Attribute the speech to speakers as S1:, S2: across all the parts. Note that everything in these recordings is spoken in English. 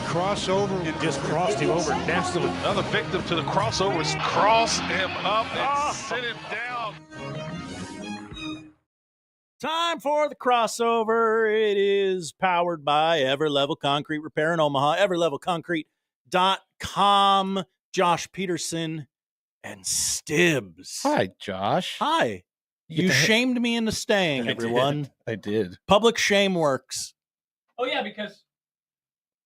S1: crossover.
S2: It just crossed him over nastily.
S3: Another victim to the crossovers. Cross him up and sit him down.
S4: Time for the crossover. It is powered by Everlevel Concrete Repair in Omaha, everlevelconcrete.com. Josh Peterson and Stibbs.
S5: Hi, Josh.
S4: Hi. You shamed me into staying, everyone.
S5: I did.
S4: Public shame works.
S6: Oh, yeah, because...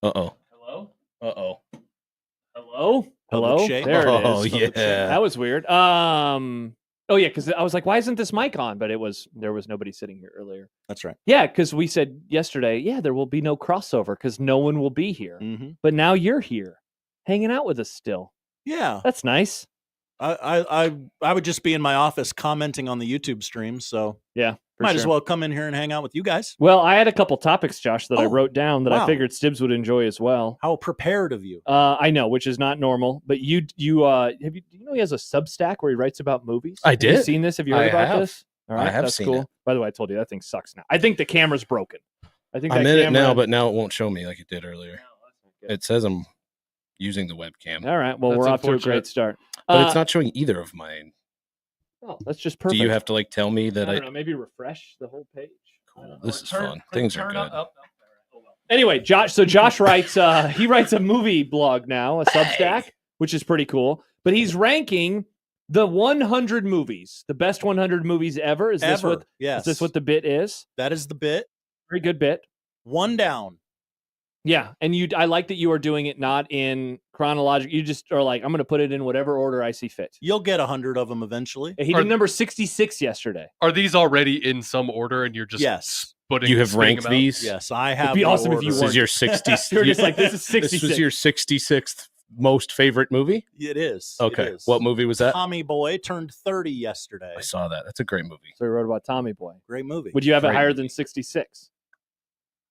S5: Uh-oh.
S6: Hello?
S5: Uh-oh.
S6: Hello?
S4: Public shame.
S6: There it is.
S5: Oh,
S6: Public
S5: yeah.
S6: shame. That was weird. Oh, yeah, because I was like, why isn't this mic on? But there was nobody sitting here earlier.
S4: That's right.
S6: Yeah, because we said yesterday, there will be no crossover because no one will be here.
S4: Mm-hmm.
S6: But now you're here, hanging out with us still.
S4: Yeah.
S6: That's nice.
S4: I would just be in my office commenting on the YouTube stream, so
S6: Yeah.
S4: might as well come in here and hang out with you guys.
S6: Well, I had a couple topics, Josh, that I wrote down that
S4: wow.
S6: I figured Stibs would enjoy as well.
S4: How prepared of you.
S6: I know, which is not normal. But do you know he has a Substack where he writes about movies?
S5: I
S6: Have
S5: did.
S6: you seen this? Have you heard about this? All right,
S5: I have
S6: that's
S5: seen
S6: cool.
S5: it.
S6: By the way, I told you that thing sucks now. I think the camera's broken.
S5: I'm in it now, but now it won't show me like it did earlier. It says I'm using the webcam.
S6: All right, well,
S3: That's
S6: we're off to a
S3: unfortunate.
S6: great start.
S5: But it's not showing either of mine.
S6: Oh, that's just perfect.
S5: Do you have to like tell me that
S6: I don't know, maybe refresh the whole page.
S5: Cool. This is fun. Things are good.
S6: Anyway, Josh writes he writes a movie blog now, a Substack, which is pretty cool. But he's ranking the 100 movies, the best 100 movies ever. Is this what the bit is?
S4: That is the bit.
S6: Very good bit.
S4: One down.
S6: Yeah, and I like that you are doing it not in chronological. You just are like, I'm going to put it in whatever order I see fit.
S4: You'll get 100 of them eventually.
S6: He did number 66 yesterday.
S3: Are these already in some order and you're just
S5: You have ranked these?
S4: Yes, I have.
S6: It'd be awesome if you
S5: This is your 60th.
S6: You're just like, this is 66.
S5: This was your 66th most favorite movie?
S4: It is.
S5: Okay.
S4: It is.
S5: What movie was that?
S4: Tommy Boy turned 30 yesterday.
S5: I saw that. That's a great movie.
S6: So he wrote about Tommy Boy.
S4: Great movie.
S6: Would you have it
S5: Great
S6: higher
S5: movie.
S6: than 66?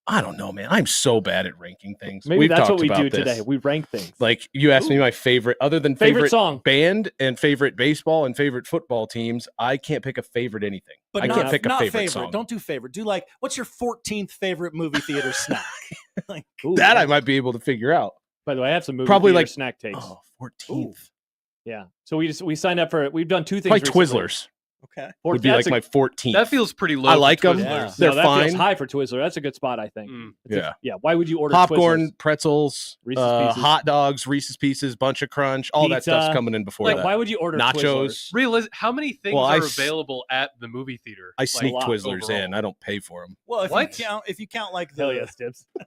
S5: I don't know, man. I'm so bad at ranking things.
S6: Maybe
S5: We've
S6: that's
S5: talked
S6: what we
S5: about
S6: do
S5: this.
S6: today. We rank things.
S5: Like you asked me my favorite, other than
S6: Favorite song.
S5: band and favorite baseball and favorite football teams. I can't pick a favorite anything.
S4: But
S5: I
S4: not,
S5: can't pick a
S4: not
S5: favorite song.
S4: Don't do favorite. Do like, what's your 14th favorite movie theater snack? Like,
S5: That I might be able to figure out.
S6: By the way, I have some movie
S5: Probably
S6: theater
S5: like
S6: snack takes.
S5: Oh, 14th.
S6: Yeah. So we signed up for it. We've done two things.
S5: Like
S6: recently.
S5: Twizzlers.
S4: Okay.
S5: Would be like my 14th.
S3: That feels pretty low.
S5: I like
S3: for
S5: them.
S3: Twizzlers.
S4: Yeah.
S5: They're
S6: No, that
S5: fine.
S6: feels high for Twizzler. That's a good spot, I think.
S5: Yeah.
S6: Yeah. Why would you order
S5: Popcorn,
S6: Twizzlers?
S5: pretzels,
S6: Reese's Pieces.
S5: hot dogs, Reese's Pieces, Bunch of Crunch, all that stuff's
S6: Pizza.
S5: coming in before
S6: Like,
S5: that.
S6: why would you order
S5: Nachos.
S6: Twizzlers?
S3: How many things
S5: Well,
S3: are
S5: I s-
S3: available at the movie theater?
S5: I sneak
S6: lot
S5: Twizzlers
S3: overall.
S5: in. I don't pay for them.
S4: Well,
S3: What?
S4: if you count like
S6: Hell
S4: the,
S6: yes, Tips.
S4: if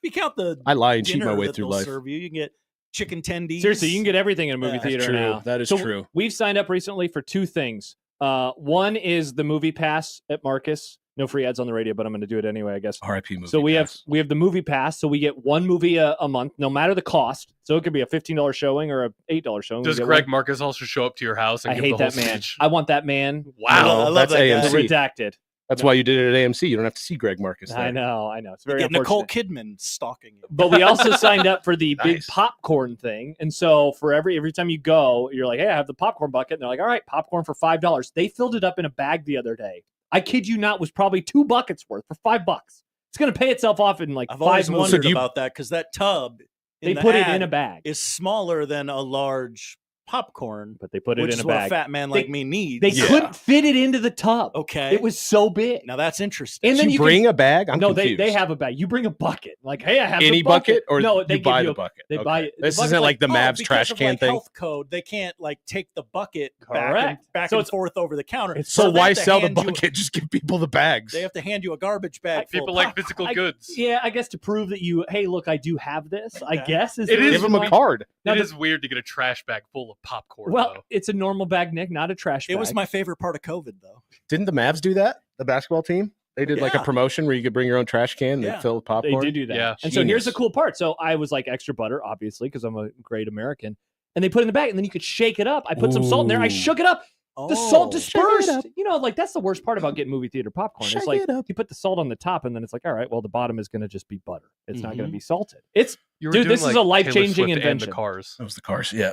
S4: you count the
S5: I lie and cheat my
S4: dinner
S5: way
S4: that
S5: through
S4: they'll
S5: life.
S4: serve you can get chicken tendies.
S6: Seriously, you can get everything in a movie
S4: Yeah.
S6: theater
S5: That's true.
S6: now.
S5: That is
S6: So
S5: true.
S6: We've signed up recently for two things. One is the movie pass at Marcus. No free ads on the radio, but I'm going to do it anyway, I guess.
S5: R.I.P. movie.
S6: So we
S5: pass.
S6: have the movie pass, so we get one movie a month, no matter the cost. So it could be a $15 showing or a $8 showing. We
S3: Does
S6: get
S3: Greg
S6: one.
S3: Marcus also show up to your house and
S6: I
S3: give
S6: hate
S3: the whole
S6: that man.
S3: speech?
S6: I want that man.
S3: Wow.
S4: I love
S5: that's
S4: that guy.
S5: AMC.
S6: Redacted.
S5: That's why you did it at AMC. You don't have to see Greg Marcus.
S6: I
S5: there.
S6: know. It's
S4: You
S6: very
S4: get Nicole
S6: unfortunate.
S4: Kidman stalking you.
S6: But we also signed up for the big
S5: Nice.
S6: popcorn thing. And so for every time you go, you're like, hey, I have the popcorn bucket. And they're like, all right, popcorn for $5. They filled it up in a bag the other day. I kid you not, was probably 2 buckets worth for $5. It's going to pay itself off in like
S4: I've
S6: 5
S4: always
S6: months.
S4: wondered about that because that tub
S6: They
S4: the
S6: put it
S4: ad
S6: in a bag,
S4: is smaller than a large popcorn,
S6: but they put it
S4: which
S6: in
S4: is
S6: a
S4: what
S6: bag.
S4: a fat man like me needs.
S6: They
S5: Yeah.
S6: couldn't fit it into the tub.
S4: Okay.
S6: It was so big.
S4: Now that's interesting.
S6: And
S5: Did
S6: then
S5: you
S6: you
S5: bring a bag? I'm
S6: no,
S5: confused.
S6: they have a bag. You bring a bucket. Like, hey, I have
S5: any
S6: the bucket.
S5: or
S6: no, they
S5: you buy
S6: give
S5: the bucket.
S6: They
S5: Okay.
S6: buy it.
S5: This
S6: The bucket's
S5: isn't like the Mavs
S4: because
S5: trash
S4: of,
S5: can
S4: like,
S5: thing.
S4: health code. They can't like take the bucket back
S6: Correct.
S4: and
S6: So
S4: forth over the counter.
S6: it's
S5: So
S4: they
S5: why
S4: have to
S5: sell the
S4: hand you-
S5: bucket? Just give people the bags.
S4: They have to hand you a garbage bag. full
S3: People
S4: of
S3: like
S4: popcorn.
S3: physical goods.
S6: Yeah, I guess to prove that you, hey, look, I do have this. I
S4: Okay.
S6: guess is
S3: It
S6: the
S3: is
S5: Give
S6: reason
S5: them a
S6: why-
S5: card.
S6: Now
S3: It
S6: the-
S3: is weird to get a trash bag full of popcorn.
S6: Well,
S3: though.
S6: it's a normal bag, Nick, not a trash bag.
S4: It was my favorite part of COVID, though.
S5: Didn't the Mavs do that? The basketball team? They did like a
S4: Yeah.
S5: promotion where you could bring your own trash can and
S4: Yeah.
S5: they'd fill with
S6: They
S5: popcorn.
S6: did do that.
S3: Yeah.
S6: And so here's the
S5: Genius.
S6: cool part. So I was like extra butter, obviously, because I'm a great American. And they put it in the bag, and then you could shake it up. I put some salt in there. I
S5: Ooh.
S6: shook it up. The salt
S4: Oh.
S6: dispersed.
S5: up.
S6: You know, like that's the worst part about getting movie theater popcorn.
S5: Shake
S6: It's like
S5: it up.
S6: you put the salt on the top, and then it's like, all right, well, the bottom is going to just be butter. It's not going to
S4: Mhm.
S6: be salted. It's
S3: You were
S6: dude,
S3: doing,
S6: this is
S3: like,
S6: a life-changing
S3: Taylor Swift and
S6: invention.
S3: The Cars.
S5: That was the cars. Yeah.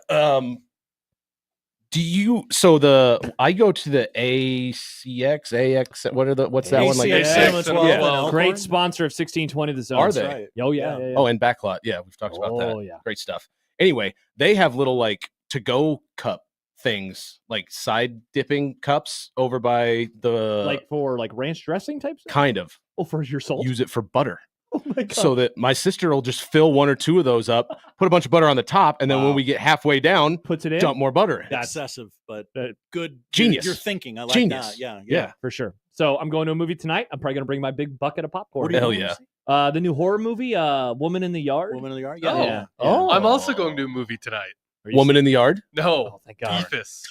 S5: I go to the AX, what's that one like?
S4: ACX Cinema 12
S6: Yeah.
S4: in Elkhorn?
S6: Great sponsor of 1620 The Zone.
S5: Are they?
S4: Right.
S6: Oh, yeah.
S5: Oh, and Backlot. Yeah, we've talked about that.
S6: Oh, yeah.
S5: Great stuff. Anyway, they have little like to-go cup things, like side dipping cups over by the
S6: Like for like ranch dressing type stuff?
S5: kind of
S6: Oh, for your salt?
S5: use it for butter.
S6: Oh, my God.
S5: So that my sister will just fill 1 or 2 of those up, put a bunch of butter on the top, and then when
S4: Wow.
S5: we get halfway down,
S6: Puts it in?
S5: dump more butter in.
S6: That's-
S4: Excessive, but
S6: Uh,
S4: good.
S5: Genius.
S4: You're thinking. I like
S5: Genius.
S4: that. Yeah.
S5: Yeah.
S6: For sure. So I'm going to a movie tonight. I'm probably going to bring my big bucket of popcorn.
S4: What are you
S5: Hell
S4: going
S5: yeah.
S4: to see?
S6: The new horror movie, Woman in the Yard.
S4: Woman in the Yard?
S1: Oh.
S4: Yeah.
S6: Yeah.
S5: Oh.
S1: I'm also going to a movie tonight.
S6: Are you
S5: Woman in the Yard.
S1: No,
S6: Oh, thank God.
S1: Beefus.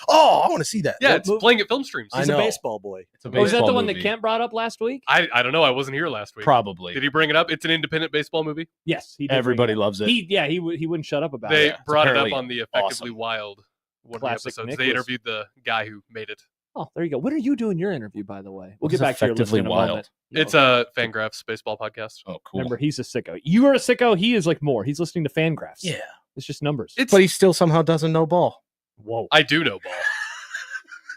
S5: Oh, I want to see that.
S1: Yeah,
S5: What
S1: it's
S5: movie?
S1: playing at film streams.
S5: I
S4: He's a
S5: know.
S4: baseball boy.
S5: It's a
S6: Oh, is that the
S5: baseball
S6: one
S5: movie.
S6: that Kent brought up last week?
S1: I don't know. I wasn't here last week.
S5: Probably.
S1: Did he bring it up? It's an independent baseball movie.
S6: Yes. He did
S5: Everybody
S6: bring it up.
S5: loves it.
S6: He wouldn't shut up about
S1: They
S6: it.
S1: brought it
S5: apparently
S1: up on the Effectively
S5: awesome.
S1: Wild one of the
S6: Classic
S1: episodes.
S6: Nick
S1: They
S6: was-
S1: interviewed the guy who made it.
S6: Oh, there you go. When are you doing your interview, by the way? We'll
S5: What
S6: get
S5: is
S6: back to your list
S5: Effectively
S6: in a
S5: Wild?
S6: moment.
S1: It's a Fangraphs baseball podcast.
S5: Oh, cool.
S6: Remember, he's a sicko. You are a sicko. He is like more. He's listening to Fangraphs.
S5: Yeah.
S6: It's just numbers.
S5: But he still somehow doesn't know ball.
S6: Whoa.
S1: I do know ball.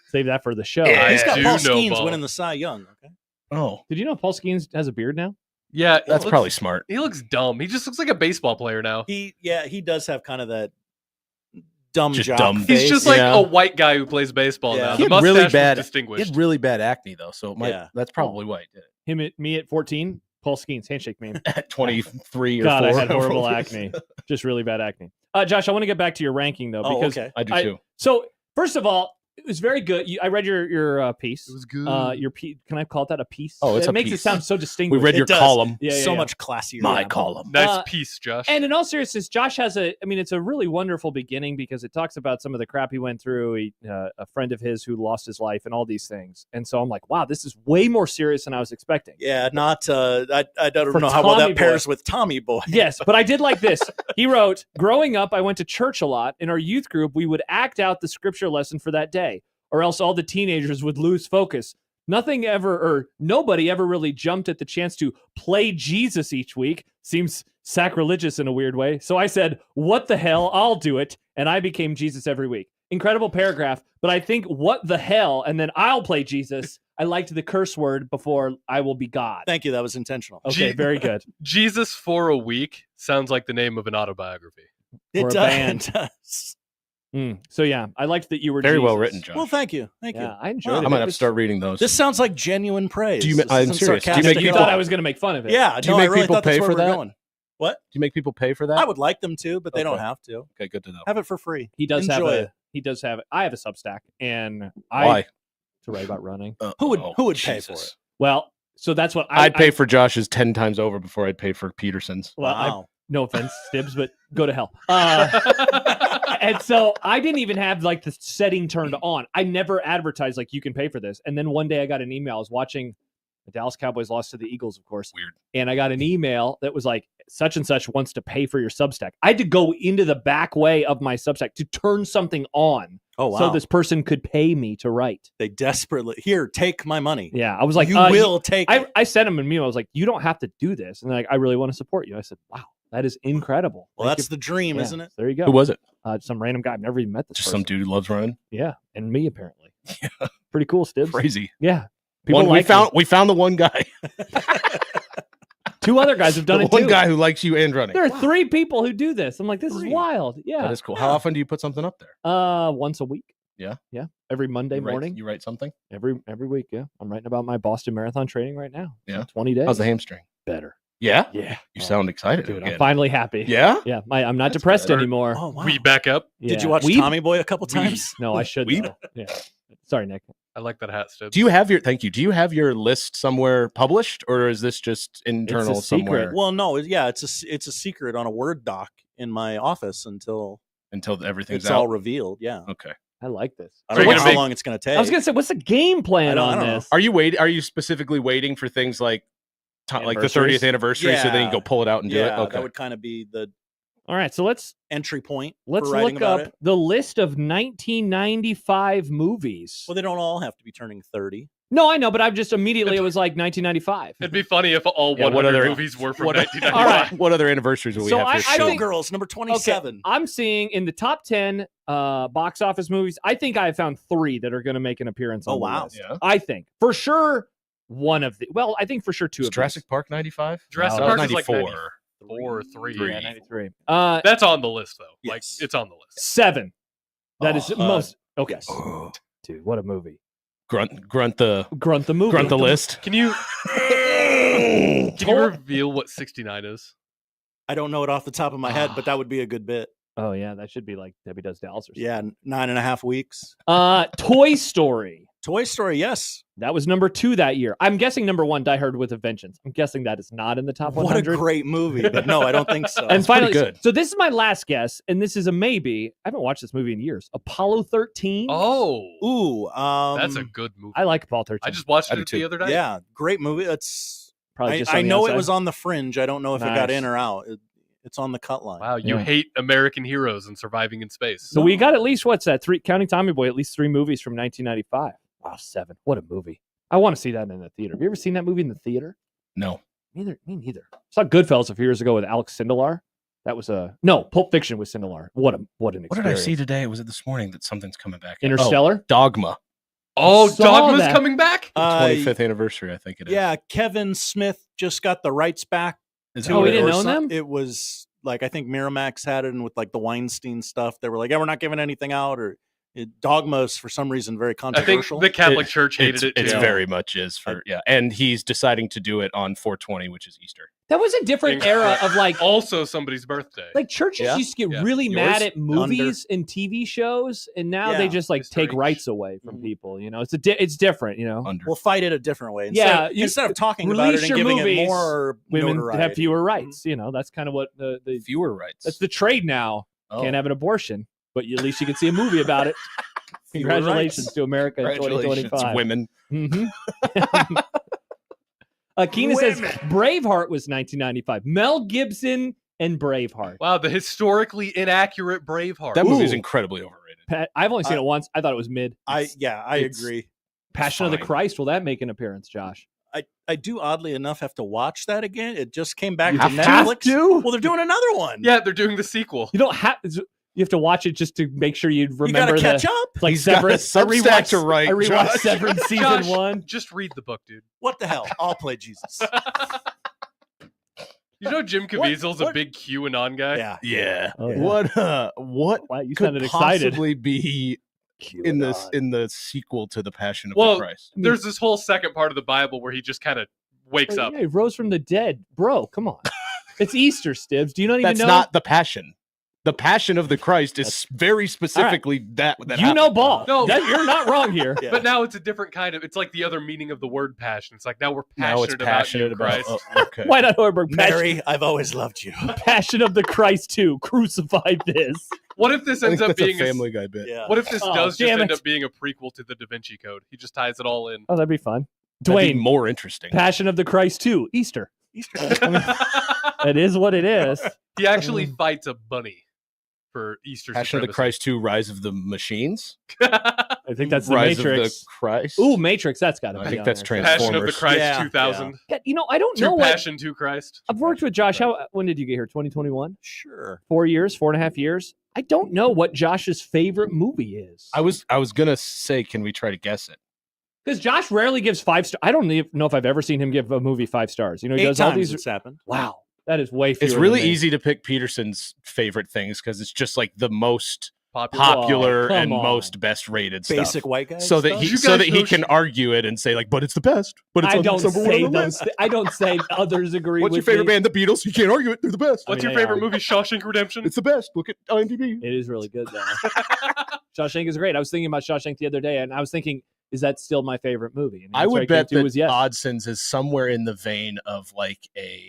S6: Save that for the show.
S5: Yeah.
S1: I
S4: He's got
S1: do
S4: Paul
S1: know
S4: Skeens
S1: ball.
S4: winning the Cy Young. Okay.
S5: Oh,
S6: Did you know Paul Skeens has a beard now?
S1: Yeah, he
S5: that's
S1: looks-
S5: probably smart.
S1: He looks dumb. He just looks like a baseball player now.
S4: He does have kind of that dumb
S5: Just
S4: jock
S5: dumb.
S4: face.
S1: He's just like
S5: Yeah.
S1: a white guy who plays baseball
S4: Yeah.
S1: now.
S5: He
S1: The
S5: had really
S1: mustache
S5: bad-
S1: was
S5: He
S1: distinguished.
S5: had really bad acne though, so it might.
S4: Yeah.
S5: That's probably why he did
S6: Me at 14, Paul Skeens, handshake meme.
S5: it. At 23 or
S6: God,
S5: 4.
S6: I had horrible acne. Just really bad acne. Josh, I want to get back to your ranking though,
S4: Oh,
S6: because
S4: okay.
S5: I do too.
S6: so first of all, it was very good. I read your piece.
S1: It was good.
S6: Can I call that a piece?
S5: Oh, it's
S6: it
S5: a
S6: makes it
S5: piece.
S6: sound so
S5: We
S6: distinguished.
S5: read
S4: It
S5: your
S4: does.
S5: column.
S6: Yeah,
S4: so
S6: yeah.
S4: much classier.
S5: My
S4: Yeah.
S5: column.
S1: Nice piece, Josh.
S6: And in all seriousness, Josh has it's a really wonderful beginning because it talks about some of the crap he went through. A friend of his who lost his life and all these things. And so I'm like, wow, this is way more serious than I was expecting.
S4: Yeah, not. I don't
S6: For
S4: know how well
S6: Tommy
S4: that pairs
S6: Boy.
S4: with Tommy Boy.
S6: Yes, but I did like this. He wrote, growing up, I went to church a lot. In our youth group, we would act out the scripture lesson for that day, or else all the teenagers would lose focus. Nobody ever really jumped at the chance to play Jesus each week. Seems sacrilegious in a weird way. So I said, what the hell? I'll do it. And I became Jesus every week. Incredible paragraph. But I think what the hell, and then I'll play Jesus. I liked the curse word before I will be God.
S4: Thank you. That was intentional.
S6: Okay, very good.
S1: Jesus for a Week sounds like the name of an autobiography.
S4: It
S6: Or a
S4: does.
S6: band.
S4: It does.
S6: So yeah, I liked that you were
S5: Very well
S6: Jesus.
S5: written, Josh.
S4: Well, thank you. Thank
S6: Yeah,
S4: you.
S6: I enjoyed
S4: Wow.
S6: it.
S5: I might
S6: It
S5: have to
S6: was-
S5: start reading those.
S4: This sounds like genuine praise.
S5: Do you-
S4: This
S5: I'm
S4: isn't
S5: serious. Do you
S6: I
S5: make
S6: think you
S5: people-
S6: thought I was going to make fun of it.
S4: Yeah.
S5: Do you
S4: no, I
S5: make
S4: really
S5: people
S4: thought that's
S5: pay
S4: where
S5: for
S4: we're
S5: that?
S4: going. What?
S5: Do you make people pay for that?
S4: I would like them to, but they don't
S5: Okay.
S4: have to.
S5: Okay, good to know.
S4: Have it for free.
S6: He does
S4: Enjoy
S6: have
S4: it.
S6: He does have it. I have a Substack, and
S5: Why?
S6: to write about running.
S4: Who would pay for
S5: Jesus.
S4: it?
S6: Well, so that's what
S5: I'd pay for Josh's 10 times over before I'd pay for Peterson's.
S6: Well,
S4: Wow.
S6: no offense, Stibs, but go to hell. And so I didn't even have like the setting turned on. I never advertised like you can pay for this. And then one day I got an email. I was watching the Dallas Cowboys lost to the Eagles, of course.
S5: Weird.
S6: And I got an email that was like, such and such wants to pay for your Substack. I had to go into the back way of my Substack to turn something on
S4: Oh, wow.
S6: so this person could pay me to write.
S4: They desperately, here, take my money.
S6: Yeah. I was like,
S4: you will take it.
S6: I sent him an email. I was like, you don't have to do this. And they're like, I really want to support you. I said, wow, that is incredible.
S4: Well,
S6: Thank
S4: that's
S6: you.
S4: the dream,
S6: Yeah,
S4: isn't it?
S6: There you go.
S5: Who was it?
S6: Some random guy. I've never even met this
S5: Just
S6: person.
S5: some dude who loves running.
S6: Yeah. And me, apparently. Pretty cool, Stibs.
S5: Crazy.
S6: Yeah. People
S5: One,
S6: like
S5: we found the one guy.
S6: me. Two other guys have done
S5: The
S6: it
S5: one
S6: too.
S5: guy who likes you and running.
S6: There are 3 people who do this. I'm like, this
S4: Three.
S6: is wild. Yeah.
S5: That is cool. How often do you put something up there?
S6: Once a week.
S5: Yeah?
S6: Yeah. Every Monday
S5: You write-
S6: morning.
S5: You write something?
S6: Every week. Yeah. I'm writing about my Boston Marathon training right now.
S5: Yeah?
S6: 20 days.
S5: How's the hamstring?
S6: Better.
S5: Yeah?
S6: Yeah.
S5: You sound excited
S6: Dude,
S5: again.
S6: I'm finally happy.
S5: Yeah?
S6: Yeah. I'm not
S5: That's
S6: depressed
S5: better.
S6: anymore.
S4: Oh, wow.
S1: We back up.
S4: Did
S6: Yeah.
S4: you watch
S6: Weeb?
S4: Tommy Boy a couple times?
S6: No, I should.
S5: Weeb?
S6: though. Yeah. Sorry, Nick.
S1: I like that hat, Stibs.
S5: Do you have your list somewhere published, or is this just internal
S6: It's a secret.
S5: somewhere
S4: Well, no. Yeah, it's a secret on a Word doc in my office until
S5: until everything's
S4: it's
S5: out?
S4: all revealed. Yeah.
S5: Okay.
S6: I like this.
S4: I
S1: So
S4: don't
S1: you're
S4: know
S1: gonna
S4: how
S1: make-
S4: long it's going to take.
S6: I was gonna say, what's the game plan
S4: I
S6: on
S4: don't know.
S6: this?
S5: Are you specifically waiting for things like like the
S6: Anniversaries?
S5: 30th anniversary, so then you
S4: Yeah.
S5: go pull it out and do it?
S4: yeah,
S5: Okay.
S4: that would kind of be the
S6: All right, so let's
S4: entry point
S6: let's
S4: for writing
S6: look
S4: about
S6: up
S4: it.
S6: the list of 1995 movies.
S4: Well, they don't all have to be turning 30.
S6: No, I know, but I'm just immediately, it was like 1995.
S1: It'd be funny if all
S5: Yeah,
S1: 100
S5: what other-
S1: movies were from
S5: what-
S1: 1995.
S6: All right.
S5: What other anniversaries will we
S6: So
S5: have
S6: I
S5: here?
S6: think-
S4: Showgirls, number 27.
S6: I'm seeing in the top 10 box office movies, I think I have found 3 that are going to make an appearance on
S4: Oh,
S6: the
S4: wow.
S6: list.
S5: Yeah.
S6: I think. For sure, one of the... Well, I think for sure 2
S5: Is
S6: of
S5: Jurassic
S6: these.
S5: Park 95?
S1: Jurassic
S5: No, that was
S1: Park is like
S5: 94.
S1: 94 or 3.
S6: Yeah, 93.
S1: That's on the list, though.
S4: Yes.
S1: Like, it's on the list.
S6: 7. That is
S4: Oh,
S6: most... Okay.
S4: Yes.
S6: Dude, what a movie.
S5: Grunt the
S6: Grunt the movie.
S5: grunt the list.
S1: Can you reveal what 69 is?
S4: I don't know it off the top of my head, but that would be a good bit.
S6: Oh, yeah, that should be like Debbie Does Dallas or something.
S4: Yeah, 9.5 weeks.
S6: Toy Story.
S4: Toy Story, yes.
S6: That was number 2 that year. I'm guessing number 1, Die Hard with a Vengeance. I'm guessing that is not in the top
S4: What
S6: 100.
S4: a great movie. But no, I don't think so.
S6: And finally,
S5: pretty good.
S6: so this is my last guess, and this is a maybe. I haven't watched this movie in years. Apollo 13.
S1: Oh.
S4: Ooh,
S1: That's a good movie.
S6: I like Apollo 13.
S1: I just watched
S5: I do
S1: it
S5: too.
S1: the other day.
S4: yeah, great movie. It's
S6: Probably just
S4: I
S6: on the
S4: know it
S6: outside.
S4: was on the fringe. I don't know if it got
S6: Nice.
S4: in or out. It's on the cut line.
S1: Wow, you
S6: Yeah.
S1: hate American heroes and surviving in space.
S6: So we got at least, what's that? 3, counting Tommy Boy, at least 3 movies from 1995. Wow, 7. What a movie. I want to see that in the theater. Have you ever seen that movie in the theater?
S5: No.
S6: Me neither. Saw Goodfellas a few years ago with Alex Sindelar. That was Pulp Fiction with Sindelar. What an
S5: What
S6: experience.
S5: did I see today? Was it this morning that something's coming back?
S6: Interstellar?
S5: Oh, Dogma.
S1: Oh,
S6: saw
S1: Dogma's
S6: that.
S1: coming back?
S5: 25th anniversary, I think it is.
S4: Yeah, Kevin Smith just got the rights back.
S5: Is
S4: to
S6: Oh, we
S4: it
S6: didn't
S4: or
S6: own
S4: some-
S6: them?
S4: It was like, I think Miramax had it, and with like the Weinstein stuff, they were like, yeah, we're not giving anything out. Or Dogma's for some reason very
S1: I think
S4: controversial.
S1: the Catholic Church hated it
S5: It's
S1: too.
S5: very much is for and he's deciding to do it on 420, which is Easter.
S6: That was a different era of like
S1: Also somebody's birthday.
S6: Like churches
S4: Yeah?
S6: used to get
S1: Yeah.
S6: really
S4: Yours?
S6: mad at movies and TV shows, and now they
S4: Yeah.
S6: just like
S1: Mr.
S6: take
S1: H.
S6: rights away from
S4: Mhm.
S6: people. You know, it's different. You know,
S5: Under.
S4: We'll fight it a different way.
S6: Yeah,
S4: Instead of talking about
S6: release
S4: it and
S6: your
S4: giving
S6: movies,
S4: it more
S6: women
S4: notoriety.
S6: have fewer rights. You know, that's kind of what the
S5: fewer rights.
S6: that's the trade now.
S5: Oh.
S6: Can't have an abortion, but at least you can see a movie about it.
S4: Fewer
S6: Congratulations
S4: rights.
S6: to America in
S5: Congratulations,
S6: 2025.
S5: women.
S6: Mm-hmm. Keena says Braveheart was 1995. Mel Gibson and Braveheart.
S1: Wow, the historically inaccurate Braveheart.
S5: That movie is
S4: Ooh.
S5: incredibly overrated.
S6: I've only seen
S4: I-
S6: it once. I thought it was mid.
S4: I
S5: it's-
S4: agree.
S6: Passion of the
S5: fine.
S6: Christ. Will that make an appearance, Josh?
S4: I do oddly enough have to watch that again. It just came back
S6: You
S4: to
S6: have
S4: Netflix.
S6: to?
S4: Well, they're doing another one.
S1: Yeah, they're doing the sequel.
S6: You don't have. You have to watch it just to make sure you
S4: you
S6: remember
S4: gotta catch
S6: the
S4: up.
S6: like
S5: He's got a
S6: Severance. I
S5: Substack
S6: rewatched
S5: to write,
S6: I rewatched
S5: Josh.
S6: Severance season
S1: Josh,
S6: 1.
S1: Just read the book, dude.
S4: What the hell? I'll play Jesus.
S1: You know Jim Caviezel's a big QAnon guy?
S4: Yeah.
S5: Yeah.
S6: Oh, yeah.
S5: What
S6: Wow, you
S5: could
S6: sounded excited.
S5: possibly be in the sequel to the Passion of
S1: Well,
S5: the Christ?
S1: There's this whole second part of the Bible where he just kind of wakes
S6: Oh,
S1: up.
S6: yeah, he rose from the dead, bro. Come on, it's Easter, Stibs. Do you not even
S5: That's
S6: know?
S5: not the Passion. The Passion of the Christ is very specifically that.
S6: you
S5: happened.
S6: know ball.
S1: No.
S6: You're not wrong here.
S4: Yeah.
S1: But now it's a different kind of. It's like the other meaning of the word passion. It's like now we're
S5: Now it's
S1: passionate, about you, Christ.
S5: okay.
S6: Why not Horberg?
S4: Mary, I've always loved you.
S6: Passion of the Christ 2. Crucify this.
S1: What if this
S5: I
S1: ends
S5: think
S1: up
S5: that's
S1: being
S5: a Family Guy bit.
S4: Yeah.
S1: What if this
S6: Oh,
S1: does just
S6: damn
S1: end
S6: it.
S1: up being a prequel to the Da Vinci Code? He just ties it all in.
S6: Oh, that'd be fun.
S5: That'd be
S6: Dwayne,
S5: more interesting.
S6: Passion of the Christ 2. Easter. It is what it is.
S1: He actually fights a bunny for Easter
S5: Passion of the
S1: supremacy.
S5: Christ 2: Rise of the Machines.
S6: I think that's the
S5: Rise
S6: Matrix.
S5: of the Christ.
S6: Ooh, Matrix. That's got to be.
S5: I think
S6: on
S5: that's
S6: there.
S1: Passion of the
S5: Transformers.
S1: Christ
S4: Yeah,
S1: 2000.
S6: Yeah, you know, I don't
S1: To
S6: know what.
S1: Passion to Christ.
S6: I've worked with Josh. When did you get here? 2021?
S4: Sure.
S6: 4 years, 4.5 years. I don't know what Josh's favorite movie is.
S5: I was gonna say, can we try to guess it?
S6: Because Josh rarely gives 5 stars. I don't even know if I've ever seen him give a movie 5 stars. You know, he
S4: 8
S6: does all
S4: times
S6: these.
S4: it's happened.
S6: Wow, that is way fewer.
S5: It's really
S6: than me.
S5: easy to pick Peterson's favorite things because it's just like the most
S1: Popular.
S5: popular
S6: come
S5: and
S6: on.
S5: most best rated stuff.
S4: Basic white guy.
S5: So that
S4: stuff?
S5: he
S1: You
S5: so
S1: guys
S5: that he
S1: know
S5: can argue it and say like, but it's the best. But it's
S6: I
S5: on
S6: don't
S5: number one
S6: say
S5: on the
S6: those.
S5: list.
S6: I don't say others agree
S5: What's your
S6: with
S5: favorite
S6: me.
S5: band? The Beatles. You can't argue it. They're the best.
S1: What's
S6: I mean,
S1: your favorite
S6: they are.
S1: movie? Shawshank Redemption?
S5: It's the best. Look at IMDb.
S6: It is really good though. Shawshank is great. I was thinking about Shawshank the other day, and I was thinking, is that still my favorite movie? And the
S5: I
S6: answer
S5: would
S6: came
S5: bet
S6: to
S5: that
S6: was yes.
S5: Oddson's is somewhere in the vein of like a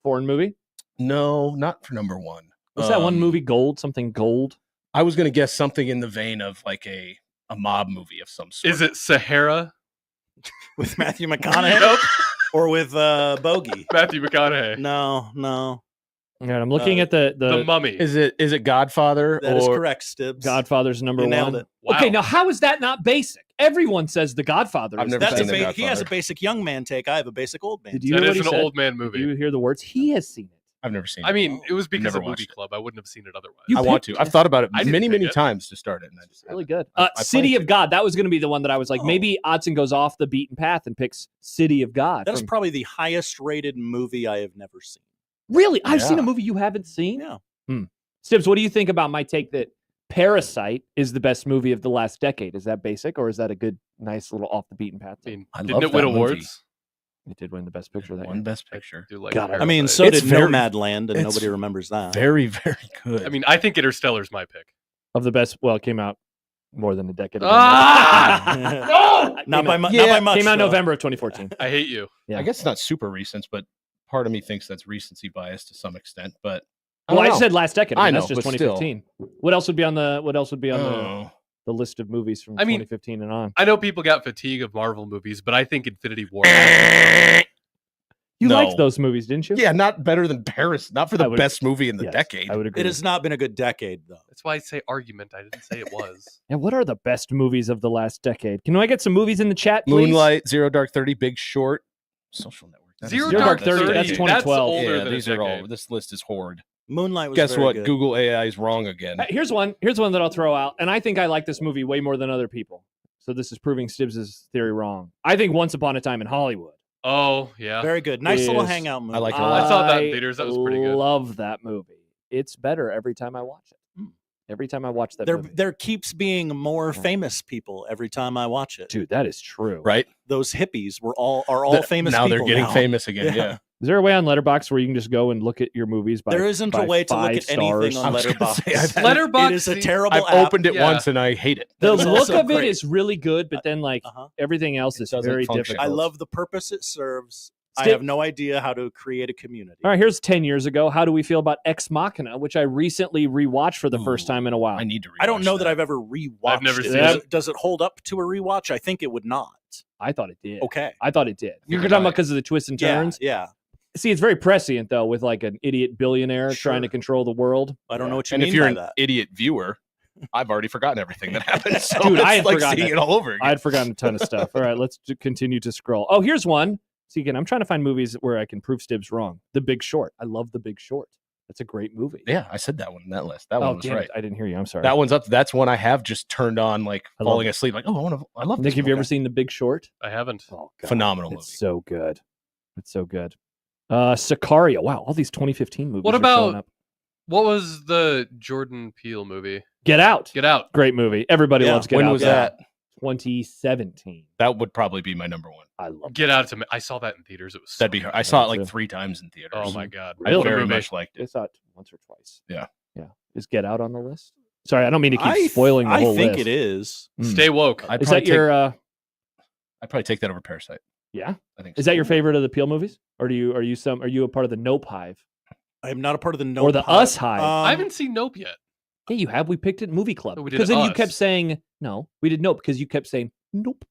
S6: Foreign movie.
S5: no, not for number one.
S6: What's that one movie? Gold. Something Gold.
S5: I was gonna guess something in the vein of like a mob movie of some sort.
S1: Is it Sahara?
S4: with Matthew McConaughey
S1: Nope.
S4: or with Bogey.
S1: Matthew McConaughey.
S4: No.
S6: All right, I'm looking at
S1: The
S6: the
S1: Mummy.
S5: Is it Godfather
S4: That is
S5: or
S4: correct, Stibbs.
S6: Godfather's number
S4: You nailed
S6: one.
S4: it.
S1: Wow.
S6: Okay, now how is that not basic? Everyone says The Godfather.
S5: I've
S6: is
S5: never
S6: the
S4: That's
S5: seen
S4: a
S5: The
S6: basic.
S4: he has a
S5: Godfather.
S4: basic young man take. I have a basic old man.
S6: Did you
S1: That
S6: hear what
S1: is
S6: he
S1: an
S6: said?
S1: old man
S6: Did
S1: movie.
S6: you hear the words? He has seen it.
S5: I've never seen it.
S1: I mean, it was because
S5: Never
S1: of Movie
S5: watched it.
S1: Club. I wouldn't have seen it otherwise.
S6: You
S5: I want
S6: picked
S5: to. I've thought about it
S1: I didn't
S5: many,
S1: pick
S5: many
S1: it.
S5: times to start it. And I just
S6: Really
S5: haven't.
S6: good.
S5: I
S6: City
S5: plan
S6: of
S5: to.
S6: God. That was going to be the one that I was like,
S4: Oh.
S6: maybe Odson goes off the beaten path and picks City of God.
S4: That is
S6: from-
S4: probably the highest rated movie I have never seen.
S6: Really? I've seen a
S5: Yeah.
S6: movie you haven't seen?
S4: Yeah.
S6: Stibbs, what do you think about my take that Parasite is the best movie of the last decade? Is that basic, or is that a good, nice little off the beaten path?
S1: I mean,
S5: I
S1: didn't
S5: love
S1: it win
S5: that movie.
S1: awards?
S6: It did win the best picture that
S5: One
S6: year.
S5: Best Picture.
S1: Do like
S6: God,
S4: I mean,
S1: Parasite.
S4: so
S5: It's
S4: did
S5: very-
S4: Nomadland, and
S5: it's
S4: nobody remembers that.
S5: Very, very good.
S1: I mean, I think Interstellar's my pick.
S6: Of the best, well, it came out more than a decade ago.
S1: Ah!
S4: Not by
S6: much.
S4: not by much.
S6: Came out
S4: though.
S6: November of 2014.
S1: I hate you.
S6: Yeah.
S5: I guess it's not super recent, but part of me thinks that's recency bias to some extent. But
S6: Well, I
S5: don't
S6: just
S5: know.
S6: said last decade.
S5: I
S6: That's
S5: know,
S6: just
S5: but still.
S6: 2015. What else would be on the
S5: Oh.
S6: the list of movies from
S1: I mean,
S6: 2015 and on?
S1: I know people got fatigue of Marvel movies, but I think Infinity War.
S6: You
S5: No.
S6: liked those movies, didn't you?
S5: Yeah, not better than Paris. Not for
S6: I
S5: the
S6: would-
S5: best movie in the
S6: Yes,
S5: decade.
S6: I would agree.
S4: It has not been a good decade, though.
S1: That's why I say argument. I didn't say it was.
S6: Yeah, what are the best movies of the last decade? Can I get some movies in the chat, please?
S5: Moonlight, Zero Dark 30, Big Short, Social Network. That is
S1: Zero
S6: Zero
S1: Dark
S6: Dark 30,
S1: 30.
S6: that's 2012.
S1: older
S5: Yeah,
S1: than
S5: these
S1: a
S5: are all.
S1: decade.
S5: This list is horrid.
S4: Moonlight was
S5: Guess
S4: very
S5: what?
S4: good.
S5: Google AI is wrong again.
S6: Here's one that I'll throw out, and I think I like this movie way more than other people. So this is proving Stibbs' theory wrong. I think Once Upon a Time in Hollywood.
S1: Oh yeah.
S4: Very good. Nice little
S6: Is-
S4: hangout movie.
S5: I like it a lot.
S1: I saw that in theaters. That was pretty good.
S6: Love that movie. It's better every time I watch it. Every time I watch that
S4: There,
S6: movie.
S4: there keeps being more
S6: Yeah.
S4: famous people every time I watch it.
S6: Dude, that is true.
S5: Right?
S4: Those hippies are all famous.
S5: Now they're
S4: people
S5: getting
S4: now.
S5: famous again.
S4: Yeah.
S5: Yeah.
S6: Is there a way on Letterboxd where you can just go and look at your movies by
S4: There isn't a
S6: by
S4: way to look
S6: 5
S4: at anything
S6: stars?
S4: on
S5: I was gonna
S4: Letterboxd.
S5: say, I've had-
S1: Letterboxd
S4: It is a
S1: see-
S4: terrible
S5: I've
S4: app.
S5: opened it
S1: Yeah.
S5: once and I hate it.
S6: The
S4: That is
S6: look
S4: also
S6: of it
S4: great.
S6: is really good, but then like
S4: Uh-huh.
S6: everything else
S5: It
S6: is
S5: doesn't
S6: very
S5: function.
S6: difficult.
S4: I love the purpose it serves. I
S6: Still-
S4: have no idea how to create a community.
S6: All right, here's 10 years ago. How do we feel about Ex Machina, which I recently rewatched for the first time in a while?
S5: I need to.
S4: I don't
S5: rewatch
S4: know that I've ever rewatched
S1: I've never
S4: it.
S1: seen
S4: Does
S1: it.
S4: Does it hold up to a rewatch? I think it would not.
S6: I thought it did.
S4: Okay.
S6: I thought it did. You're
S5: it
S6: talking about
S5: might.
S6: because of the twists and
S4: Yeah,
S6: turns.
S4: yeah.
S6: See, it's very prescient though, with like an idiot billionaire trying to
S4: Sure.
S6: control the world.
S4: I don't know what you
S5: And
S4: mean
S5: if you're
S4: by
S5: an
S4: that.
S5: idiot viewer, I've already forgotten everything that happened. So
S6: Dude, I
S5: it's
S6: had
S5: like
S6: forgotten
S5: seeing
S6: it.
S5: it all over again.
S6: I had forgotten a ton of stuff. All right, let's continue to scroll. Oh, here's one. See, again, I'm trying to find movies where I can prove Stibbs wrong. The Big Short. I love The Big Short. That's a great movie.
S5: Yeah, I said that one in that list. That
S6: Oh,
S5: one was
S6: damn
S5: right.
S6: it. I didn't hear you. I'm sorry.
S5: That one's up. That's one I have just turned on, like
S6: I love
S5: falling
S6: it.
S5: asleep. Like, oh, I love
S6: Nick,
S5: this.
S6: have you ever
S5: movie.
S6: seen The Big Short?
S1: I haven't.
S6: Oh, God.
S5: Phenomenal movie.
S6: It's so good. It's so good. Sicario. Wow, all these 2015 movies.
S1: What
S6: are showing
S1: about-
S6: up.
S1: What was the Jordan Peele movie?
S6: Get Out?
S1: Get Out.
S6: Great movie. Everybody
S4: Yeah.
S6: loves Get
S5: When
S6: Out.
S5: was
S6: Yeah.
S5: that?
S6: 2017.
S5: That would probably be my number one.
S6: I love
S1: Get Out. I saw that in theaters. It was. So
S5: That'd be her. I
S1: good.
S5: saw it
S6: too.
S5: like 3 times in theaters.
S1: Oh my god.
S5: I
S6: Really?
S5: very
S1: Movie.
S5: much liked
S6: I
S5: it.
S6: saw it once or twice.
S5: Yeah.
S6: Yeah. Is Get Out on the list? Sorry, I don't mean to keep spoiling the
S4: I
S6: whole
S4: think
S6: list.
S4: it is.
S6: Mm.
S1: Stay woke.
S5: I'd
S6: Is
S5: probably
S6: that your
S5: I'd probably take that over Parasite.
S6: yeah?
S5: I think.
S6: Is
S5: so.
S6: that your favorite of the Peele movies? Or are you a part of the Nope Hive?
S4: I am not a part of the Nope
S6: Or the
S4: Hive.
S6: Us Hive.
S1: I haven't seen Nope yet.
S6: Yeah, you have. We picked it Movie Club.
S1: No, we did
S6: Because then you
S1: Us.
S6: kept saying no. We did Nope because you kept saying nope.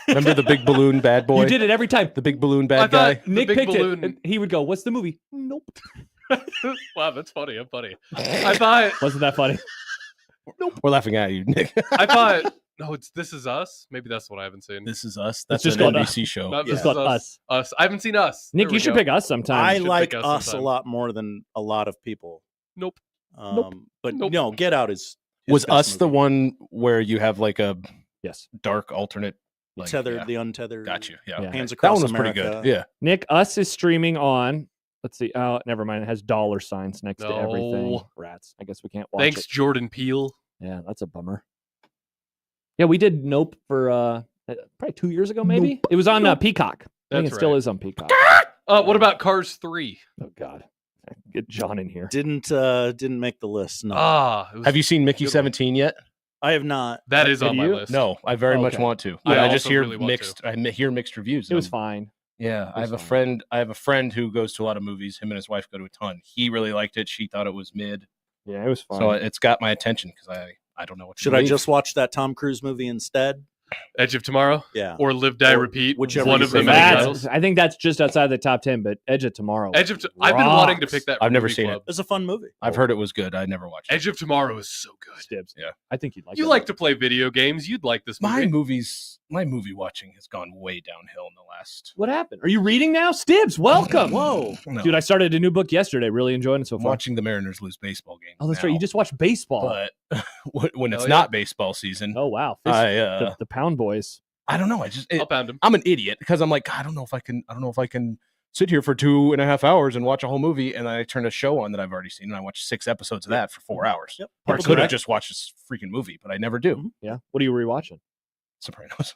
S5: Remember the big balloon bad boy?
S6: You did it every time.
S5: The big balloon
S1: I
S5: bad
S1: thought-
S5: guy.
S1: The
S6: Nick
S1: big
S6: picked
S1: balloon.
S6: it. And he would go, "What's the movie?" Nope.
S1: Wow, that's funny. I'm funny. I thought.
S6: Wasn't that funny?
S5: We're laughing at you, Nick.
S1: I thought. No, it's This Is Us. Maybe that's what I haven't seen.
S5: This is us. That's
S6: just
S5: an
S6: called
S5: NBC show.
S1: Not
S4: Yeah.
S1: This
S6: It's
S1: Is
S6: called Us.
S1: Us. I haven't seen Us.
S6: Nick,
S1: There
S6: you
S1: we
S6: should
S1: go.
S6: pick Us sometime.
S4: I
S1: should
S4: like
S1: pick Us
S4: Us a
S1: sometime.
S4: lot more than a lot of people.
S1: Nope.
S4: But
S1: Nope.
S4: no, Get Out is
S5: Was
S4: best
S5: us the
S4: movie.
S5: one where you have like a
S6: Yes.
S5: dark alternate? Like,
S4: Tethered,
S5: yeah.
S4: the untethered.
S5: Got you. Yeah.
S6: Yeah.
S5: okay.
S4: Hands
S5: That
S4: Across
S5: one was
S4: America.
S5: pretty good. Yeah.
S6: Nick, Us is streaming on. Let's see. Oh, never mind. It has dollar signs next to everything.
S1: No.
S6: Rats. I guess we can't watch
S1: Thanks,
S6: it.
S1: Jordan Peele.
S6: Yeah, that's a bummer. Yeah, we did Nope for probably 2 years ago, maybe. It was on Peacock. I think
S1: That's
S6: it still
S1: right.
S6: is on Peacock.
S1: What about Cars 3?
S6: Oh God, get John in here.
S4: Didn't make the list. No,
S1: It was-
S5: Have you seen Mickey
S1: Good one.
S5: 17 yet?
S4: I have not.
S1: That is
S6: Have
S1: on my
S6: you?
S1: list.
S5: No, I very much
S6: Okay.
S5: want to.
S1: I
S5: I just
S1: also
S5: hear
S1: really want
S5: mixed. I hear mixed reviews.
S6: It was
S5: I'm-
S6: fine.
S5: Yeah, I
S6: was
S5: have a
S6: fine.
S5: friend. I have a friend who goes to a lot of movies. Him and his wife go to a ton. He really liked it. She thought it was mid.
S6: Yeah, it was fine.
S5: So it's got my attention because I don't know what. to
S4: Should I
S5: believe.
S4: just watch that Tom Cruise movie instead?
S1: Edge of Tomorrow
S4: Yeah.
S1: or Live, Die,
S4: Or
S1: Repeat.
S4: whichever
S1: One
S4: you
S1: of the
S4: say.
S1: many
S6: That's-
S1: titles.
S6: I think that's just outside the top 10, but Edge of Tomorrow.
S1: I've been wanting to
S6: rocks.
S1: pick that. For
S5: I've never
S1: Movie
S5: seen
S1: Club.
S4: It's a fun movie.
S5: I've heard it was good. I never watched it.
S1: Edge of Tomorrow is so good.
S6: Stibs.
S5: Yeah.
S6: I think you'd like
S1: You
S6: that
S1: like
S6: movie.
S1: to play video games. You'd like this movie.
S5: My movie watching has gone way downhill in the last.
S6: What happened? Are you reading now? Stibs, welcome.
S4: Whoa.
S5: No,
S6: Dude, I started a new book yesterday. Really enjoying it so
S5: I'm
S6: far.
S5: watching the Mariners lose baseball games.
S6: Oh, that's
S5: now,
S6: right. You just watched baseball.
S5: But when it's
S1: Hell yeah.
S5: not baseball season,
S6: Oh, wow.
S5: I
S6: The Pound Boys.
S5: I don't know.
S1: I'll pound him.
S5: I'm an idiot because I'm like, I don't know if I can sit here for 2.5 hours and watch a whole movie, and I turn a show on that I've already seen, and I watch 6 episodes of that for 4 hours.
S4: Yep.
S5: Or I
S6: People do
S5: could have
S6: that.
S5: just watched this freaking movie, but I never do.
S6: Yeah. What are you rewatching?
S5: Sopranos.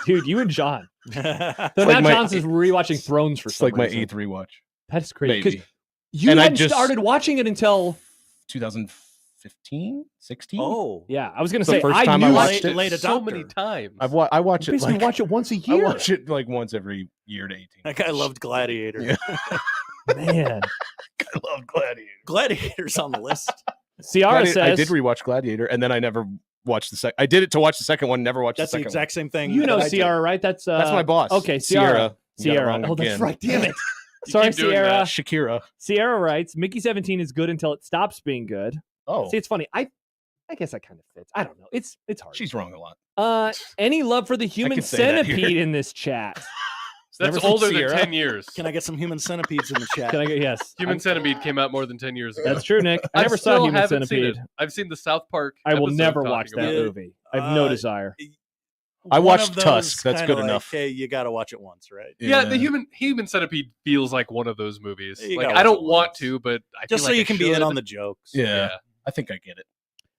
S6: Dude, you and John. So
S5: like
S6: now
S5: my-
S6: John's rewatching Thrones for
S5: It's
S6: some
S5: like my
S6: reason.
S5: 8th rewatch.
S6: That's crazy. 'Cause
S5: Maybe.
S6: you
S5: And I
S6: hadn't
S5: just-
S6: started watching it until
S5: 2015, 16.
S4: Oh.
S6: yeah. I was gonna
S5: The
S6: say
S5: first
S6: I
S5: time I
S6: knew
S5: watched
S6: it.
S5: it.
S4: Late
S1: so
S4: adopter.
S1: many times.
S5: I watch it
S6: Basically,
S5: like
S6: watch it once a
S5: I
S6: year.
S5: watch it like once every year to 18.
S4: That guy loved Gladiator.
S5: Yeah.
S6: Man,
S5: I love Gladiator.
S4: Gladiator's on the list.
S6: Ciara
S5: Gladiator- I
S6: says
S5: did rewatch Gladiator, and then I never watched the second. I did it to watch the second one. Never watched
S4: That's
S5: the
S4: the
S5: second
S4: exact same thing.
S6: you know
S4: that I did.
S6: Ciara, right? That's
S5: my boss.
S6: Okay,
S5: Sierra.
S6: Ciara.
S5: You got it
S6: Ciara.
S5: wrong
S6: Oh, that's
S5: again.
S6: right. Damn it.
S1: You
S6: Sorry,
S1: keep doing
S6: Ciara.
S1: that.
S5: Shakira.
S6: Ciara writes, Mickey 17 is good until it stops being good.
S5: Oh,
S6: See, it's funny. I guess that kind of fits. I don't know. It's hard.
S5: she's wrong a lot.
S6: Any love for the human
S5: could say that here.
S6: centipede in this chat?
S1: That's
S5: Never seen
S1: older than
S5: Sierra.
S1: 10 years.
S4: Can I get some human centipedes in the chat?
S6: Can I get yes?
S1: Human
S6: I'm-
S1: Centipede came out more than 10 years ago.
S6: That's true, Nick. I never saw
S1: still
S6: Human
S1: haven't seen
S6: Centipede.
S1: it. I've seen the South Park.
S6: I will
S1: episode
S6: never
S1: talking
S6: watch that
S1: about
S4: it.
S6: movie. I have no
S4: Uh,
S6: desire.
S5: I
S4: One
S5: watched
S4: of those
S5: Tusk. That's
S4: kinda
S5: good
S4: like,
S5: enough.
S4: Hey, you got to watch it once, right?
S1: Yeah, the human centipede feels like one of those movies.
S4: You
S1: Like
S4: gotta
S1: I don't
S4: watch it
S1: want
S4: once.
S1: to, but I
S4: Just
S1: feel
S4: so
S1: like
S4: you
S1: I
S4: can be in
S1: should.
S4: on the jokes.
S5: Yeah, I think I get it.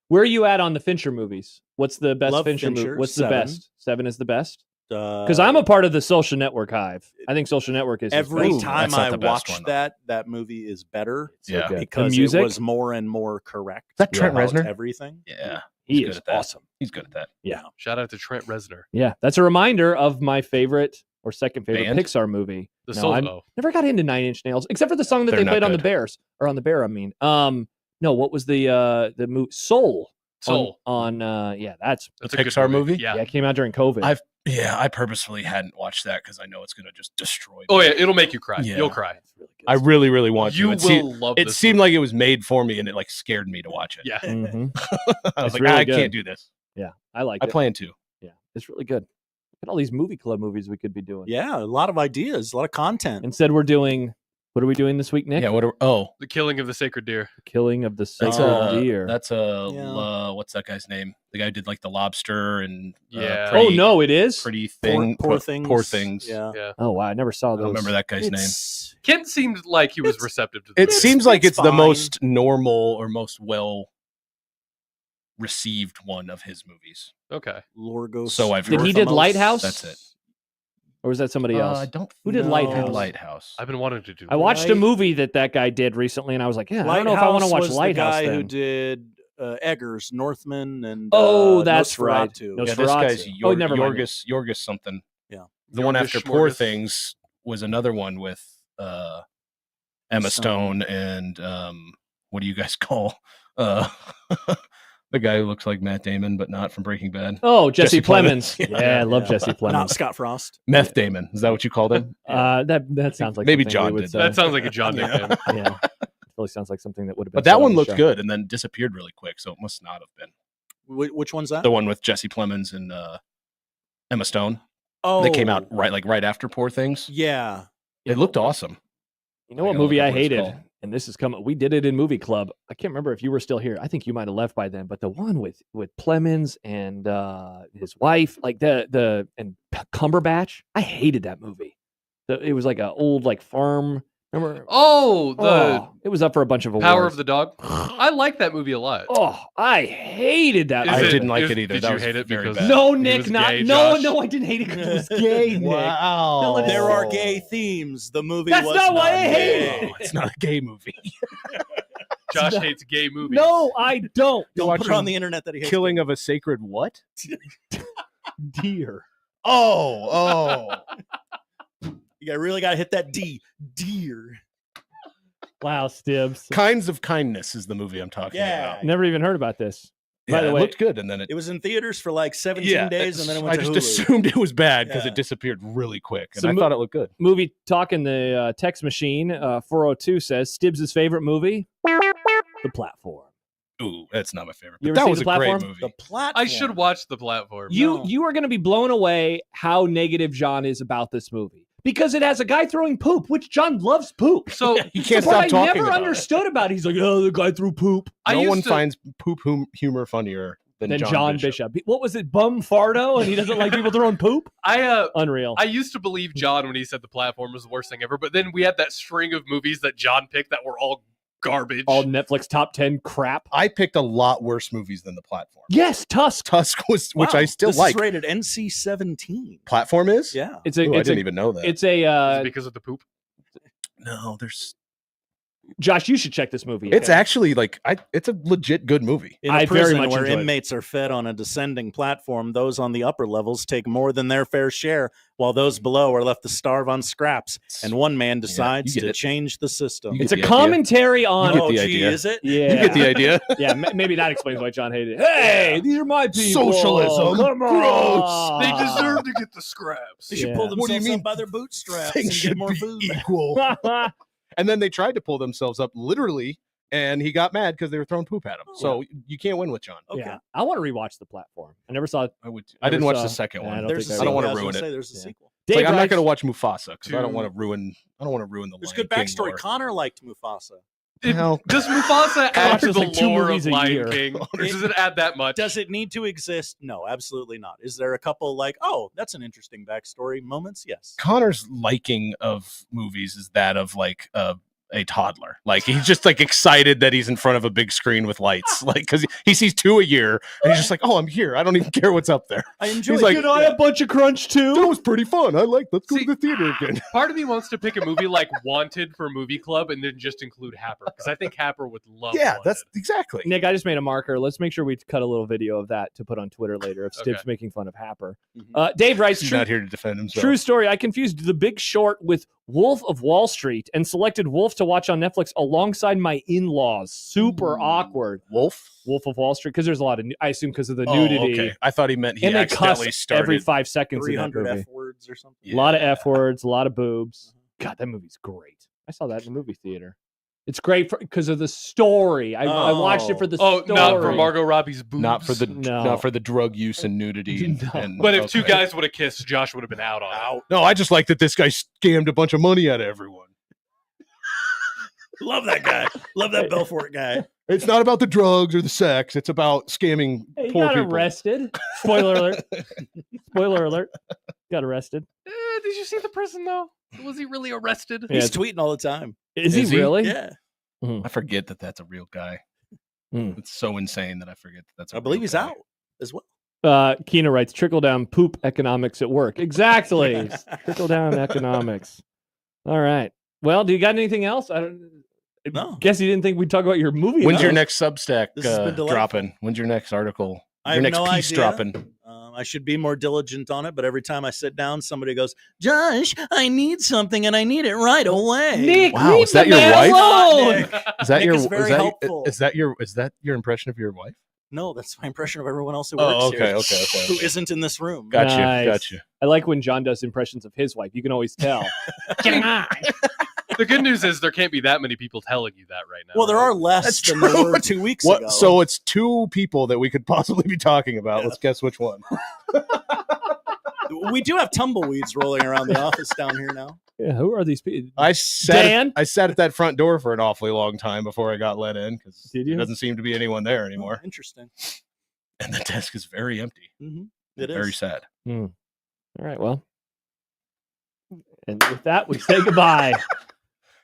S6: Where are you at on the Fincher movies? What's the best
S4: Love
S6: Fincher movie?
S4: Fincher,
S6: What's the
S4: 7.
S6: best? 7 is the best?
S4: Because
S6: Because I'm a part of the Social Network hive. I think Social Network is his
S4: every
S6: best.
S4: time
S5: that's not
S4: I
S5: the best
S4: watch
S5: one, though.
S4: that movie is better
S6: So
S5: Yeah.
S6: good.
S4: because
S6: the music
S4: it was more and more correct.
S5: Is that Trent
S4: about
S5: Reznor?
S4: Everything.
S5: Yeah,
S6: he
S5: good
S6: is
S5: at that.
S6: awesome.
S5: he's good at that.
S1: Shout out to Trent Reznor.
S6: Yeah, that's a reminder of my favorite or second favorite
S5: Band?
S6: Pixar movie.
S1: The
S6: No,
S1: Solo.
S6: Never got into Nine Inch Nails, except for the song that
S5: They're
S6: they
S5: not
S6: played on the
S5: good.
S6: Bears or on the Bear. I mean, no, what was the movie Soul?
S1: Soul.
S6: On yeah, that's
S1: That's
S5: The
S1: a good
S5: Pixar movie?
S6: yeah,
S1: Yeah.
S6: it came out during COVID.
S5: I purposefully hadn't watched that because I know it's gonna just destroy me.
S1: Oh yeah, it'll make you cry.
S5: Yeah.
S1: You'll cry.
S6: It's really good.
S5: I really, really want
S1: You
S5: to.
S1: will
S5: It, seemed,
S1: love
S5: it
S1: this
S5: seemed
S1: movie.
S5: like it was made for me, and it like scared me to watch it.
S1: Yeah.
S6: Mhm.
S5: I was
S6: It's
S5: like,
S6: really
S5: I
S6: good.
S5: can't do this.
S6: Yeah, I like
S5: I
S6: it.
S5: plan to.
S6: Yeah, it's really good. Look at all these movie club movies we could be doing.
S4: Yeah, a lot of ideas, a lot of content.
S6: Instead, we're doing. What are we doing this week, Nick?
S5: Yeah. What?
S1: The Killing of the Sacred Deer.
S6: The Killing of the
S5: That's
S6: Sacred Deer.
S5: That's
S4: Yeah.
S5: what's that guy's name? The guy who did like the Lobster and
S1: Yeah.
S6: Oh no, it is.
S5: pretty thing,
S4: Poor things.
S5: Poor things.
S4: Yeah.
S1: Yeah.
S6: Oh wow, I never saw
S5: I
S6: those.
S5: don't remember that guy's name.
S4: It's-
S1: Kent seemed like he was
S4: It's-
S1: receptive to
S5: It
S1: this.
S5: seems like
S4: it's
S5: it's the
S4: fine.
S5: most normal or most well received one of his movies.
S1: Okay.
S4: Lorgos.
S5: So I've
S6: Did
S5: heard.
S6: he did
S4: Dorfamos.
S6: Lighthouse?
S5: That's it.
S6: Or was that somebody else?
S5: I don't.
S6: Who did
S5: know.
S6: Lighthouse?
S5: Lighthouse.
S1: I've been wanting to do.
S6: I watched a
S4: Light-
S6: movie that guy did recently, and I was like, yeah, I don't know if I want to watch
S4: was
S6: Lighthouse.
S4: The guy
S6: then.
S4: who did Eggers, Northman, and
S6: Oh, that's right.
S4: Nosferatu.
S6: No-
S5: Yeah, this guy's
S6: Nosferatu. Oh, never mind.
S5: Yorgos something.
S4: Yeah.
S5: The one
S1: Yorgos
S5: after Poor
S1: Schmorgos.
S5: Things was another one with Emma Stone and what do you guys call the guy who looks like Matt Damon but not from Breaking Bad?
S6: Oh, Jesse
S5: Jesse Plemons.
S6: Plemons. Yeah, I love
S4: Yeah.
S6: Jesse
S4: Not
S6: Plemons.
S4: Scott Frost.
S5: Meth Damon. Is that what you called him?
S6: That sounds like
S5: Maybe
S6: something
S5: John
S6: we would
S5: did
S6: say.
S1: That sounds like a John nickname.
S6: Yeah, really sounds like something that would have been.
S5: But that
S6: said on
S5: one
S6: the
S5: looked
S6: show.
S5: good and then disappeared really quick, so it must not have been.
S4: Which one's that?
S5: The one with Jesse Plemons and Emma Stone.
S4: Oh,
S5: That came out right after Poor Things.
S4: Yeah.
S5: It looked awesome.
S6: You know
S5: I
S6: what
S5: gotta
S6: movie
S5: look
S6: I
S5: up what it's
S6: hated?
S5: called.
S6: And this is coming. We did it in Movie Club. I can't remember if you were still here. I think you might have left by then. But the one with Plemons and his wife, like the Cumberbatch, I hated that movie. It was like an old like farm. Remember?
S1: Oh, the
S6: It was up for a bunch of awards.
S1: Power of the Dog. I like that movie a lot.
S6: Oh, I hated that.
S1: Is
S5: I
S6: movie.
S5: didn't like
S1: is-
S5: it either.
S1: Did
S5: That
S1: you
S5: was
S1: hate it
S5: very
S1: because
S5: bad.
S6: No,
S1: He
S6: Nick,
S1: was
S6: not
S1: gay,
S6: no,
S1: Josh?
S6: no. I didn't hate it because it was gay. Nick.
S5: Wow.
S6: No,
S4: There are gay themes. The movie
S6: That's
S4: was
S6: not why I hate
S4: gay.
S6: it.
S5: Oh, it's not a gay movie.
S1: Josh hates gay movies.
S6: No, I don't.
S4: Don't put it
S5: watching
S4: on the internet that he hates
S5: Killing of a Sacred what?
S6: Dear.
S5: Oh.
S4: You really got to hit that D. Deer.
S6: Wow, Stibs.
S5: Kinds of Kindness is the movie I'm talking
S4: Yeah.
S5: about.
S6: Never even heard about this.
S5: Yeah,
S6: By the
S5: it
S6: way,
S5: looked good, and then
S4: It was in theaters for like 17 days, and then it went
S5: I
S4: to
S5: just
S4: Hulu.
S5: assumed it was bad because
S4: Yeah.
S5: it disappeared really quick, and
S6: So
S5: I thought it looked good.
S6: movie talk in the text machine. 402 says Stibbs' favorite movie, The Platform.
S5: Ooh, that's not my favorite.
S6: You
S5: But
S6: ever
S5: that
S6: seen
S5: was
S6: The
S5: a great
S6: Platform?
S5: movie.
S4: The platform.
S1: I should watch The Platform.
S6: You
S4: No.
S6: you are going to be blown away how negative John is about this movie because it has a guy throwing poop, which John loves poop.
S1: So
S5: You can't
S6: So what
S5: stop talking
S6: I never
S5: about
S6: understood about it. He's like, oh, the guy threw poop.
S1: I
S5: No
S1: used
S5: one
S1: to-
S5: finds poop humor funnier than
S6: Then
S5: John Bishop.
S6: What was it, Bum Fardo? And he doesn't like people throwing poop? Unreal.
S1: I used to believe John when he said The Platform was the worst thing ever, but then we had that string of movies that John picked that were all garbage.
S6: All Netflix top 10 crap.
S5: I picked a lot worse movies than The Platform.
S6: Yes, Tusk.
S5: Tusk was, which
S4: Wow,
S5: I still
S4: this
S5: like.
S4: is rated NC-17.
S5: Platform is?
S4: Yeah.
S6: It's a
S5: Ooh, I
S6: it's
S5: didn't
S6: a
S5: even know that.
S6: it's
S1: Is
S6: a
S1: it because of the poop.
S5: No, there's.
S6: Josh, you should check this movie.
S5: It's
S6: out.
S5: actually like it's a legit good movie.
S4: In
S6: I
S4: a
S6: very
S4: prison
S6: much
S4: where
S6: enjoyed it.
S4: inmates are fed on a descending platform, those on the upper levels take more than their fair share, while those below are left to starve on scraps. And one man decides
S5: get
S4: to
S5: it.
S4: change the system.
S5: You
S6: It's
S5: get
S6: a
S5: the idea.
S6: commentary on.
S5: get
S4: Oh,
S5: the
S4: gee,
S5: idea.
S4: is it?
S6: Yeah,
S5: You get the idea.
S6: yeah. Maybe that explains why John hated it. Hey, these are my people.
S5: Socialism.
S6: Come
S5: Gross.
S6: on.
S1: They deserve to get the scraps.
S4: They should
S6: Yeah.
S4: pull
S5: What do you
S4: themselves
S5: mean?
S4: up by their bootstraps
S5: Things
S4: and
S5: should
S4: get more
S5: be
S4: food.
S5: equal. And then they tried to pull themselves up literally, and he got mad because they were throwing poop at him. So you can't win with John.
S4: Okay.
S6: Yeah, I want to rewatch The Platform. I never saw it.
S5: I would.
S6: Never
S5: I didn't watch
S6: saw-
S5: the second
S6: Yeah, I
S5: one.
S6: don't
S4: There's
S6: think
S4: a
S6: I
S5: don't
S6: will.
S5: wanna
S4: sequel.
S5: ruin
S4: I was
S5: it.
S4: gonna say there's a
S6: Yeah.
S4: sequel.
S5: It's
S6: Dave
S5: like, I'm not
S6: writes-
S5: going to watch Mufasa because I don't
S1: To-
S5: want to ruin. I don't want to ruin the.
S4: There's
S5: Lion
S4: good
S5: King
S4: backstory.
S5: lore.
S4: Connor liked Mufasa.
S1: Does Mufasa add to
S6: watches
S1: the
S6: like 2
S1: lore
S6: movies
S1: of
S6: a
S1: Lion
S6: year.
S1: King? Or does it add that much?
S4: Does it need to exist? No, absolutely not. Is there a couple like, oh, that's an interesting backstory moments? Yes.
S5: Connor's liking of movies is that of like a toddler. Like he's just like excited that he's in front of a big screen with lights. Like because he sees 2 a year, and he's just like, oh, I'm here. I don't even care what's up there.
S4: I enjoy
S5: He's like,
S6: Can I a bunch of crunch too?
S5: That was pretty fun. I like. Let's go
S1: See,
S5: to the theater again.
S1: Part of me wants to pick a movie like Wanted for Movie Club and then just include Happer because I think Happer would love.
S5: Yeah,
S1: Wanted.
S5: that's exactly.
S6: Nick, I just made a marker. Let's make sure we cut a little video of that to put on Twitter later of Stibbs
S1: Okay.
S6: making fun of Happer.
S4: Mhm.
S6: Dave writes,
S5: He's
S6: true,
S5: not here to defend himself.
S6: true story. I confused The Big Short with Wolf of Wall Street and selected Wolf to watch on Netflix alongside my in-laws. Super awkward.
S5: Wolf.
S6: Wolf of Wall Street because there's a lot of, I assume because of the
S5: Oh,
S6: nudity.
S5: okay. I thought he meant he
S6: And they cuss
S5: accidentally started.
S6: every 5 seconds in that
S4: 300
S6: movie.
S4: F words or something.
S6: A lot of
S5: Yeah.
S6: F words, a lot of boobs. God, that movie's great. I saw that in the movie theater. It's great because of the story. I watched it for the
S1: Oh,
S6: story.
S1: not for Margot Robbie's boobs.
S5: Not for the
S6: No.
S5: not for the drug use and nudity. And,
S6: No.
S5: and-
S1: But if 2
S5: okay.
S1: guys would have kissed, Josh would have been out on it.
S5: No, I just like that this guy scammed a bunch of money out of everyone.
S4: Love that guy. Love that Belfort guy.
S5: It's not about the drugs or the sex. It's about scamming
S6: Hey, he
S5: poor
S6: got
S5: people.
S6: arrested. Spoiler alert. Spoiler alert. Got arrested.
S1: Did you see the prison though? Was he really arrested?
S6: Yeah.
S4: He's tweeting all the time.
S6: Is
S5: Is
S6: he
S5: he?
S6: really?
S4: Yeah.
S5: I forget that that's a real guy.
S6: Hmm.
S5: It's so insane that I forget that that's a
S4: I believe
S5: real
S4: he's
S5: guy.
S4: out as well.
S6: Keena writes, trickle down poop economics at work. Exactly. Trickle down economics. All right. Well, do you got anything else? I don't
S4: No.
S6: guess you didn't think we'd talk about your movie.
S5: When's
S6: enough.
S5: your next Substack
S4: This has been delightful.
S5: dropping? When's your next article?
S4: I
S5: Your
S4: have
S5: next
S4: no
S5: piece
S4: idea.
S5: dropping?
S4: I should be more diligent on it, but every time I sit down, somebody goes, Josh, I need something and I need it right away.
S6: Nick,
S5: Wow,
S6: leave
S5: is that
S6: the
S5: your
S6: man
S5: wife?
S6: alone.
S4: Nick.
S5: Is that
S4: Nick
S5: your
S4: is very helpful.
S5: is that your impression of your wife?
S4: No, that's my impression of everyone else who
S5: Oh,
S4: works
S5: okay,
S4: here.
S5: okay.
S4: Who isn't in this room.
S5: Gotcha,
S6: Nice.
S5: gotcha.
S6: I like when John does impressions of his wife. You can always tell.
S1: The good news is there can't be that many people telling you that right now.
S4: Well, there
S1: right?
S4: are less
S5: That's
S4: than there
S5: true.
S4: were 2 weeks
S5: What?
S4: ago.
S5: So it's 2 people that we could possibly be talking about.
S4: Yeah.
S5: Let's guess which one.
S4: we do have tumbleweeds rolling around the office down here now.
S6: Yeah, who are these people?
S5: I
S6: Dan?
S5: sat at that front door for an awfully long time before I got let in because
S6: Did
S5: there
S6: you?
S5: doesn't seem to be anyone there anymore,
S4: Interesting.
S5: and the desk is very empty.
S4: It is.
S5: Very sad.
S6: All right, well. And with that, we say goodbye.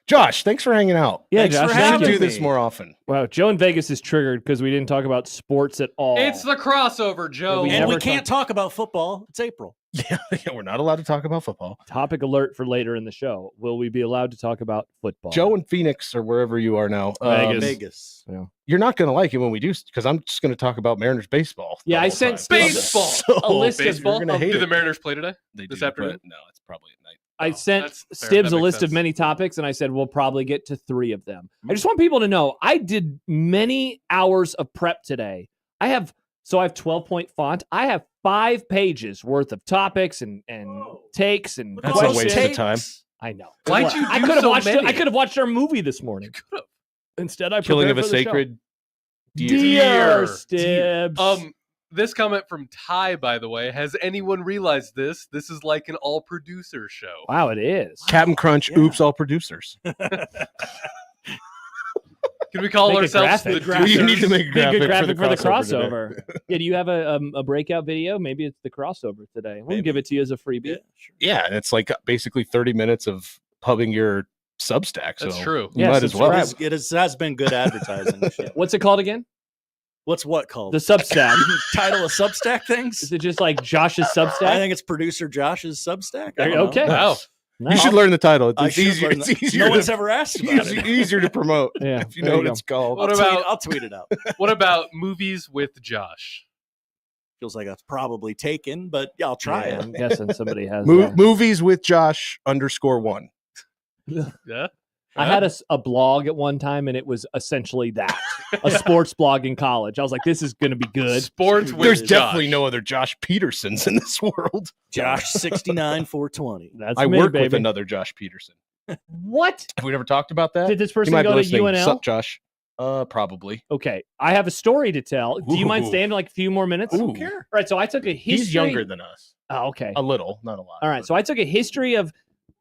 S5: Josh, thanks for hanging out.
S6: Yeah,
S4: Thanks
S6: Josh,
S4: for
S5: We should
S6: thank
S4: having
S6: you.
S5: do this
S4: me.
S5: more often.
S6: Wow, Joe in Vegas is triggered because we didn't talk about sports at all.
S1: It's the crossover, Joe.
S6: We
S4: And
S6: never
S4: we can't talk about football. It's April.
S5: Yeah, we're not allowed to talk about football.
S6: Topic alert for later in the show. Will we be allowed to talk about football?
S5: Joe in Phoenix or wherever you are now.
S6: Vegas.
S4: Vegas.
S5: You're not going to like it when we do because I'm just going to talk about Mariners baseball. the
S6: Yeah, I
S5: whole
S6: sent
S5: time.
S1: Baseball.
S5: So,
S6: a list of-
S5: baseball, you're gonna
S6: of-
S5: hate
S1: Do the
S5: it.
S1: Mariners play today?
S5: They
S1: this
S5: do,
S1: afternoon?
S5: but no, it's probably at night.
S6: I
S1: Oh,
S6: sent
S1: that's fair.
S6: Stibbs
S1: That
S6: a
S1: makes
S6: list of
S1: sense.
S6: many topics, and I said we'll probably get to 3 of them. I just want people to know I did many hours of prep today. I have 12-point font. I have 5 pages worth of topics and takes and
S5: That's a
S6: questions.
S5: waste of time.
S6: I know.
S1: Why'd you do
S6: I could have
S1: so
S6: watched.
S1: many?
S6: I could have watched our movie this morning.
S1: You could've.
S6: Instead, I
S5: Killing of
S6: prepared
S5: a
S6: for the show.
S5: sacred deer.
S6: Deer, Stibs.
S1: This comment from Ty, by the way, has anyone realized this? This is like an all-producer show.
S6: Wow, it is.
S5: Captain Crunch,
S4: Yeah.
S5: oops, all producers.
S1: Can we call
S6: Make a
S1: ourselves the
S6: graphic.
S5: You need to make a
S6: Be a good
S5: graphic
S6: graphic for the
S5: crossover today.
S6: crossover. Yeah, do you have a breakout video? Maybe it's the crossover today. We'll
S4: Maybe.
S6: give it to you as a freebie.
S4: Yeah, sure.
S5: Yeah, and it's like basically 30 minutes of pubbing your Substack.
S1: That's
S5: so
S1: true.
S5: You
S6: Yeah,
S5: might as well.
S6: subscribe.
S4: It has been good advertising. Shit.
S6: What's it called again?
S4: What's what called?
S6: The Substack.
S4: Title of Substack things?
S6: Is it just like Josh's
S4: I
S6: Substack?
S4: think it's producer Josh's Substack. I
S6: There you-
S4: don't know.
S6: okay.
S1: Wow.
S5: You should learn the title.
S4: I
S5: It's
S4: should
S5: easier.
S4: learn
S5: It's
S4: that.
S5: easier.
S4: No one's
S5: to,
S4: ever asked about it.
S5: easier to promote.
S6: Yeah,
S5: if you
S6: there
S5: know
S6: you
S5: what
S6: go.
S5: it's called.
S1: What
S4: I'll
S1: about-
S4: tweet it out.
S1: What about movies with Josh?
S4: Feels like that's probably taken, but yeah, I'll try
S6: Yeah,
S4: it.
S6: I'm guessing somebody has.
S5: Mo-
S6: that.
S5: movies with Josh _1.
S1: Yeah.
S6: I had a blog at one time, and it was essentially that a sports blog in college. I was like, this is going to be good.
S1: Sports with
S5: There's
S1: Josh.
S5: definitely no other Josh Petersons in this world.
S4: Josh 69 420.
S6: That's
S5: I
S6: me,
S5: work
S6: baby.
S5: with another Josh Peterson.
S6: What?
S5: Have we ever talked about that?
S6: Did this
S5: He
S6: person
S5: might be
S6: go to
S5: listening.
S6: UNL?
S5: Sup, Josh? Probably.
S6: Okay, I have a story to tell. Do you mind
S5: Ooh.
S6: staying like a few more minutes?
S5: Ooh.
S6: All right, so I took a history.
S5: He's younger than us.
S6: Oh, okay.
S5: A little, not a lot.
S6: All right, so I took a history of.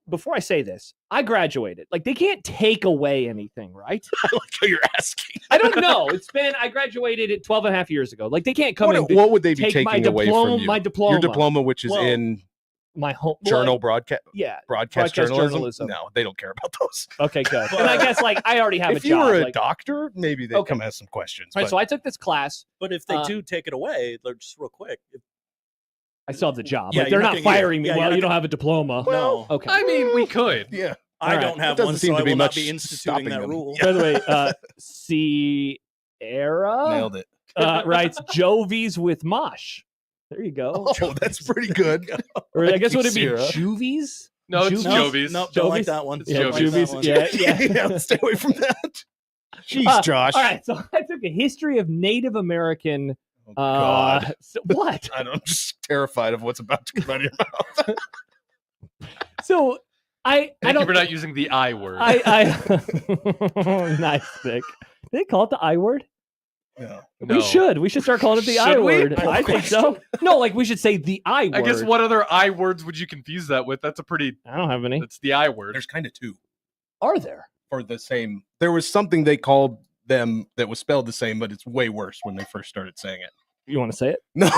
S6: Before I say this, I graduated. Like they can't take away anything, right?
S5: I like how you're asking.
S6: I don't know. I graduated at 12 and a half years ago. Like they can't come and
S5: What would they be
S6: take my
S5: taking away
S6: diploma,
S5: from you?
S6: my diploma.
S5: Your diploma, which is
S6: Well,
S5: in
S6: my home
S5: journal broadcast.
S6: Yeah.
S5: Broadcast
S6: Broadcast
S5: journalism? No, they don't care about those.
S6: Okay, good. And I guess like I already have
S5: If
S6: a
S5: you
S6: job.
S5: were a
S6: like,
S5: doctor, maybe they'd
S6: Okay.
S5: come ask some questions.
S6: all right,
S5: but
S6: so I took this class.
S4: But if they
S6: Uh,
S4: do take it away, they're just real quick.
S6: I still have the job.
S4: Yeah,
S6: Like, they're
S4: you're
S6: not
S4: not gonna-
S6: firing me.
S4: yeah,
S6: Well,
S4: you're
S6: you
S4: not
S6: don't have a diploma.
S4: No.
S6: Okay.
S1: I mean, we could.
S5: yeah,
S4: I
S6: All right.
S4: don't have
S5: That doesn't
S4: one,
S5: seem
S4: so
S5: to
S4: I
S5: be
S4: will not
S5: much
S4: be instituting
S5: stopping
S4: that
S5: them.
S4: rule.
S6: By the way, Sierra
S5: nailed it.
S6: writes Jovies with Mosh. There you go.
S5: Oh, that's pretty good.
S6: Or I guess
S5: you,
S6: would it be
S5: Sierra.
S6: Juvies?
S1: No, it's
S6: No,
S1: Jovies.
S4: No, don't like
S6: Jovies?
S4: that one.
S1: It's
S6: Yeah,
S4: Don't like that
S6: Juvies.
S4: one.
S6: Yeah.
S5: Let's stay away from that. Jeez, Josh.
S6: All right, so I took a history of Native American.
S5: Oh, God.
S6: What?
S5: I'm just terrified of what's about to come out of your mouth.
S6: So I
S1: Thank you
S6: don't.
S1: for not using the I word.
S6: I nice, Vic. Did they call it the I word?
S5: No.
S1: No.
S6: We should. We should start calling it the I
S1: Should we?
S6: word. I think so. No, like we should say the I word.
S1: I guess what other I words would you confuse that with? That's a pretty.
S6: I don't have any.
S1: That's the I word.
S5: There's kind of two
S6: Are there?
S5: for the same. There was something they called them that was spelled the same, but it's way worse when they first started saying it.
S6: You want to say it?
S5: No.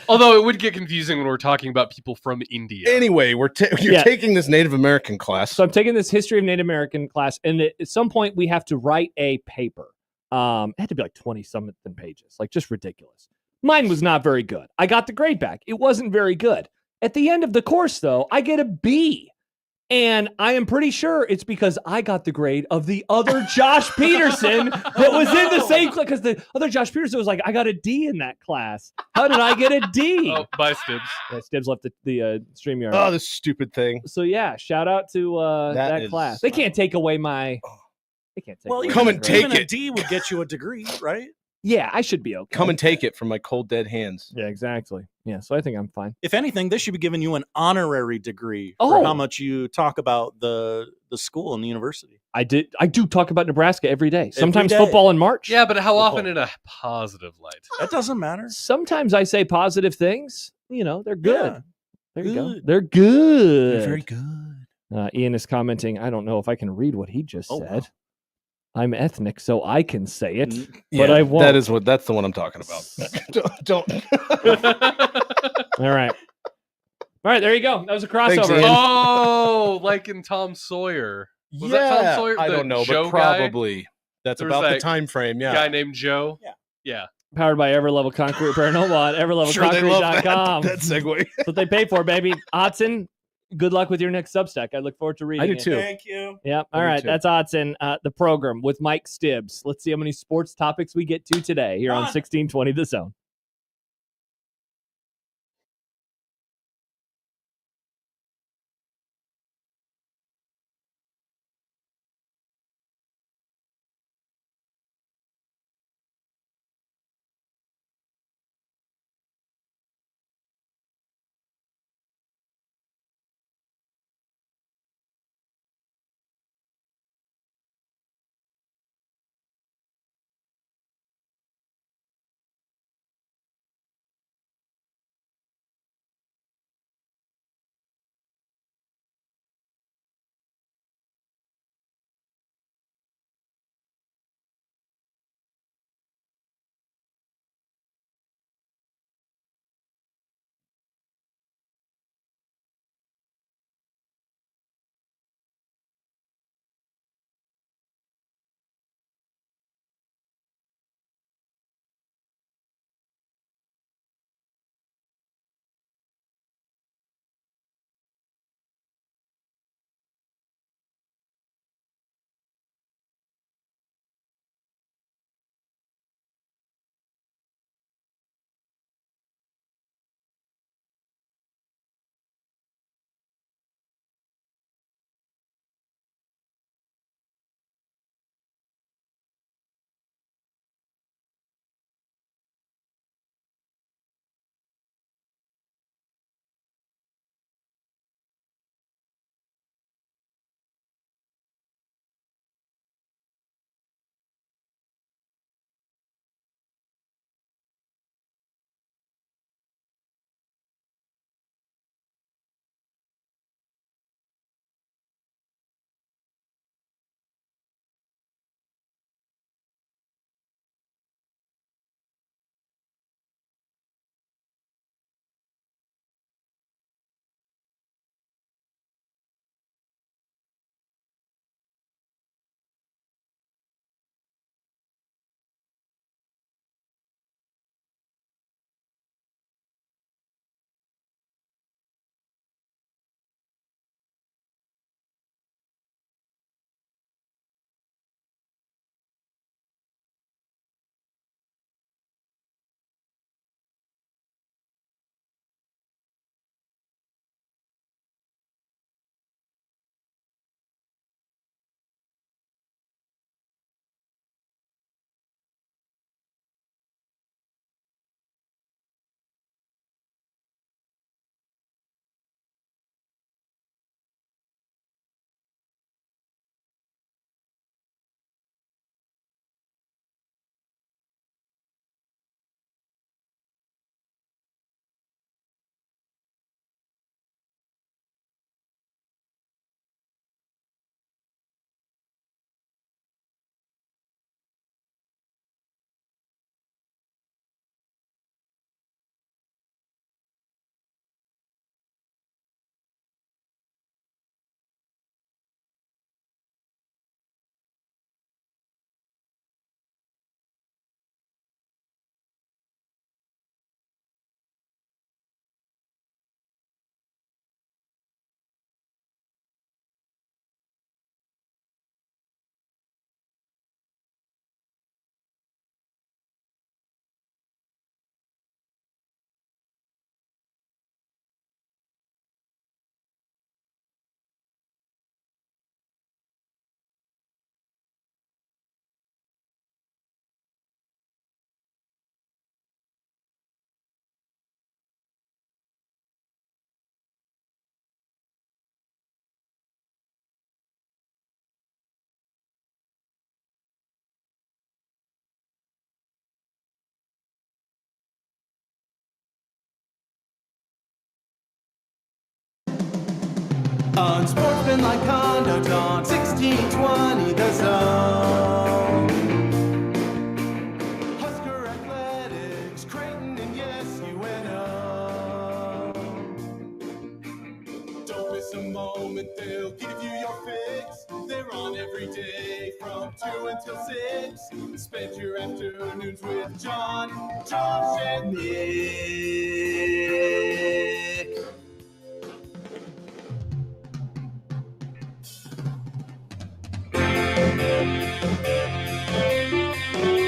S1: Although it would get confusing when we're talking about people from India.
S5: Anyway, you're
S6: Yeah.
S5: taking this Native American class.
S6: So I'm taking this history of Native American class, and at some point we have to write a paper. It had to be like 20 something pages, like just ridiculous. Mine was not very good. I got the grade back. It wasn't very good. At the end of the course, though, I get a B. And I am pretty sure it's because I got the grade of the other Josh Peterson that was in the same class. Because the other Josh Peterson was like, I got a D in that class. How did I get a D?
S1: Oh, bye, Stibs.
S6: Yeah, Stibs left the StreamYard.
S5: Oh, this stupid thing.
S6: So yeah, shout out to
S5: That
S6: that
S5: is-
S6: class. They can't take away my. They can't take.
S4: Well,
S6: away
S5: Come
S6: my
S5: and
S6: grade.
S5: take
S4: even
S5: it.
S4: a D would get you a degree, right?
S6: Yeah, I should be okay.
S5: Come and take it from my cold, dead hands.
S6: Yeah, exactly. Yeah, so I think I'm fine.
S4: If anything, they should be giving you an honorary degree
S6: Oh.
S4: for how much you talk about the school and the university.
S6: I do talk about Nebraska every day. Sometimes
S4: day.
S6: football in March.
S1: Yeah, but how
S4: Football.
S1: often in a positive light?
S4: That doesn't matter.
S6: Sometimes I say positive things. You know, they're good.
S4: Yeah.
S6: There you go.
S4: Good.
S6: They're good.
S5: good.
S6: Ian is commenting. I don't know if I can read what he just
S4: Oh,
S6: said.
S4: wow.
S6: I'm ethnic, so I can say it.
S4: Mm,
S6: But I won't.
S5: That's the one I'm talking about. don't.
S6: All right. All right, there you go. That was a crossover.
S5: Ian.
S1: Oh, like in Tom Sawyer. Was that Tom Sawyer?
S5: I
S1: The
S5: don't know,
S1: Joe
S5: but
S1: guy?
S5: probably that's
S1: There was
S5: about the
S1: that
S5: time frame. Yeah.
S1: Guy named Joe.
S4: Yeah.
S1: Yeah.
S6: Powered by Everlevel Concrete Paranormal at
S5: Sure, they love
S6: everlevelconcrete.com.
S5: that segue.
S6: That's what they pay for, baby. Odson, good luck with your next Substack. I look forward to reading
S5: I do
S6: it.
S5: too.
S4: Thank you.
S6: Yep.
S5: I
S6: All
S5: do
S6: right.
S5: too.
S6: That's Odson, the program with Mike Stibbs. Let's see how many sports topics we get to today here on
S4: Done.
S6: 1620 The Zone.
S7: Unsportsmanlike conduct on 1620 The Zone. Husker Athletics, Creighton and yes, UNO. Don't miss a moment, they'll give you your fix. They're on every day from 2 until 6. Spend your afternoons with John, Josh, and Nick.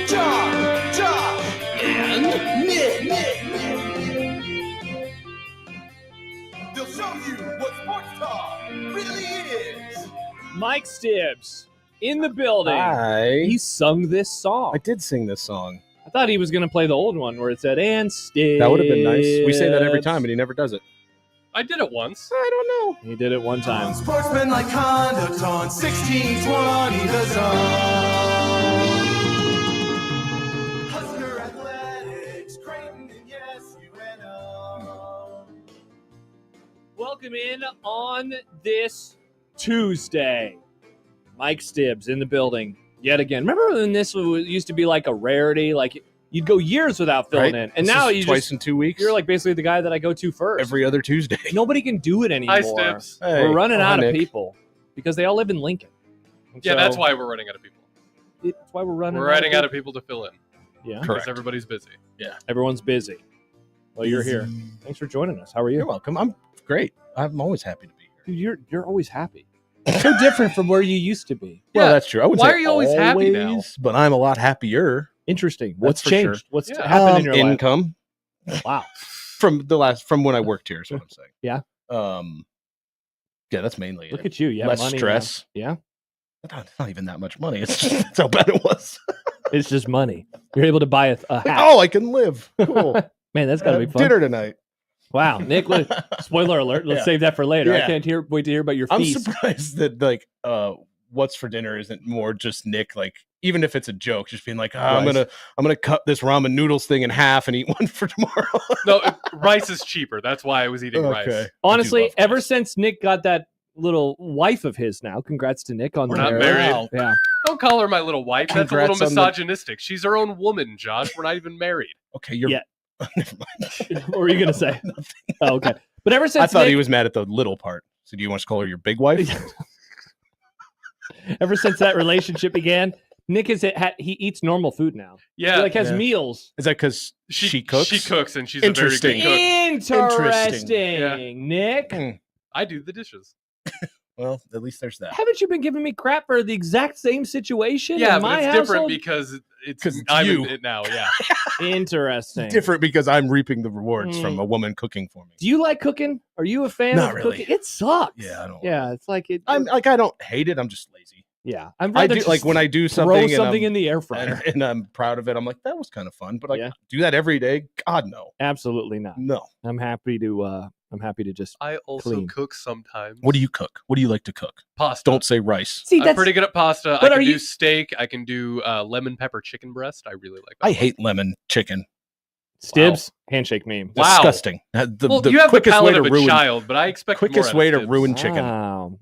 S7: John, Josh, and Nick. They'll show you what sports talk really is.
S6: Mike Stibbs in the building.
S5: Hi.
S6: He sung this song.
S5: I did sing this song.
S6: I thought he was going to play the old one where it said, and Stibbs.
S5: That would have been nice. We say that every time, and he never does it.
S1: I did it once.
S5: I don't know.
S6: He did it one time.
S7: Unsportsmanlike conduct on 1620 The Zone. Husker Athletics, Creighton and yes, UNO.
S6: Welcome in on this Tuesday. Mike Stibbs in the building yet again. Remember when this used to be like a rarity? Like you'd go years without filling in. And
S5: This
S6: now
S5: is
S6: you
S5: twice
S6: just,
S5: in 2 weeks.
S6: you're like basically the guy that I go to first.
S5: every other Tuesday.
S6: Nobody can do it anymore.
S1: Hi, Stibs.
S5: Hey.
S6: We're running
S5: Hi,
S6: out of
S5: Nick.
S6: people because they all live in Lincoln. And
S1: Yeah,
S6: so
S1: that's why we're running out of people.
S6: That's why we're running.
S1: We're running out of people to fill in
S6: Yeah,
S5: Correct.
S1: because everybody's busy.
S6: everyone's busy. Well, you're here. Thanks for joining us. How are you?
S5: You're welcome. I'm great. I'm always happy to be here.
S6: Dude, you're always happy. So different from where you used to be.
S5: Well,
S1: Yeah.
S5: that's true. I would
S1: Why
S5: say
S1: are you always happy now?
S5: But I'm a lot happier.
S6: Interesting. What's
S5: for
S6: changed?
S5: sure.
S6: What's
S1: Yeah.
S6: happened in your life?
S5: Income
S6: Wow.
S5: from when I worked here is what I'm saying.
S6: Yeah.
S5: Yeah, that's mainly
S6: Look
S5: it.
S6: at you. You have
S5: Less
S6: money now.
S5: stress.
S6: Yeah.
S5: It's not even that much money. It's just that's how bad it was.
S6: It's just money. You're able to buy a hat.
S5: Oh, I can live. Cool.
S6: Man, that's got to be fun.
S5: Dinner tonight.
S6: Wow. Nick, spoiler alert. Let's
S5: Yeah.
S6: save that for later. I
S5: Yeah.
S6: can't wait to hear about your
S5: I'm
S6: feast.
S5: surprised that what's for dinner isn't more just Nick, like even if it's a joke, just being like, I'm
S6: Rice.
S5: gonna cut this ramen noodles thing in half and eat one for tomorrow.
S1: No, rice is cheaper. That's why I was eating rice.
S6: Honestly,
S5: love
S6: ever
S5: rice.
S6: since Nick got that little wife of his now, congrats to Nick on
S1: We're
S6: the
S1: not
S6: marriage.
S1: married.
S6: Yeah.
S1: Don't call her my little wife. That's a little
S5: Congrats on the-
S1: misogynistic. She's her own woman, Josh. We're not even married.
S5: Okay, you're
S6: Yeah.
S5: never mind.
S6: What were you going to say? Oh, okay. But ever since
S5: I thought
S6: Nick,
S5: he was mad at the little part. So do you want to call her your big wife?
S6: ever since that relationship began, Nick he eats normal food now.
S1: Yeah,
S6: He like has
S5: Yeah.
S6: meals.
S5: Is that because she cooks?
S1: She cooks, and she's a very good
S5: Interesting.
S1: cook.
S6: Interesting.
S1: Yeah.
S6: Nick,
S5: Hmm.
S1: I do the dishes.
S5: Well, at least there's that.
S6: haven't you been giving me crap for the exact same situation
S1: Yeah,
S6: in
S1: but
S6: my
S1: it's
S6: household?
S1: different because it's
S5: 'Cause it's
S1: I'm
S5: you.
S1: in it now. Yeah,
S6: Interesting.
S5: Different because I'm reaping the rewards
S6: Mm.
S5: from a woman cooking for me.
S6: Do you like cooking? Are you a fan
S5: Not
S6: of
S5: really.
S6: cooking? It sucks.
S5: Yeah, I don't.
S6: Yeah, it's like it.
S5: I'm like I don't hate it. I'm just lazy.
S6: yeah, I'm
S5: I
S6: rather
S5: do
S6: just
S5: like when I do
S6: throw
S5: something,
S6: something in
S5: and,
S6: the air
S5: I'm,
S6: fryer.
S5: and I'm proud of it. I'm like that was kind of fun, but like
S6: Yeah.
S5: do that every day? God no,
S6: Absolutely not.
S5: no.
S6: I'm happy to. I'm happy to just
S1: I also
S6: Clean.
S1: cook sometimes.
S5: What do you cook? What do you like to cook?
S1: Pasta?
S5: Don't say rice.
S6: see.
S1: I'm
S6: That's
S1: pretty good at pasta.
S6: But
S1: I
S6: are
S1: can do
S6: you-
S1: steak. I can do lemon pepper chicken breast. I really like that.
S5: I
S1: one.
S5: hate lemon chicken.
S6: Stibs handshake meme.
S1: Wow.
S5: Disgusting. The
S1: Well, you have the
S5: quickest way
S1: palate
S5: to
S1: of a
S5: ruin
S1: child, but I expect
S5: quickest way to ruin chicken.
S6: Wow.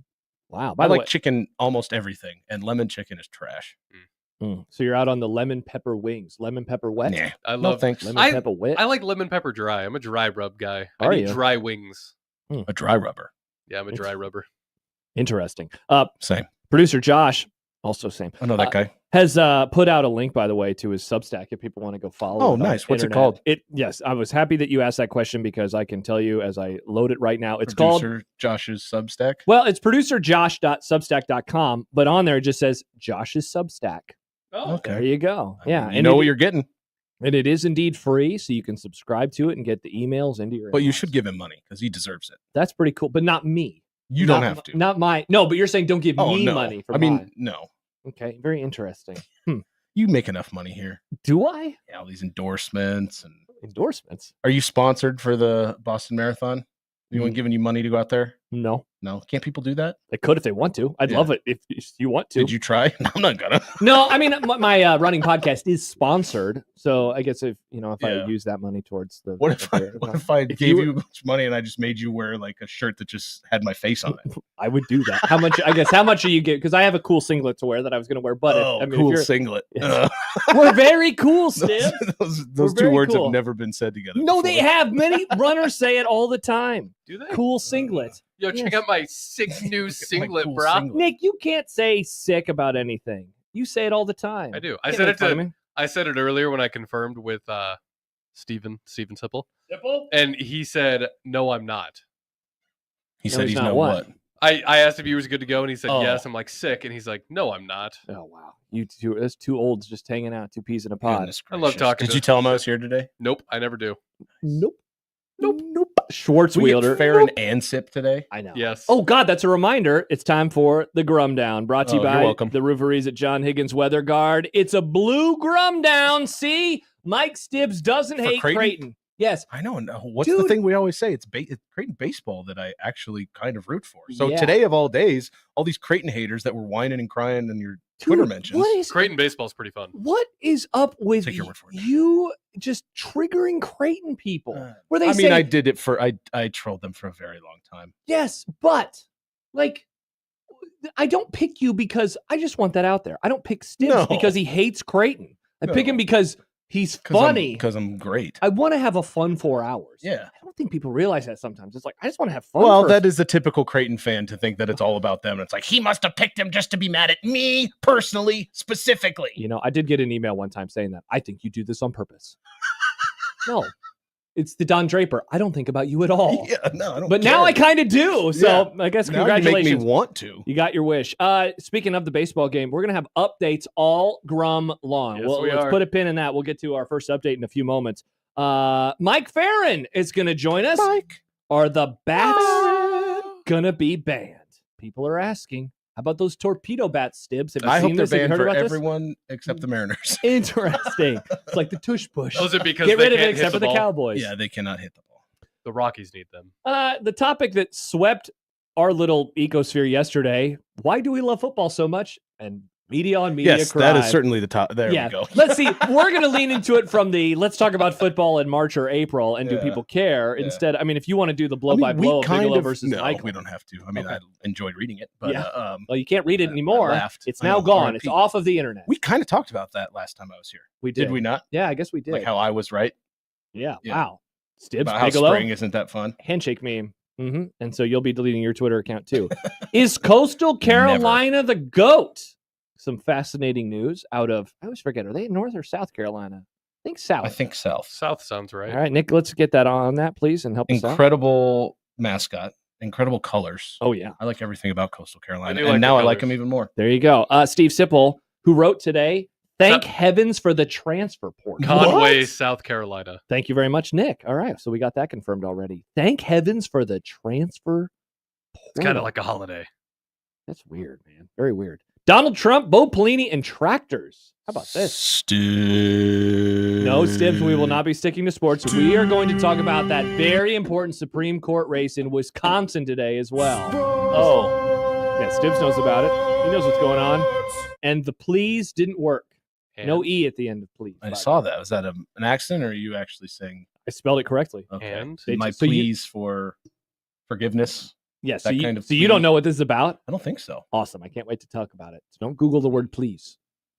S6: Wow. By
S5: I
S6: the
S5: like
S6: way,
S5: chicken almost everything, and lemon chicken is trash.
S6: so you're out on the lemon pepper wings, lemon pepper wet,
S5: Nah,
S1: I
S5: no
S1: love.
S5: thanks.
S6: lemon
S1: I-
S6: pepper wet.
S1: I like lemon pepper dry. I'm a dry rub guy.
S6: Are
S1: I need
S6: you?
S1: dry wings.
S5: A dry rubber.
S1: Yeah, I'm a dry rubber.
S6: Interesting.
S5: Same.
S6: Producer Josh, also same,
S5: I know that guy.
S6: has put out a link, by the way, to his Substack if people want to go follow.
S5: Oh,
S6: it on
S5: nice.
S6: the
S5: What's it
S6: internet.
S5: called?
S6: Yes, I was happy that you asked that question because I can tell you as I load it right now. It's
S5: Producer
S6: called.
S5: Josh's Substack.
S6: Well, it's producerjosh.substack.com, but on there it just says Josh's Substack.
S1: Oh,
S5: Okay.
S6: There you go.
S5: I
S6: Yeah,
S5: mean, you
S6: and
S5: know
S6: it-
S5: what you're getting,
S6: and it is indeed free, so you can subscribe to it and get the emails into your.
S5: but you
S6: inbox.
S5: should give him money because he deserves it.
S6: That's pretty cool, but not me.
S5: You
S6: Not
S5: don't
S6: m-
S5: have to.
S6: Not my. No, but you're saying don't give me
S5: no.
S6: money for
S5: I mean,
S6: mine.
S5: no.
S6: Okay, very interesting.
S5: You make enough money here.
S6: Do I
S5: Yeah, all these endorsements and.
S6: endorsements?
S5: Are you sponsored for the Boston Marathon? Anyone giving you money to go out there?
S6: No.
S5: No, can't people do that?
S6: They could if they want to. I'd
S5: Yeah.
S6: love it if you want to.
S5: Did you try? No, I'm not gonna.
S6: No, I mean my running podcast is sponsored, so I guess if I
S5: Yeah.
S6: use that money towards the.
S5: What if I
S6: If
S5: gave
S6: you-
S5: you much money and I just made you wear like a shirt that just had my face on it?
S6: I would do that. How much? I guess how much do you get? Because I have a cool singlet to wear that I was going to wear. But if
S5: cool
S6: you're-
S5: singlet.
S6: Yes. We're very cool, Stibs.
S5: Those two
S6: very
S5: words
S6: cool.
S5: have never been said together.
S6: No, they
S5: before.
S6: have. Many runners say it all the time.
S1: Do they?
S6: Cool singlet.
S1: Yo, check
S6: Yes.
S1: out my sick new
S5: My
S1: singlet,
S5: cool
S1: bro.
S5: singlet.
S6: Nick, you can't say sick about anything. You say it all the time.
S1: I do. I
S6: Can't
S1: said
S6: make
S1: it
S6: fun of
S1: to.
S6: me.
S1: I said it earlier when I confirmed with Steven Sipple, and he said, "No, I'm not."
S5: He
S6: No,
S5: said
S6: he's
S5: he's
S6: not
S5: no
S6: what?
S5: what?
S1: I asked if he was good to go, and he said
S5: Oh.
S1: yes. I'm like sick, and he's like, "No, I'm not."
S6: Oh wow, you two. That's two olds just hanging out, two peas in a pod.
S5: Goodness
S1: I love
S5: gracious.
S1: talking
S5: Did
S1: to-
S5: you tell him I was here today?
S1: Nope, I never do.
S6: Nope.
S5: Nope.
S6: Schwartz
S5: We get
S6: Wielder.
S5: Ferrin and Sip today.
S6: I know.
S1: Yes.
S6: Oh God, that's a reminder. It's time for the Grum Down, brought to you
S5: Oh, you're
S6: by
S5: welcome.
S6: the Rivalries at John Higgins Weather Guard. It's a blue Grum Down. See, Mike Stibbs doesn't
S5: For
S6: hate
S5: Creighton?
S6: Creighton. Yes,
S5: I know. What's the
S6: Dude.
S5: thing we always say? It's Creighton baseball that I actually kind of root for. So
S6: Yeah.
S5: today of all days, all these Creighton haters that were whining and crying in your Twitter
S6: Dude,
S5: mentions.
S6: What is
S1: Creighton baseball's pretty fun.
S6: what is up with
S5: Take your word for it.
S6: you just triggering Creighton people?
S5: Uh,
S6: Where they
S5: I
S6: say
S5: mean, I did it for I trolled them for a very long time.
S6: yes, but like I don't pick you because I just want that out there. I don't pick Stibbs
S5: No.
S6: because he hates Creighton. I pick
S5: No.
S6: him because he's funny.
S5: because I'm great.
S6: I want to have a fun 4 hours.
S5: Yeah.
S6: I don't think people realize that sometimes. It's like, I just want to have fun.
S5: Well,
S6: for-
S5: that is the typical Creighton fan to think that it's all about them. And it's like, he must have picked him just to be mad at me personally, specifically.
S6: I did get an email one time saying that. I think you do this on purpose. No, it's the Don Draper. I don't think about you at all.
S5: Yeah, no, I don't
S6: But now
S5: care.
S6: I kind of do. So I guess
S5: Now you make
S6: congratulations.
S5: me want to.
S6: You got your wish. Speaking of the baseball game, we're going to have updates all Grum long.
S1: Yes,
S6: Let's
S1: are.
S6: put a pin in that. We'll get to our first update in a few moments. Mike Ferrin is going to join us.
S5: Mike.
S6: Are the bats going to be banned? People are asking. How about those torpedo bats, Stibbs? Have you
S5: I
S6: seen
S5: hope they're
S6: this? Have you
S5: banned
S6: heard
S5: for
S6: about this?
S5: everyone except the Mariners.
S6: Interesting. It's like the tush push.
S1: Those are because
S6: Get
S1: they
S6: rid of it
S1: can't
S6: except
S1: hit
S6: for the
S1: ball.
S6: Cowboys.
S5: Yeah, they cannot hit the ball.
S1: The Rockies need them.
S6: The topic that swept our little ecosphere yesterday. Why do we love football so much? And media on media
S5: Yes,
S6: crime.
S5: that is certainly the top. There
S6: Yeah.
S5: we go.
S6: Let's see. We're going to lean into it from the let's talk about football in March or April and do
S5: Yeah.
S6: people care?
S5: Yeah.
S6: Instead, I mean, if you want to do the blow
S5: I mean,
S6: by blow
S5: we
S6: of Bigelow
S5: kind of
S6: versus
S5: no,
S6: Michael.
S5: we don't have to. I mean,
S6: Okay.
S5: I enjoyed reading it, but
S6: Yeah. Well, you can't read it
S5: I
S6: anymore.
S5: laughed.
S6: It's
S5: I
S6: now
S5: know,
S6: gone.
S5: RIP.
S6: It's off of the internet.
S5: we kind of talked about that last time I was here.
S6: We
S5: Did we not?
S6: Yeah, I guess we did.
S5: Like how I was right
S6: yeah.
S5: Yeah.
S6: Wow. Stibbs,
S5: about how
S6: Bigelow,
S5: spring isn't that fun.
S6: handshake meme. And so you'll be deleting your Twitter account too. Is Coastal Carolina the GOAT? Some fascinating news out of, I always forget, are they in North or South Carolina? I think South.
S5: I think South.
S1: South sounds right.
S6: All right, Nick, let's get that on that, please, and help us out.
S5: Incredible mascot, incredible colors.
S6: Oh, yeah.
S5: I like everything about Coastal Carolina,
S1: do
S5: and
S1: like
S5: now
S1: the
S5: I like
S1: colors.
S5: them even more.
S6: There you go. Steve Sipple, who wrote today, thank heavens for the transfer portal.
S1: Conway,
S5: What?
S1: South Carolina.
S6: Thank you very much, Nick. All right, so we got that confirmed already. Thank heavens for the transfer portal.
S1: It's kind of like a holiday.
S6: That's weird, man. Very weird. Donald Trump, Bo Pelini, and tractors. How about this? No, Stibbs, we will not be sticking to sports. We are going to talk about that very important Supreme Court race in Wisconsin today as well.
S5: Oh,
S6: Yeah, Stibbs knows about it. He knows what's going on. And the please didn't work. No
S1: And-
S6: E at the end of please.
S5: I saw that. Was that an accident, or are you actually saying
S6: I spelled it correctly.
S5: okay?
S1: And
S5: My
S6: so you-
S5: pleas for forgiveness?
S6: Yeah, so
S5: That
S6: you,
S5: kind of
S6: so you don't
S5: plea.
S6: know what this is about?
S5: I don't think so.
S6: Awesome. I can't wait to talk about it. So don't Google the word please.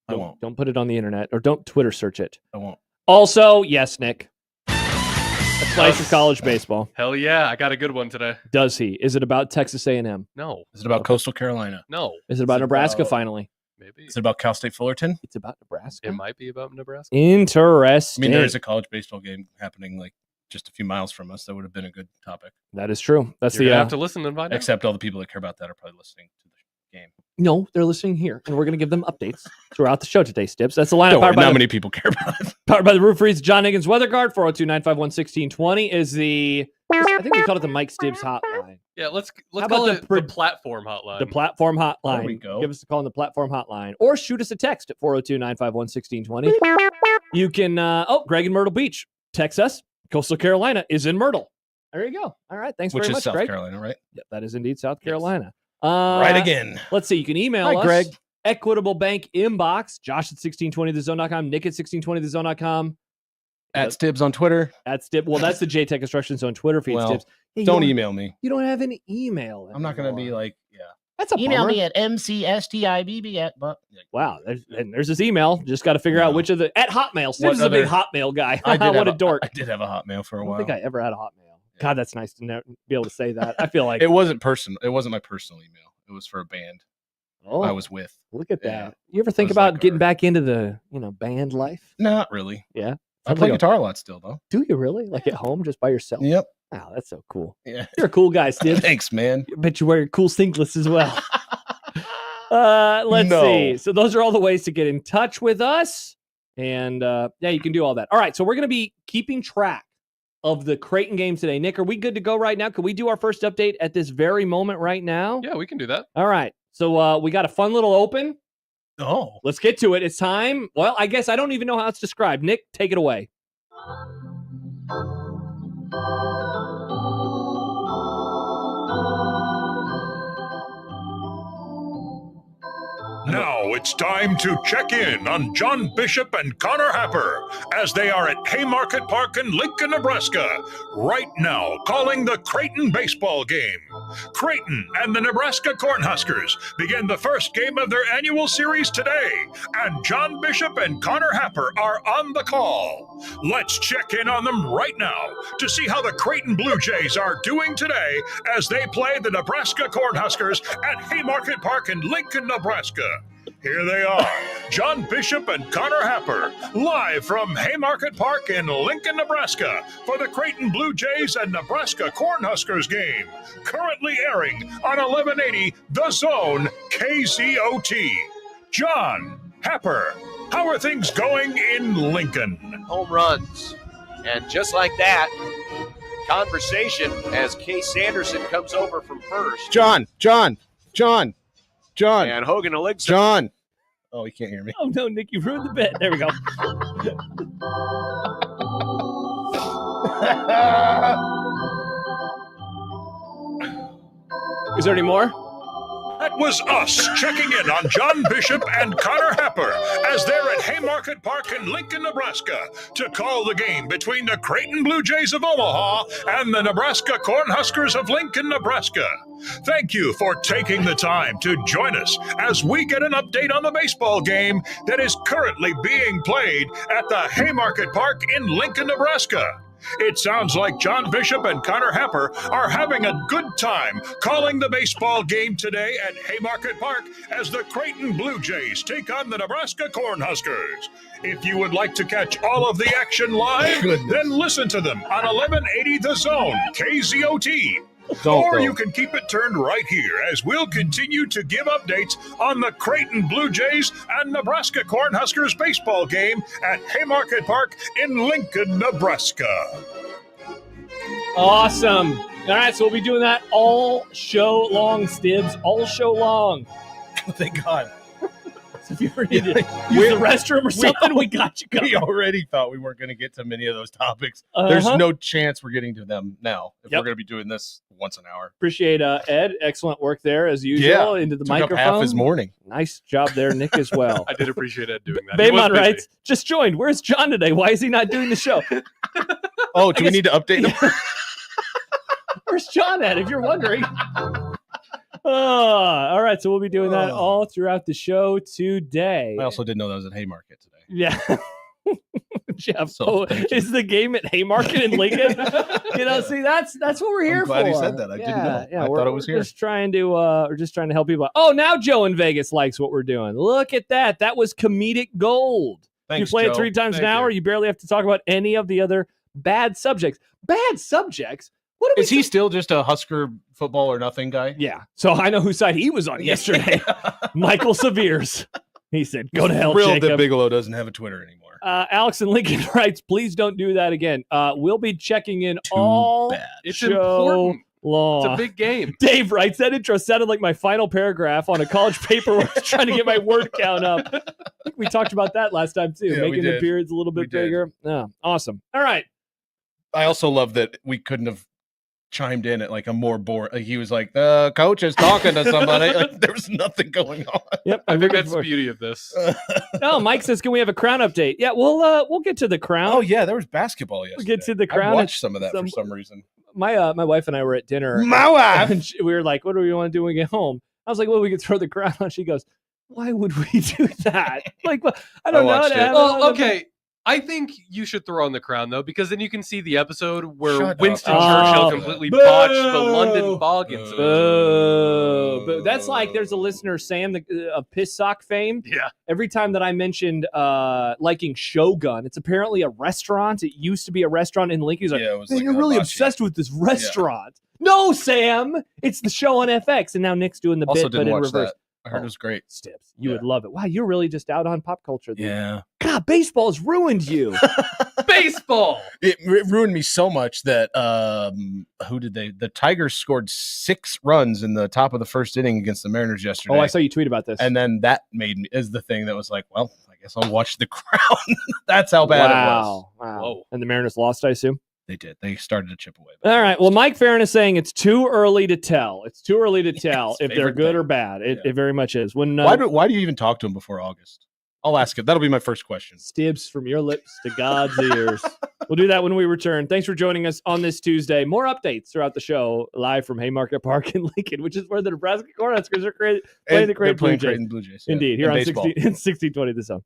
S5: I
S6: Don't,
S5: won't.
S6: don't put it on the internet or don't Twitter search it.
S5: I won't.
S6: Also, yes, Nick. A slice of college baseball.
S1: Hell yeah, I got a good one today.
S6: Does he? Is it about Texas A&M?
S1: No,
S5: Is it about Coastal Carolina?
S1: no,
S6: Is it about
S5: Is it
S6: Nebraska
S5: about-
S6: finally?
S1: maybe
S5: Is it about Cal State Fullerton?
S6: It's about Nebraska.
S1: it might be about Nebraska.
S5: I
S6: Interesting.
S5: mean, there is a college baseball game happening like just a few miles from us. That would have been a good topic.
S6: That is true. That's
S1: You're
S6: the
S1: gonna have to listen and find out.
S5: Except all the people that care about that are probably listening to the game.
S6: no, they're listening here, and we're going to give them updates throughout the show today. Stibbs. That's the lineup
S5: Don't worry,
S6: powered by
S5: not
S6: the,
S5: many people care about it.
S6: powered by the Rivalries. John Higgins Weather Guard. 402-951-1620 is the. I think we called it the Mike Stibbs hotline.
S1: Yeah, let's
S6: How
S1: call
S6: about
S1: it the platform hotline.
S6: The platform hotline.
S5: There we go.
S6: Give us a call on the platform hotline or shoot us a text at 402-951-1620. You can, Greg in Myrtle Beach. Text us. Coastal Carolina is in Myrtle. There you go. All right. Thanks
S5: which
S6: very
S5: is
S6: much,
S5: South
S6: Greg.
S5: Carolina, right?
S6: Yeah, that is indeed South
S5: Yes.
S6: Carolina.
S5: Right again.
S6: Let's see. You can email
S5: Hi,
S6: us.
S5: Greg.
S6: Equitable Bank inbox. Josh at 1620thezone.com. Nick at 1620thezone.com.
S5: At Stibs on Twitter.
S6: At Stib. Well, that's the JTech Instruction Zone Twitter feed.
S5: Well,
S6: Stibs. Hey,
S5: Don't email me.
S6: You don't have an email.
S5: I'm not going to be
S6: anymore.
S5: like, yeah.
S6: That's a
S8: Email
S6: bummer.
S8: me at mcstibb at.
S6: Wow. There's his email. Just got to figure out
S5: No.
S6: which of the at Hotmail. Stibs
S5: What
S6: is a big
S5: other-
S6: Hotmail guy.
S5: I did
S6: what
S5: have
S6: a dork.
S5: I did have a Hotmail for
S6: I
S5: a
S6: don't
S5: while.
S6: think I ever had a Hotmail.
S5: Yeah.
S6: God, that's nice to be able to say that. I feel like
S5: It wasn't personal. It wasn't my personal email. It was for a band
S6: oh,
S5: I was with.
S6: look at that.
S5: yeah.
S6: You ever think
S5: was
S6: about
S5: like
S6: getting
S5: our-
S6: back into the band life?
S5: Not really.
S6: Yeah.
S5: I
S6: Sounds
S5: play
S6: like a-
S5: guitar a lot still, though.
S6: Do you really? Like at home, just by yourself?
S5: Yep.
S6: Wow, that's so cool.
S5: Yeah.
S6: You're a cool guy, Stibs.
S5: Thanks, man.
S6: I bet you wear cool singlets as well. Let's
S5: No.
S6: see. So those are all the ways to get in touch with us. And yeah, you can do all that. All right. So we're going to be keeping track of the Creighton games today. Nick, are we good to go right now? Can we do our first update at this very moment right now?
S1: Yeah, we can do that.
S6: All right. So we got a fun little open.
S5: Oh.
S6: Let's get to it. It's time. Well, I guess I don't even know how it's described. Nick, take it away.
S9: Now it's time to check in on John Bishop and Connor Happer as they are at Haymarket Park in Lincoln, Nebraska, right now calling the Creighton baseball game. Creighton and the Nebraska Cornhuskers begin the first game of their annual series today, and John Bishop and Connor Happer are on the call. Let's check in on them right now to see how the Creighton Blue Jays are doing today as they play the Nebraska Cornhuskers at Haymarket Park in Lincoln, Nebraska. Here they are, John Bishop and Connor Happer, live from Haymarket Park in Lincoln, Nebraska, for the Creighton Blue Jays and Nebraska Cornhuskers game, currently airing on 1180 The Zone KZOT. John, Happer, how are things going in Lincoln?
S10: Home runs. And just like that, conversation as Case Sanderson comes over from first.
S5: John.
S10: And Hogan Eligson.
S5: John. Oh, he can't hear me.
S6: Oh, no, Nick, you ruined the bit. There we go. Is there any more?
S9: That was us checking in on John Bishop and Connor Happer as they're at Haymarket Park in Lincoln, Nebraska, to call the game between the Creighton Blue Jays of Omaha and the Nebraska Cornhuskers of Lincoln, Nebraska. Thank you for taking the time to join us as we get an update on the baseball game that is currently being played at the Haymarket Park in Lincoln, Nebraska. It sounds like John Bishop and Connor Happer are having a good time calling the baseball game today at Haymarket Park as the Creighton Blue Jays take on the Nebraska Cornhuskers. If you would like to catch all of the action live, then listen to them on 1180 The Zone, KZOT. Or you can keep it turned right here as we'll continue to give updates on the Creighton Blue Jays and Nebraska Cornhuskers baseball game at Haymarket Park in Lincoln, Nebraska.
S6: Awesome. All right, so we'll be doing that all show long, Stibs. All show long.
S5: Thank God.
S6: So if you ever need to use the restroom or something, we got you covered.
S5: We already thought we weren't going to get to many of those topics. There's no chance we're getting to them now if we're going to be doing this once an hour.
S6: Appreciate Ed. Excellent work there as usual. Into the
S5: Took
S6: microphone.
S5: up half his morning.
S6: Nice job there, Nick, as well.
S1: I did appreciate Ed doing that. He was
S6: Baymon
S1: busy.
S6: writes, just joined. Where's John today? Why is he not doing the show?
S5: Oh, do we need to update him?
S6: Where's John at, if you're wondering? All right, so we'll be doing that all throughout the show today.
S5: I also didn't know that was at Haymarket today.
S6: Yeah. Jeff,
S5: So, thank you.
S6: is the game at Haymarket in Lincoln? See, that's what we're here for.
S5: glad he said that. I didn't know. I thought it was here.
S6: Just trying to we're just trying to help people out. Oh, now Joe in Vegas likes what we're doing. Look at that. That was comedic gold.
S5: Thanks,
S6: you play
S5: Joe.
S6: it 3 times
S5: Thank
S6: an hour, you barely have to talk about any of the other bad subjects. Bad subjects? What are we
S5: Is he still just a Husker football or nothing guy?
S6: Yeah. So I know whose side he was on yesterday. Michael Severe's. He said, go to hell,
S5: Thrilled
S6: Jacob.
S5: that Bigelow doesn't have a Twitter anymore.
S6: Alex in Lincoln writes, please don't do that again. We'll be checking in all
S5: bad.
S1: It's
S6: show
S1: important.
S6: long.
S1: It's a big game.
S6: Dave writes, that intro sounded like my final paragraph on a college paper where I was trying to get my word count up. I think we talked about that last time, too.
S5: Yeah, we
S6: making the
S5: did.
S6: periods a little bit
S5: We did.
S6: bigger. Oh, awesome. All right.
S5: I also love that we couldn't have chimed in at like a more bored. Like he was like, the coach is talking to somebody. Like there was nothing going on.
S6: Yep,
S1: I think that's the beauty of this.
S6: Oh, Mike says, "Can we have a crown update?" Yeah, we'll get to the crown.
S5: Oh yeah, there was basketball yesterday.
S6: We'll get to the crown.
S5: I watched some of that for some reason.
S6: My wife and I were at dinner.
S5: My wife.
S6: And we were like, "What do we want to do when we get home?" I was like, "Well, we could throw the crown on." She goes, "Why would we do that?" Like, I don't know.
S1: Well, okay. I think you should throw on the crown though, because then you can see the episode where Winston Churchill completely botched the London Boggins.
S6: But that's like there's a listener, Sam, of Piss Sock fame.
S1: Yeah.
S6: Every time that I mentioned liking Shogun, it's apparently a restaurant. It used to be a restaurant in Lincoln. He's like,
S5: it was
S6: "Man,
S5: like
S6: you're really obsessed with this restaurant." No, Sam, it's the show on FX, and now Nick's doing the
S5: Also
S6: bit, but
S5: didn't
S6: in
S5: watch
S6: reverse.
S5: that. I heard it was great.
S6: Stibs, you would love it. Wow, you're really just out on pop culture.
S5: Yeah.
S6: God, baseball's ruined you.
S1: Baseball.
S5: It ruined me so much that the Tigers scored 6 runs in the top of the first inning against the Mariners yesterday.
S6: Oh, I saw you tweet about this.
S5: And then that is the thing that was like, well, I guess I'll watch the Crown. That's how bad it was.
S6: Wow.
S5: Whoa.
S6: And the Mariners lost, I assume?
S5: They did. They started to chip away.
S6: All right. Well, Mike Ferrin is saying it's too early to tell. It's too early to tell if they're good or bad. It very much is. When
S5: why do you even talk to him before August? I'll ask him. That'll be my first question.
S6: Stibs from your lips to God's ears. We'll do that when we return. Thanks for joining us on this Tuesday. More updates throughout the show, live from Haymarket Park in Lincoln, which is where the Nebraska Cornhuskers are playing the Creighton Blue Jays.
S5: Yeah.
S6: Indeed, here
S5: and
S6: on
S5: baseball.
S6: 1620 The Zone.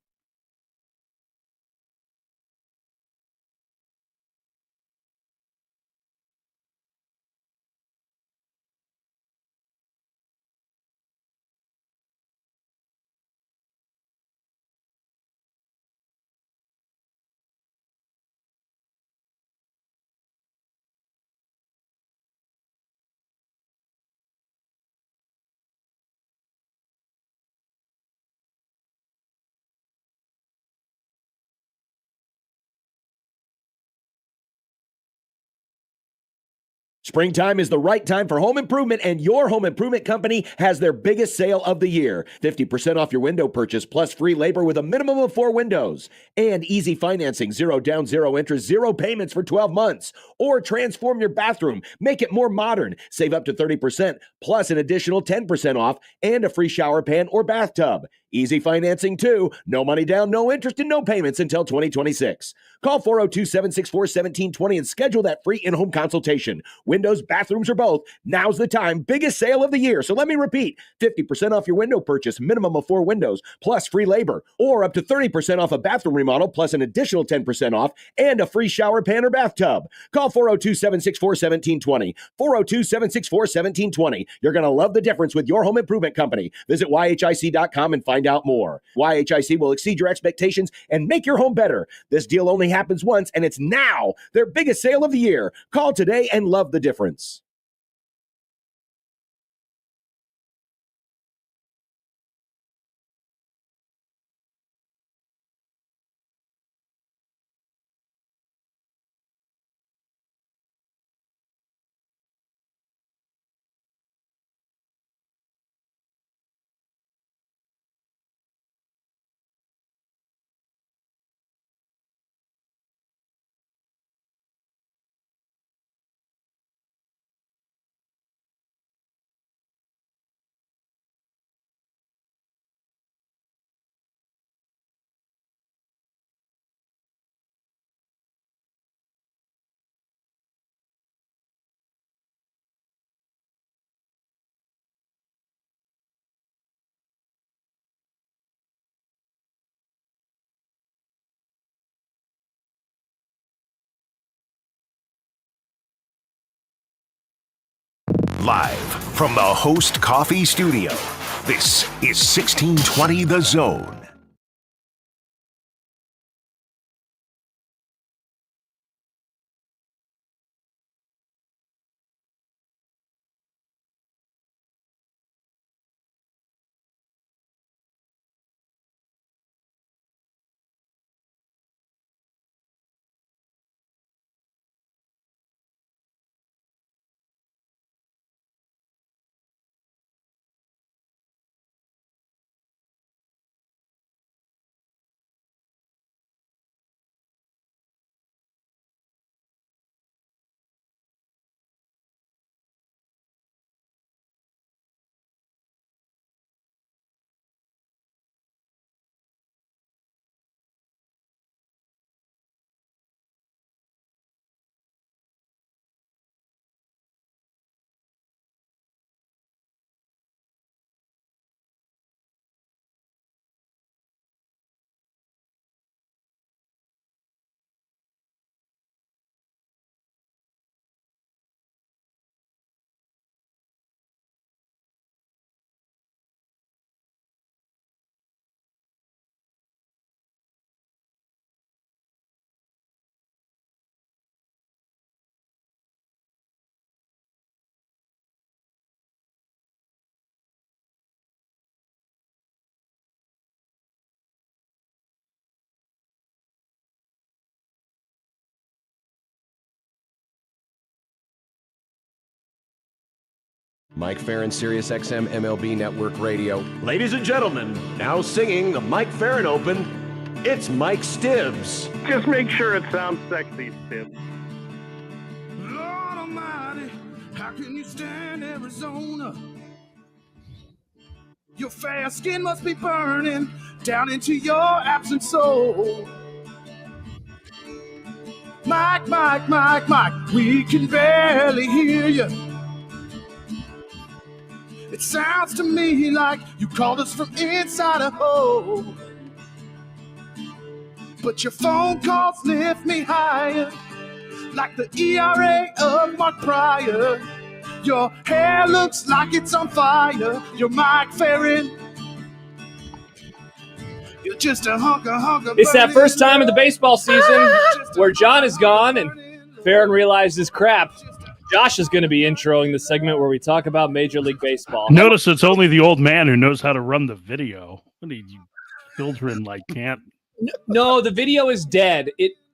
S11: Springtime is the right time for home improvement, and your home improvement company has their biggest sale of the year. 50% off your window purchase plus free labor with a minimum of 4 windows. And easy financing, 0 down, 0 interest, 0 payments for 12 months. Or transform your bathroom, make it more modern. Save up to 30% plus an additional 10% off and a free shower pan or bathtub. Easy financing too. No money down, no interest, and no payments until 2026. Call 402-764-1720 and schedule that free in-home consultation. Windows, bathrooms, or both. Now's the time. Biggest sale of the year. So let me repeat. 50% off your window purchase, minimum of 4 windows, plus free labor. Or up to 30% off a bathroom remodel, plus an additional 10% off and a free shower pan or bathtub. Call 402-764-1720. 402-764-1720. You're going to love the difference with your home improvement company. Visit YHIC.com and find out more. YHIC will exceed your expectations and make your home better. This deal only happens once, and it's now their biggest sale of the year. Call today and love the difference.
S12: Live from the Host Coffee Studio, this is 1620 The Zone.
S11: Mike Ferrin, Sirius XM MLB Network Radio. Ladies and gentlemen, now singing the Mike Ferrin Open, it's Mike Stibbs.
S2: Just make sure it sounds sexy, Stibs.
S7: Lord Almighty, how can you stand Arizona? Your fair skin must be burning down into your absent soul. Mike, Mike, Mike, Mike, we can barely hear you. It sounds to me like you called us from inside a hole. But your phone calls lift me higher, like the ERA of Mark Pryor. Your hair looks like it's on fire. You're Mike Ferrin. You're just a hunker.
S6: It's that first time in the baseball season where John is gone and Ferrin realizes, crap, Josh is going to be introing the segment where we talk about Major League Baseball.
S13: Notice it's only the old man who knows how to run the video. What do you children can't?
S6: No, the video is dead.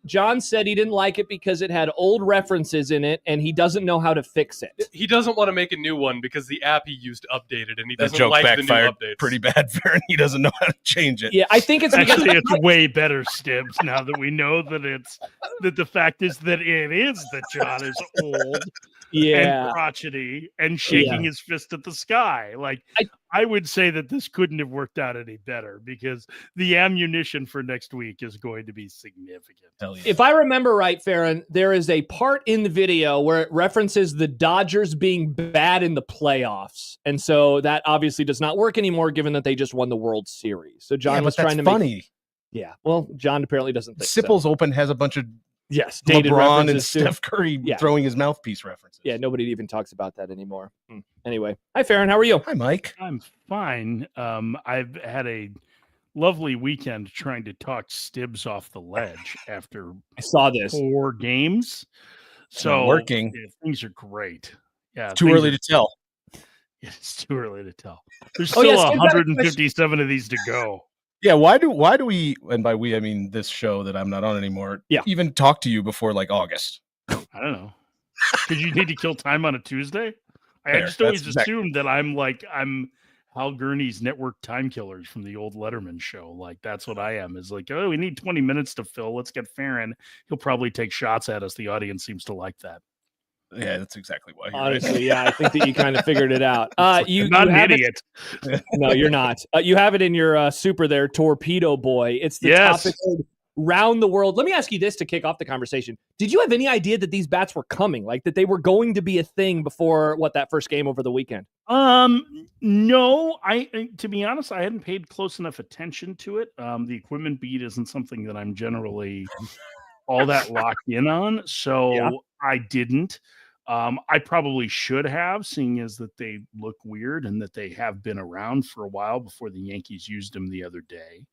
S6: John said he didn't like it because it had old references in it, and he doesn't know how to fix it.
S1: He doesn't want to make a new one because the app he used updated, and he
S5: That
S1: doesn't
S5: joke
S1: like the new
S5: backfired
S1: updates.
S5: pretty bad, Ferrin. He doesn't know how to change it.
S6: Yeah, I think it's because
S13: Actually, it's way better, Stibs, now that we know that the fact is that it is that John is old and crotchety and shaking his fist at the sky. Like, I would say that this couldn't have worked out any better because the ammunition for next week is going to be significant.
S5: Hell yeah.
S6: If I remember right, Ferrin, there is a part in the video where it references the Dodgers being bad in the playoffs. And so that obviously does not work anymore given that they just won the World Series. So John was trying to
S5: funny.
S6: Yeah. Well, John apparently doesn't think
S5: Sipples
S6: so.
S5: Open has a bunch of
S6: dated
S5: LeBron and
S6: references too.
S5: Steph Curry throwing his mouthpiece references.
S6: Yeah, nobody even talks about that anymore. Anyway, hi, Ferrin. How are you?
S5: Hi, Mike.
S13: I'm fine. I've had a lovely weekend trying to talk Stibbs off the ledge after
S6: I saw this
S13: 4 games. So
S5: working.
S13: Yeah, things are great. Yeah,
S5: Too early to tell.
S13: It's too early to tell. There's still 157 of these to go.
S5: Yeah, why do we, and by we I mean this show that I'm not on anymore, even talk to you before like August?
S13: I don't know. Because you need to kill time on a Tuesday? I just
S5: Fair.
S13: always
S5: That's
S13: assumed that I'm Hal Gurney's network time killers from the old Letterman show. Like, that's what I am. Is like, oh, we need 20 minutes to fill. Let's get Ferrin. He'll probably take shots at us. The audience seems to like that.
S5: Yeah, that's exactly why.
S6: Honestly, yeah, I think that you kind of figured it out.
S13: You're not an idiot.
S6: No, you're not. You have it in your super there, Torpedo Boy. It's the topic round the world. Let me ask you this to kick off the conversation. Did you have any idea that these bats were coming? Like that they were going to be a thing before that first game over the weekend?
S13: No, to be honest, I hadn't paid close enough attention to it. The equipment beat isn't something that I'm generally all that locked in on. So I didn't. I probably should have, seeing as that they look weird and that they have been around for a while before the Yankees used them the other day.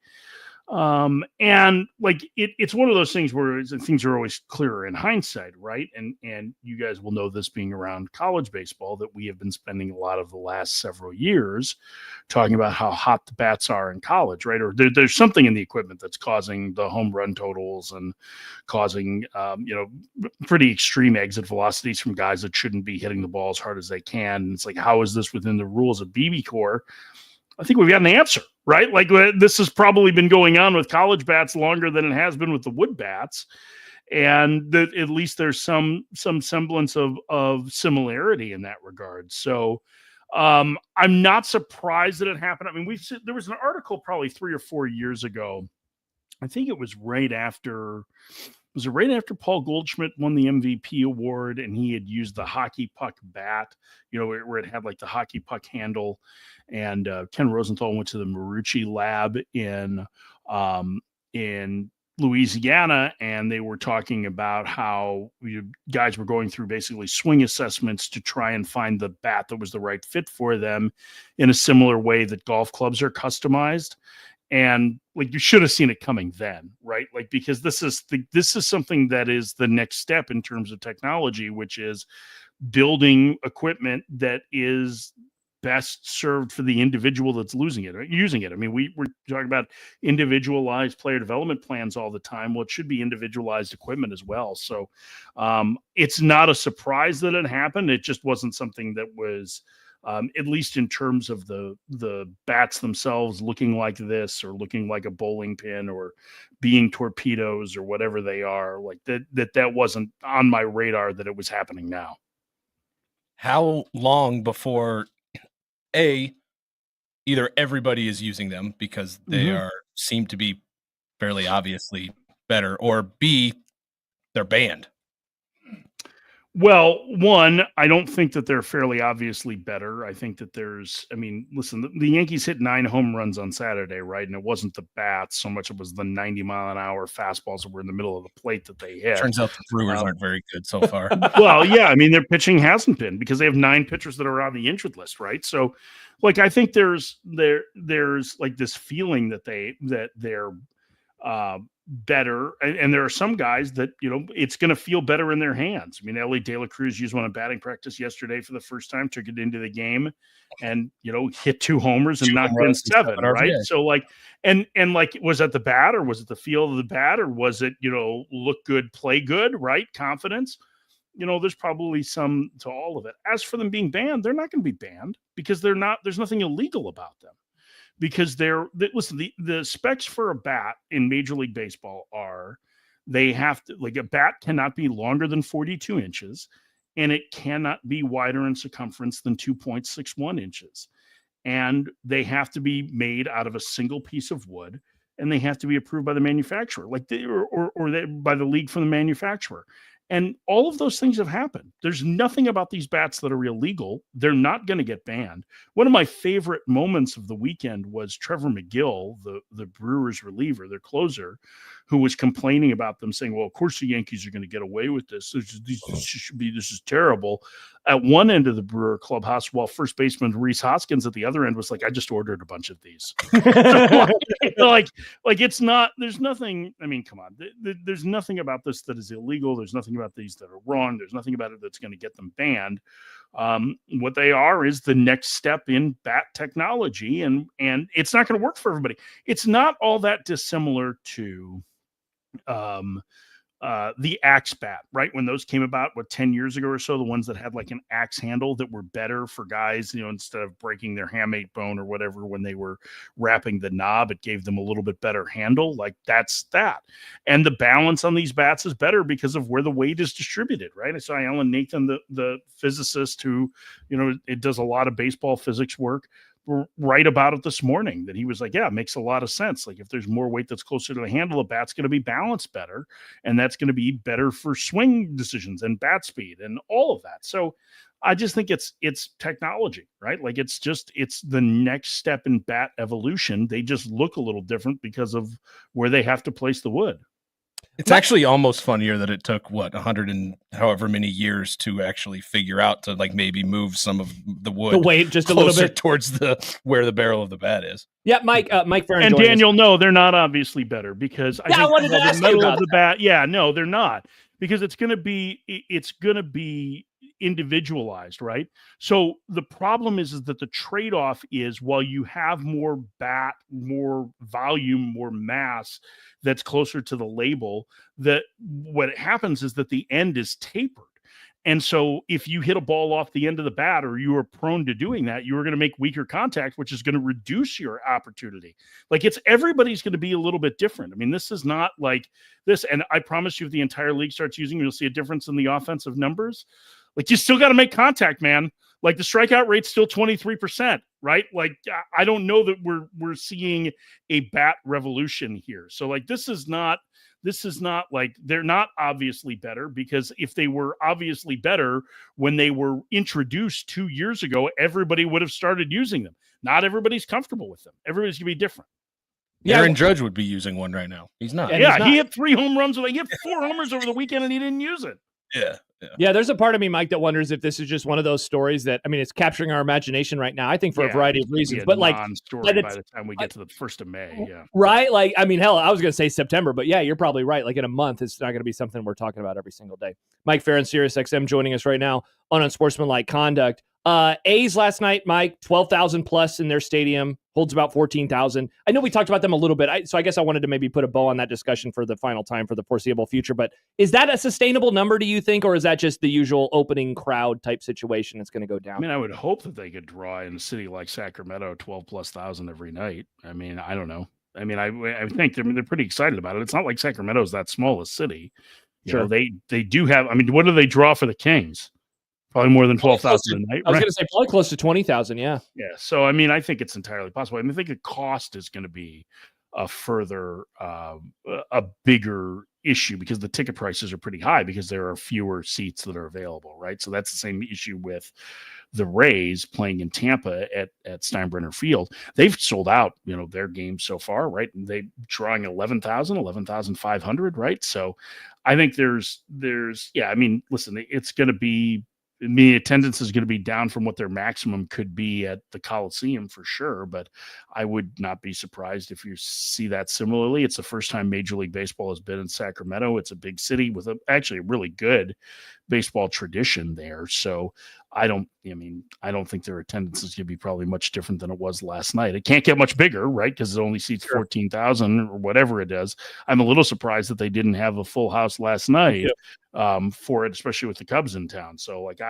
S13: And like it's one of those things where things are always clearer in hindsight, right? And you guys will know this being around college baseball that we have been spending a lot of the last several years talking about how hot the bats are in college, right? Or there's something in the equipment that's causing the home run totals and causing pretty extreme exit velocities from guys that shouldn't be hitting the ball as hard as they can. And it's like, how is this within the rules of BBCOR? I think we've got an answer, right? Like this has probably been going on with college bats longer than it has been with the wood bats. And at least there's some semblance of similarity in that regard. So I'm not surprised that it happened. I mean, there was an article probably 3 or 4 years ago. I think it was right after Paul Goldschmidt won the MVP award and he had used the hockey puck bat, where it had like the hockey puck handle. And Ken Rosenthal went to the Marucci lab in Louisiana, and they were talking about how guys were going through basically swing assessments to try and find the bat that was the right fit for them in a similar way that golf clubs are customized. And like, you should have seen it coming then, right? Like, because this is something that is the next step in terms of technology, which is building equipment that is best served for the individual that's using it. I mean, we're talking about individualized player development plans all the time. Well, it should be individualized equipment as well. So it's not a surprise that it happened. It just wasn't something that was at least in terms of the bats themselves looking like this or looking like a bowling pin or being torpedoes or whatever they are. Like that wasn't on my radar that it was happening now.
S5: How long before either everybody is using them because they seem to be fairly obviously better, or B, they're banned?
S13: Well, one, I don't think that they're fairly obviously better. I think that listen, the Yankees hit 9 home runs on Saturday, right? And it wasn't the bats so much; it was the 90-mile-an-hour fastballs that were in the middle of the plate that they hit.
S5: Turns out the Brewers aren't very good so far.
S13: Well, yeah, their pitching hasn't been, because they have 9 pitchers that are on the injured list, right? So, like, I think there's like this feeling that they're better, and there are some guys that it's going to feel better in their hands. Ellie De La Cruz used one in batting practice yesterday for the first time, took it into the game, and hit 2 homers and knocked in 7, right? So like, and like, was that the bat, or was it the feel of the bat, or was it look good, play good, right? Confidence. There's probably some to all of it. As for them being banned, they're not going to be banned because there's nothing illegal about them. Because listen, the specs for a bat in Major League Baseball are, they have to, like, a bat cannot be longer than 42 inches, and it cannot be wider in circumference than 2.61 inches. And they have to be made out of a single piece of wood, and they have to be approved by the manufacturer, by the league from the manufacturer. And all of those things have happened. There's nothing about these bats that are illegal. They're not going to get banned. One of my favorite moments of the weekend was Trevor McGill, the Brewers reliever, their closer, who was complaining about them, saying, well, of course the Yankees are going to get away with this. This is terrible. At one end of the Brewer clubhouse, while first baseman Rhys Hoskins at the other end was like, I just ordered a bunch of these. like it's not, there's nothing, come on. There's nothing about this that is illegal. There's nothing about these that are wrong. There's nothing about it that's going to get them banned. What they are is the next step in bat technology, and it's not going to work for everybody. It's not all that dissimilar to the axe bat, right? When those came about, 10 years ago or so, the ones that had like an axe handle that were better for guys, instead of breaking their hamate bone or whatever, when they were wrapping the knob, it gave them a little bit better handle. Like, that's that. And the balance on these bats is better because of where the weight is distributed, right? I saw Alan Nathan, the physicist who, it does a lot of baseball physics work, right about it this morning, that he was like, yeah, it makes a lot of sense. Like, if there's more weight that's closer to the handle, the bat's going to be balanced better, and that's going to be better for swing decisions and bat speed and all of that. So I just think it's technology, right? Like, it's the next step in bat evolution. They just look a little different because of where they have to place the wood.
S5: It's actually almost funnier that it took 100 and however many years to actually figure out to, like, maybe move some of the wood,
S6: the weight just a little bit
S5: towards where the barrel of the bat is.
S6: Yeah, Mike Ferrin
S13: and Daniel, no, they're not obviously better, because I think
S6: I wanted to ask
S13: the
S6: you
S13: metal
S6: about
S13: of the bat. Yeah, no, they're not, because it's going to be individualized, right? So the problem is that the trade-off is, while you have more bat, more volume, more mass that's closer to the label, that what happens is that the end is tapered. And so if you hit a ball off the end of the bat, or you are prone to doing that, you are going to make weaker contact, which is going to reduce your opportunity. Like, everybody's going to be a little bit different. This is not like this. And I promise you, if the entire league starts using it, you'll see a difference in the offensive numbers. Like, you still got to make contact, man. Like, the strikeout rate's still 23%, right? Like, I don't know that we're seeing a bat revolution here. So, like, this is not like, they're not obviously better, because if they were obviously better when they were introduced 2 years ago, everybody would have started using them. Not everybody's comfortable with them. Everybody's gonna be different.
S5: Yeah, Aaron Judge would be using one right now. He's not.
S13: Yeah, he hit 3 home runs. He hit 4 homers over the weekend, and he didn't use it.
S6: Yeah, there's a part of me, Mike, that wonders if this is just one of those stories that, it's capturing our imagination right now, I think, for a variety of reasons. But like,
S13: by the time we get to the 1st of May,
S6: right? Like, hell, I was going to say September, but yeah, you're probably right. Like, in a month, it's not going to be something we're talking about every single day. Mike Ferrin, Sirius XM, joining us right now on Unsportsmanlike Conduct. A's last night, Mike, 12,000 plus in their stadium, holds about 14,000. I know we talked about them a little bit, so I guess I wanted to maybe put a bow on that discussion for the final time for the foreseeable future. But is that a sustainable number, do you think, or is that just the usual opening crowd type situation that's going to go down?
S13: I mean, I would hope that they could draw in a city like Sacramento 12,000+ every night. I mean, I don't know. I mean, I think they're pretty excited about it. It's not like Sacramento's that small a city. You know, they do have. I mean, what do they draw for the Kings? Probably more than 12,000 a night.
S6: I was going to say probably close to 20,000. Yeah.
S13: Yeah. So, I mean, I think it's entirely possible. I mean, I think the cost is going to be a further, a bigger issue because the ticket prices are pretty high because there are fewer seats that are available. Right. So that's the same issue with the Rays playing in Tampa at Steinbrenner Field. They've sold out, their games so far. Right. And they drawing 11,500. Right. So I think there's, I mean, listen, it's going to be, attendance is going to be down from what their maximum could be at the Coliseum for sure, but I would not be surprised if you see that similarly. It's the first time Major League Baseball has been in Sacramento. It's a big city with actually a really good baseball tradition there. So I don't think their attendance is going to be probably much different than it was last night. It can't get much bigger, right? Because it only seats 14,000 or whatever it is. I'm a little surprised that they didn't have a full house last night for it, especially with the Cubs in town. So like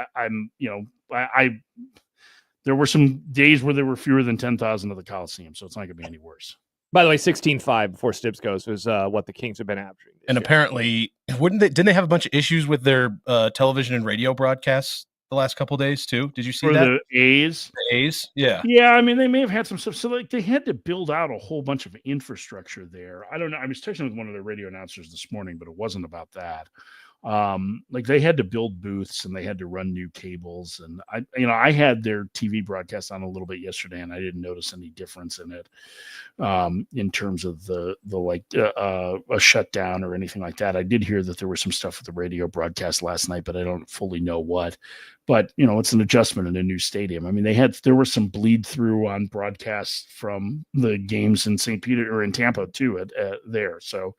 S13: there were some days where there were fewer than 10,000 at the Coliseum, so it's not going to be any worse.
S6: By the way, 16.5 before Stibs goes was what the Kings have been averaging.
S5: And apparently, didn't they have a bunch of issues with their television and radio broadcasts the last couple of days too? Did you see that?
S13: The A's?
S5: The A's? Yeah.
S13: Yeah, I mean, they may have had some stuff. So like they had to build out a whole bunch of infrastructure there. I don't know. I was texting with one of the radio announcers this morning, but it wasn't about that. Like they had to build booths and they had to run new cables. And I had their TV broadcast on a little bit yesterday and I didn't notice any difference in it, in terms of the a shutdown or anything like that. I did hear that there was some stuff with the radio broadcast last night, but I don't fully know what. But it's an adjustment in a new stadium. I mean, there was some bleed through on broadcasts from the games in St. Peter or in Tampa too there. So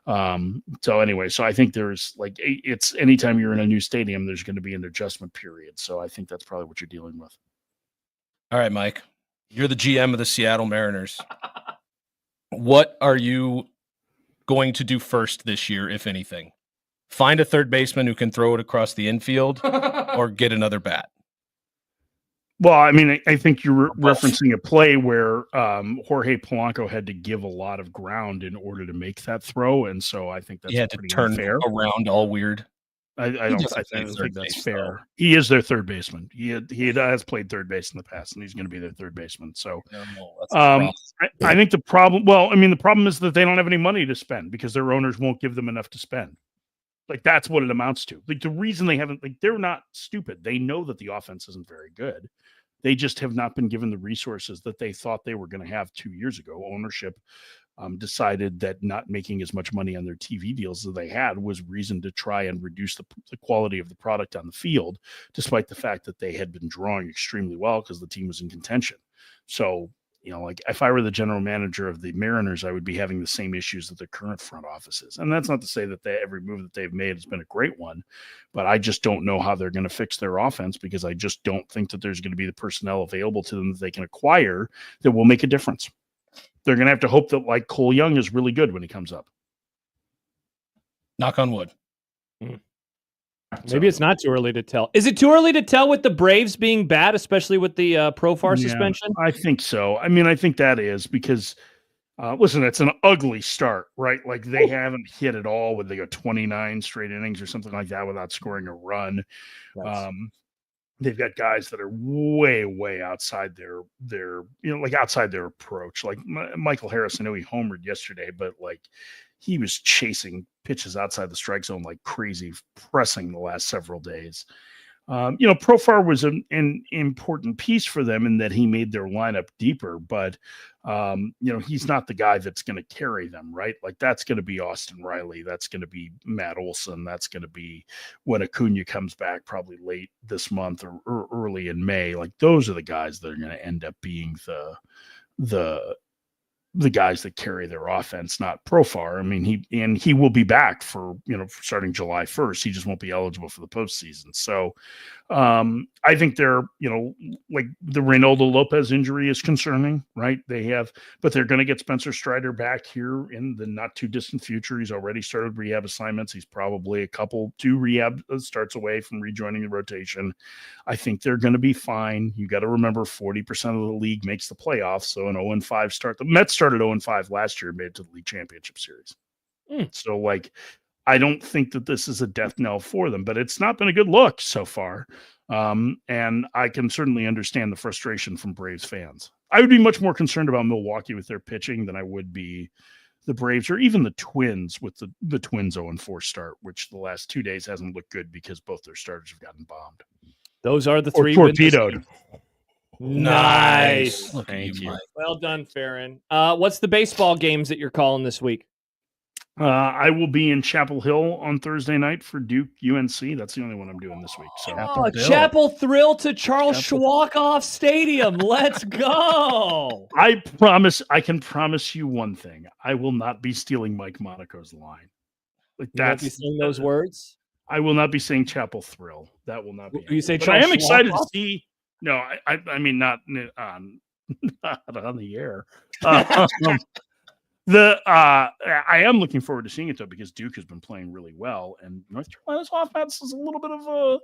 S13: anyway, so I think there's it's anytime you're in a new stadium, there's going to be an adjustment period. So I think that's probably what you're dealing with.
S5: All right, Mike, you're the GM of the Seattle Mariners. What are you going to do first this year, if anything? Find a third baseman who can throw it across the infield or get another bat.
S13: Well, I mean, I think you're referencing a play where Jorge Polanco had to give a lot of ground in order to make that throw, and so I think that's pretty
S5: turn
S13: unfair.
S5: Around all weird.
S13: I don't think that's fair. Though. He is their third baseman. He has played third base in the past, and he's going to be their third baseman. So, I think the problem. Well, I mean, the problem is that they don't have any money to spend because their owners won't give them enough to spend. Like that's what it amounts to. Like the reason they haven't, they're not stupid. They know that the offense isn't very good. They just have not been given the resources that they thought they were going to have 2 years ago. Ownership decided that not making as much money on their TV deals as they had was reason to try and reduce the quality of the product on the field, despite the fact that they had been drawing extremely well because the team was in contention. So, like if I were the general manager of the Mariners, I would be having the same issues that their current front office is. And that's not to say that every move that they've made has been a great one, but I just don't know how they're going to fix their offense because I just don't think that there's going to be the personnel available to them that they can acquire that will make a difference. They're going to have to hope that Cole Young is really good when he comes up.
S5: Knock on wood.
S6: Maybe it's not too early to tell. Is it too early to tell with the Braves being bad, especially with the Profar suspension?
S13: I think so. I mean, I think that is because, listen, it's an ugly start, right? Like they haven't hit at all with 29 straight innings or something like that without scoring a run. They've got guys that are way, way outside their outside their approach. Like Michael Harris, I know he homered yesterday, but he was chasing pitches outside the strike zone like crazy, pressing the last several days. Profar was an important piece for them in that he made their lineup deeper, but he's not the guy that's going to carry them, right? Like that's going to be Austin Riley. That's going to be Matt Olson. That's going to be when Acuna comes back probably late this month or early in May. Like those are the guys that are going to end up being the guys that carry their offense, not Profar. I mean, he will be back for starting July 1st. He just won't be eligible for the postseason. So I think they're, like the Reynaldo Lopez injury is concerning, right? But they're going to get Spencer Strider back here in the not too distant future. He's already started rehab assignments. He's probably 2 rehab starts away from rejoining the rotation. I think they're going to be fine. You got to remember 40% of the league makes the playoffs. So an 0-5 start. The Mets started 0-5 last year and made it to the league championship series. So I don't think that this is a death knell for them, but it's not been a good look so far. And I can certainly understand the frustration from Braves fans. I would be much more concerned about Milwaukee with their pitching than I would be the Braves or even the Twins with the Twins 0-4 start, which the last 2 days hasn't looked good because both their starters have gotten bombed.
S6: Those are the
S13: Or
S6: 3
S13: torpedoed.
S6: Nice.
S5: Thank you.
S6: Well done, Ferrin. What's the baseball games that you're calling this week?
S13: I will be in Chapel Hill on Thursday night for Duke UNC. That's the only one I'm doing this week. So
S6: Chapel Thrill to Charles Schwalkoff Stadium. Let's go.
S13: I can promise you one thing. I will not be stealing Mike Monaco's line. Like
S6: You won't be saying those words?
S13: I will not be saying Chapel Thrill. That will not be.
S6: You say
S13: but
S6: Charles
S13: I am excited to
S6: Schwalkoff?
S13: see. No, I mean not on the air. I am looking forward to seeing it though because Duke has been playing really well, and North Carolina's offense is a little bit of a.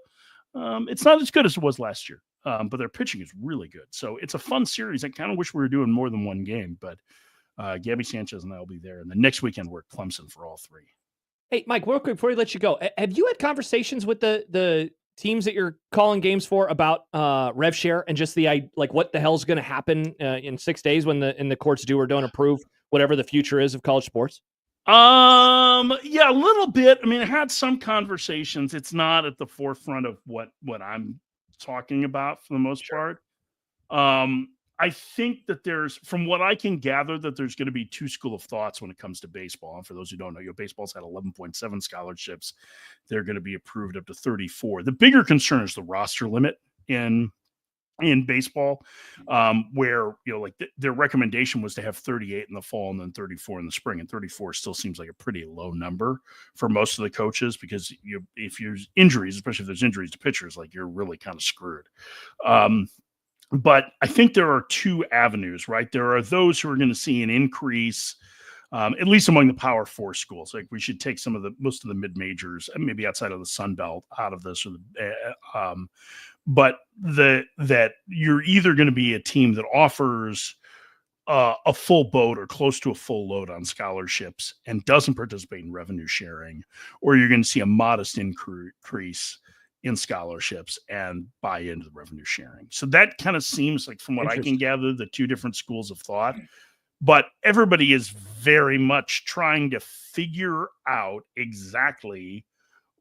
S13: It's not as good as it was last year, but their pitching is really good. So it's a fun series. I kind of wish we were doing more than one game, but Gabby Sanchez and I will be there. And the next weekend we're at Clemson for all 3.
S6: Hey, Mike, real quick before we let you go, have you had conversations with the teams that you're calling games for about rev share and just what the hell's going to happen in 6 days when the courts do or don't approve whatever the future is of college sports?
S13: Yeah, a little bit. I mean, I had some conversations. It's not at the forefront of what I'm talking about for the most part. I think that from what I can gather, that there's going to be 2 school of thoughts when it comes to baseball. And for those who don't know, baseball's had 11.7 scholarships. They're going to be approved up to 34. The bigger concern is the roster limit in baseball, where their recommendation was to have 38 in the fall and then 34 in the spring, and 34 still seems like a pretty low number for most of the coaches because if there's injuries, especially if there's injuries to pitchers, you're really kind of screwed. But I think there are 2 avenues, right? There are those who are going to see an increase, at least among the Power 4 schools. Like we should take most of the mid majors, maybe outside of the Sun Belt, out of this, but that you're either going to be a team that offers a full boat or close to a full load on scholarships and doesn't participate in revenue sharing, or you're going to see a modest increase in scholarships and buy into the revenue sharing. So that kind of seems like, from what I can gather, the 2 different schools of thought. But everybody is very much trying to figure out exactly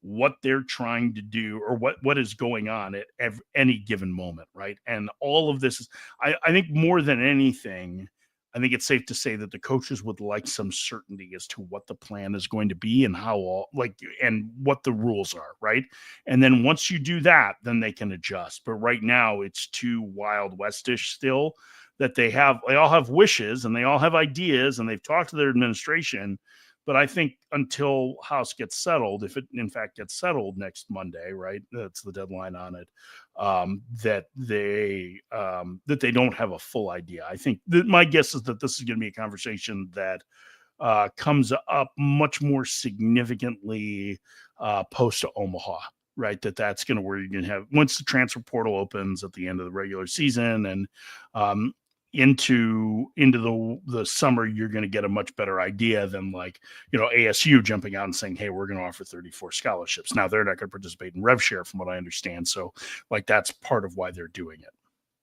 S13: what they're trying to do or what is going on at any given moment, right? And all of this is, I think more than anything, I think it's safe to say that the coaches would like some certainty as to what the plan is going to be and and what the rules are, right? And then once you do that, then they can adjust. But right now it's too Wild Westish still, that they all have wishes and they all have ideas and they've talked to their administration. But I think until House gets settled, if it in fact gets settled next Monday, right? That's the deadline on it. That they don't have a full idea. I think my guess is that this is going to be a conversation that comes up much more significantly post Omaha, right? That's going to where you're going to have, once the transfer portal opens at the end of the regular season and into the summer, you're going to get a much better idea than ASU jumping out and saying, hey, we're going to offer 34 scholarships. Now they're not going to participate in rev share from what I understand. So that's part of why they're doing it.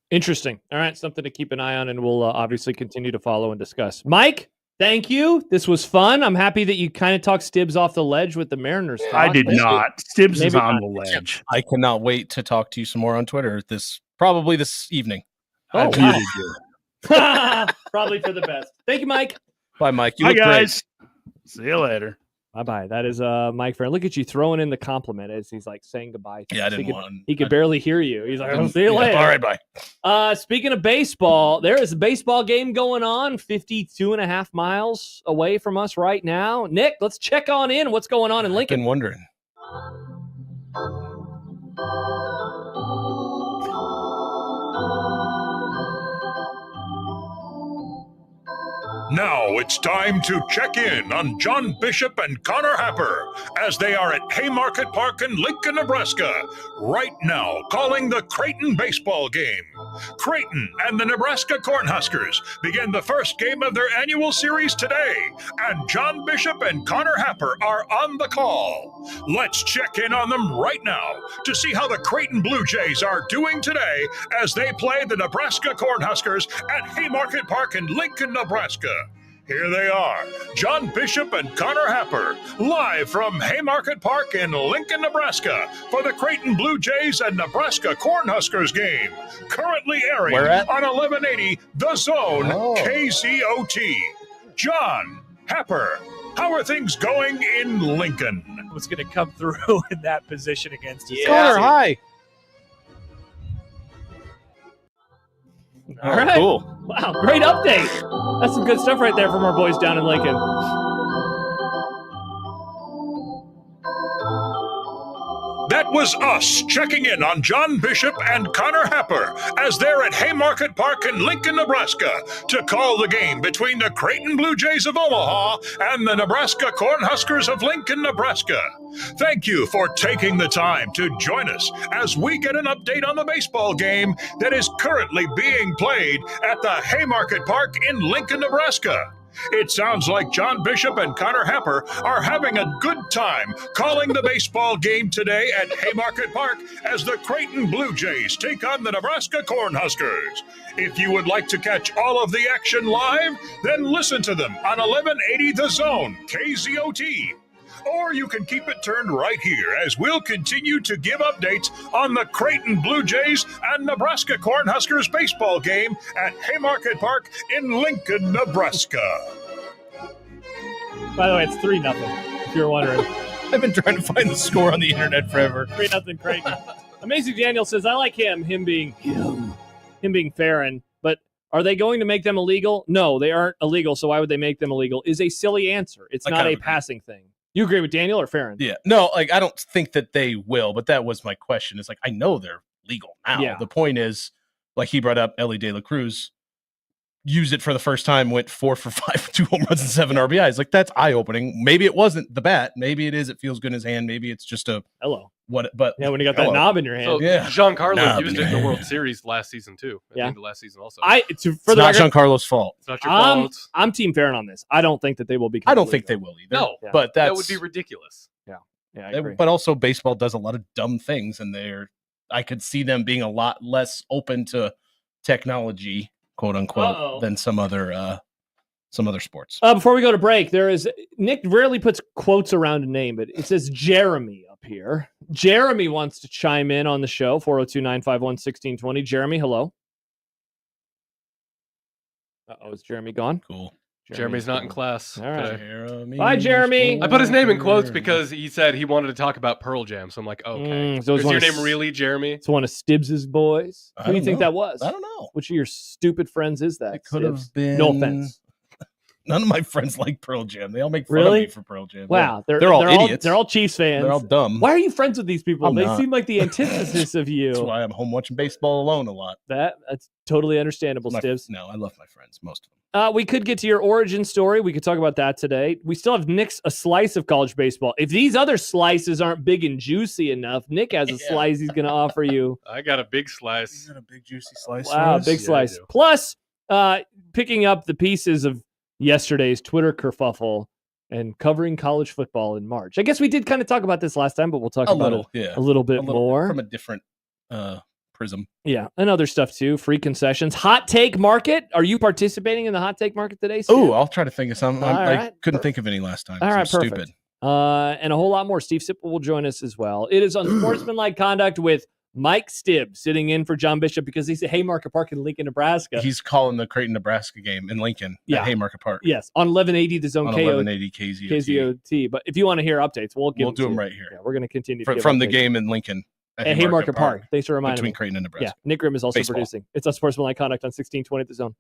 S6: Interesting. All right. Something to keep an eye on, and we'll obviously continue to follow and discuss. Mike, thank you. This was fun. I'm happy that you kind of talked Stibs off the ledge with the Mariners talk.
S13: I did not. Stibs is on the ledge.
S5: I cannot wait to talk to you some more on Twitter probably this evening.
S6: Oh, wow. Probably for the best. Thank you, Mike.
S5: Bye, Mike.
S13: Bye, guys. See you later.
S6: Bye-bye. That is Mike Ferrin. Look at you throwing in the compliment as he's saying goodbye.
S5: Yeah, I didn't want.
S6: He could barely hear you. He's like, I'll see you later.
S5: All right, bye.
S6: Speaking of baseball, there is a baseball game going on 52.5 miles away from us right now. Nick, let's check on in. What's going on in Lincoln?
S5: Been wondering.
S9: Now it's time to check in on John Bishop and Connor Happer as they are at Haymarket Park in Lincoln, Nebraska, right now calling the Creighton baseball game. Creighton and the Nebraska Cornhuskers begin the first game of their annual series today, and John Bishop and Connor Happer are on the call. Let's check in on them right now to see how the Creighton Blue Jays are doing today as they play the Nebraska Cornhuskers at Haymarket Park in Lincoln, Nebraska. Here they are, John Bishop and Connor Happer, live from Haymarket Park in Lincoln, Nebraska, for the Creighton Blue Jays and Nebraska Cornhuskers game, currently airing on 1180 The Zone KZOT. John, Happer, how are things going in Lincoln?
S14: Was going to come through in that position against us.
S5: Connor, hi.
S6: All right.
S5: Cool.
S6: Wow, great update. That's some good stuff right there from our boys down in Lincoln.
S9: That was us checking in on John Bishop and Connor Happer as they're at Haymarket Park in Lincoln, Nebraska, to call the game between the Creighton Blue Jays of Omaha and the Nebraska Cornhuskers of Lincoln, Nebraska. Thank you for taking the time to join us as we get an update on the baseball game that is currently being played at the Haymarket Park in Lincoln, Nebraska. It sounds like John Bishop and Connor Happer are having a good time calling the baseball game today at Haymarket Park as the Creighton Blue Jays take on the Nebraska Cornhuskers. If you would like to catch all of the action live, then listen to them on 1180 The Zone, KZOT. Or you can keep it turned right here as we'll continue to give updates on the Creighton Blue Jays and Nebraska Cornhuskers baseball game at Haymarket Park in Lincoln, Nebraska.
S6: By the way, it's 3-0, if you're wondering.
S5: I've been trying to find the score on the internet forever.
S6: 3-0 Creighton. Amazing Daniel says, I like him being Ferrin, but are they going to make them illegal? No, they aren't illegal, so why would they make them illegal? Is a silly answer. It's not a passing thing. You agree with Daniel or Ferrin?
S5: Yeah. No, like I don't think that they will, but that was my question. It's like, I know they're legal now.
S6: Yeah.
S5: The point is, like he brought up, Ellie De La Cruz used it for the first time, went 4 for 5, 2 home runs and 7 RBIs. Like that's eye-opening. Maybe it wasn't the bat. Maybe it is. It feels good in his hand. Maybe it's just a
S6: But
S5: when
S6: you got that knob in your hand.
S1: So Giancarlo used it in the World Series last season too. At the end of last season also.
S5: It's not Giancarlo's fault.
S1: It's not your fault.
S6: I'm Team Ferrin on this. I don't think that they will be.
S5: I don't think they will either.
S1: No,
S5: but
S1: that would be ridiculous.
S6: Yeah, I agree.
S5: But also baseball does a lot of dumb things, and I could see them being a lot less open to technology, quote unquote, than some other sports.
S6: Before we go to break, Nick rarely puts quotes around a name, but it says Jeremy up here. Jeremy wants to chime in on the show, 402-951-1620. Jeremy, hello. Is Jeremy gone?
S5: Cool.
S1: Jeremy's not in class.
S6: All right.
S1: Today.
S6: Bye, Jeremy.
S1: I put his name in quotes because he said he wanted to talk about Pearl Jam. So I'm like, okay.
S6: So
S1: is your name really Jeremy?
S6: It's one of Stibbs' boys. Who do you think that was?
S5: I don't know.
S6: Which of your stupid friends is that?
S5: It could have been.
S6: No offense.
S5: None of my friends like Pearl Jam. They all make fun of me for Pearl Jam.
S6: Wow.
S5: They're all idiots.
S6: They're all Chiefs fans.
S5: They're all dumb.
S6: Why are you friends with these people?
S5: I'm
S6: They
S5: not.
S6: seem like the antithesis of you.
S5: That's why I'm home watching baseball alone a lot.
S6: That's totally understandable, Stibs.
S5: No, I love my friends, most of them.
S6: We could get to your origin story. We could talk about that today. We still have Nick's a slice of college baseball. If these other slices aren't big and juicy enough, Nick has a slice he's going to offer you.
S1: I got a big slice.
S5: You got a big juicy slice.
S6: Wow, big slice. Plus, picking up the pieces of yesterday's Twitter kerfuffle and covering college football in March. I guess we did kind of talk about this last time, but we'll talk about it a little bit more.
S5: From a different prism.
S6: Yeah, and other stuff too. Free concessions. Hot take market. Are you participating in the hot take market today, Steve?
S5: Oh, I'll try to think of some. I couldn't think of any last time.
S6: All right,
S5: so
S6: perfect.
S5: Stupid.
S6: And a whole lot more. Steve Sipple will join us as well. It is Unsportsmanlike Conduct with Mike Stibbs sitting in for John Bishop because he's at Haymarket Park in Lincoln, Nebraska.
S5: He's calling the Creighton, Nebraska game in Lincoln at Haymarket Park.
S6: Yes, on 1180 The Zone
S5: on 1180 KZOT.
S6: But if you want to hear updates, we'll do
S5: them right here.
S6: Yeah, we're going to continue
S5: from the game in Lincoln.
S6: At Haymarket Park. Thanks for reminding me.
S5: Between Creighton and Nebraska.
S6: Yeah, Nick Grimm is also
S5: Baseball.
S6: producing. It's Unsportsmanlike Conduct on 1620 The Zone.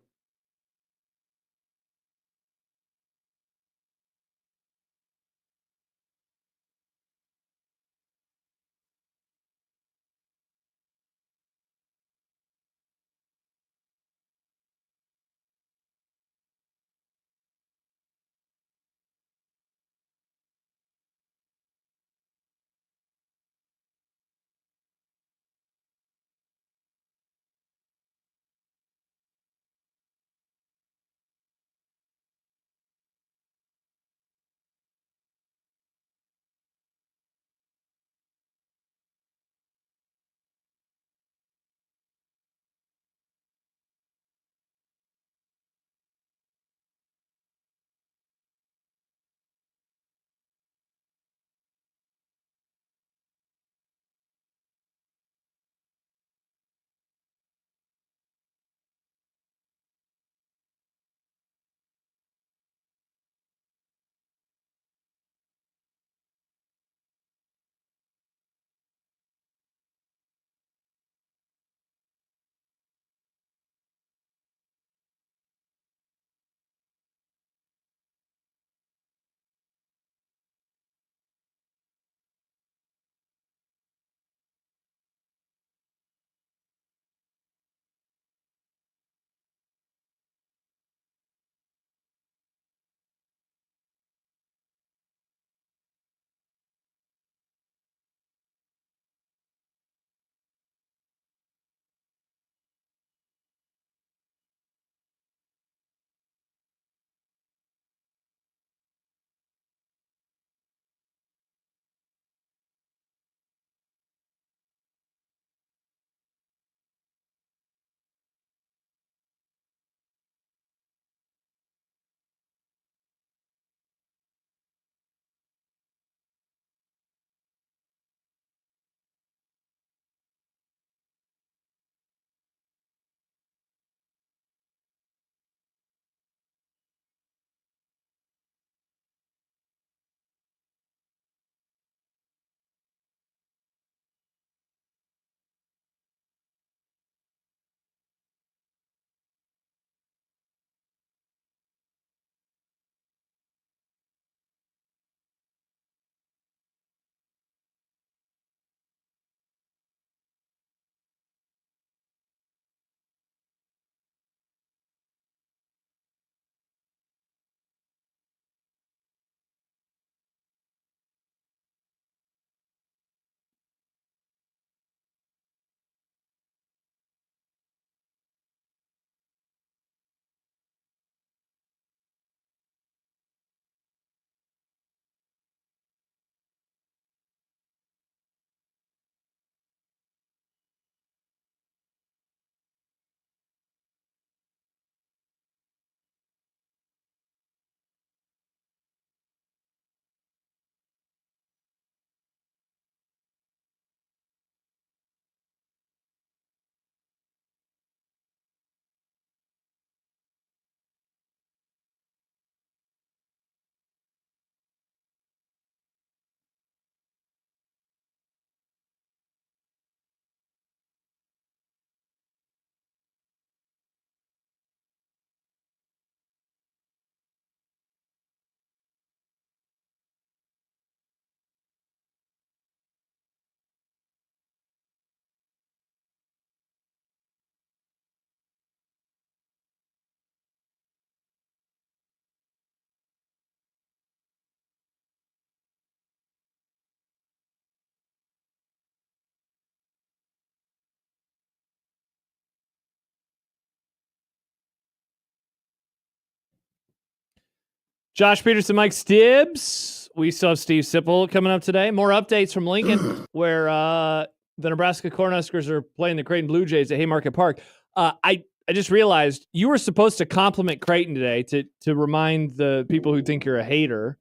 S6: Josh Peterson, Mike Stibbs. We still have Steve Sipple coming up today. More updates from Lincoln, where the Nebraska Cornhuskers are playing the Creighton Blue Jays at Haymarket Park. I just realized you were supposed to compliment Creighton today to remind the people who think you're a hater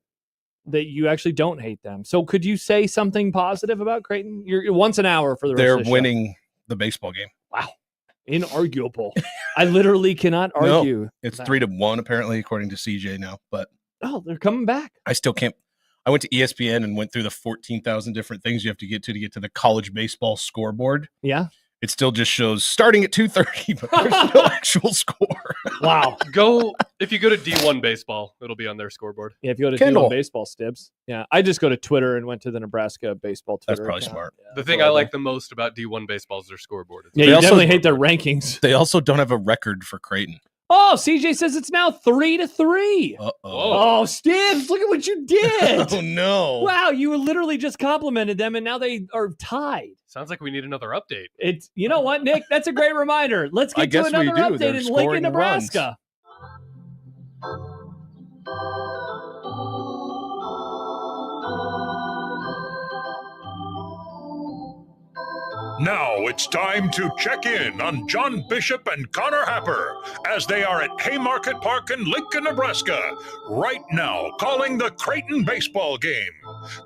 S6: that you actually don't hate them. So could you say something positive about Creighton? You're once an hour for the rest of the show.
S5: They're winning the baseball game.
S6: Wow. Inarguable. I literally cannot argue.
S5: No, it's 3-1 apparently, according to CJ now. But
S6: they're coming back.
S5: I still can't. I went to ESPN and went through the 14,000 different things you have to get to the college baseball scoreboard.
S6: Yeah.
S5: It still just shows starting at 2:30, but there's no actual score.
S6: Wow.
S1: If you go to D1 baseball, it'll be on their scoreboard.
S6: Yeah, if you go to D1 baseball, Stibs. Yeah, I just go to Twitter and went to the Nebraska baseball Twitter.
S5: That's probably
S6: account.
S5: smart.
S1: The thing I like the most about D1 baseball is their scoreboard.
S6: Yeah, you definitely hate their rankings.
S5: They also don't have a record for Creighton.
S6: Oh, CJ says it's now 3-3.
S5: Uh-oh.
S6: Oh, Stibs, look at what you did.
S5: Oh, no.
S6: Wow, you literally just complimented them, and now they are tied.
S1: Sounds like we need another update.
S6: You know what, Nick? That's a great reminder. Let's get to another update in Lincoln, Nebraska.
S9: Now it's time to check in on John Bishop and Connor Happer as they are at Haymarket Park in Lincoln, Nebraska, right now calling the Creighton baseball game.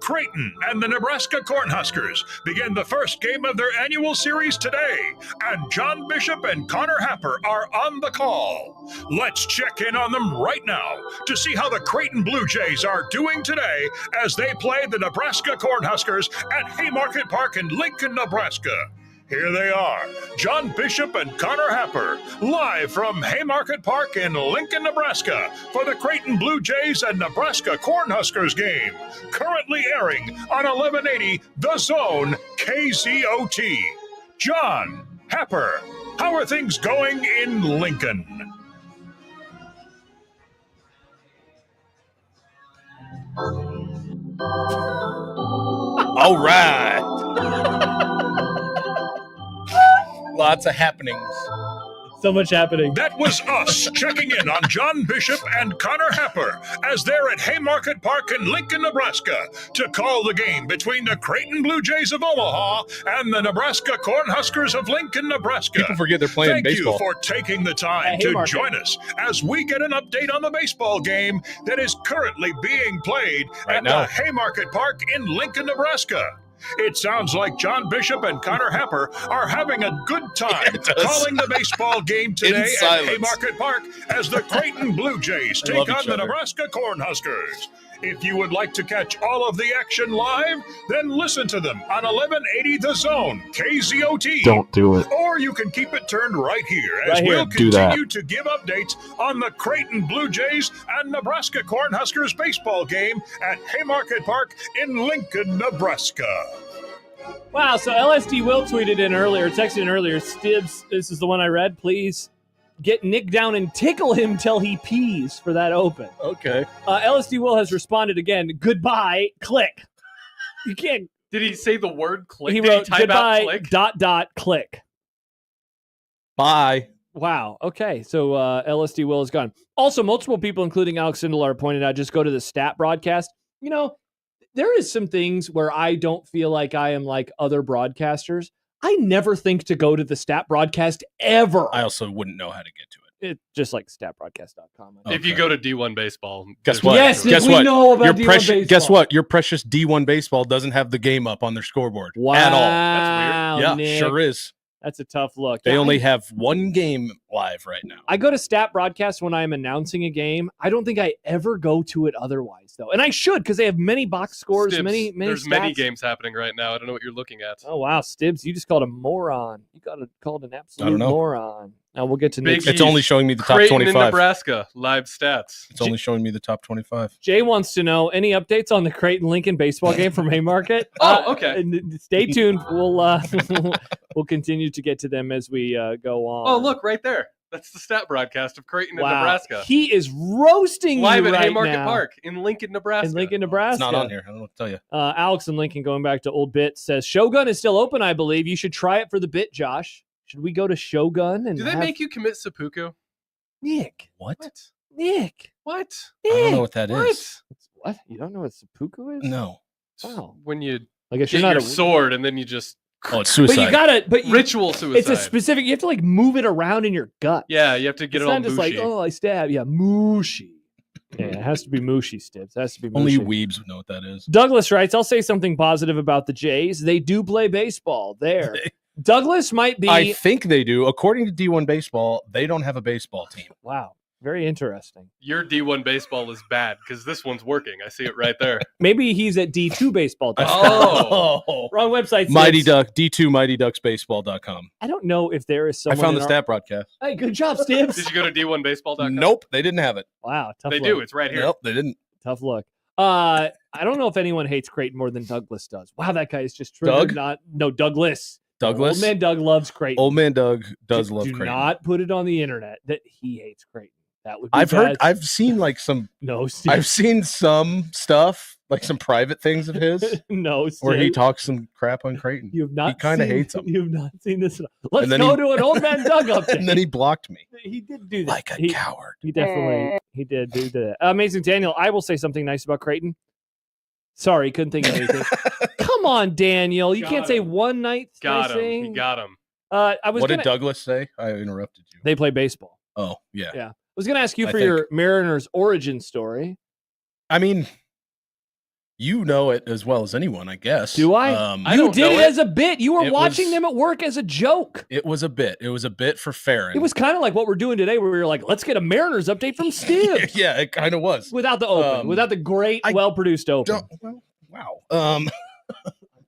S9: Creighton and the Nebraska Cornhuskers begin the first game of their annual series today, and John Bishop and Connor Happer are on the call. Let's check in on them right now to see how the Creighton Blue Jays are doing today as they play the Nebraska Cornhuskers at Haymarket Park in Lincoln, Nebraska. Here they are, John Bishop and Connor Happer, live from Haymarket Park in Lincoln, Nebraska, for the Creighton Blue Jays and Nebraska Cornhuskers game, currently airing on 1180 The Zone KZOT. John, Happer, how are things going in Lincoln?
S5: All right. Lots of happenings.
S6: So much happening.
S9: That was us checking in on John Bishop and Connor Happer as they're at Haymarket Park in Lincoln, Nebraska, to call the game between the Creighton Blue Jays of Omaha and the Nebraska Cornhuskers of Lincoln, Nebraska.
S5: People forget they're playing baseball.
S9: Thank you for taking the time to join us as we get an update on the baseball game that is currently being played at the Haymarket Park in Lincoln, Nebraska. It sounds like John Bishop and Connor Happer are having a good time calling the baseball game today at Haymarket Park as the Creighton Blue Jays take on the Nebraska Cornhuskers. If you would like to catch all of the action live, then listen to them on 1180 The Zone, KZOT.
S15: Don't do it.
S9: Or you can keep it turned right here as we'll continue to give updates on the Creighton Blue Jays and Nebraska Cornhuskers baseball game at Haymarket Park in Lincoln, Nebraska.
S6: Wow, so LSD Will tweeted in earlier, texted in earlier, Stibs, this is the one I read, please get Nick down and tickle him till he pees for that open.
S5: Okay.
S6: LSD Will has responded again, goodbye, click. You can't.
S1: Did he say the word click?
S6: He
S1: Did
S6: wrote
S1: type
S6: goodbye,
S1: out click?
S6: click.
S5: Bye.
S6: Wow. Okay. So LSD Will is gone. Also, multiple people, including Alex Sindelar, pointed out, just go to the stat broadcast. You know, there is some things where I don't feel like I am like other broadcasters. I never think to go to the stat broadcast ever.
S5: I also wouldn't know how to get to it.
S6: It's just like statbroadcast.com.
S1: If you go to D1 baseball,
S5: guess what?
S6: Yes,
S5: guess
S6: we
S5: what?
S6: know about D1 baseball.
S5: Guess what? Your precious D1 baseball doesn't have the game up on their scoreboard at all.
S6: That's weird.
S5: Yeah,
S6: Nick.
S5: sure is.
S6: That's a tough look.
S5: They only have one game live right now.
S6: I go to stat broadcast when I'm announcing a game. I don't think I ever go to it otherwise, though. And I should, because they have many box scores,
S1: Stibs,
S6: many
S1: there's
S6: stats.
S1: many games happening right now. I don't know what you're looking at.
S6: Oh, wow, Stibs, you just called a moron. You got called an
S5: I
S6: absolute
S5: don't know.
S6: moron. Now we'll get to
S1: Big
S6: Nick's.
S5: It's only showing me the top
S1: Creighton
S5: 25.
S1: in Nebraska, live stats.
S5: It's only showing me the top 25.
S6: Jay wants to know any updates on the Creighton Lincoln baseball game from Haymarket.
S1: Okay.
S6: Stay tuned. We'll we'll continue to get to them as we go on.
S1: Oh, look right there. That's the stat broadcast of Creighton in Nebraska.
S6: He is roasting
S1: live
S6: you
S1: at
S6: right
S1: Haymarket
S6: now.
S1: Park in Lincoln, Nebraska.
S6: In Lincoln, Nebraska.
S5: It's not on here. I don't know what to tell you.
S6: Alex and Lincoln, going back to old bit, says Shogun is still open. I believe you should try it for the bit, Josh. Should we go to Shogun? And
S1: do they make you commit seppuku?
S6: Nick?
S5: What?
S6: Nick.
S1: What?
S5: I don't know what that
S1: What?
S5: is.
S6: What? You don't know what seppuku is?
S5: No.
S6: Wow.
S1: When you
S6: I guess
S1: get
S6: you're not
S1: your sword and then you just
S5: Oh, it's suicide.
S6: But you gotta. But
S1: ritual suicide.
S6: It's a specific. You have to like move it around in your gut.
S1: Yeah, you have to get
S6: It's
S1: it all
S6: not just
S1: mushy.
S6: like I stab. Yeah, mushy. Yeah, it has to be mushy, Stibs. It has to be mushy.
S5: Only weebs would know what that is.
S6: Douglas writes, I'll say something positive about the Jays. They do play baseball there. Douglas might be.
S5: I think they do. According to D1 Baseball, they don't have a baseball team.
S6: Wow. Very interesting.
S1: Your D1 baseball is bad because this one's working. I see it right there.
S6: Maybe he's at D2 baseball.
S1: Oh.
S6: Wrong website.
S5: Mighty
S6: Stibs.
S5: Duck, D2 MightyDucksBaseball.com.
S6: I don't know if there is
S5: I
S6: someone.
S5: found the
S6: in
S5: stat broadcast.
S6: Hey, good job, Stibs.
S1: Did you go to D1baseball.com?
S5: Nope, they didn't have it.
S6: Wow. Tough
S1: They
S6: look.
S1: do. It's right here.
S5: Nope, they didn't.
S6: Tough look. I don't know if anyone hates Creighton more than Douglas does. Wow, that guy is just triggered.
S5: Doug?
S6: Douglas.
S5: Douglas?
S6: Old man Doug loves Creighton.
S5: Old man Doug does love
S6: Do
S5: Creighton.
S6: not put it on the internet that he hates Creighton. That would be
S5: I've seen like some.
S6: No, Steve.
S5: I've seen some stuff, like some private things of his,
S6: no,
S5: where he
S6: Steve.
S5: talks some crap on Creighton.
S6: You have not.
S5: He kind of
S6: seen-
S5: hates him.
S6: You have not seen this. Let's
S5: And then
S6: go
S5: he-
S6: to an old man Doug update.
S5: And then he blocked me.
S6: He did do that.
S5: Like a coward.
S6: He definitely he did do that. Amazing Daniel. I will say something nice about Creighton. Sorry, couldn't think of anything. Come on, Daniel. You can't say one night.
S1: Got him.
S6: thing.
S1: He got him.
S6: I was.
S5: What
S6: gonna,
S5: did Douglas say? I interrupted you.
S6: They play baseball.
S5: Oh, yeah.
S6: Yeah. I was going to ask you
S5: I
S6: for
S5: think-
S6: your Mariners origin story.
S5: I mean, you know it as well as anyone, I guess.
S6: Do I?
S1: I
S6: You
S1: don't
S6: did
S1: know
S6: it
S1: it.
S6: as a bit. You were
S5: It
S6: watching
S5: was-
S6: them at work as a joke.
S5: It was a bit. It was a bit for Ferrin.
S6: It was kind of like what we're doing today, where we were like, let's get a Mariners update from Stibs.
S5: Yeah, it kind of was.
S6: Without the open, without the great, well-produced open.
S5: Wow.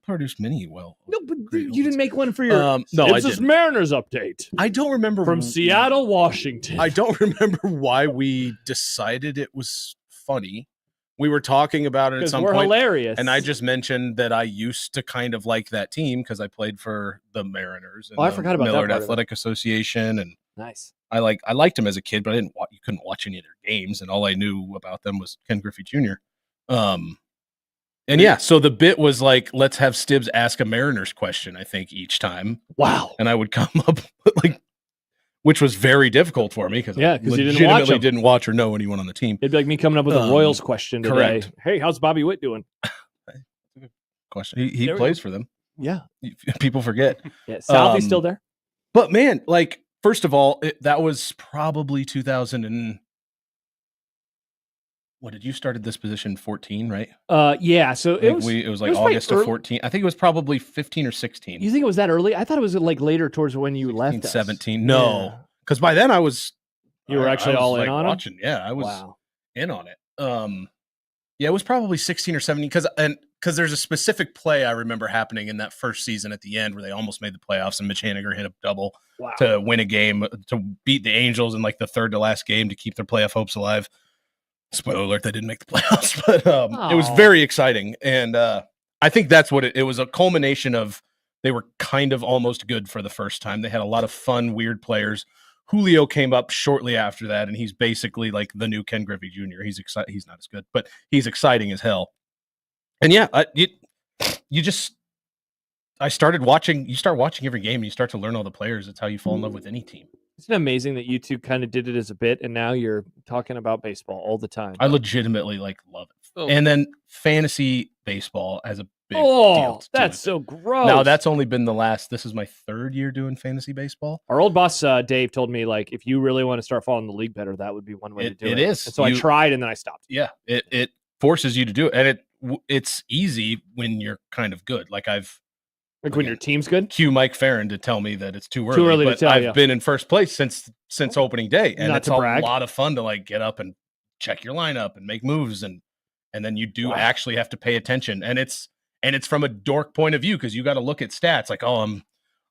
S5: Produced many well.
S6: No, but you didn't make one for your
S5: no, I
S6: Stibs'
S5: didn't.
S6: Mariners update
S5: I don't remember
S6: from Seattle, Washington.
S5: I don't remember why we decided it was funny. We were talking about it at
S6: Because
S5: some
S6: we're
S5: point,
S6: hilarious.
S5: and I just mentioned that I used to kind of like that team because I played for the Mariners. And
S6: Oh, I
S5: the
S6: forgot about that
S5: Millard
S6: part of it.
S5: Athletic Association, and
S6: Nice.
S5: I liked him as a kid, but I didn't. You couldn't watch any of their games, and all I knew about them was Ken Griffey Jr. And yeah, so the bit was like, let's have Stibs ask a Mariners question, I think, each time.
S6: Wow.
S5: And I would come up like, which was very difficult for me because
S6: Yeah, 'cause you didn't watch
S5: legitimately
S6: him.
S5: didn't watch or know anyone on the team.
S6: It'd be like me coming up with a Royals question today.
S5: correct.
S6: Hey, how's Bobby Witt doing?
S5: Question. He
S6: There we
S5: plays
S6: go.
S5: for them.
S6: Yeah.
S5: People forget.
S6: Yeah. Southie's still there.
S5: But man, like, first of all, that was probably 2000 and what did you started this position 14, right?
S6: Yeah. So
S5: It was like
S6: probably
S5: August of
S6: early-
S5: 14. I think it was probably 15 or 16.
S6: You think it was that early? I thought it was like later towards when you left. us.
S5: 17. No, because by then I was.
S6: You were actually
S5: I was,
S6: all in
S5: like,
S6: on 'em?
S5: watching. Yeah, I was
S6: Wow.
S5: in on it. Yeah, it was probably 16 or 17 because there's a specific play I remember happening in that first season at the end where they almost made the playoffs and Mitch Haniger hit a double to win a game to beat the Angels in like the third to last game to keep their playoff hopes alive. Spoiler alert, they didn't make the playoffs, but it was
S6: Aw.
S5: very exciting. And I think that's what it was, a culmination of they were kind of almost good for the first time. They had a lot of fun, weird players. Julio came up shortly after that, and he's basically like the new Ken Griffey Jr. He's exciting. He's not as good, but he's exciting as hell. And yeah, I started watching. You start watching every game, and you start to learn all the players. It's how you fall in love with any team.
S6: Isn't it amazing that you two kind of did it as a bit, and now you're talking about baseball all the time?
S5: I legitimately love it.
S1: Oh.
S5: And then fantasy baseball has a big deal.
S6: Oh,
S5: to
S6: that's
S5: it.
S6: so gross.
S5: Now that's only been this is my third year doing fantasy baseball.
S6: Our old boss Dave told me, like, if you really want to start following the league better, that would be one way to do it.
S5: It is.
S6: And so I tried, and then I stopped.
S5: Yeah, it forces you to do it, and it's easy when you're kind of good. Like
S6: when your team's good.
S5: Cue Mike Ferrin to tell me that it's too early.
S6: early to
S5: but
S6: tell,
S5: I've
S6: yeah.
S5: been in first place since opening day, and
S6: Not
S5: it's
S6: to
S5: a
S6: brag.
S5: lot of fun to like get up and check your lineup and make moves, and then you do
S6: Wow.
S5: actually have to pay attention, and it's from a dork point of view because you got to look at stats like, oh,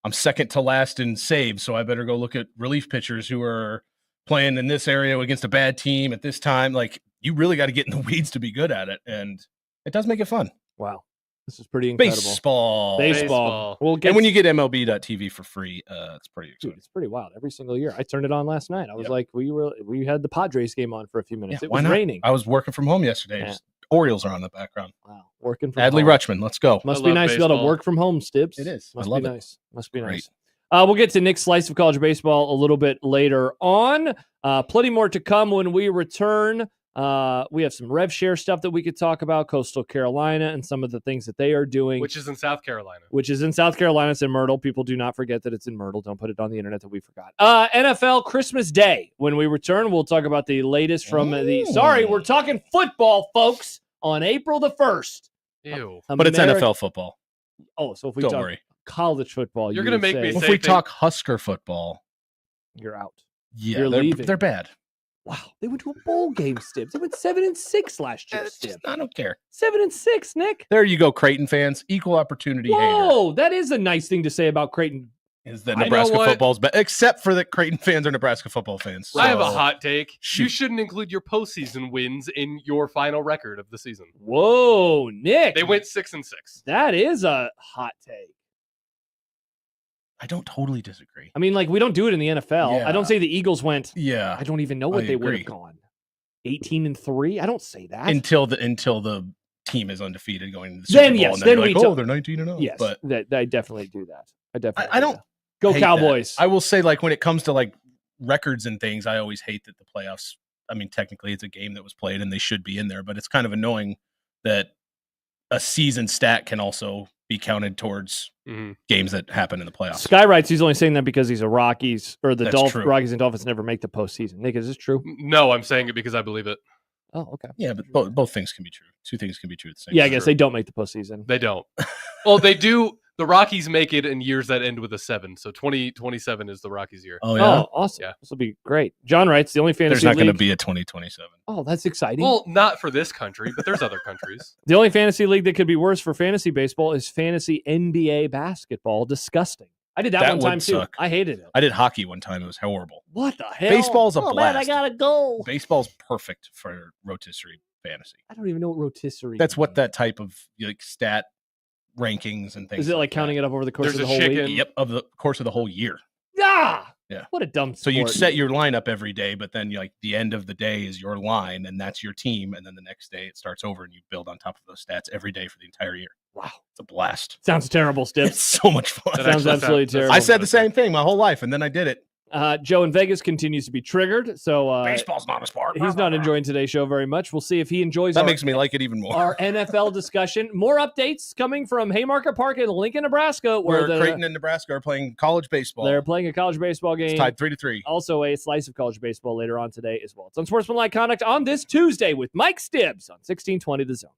S5: I'm second to last in saves, so I better go look at relief pitchers who are playing in this area against a bad team at this time. Like, you really got to get in the weeds to be good at it, and it does make it fun.
S6: Wow, this is pretty incredible.
S5: Baseball.
S6: We'll get
S5: And when you get MLB.TV for free, it's pretty exciting.
S6: Dude, it's pretty wild. Every single year, I turned it on last night. I was like, we had the Padres game on for a few minutes.
S5: Yeah,
S6: It
S5: why
S6: was
S5: not?
S6: raining.
S5: I was working from home yesterday.
S6: Yeah.
S5: Just Orioles are on the background.
S6: Wow, working from
S5: Adley
S6: home.
S5: Rutschman, let's go.
S6: Must
S1: I
S6: be
S1: love
S6: nice to be able to
S1: baseball.
S6: work from home, Stibs.
S5: It is. I
S6: Must
S5: love
S6: be
S5: it.
S6: nice. Must be
S5: Great.
S6: nice. We'll get to Nick's slice of college baseball a little bit later on. Plenty more to come when we return. We have some rev share stuff that we could talk about, Coastal Carolina and some of the things that they are doing.
S1: Which is in South Carolina.
S6: It's in Myrtle. People do not forget that it's in Myrtle. Don't put it on the internet that we forgot. NFL Christmas Day. When we return, we'll talk about the latest from we're talking football, folks, on April the 1st.
S1: Ew.
S5: But it's NFL football.
S6: Oh, so if we
S5: Don't
S6: talk
S5: worry.
S6: college football,
S1: You're going to make me say
S5: if we talk Husker football,
S6: you're out.
S5: yeah,
S6: You're leaving.
S5: They're bad.
S6: Wow, they went to a bowl game, Stibs. They went 7-6 last year, Stibs.
S5: I don't care.
S6: 7-6, Nick.
S5: There you go, Creighton fans. Equal opportunity hater.
S6: Whoa, that is a nice thing to say about Creighton.
S5: Is that Nebraska football's bad, except for that Creighton fans are Nebraska football fans.
S1: I have a hot take. You shouldn't include your postseason wins in your final record of the season.
S6: Whoa, Nick.
S1: They went 6-6.
S6: That is a hot take.
S5: I don't totally disagree.
S6: I mean, like, we don't do it in the NFL.
S5: Yeah.
S6: I don't say the Eagles went.
S5: Yeah.
S6: I don't even know what
S5: I
S6: they would
S5: agree.
S6: have gone. 18-3. I don't say that
S5: until the team is undefeated going into the Super
S6: then
S5: Bowl.
S6: Yes,
S5: and then
S6: then
S5: you're
S6: we
S5: like, they're 19-0.
S6: Yes,
S5: but
S6: I definitely do that.
S5: I don't
S6: go
S5: hate
S6: Cowboys.
S5: that. I will say, like, when it comes to like records and things, I always hate that the playoffs. I mean, technically, it's a game that was played and they should be in there, but it's kind of annoying that a season stat can also be counted towards games that happen in the playoffs.
S6: Sky writes he's only saying that because he's a Rockies or the
S5: That's true.
S6: Rockies and Dolphins never make the postseason. Nick, is this true?
S1: No, I'm saying it because I believe it.
S6: Oh, okay.
S5: Yeah, but both things can be true. Two things can be true at the same time.
S6: Yeah, I guess they don't make the postseason.
S1: They don't. Well, they do. The Rockies make it in years that end with a 7. So 2027 is the Rockies' year.
S5: Oh, yeah.
S6: Oh, awesome.
S1: Yeah.
S6: This will be great. John writes the only fantasy
S5: There's not going to
S6: league.
S5: be a 2027.
S6: Oh, that's exciting.
S1: Well, not for this country, but there's other countries.
S6: The only fantasy league that could be worse for fantasy baseball is fantasy NBA basketball. Disgusting. I did that one
S5: would
S6: time too.
S5: suck.
S6: I hated it.
S5: I did hockey one time. It was horrible.
S6: What the hell?
S5: Baseball's a
S8: Oh,
S5: blast.
S8: man, I gotta go.
S5: Baseball's perfect for rotisserie fantasy.
S6: I don't even know what rotisserie.
S5: That's what that type of like stat rankings and things.
S6: Is it like counting it up over the course
S1: There's
S6: of the
S1: a
S6: whole
S1: chicken.
S6: week?
S5: Yep, of the course of the whole year.
S6: Ah,
S5: Yeah.
S6: what a dumb.
S5: So you
S6: sport.
S5: set your lineup every day, but then like the end of the day is your line, and that's your team, and then the next day it starts over, and you build on top of those stats every day for the entire year.
S6: Wow,
S5: it's a blast.
S6: Sounds terrible, Stibs.
S5: It's so much fun.
S6: Sounds absolutely terrible.
S5: I said the same thing my whole life, and then I did it.
S6: Joe in Vegas continues to be triggered, so
S5: Baseball's not a sport.
S6: he's not enjoying today's show very much. We'll see if he enjoys
S5: That makes me like it even more.
S6: our NFL discussion. More updates coming from Haymarket Park in Lincoln, Nebraska,
S5: Where
S6: the
S5: Creighton and Nebraska are playing college baseball.
S6: they're playing a college baseball game.
S5: It's tied 3-3.
S6: Also, a slice of college baseball later on today as well. It's Unsportsmanlike Conduct on this Tuesday with Mike Stibbs on 1620 The Zone.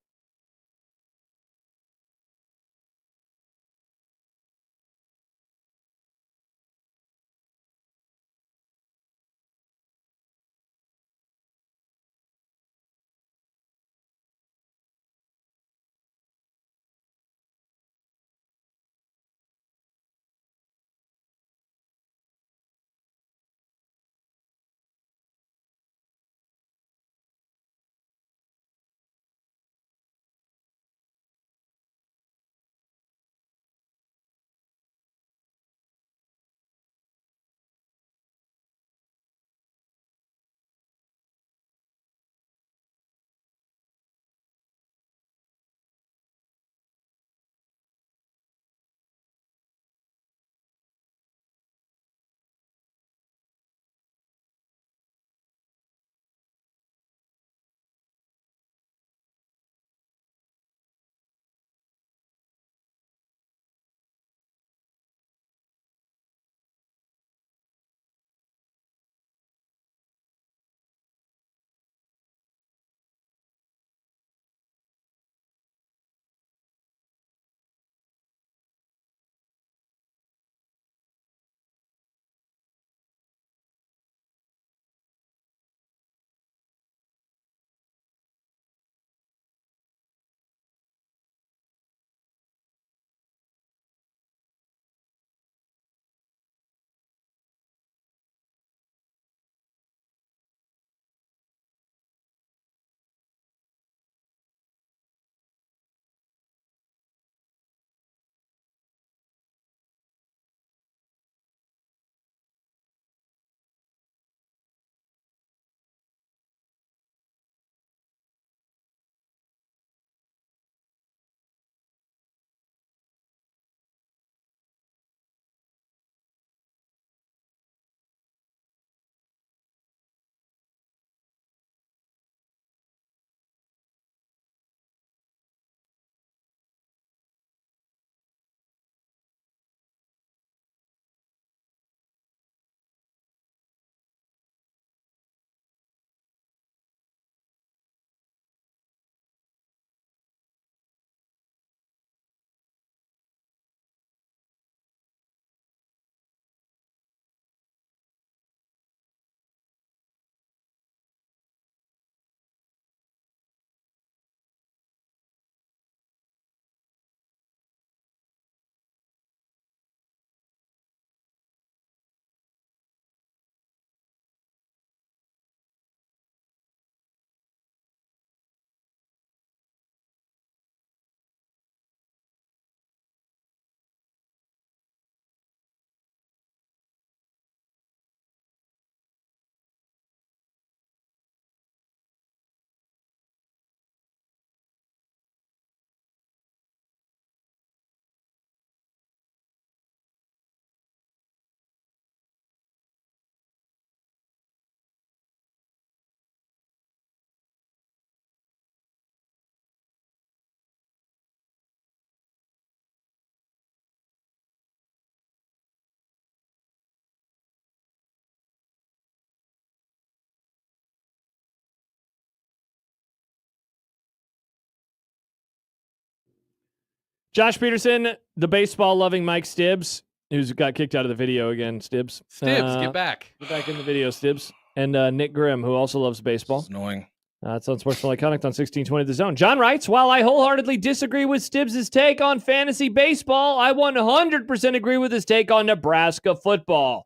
S6: Josh Peterson, the baseball-loving Mike Stibbs, who's got kicked out of the video again. Stibbs,
S1: get back.
S6: Get back in the video, Stibbs. And Nick Grimm, who also loves baseball.
S5: It's annoying.
S6: It's Unsportsmanlike Conduct on 1620 The Zone. John writes, while I wholeheartedly disagree with Stibbs' take on fantasy baseball, I 100% agree with his take on Nebraska football.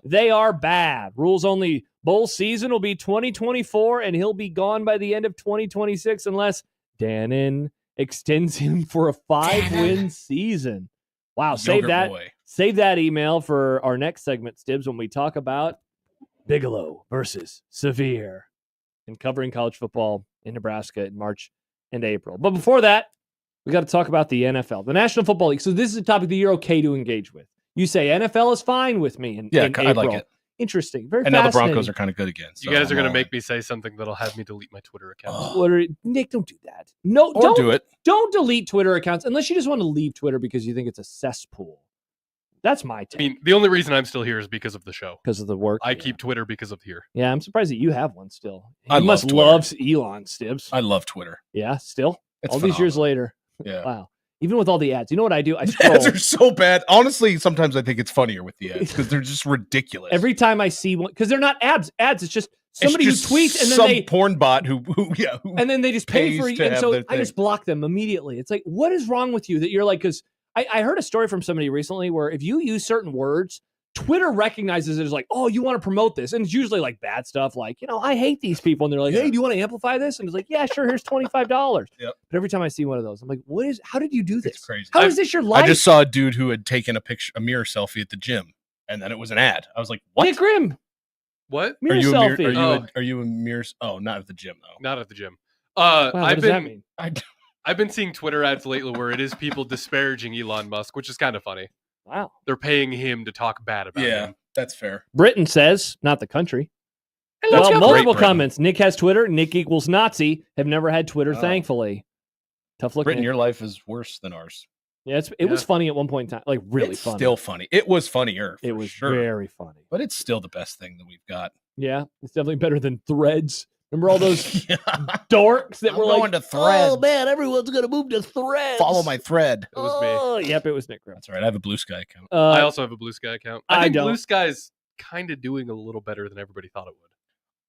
S6: They are bad. Rules only bowl season will be 2024, and he'll be gone by the end of 2026 unless Dannon extends him for a 5-win season. Wow, save that. Save that email for our next segment, Stibbs, when we talk about Bigelow versus Severe and covering college football in Nebraska in March and April. But before that, we got to talk about the NFL, the National Football League. So this is a topic that you're okay to engage with. You say NFL is fine with me in April.
S5: I like it.
S6: Interesting. Very
S5: and now the
S6: fascinating.
S5: Broncos are kind of good again. So
S1: You guys are going to make me say something that'll have me delete my Twitter account.
S6: Nick, don't do that. No,
S5: Or
S6: don't
S5: do it.
S6: Don't delete Twitter accounts unless you just want to leave Twitter because you think it's a cesspool. That's my take.
S1: I mean, the only reason I'm still here is because of the show.
S6: Because of the work.
S1: I keep Twitter because of here.
S6: Yeah, I'm surprised that you have one still.
S5: I
S6: You must
S5: love
S6: love Elon, Stibbs.
S5: I love Twitter.
S6: Yeah, still?
S5: It's
S6: all these years
S5: phenomenal.
S6: later.
S5: Yeah.
S6: Wow. Even with all the ads. You know what I do? I
S5: The
S6: scroll.
S5: ads are so bad. Honestly, sometimes I think it's funnier with the ads because they're just ridiculous.
S6: Every time I see one, because they're not ads. Ads, it's just somebody
S5: It's just
S6: who tweets and then
S5: some
S6: they
S5: porn bot who
S6: and then they just pay for
S5: pays
S6: it.
S5: to
S6: And
S5: have
S6: so
S5: their
S6: I just block them immediately. It's like, what is wrong with you that you're like, because I heard a story from somebody recently where if you use certain words, Twitter recognizes it as like, oh, you want to promote this. And it's usually like bad stuff like, I hate these people. And they're like, hey, do you want to amplify this? And it's like, yeah, sure. Here's $25.
S5: Yep.
S6: But every time I see one of those, I'm like, how did you do this?
S5: It's crazy.
S6: How is this your life?
S5: I just saw a dude who had taken a mirror selfie at the gym, and then it was an ad. I was like, what?
S6: Nick Grimm.
S1: What?
S6: Mirror
S5: are you
S6: selfie.
S5: are you a mirror? Oh, not at the gym though.
S1: Not at the gym.
S6: What does that mean?
S1: I've been seeing Twitter ads lately where it is people disparaging Elon Musk, which is kind of funny.
S6: Wow.
S1: They're paying him to talk bad about him.
S5: That's fair.
S6: Britain says, not the country.
S5: That's
S6: Well,
S5: great,
S6: multiple
S5: Britain.
S6: comments. Nick has Twitter. Nick equals Nazi. Have never had Twitter,
S5: Oh.
S6: thankfully. Tough look.
S5: Britain,
S6: Nick.
S5: your life is worse than ours.
S6: Yeah, it was funny at one point in time. Like, really
S5: It's
S6: funny.
S5: still funny. It was funnier.
S6: It
S5: for
S6: was
S5: sure.
S6: very funny.
S5: But it's still the best thing that we've got.
S6: Yeah, it's definitely better than Threads. Remember all those dorks that were like,
S5: going to Threads.
S6: oh, man, everyone's going to move to Threads.
S5: Follow my thread.
S1: It was me.
S6: Oh, yep, it was Nick Grimm.
S5: That's all right. I have a Blue Sky account.
S1: I also have a Blue Sky account. I
S6: I
S1: think
S6: don't.
S1: Blue Sky's kind of doing a little better than everybody thought it would.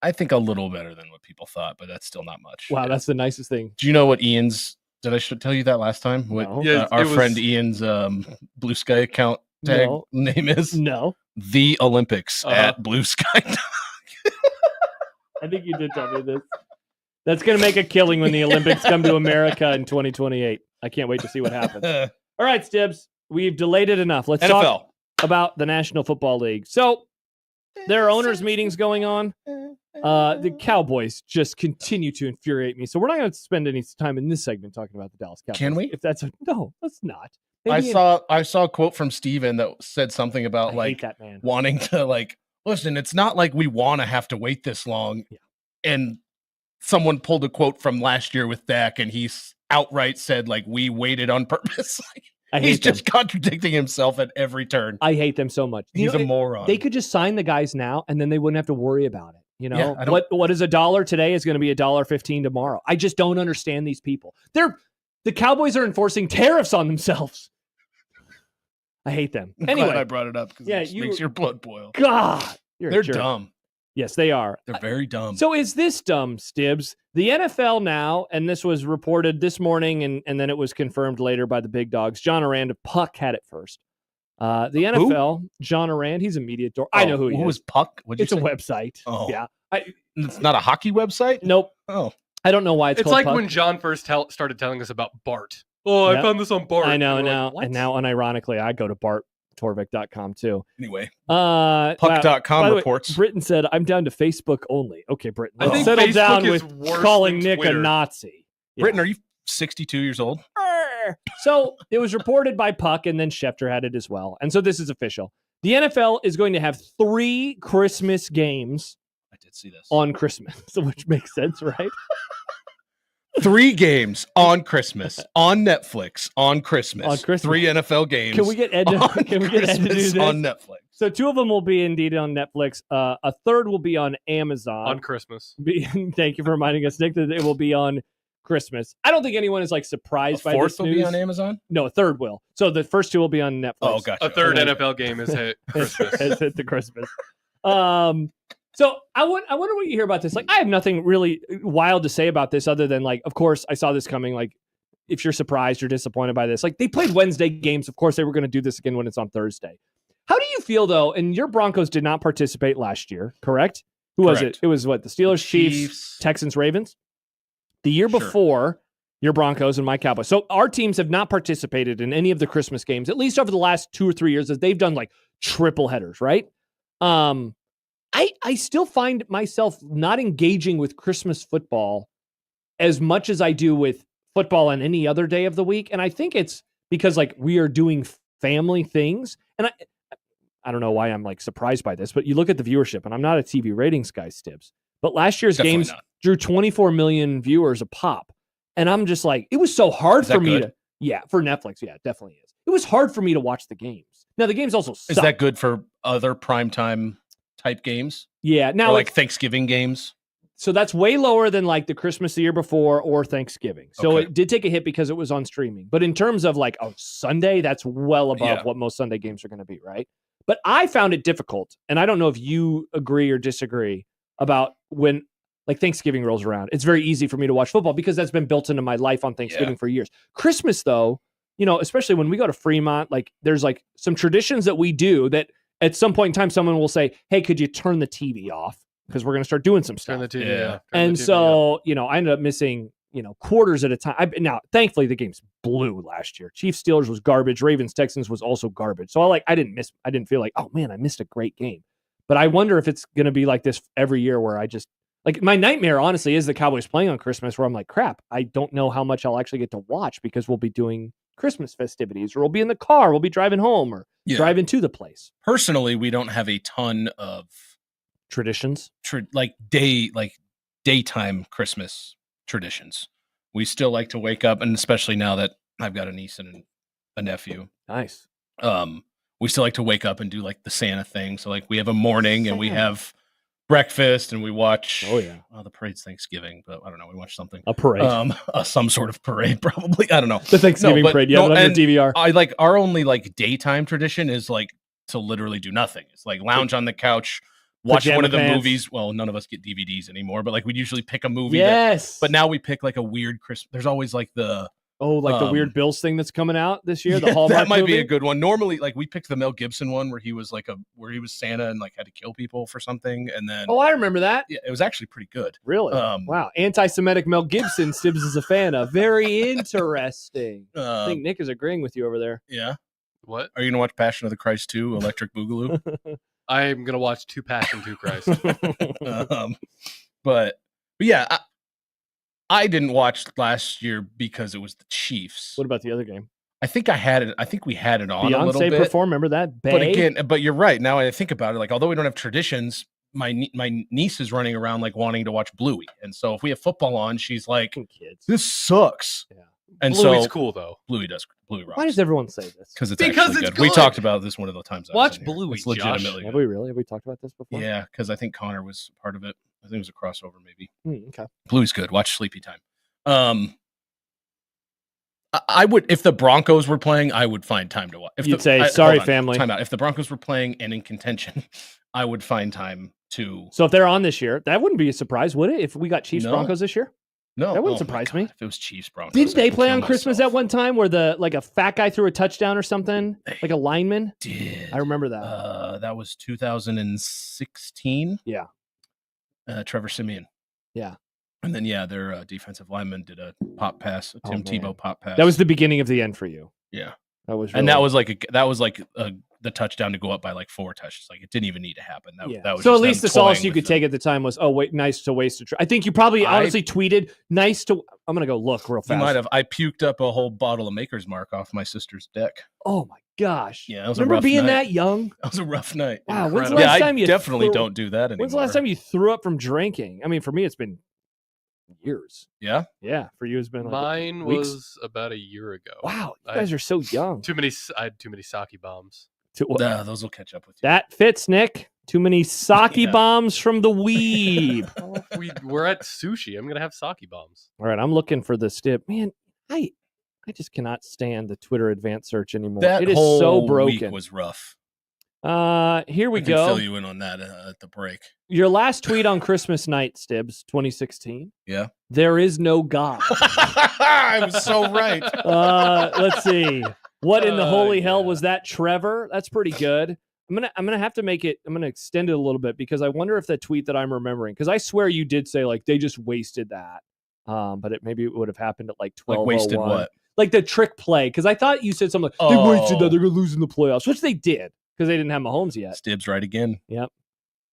S5: I think a little better than what people thought, but that's still not much.
S6: Wow, that's the nicest thing.
S5: Do you know what Ian's? Did I tell you that last time? What
S6: No.
S1: Yeah,
S5: our
S1: it was-
S5: friend Ian's Blue Sky account tag
S6: No.
S5: name is?
S6: No.
S5: The Olympics at Blue Sky.
S6: I think you did tell me this. That's going to make a killing when the Olympics come to America in 2028. I can't wait to see what happens. All right, Stibbs, we've delayed it enough. Let's
S5: NFL.
S6: talk about the National Football League. So there are owners' meetings going on. The Cowboys just continue to infuriate me. So we're not going to spend any time in this segment talking about the Dallas Cowboys.
S5: Can we?
S6: If that's no, let's not.
S5: I
S6: Maybe
S5: saw a quote from Steven that said something about
S6: I
S5: like
S6: hate that man.
S5: wanting to like listen, it's not like we want to have to wait this long.
S6: Yeah.
S5: And someone pulled a quote from last year with Dak, and he outright said like we waited on purpose.
S6: I
S5: He's
S6: hate them.
S5: just contradicting himself at every turn.
S6: I hate them so much.
S5: He's a moron.
S6: They could just sign the guys now, and then they wouldn't have to worry about it. You know,
S5: Yeah, I don't-
S6: what is $1 today is going to be $1.15 tomorrow. I just don't understand these people. The Cowboys are enforcing tariffs on themselves. I hate them.
S5: I'm glad
S6: Anyway,
S5: I brought it up because
S6: yeah,
S5: it just makes your blood boil.
S6: God, you're a
S5: They're
S6: jerk.
S5: dumb.
S6: Yes, they are.
S5: They're very dumb.
S6: So is this dumb, Stibbs? The NFL now, and this was reported this morning, and then it was confirmed later by the big dogs. John Oran of Puck had it first. The NFL, John Oran, he's a media door. I know who he is.
S5: was Puck?
S6: It's a website.
S5: Oh.
S6: Yeah.
S5: It's not a hockey website?
S6: Nope.
S5: Oh.
S6: I don't know why it's
S1: It's
S6: called
S1: like
S6: Puck.
S1: when John first started telling us about Bart. Oh, I
S6: Yep.
S1: found this on Bart.
S6: I know,
S1: And we're
S6: now,
S1: like, what?
S6: and now, unironically, I go to BartTorvik.com too.
S5: Anyway,
S6: Puck.com
S5: Puck.com reports.
S6: Britain said, "I'm down to Facebook only." Okay, Britain,
S1: I
S6: let's
S1: think
S6: settle
S1: Facebook
S6: down
S1: is
S6: with
S1: worse
S6: calling
S1: than
S6: Nick
S1: Twitter.
S6: a Nazi.
S5: Britain, are you 62 years old?
S6: So it was reported by Puck, and then Schefter had it as well. And so this is official. The NFL is going to have 3 Christmas games
S5: I did see this.
S6: on Christmas, which makes sense, right?
S5: 3 games on Christmas, on Netflix, on Christmas.
S6: On Christmas.
S5: 3 NFL games.
S6: Can we get Ed to,
S5: on
S6: can we get Ed to do
S5: Christmas
S6: this?
S5: on Netflix?
S6: So 2 of them will be indeed on Netflix. A third will be on Amazon.
S1: On Christmas.
S6: Thank you for reminding us, Nick, that it will be on Christmas. I don't think anyone is like surprised by
S5: fourth
S6: this
S5: will
S6: news.
S5: be on Amazon.
S6: No, a third will. So the first two will be on Netflix.
S5: Oh, gotcha.
S1: A third NFL game is hit Christmas.
S6: Has hit the Christmas. So I wonder what you hear about this. Like, I have nothing really wild to say about this other than like, of course, I saw this coming. Like, if you're surprised, you're disappointed by this. Like, they played Wednesday games. Of course, they were going to do this again when it's on Thursday. How do you feel though? And your Broncos did not participate last year, correct? Who was it? It was what? The Steelers, Chiefs, Texans, Ravens. The year before, your Broncos and my Cowboys. So our teams have not participated in any of the Christmas games, at least over the last 2 or 3 years, as they've done like triple headers, right? I still find myself not engaging with Christmas football as much as I do with football on any other day of the week. And I think it's because like we are doing family things. And I don't know why I'm like surprised by this, but you look at the viewership, and I'm not a TV ratings guy, Stibs, but last year's games drew 24 million viewers a pop. And I'm just like, it was so hard for me to, for Netflix. Yeah, it definitely is. It was hard for me to watch the games. Now the games also suck.
S5: Is that good for other primetime type games?
S6: Yeah. Now,
S5: or like Thanksgiving games.
S6: So that's way lower than like the Christmas the year before or Thanksgiving. So it did take a hit because it was on streaming. But in terms of like Sunday, that's well above what most Sunday games are going to be, right? But I found it difficult, and I don't know if you agree or disagree about when like Thanksgiving rolls around. It's very easy for me to watch football because that's been built into my life on Thanksgiving for years. Christmas, though, you know, especially when we go to Fremont, like there's like some traditions that we do that at some point in time, someone will say, hey, could you turn the TV off? Because we're going to start doing some stuff.
S1: Turn the TV off.
S6: And so, you know, I ended up missing, you know, quarters at a time. Now, thankfully, the games blew last year. Chiefs Steelers was garbage. Ravens Texans was also garbage. So I didn't feel like, oh man, I missed a great game. But I wonder if it's going to be like this every year where I just like my nightmare, honestly, is the Cowboys playing on Christmas where I'm like, crap, I don't know how much I'll actually get to watch because we'll be doing Christmas festivities or we'll be in the car, we'll be driving home or driving to the place.
S5: Personally, we don't have a ton of
S6: traditions,
S5: like daytime Christmas traditions. We still like to wake up, and especially now that I've got a niece and a nephew.
S6: Nice.
S5: We still like to wake up and do like the Santa thing. So like we have a morning and we have breakfast and we watch.
S6: Oh yeah.
S5: Well, the parade's Thanksgiving, but I don't know. We watch something.
S6: A parade.
S5: Some sort of parade, probably. I don't know.
S6: The Thanksgiving parade. Yeah, on your DVR.
S5: I like our only like daytime tradition is like to literally do nothing. It's like lounge on the couch. Watch one of the movies. Well, none of us get DVDs anymore, but like we'd usually pick a movie.
S6: Yes.
S5: But now we pick like a weird Christmas. There's always like the
S6: the weird Bills thing that's coming out this year. The Hallmark
S5: that might
S6: movie?
S5: be a good one. Normally, like we picked the Mel Gibson one where he was like where he was Santa and like had to kill people for something, and then
S6: I remember that.
S5: Yeah, it was actually pretty good.
S6: Really? Wow. Anti-Semitic Mel Gibson. Stibs is a fan of. Very interesting. I think Nick is agreeing with you over there.
S5: Yeah.
S1: What?
S5: Are you gonna watch Passion of the Christ 2, Electric Boogaloo?
S1: I'm gonna watch 2 Passion 2 Christ.
S5: But yeah, I didn't watch last year because it was the Chiefs.
S6: What about the other game?
S5: I think I had it. I think we had it on
S6: Beyonce
S5: a little bit.
S6: Perform. Remember that?
S5: But you're right. Now I think about it, like although we don't have traditions, my niece is running around like wanting to watch Bluey, and so if we have football on, she's like,
S6: "Kids,
S5: this sucks."
S6: Yeah.
S5: And
S1: Bluey's cool though.
S5: Bluey rocks.
S6: Why does everyone say this?
S5: Because it's good. We talked about this one of the times.
S1: Watch Bluey.
S5: It's legitimately.
S6: Have we really? Have we talked about this before?
S5: Yeah, because I think Connor was part of it. I think it was a crossover, maybe.
S6: Okay.
S5: Bluey's good. Watch Sleepy Time. I would, if the Broncos were playing, I would find time to watch.
S6: You'd say, sorry, family.
S5: Time out. If the Broncos were playing and in contention, I would find time to.
S6: So if they're on this year, that wouldn't be a surprise, would it? If we got Chiefs Broncos this year?
S5: No.
S6: That wouldn't surprise me.
S5: If it was Chiefs Broncos.
S6: Didn't they play on Christmas at one time where a fat guy threw a touchdown or something? Like a lineman?
S5: Did.
S6: I remember that.
S5: That was 2016.
S6: Yeah.
S5: Trevor Siemian.
S6: Yeah.
S5: And then, their defensive lineman did a pop pass, a Tim Tebow pop pass.
S6: That was the beginning of the end for you.
S5: Yeah.
S6: That was,
S5: and that was the touchdown to go up by like 4 touches. Like it didn't even need to happen. That was
S6: so at least the solace you could take at the time was, nice to waste a I think you probably honestly tweeted nice to. I'm gonna go look real fast.
S5: You might have. I puked up a whole bottle of Maker's Mark off my sister's deck.
S6: Oh my gosh!
S5: Yeah, it was
S6: remember
S5: a rough
S6: being
S5: night.
S6: that young?
S5: That was a rough night.
S6: Wow, when's the last time you
S5: definitely don't do that anymore.
S6: When's the last time you threw up from drinking? I mean, for me, it's been years.
S5: Yeah.
S6: For you, it's been.
S1: Mine
S6: weeks.
S1: was about a year ago.
S6: Wow, you guys are so young.
S1: I had too many sake bombs.
S5: Those will catch up with you.
S6: That fits, Nick. Too many sake bombs from the weeb.
S1: We're at sushi. I'm gonna have sake bombs.
S6: All right, I'm looking for the Stib. Man, I just cannot stand the Twitter advanced search anymore.
S5: That
S6: it is
S5: whole
S6: so broken.
S5: week was rough.
S6: Here we
S5: I can
S6: go.
S5: fill you in on that at the break.
S6: Your last tweet on Christmas night, Stibs, 2016.
S5: Yeah.
S6: There is no God.
S5: I was so right.
S6: Let's see. What in the holy hell was that, Trevor? That's pretty good. I'm gonna have to make it. I'm gonna extend it a little bit because I wonder if that tweet that I'm remembering, because I swear you did say like they just wasted that. But maybe it would have happened at like 12:01.
S5: Like wasted what?
S6: Like the trick play, because I thought you said something like they wasted that, they're gonna lose in the playoffs, which they did because they didn't have Mahomes yet.
S5: Stibs right again.
S6: Yep.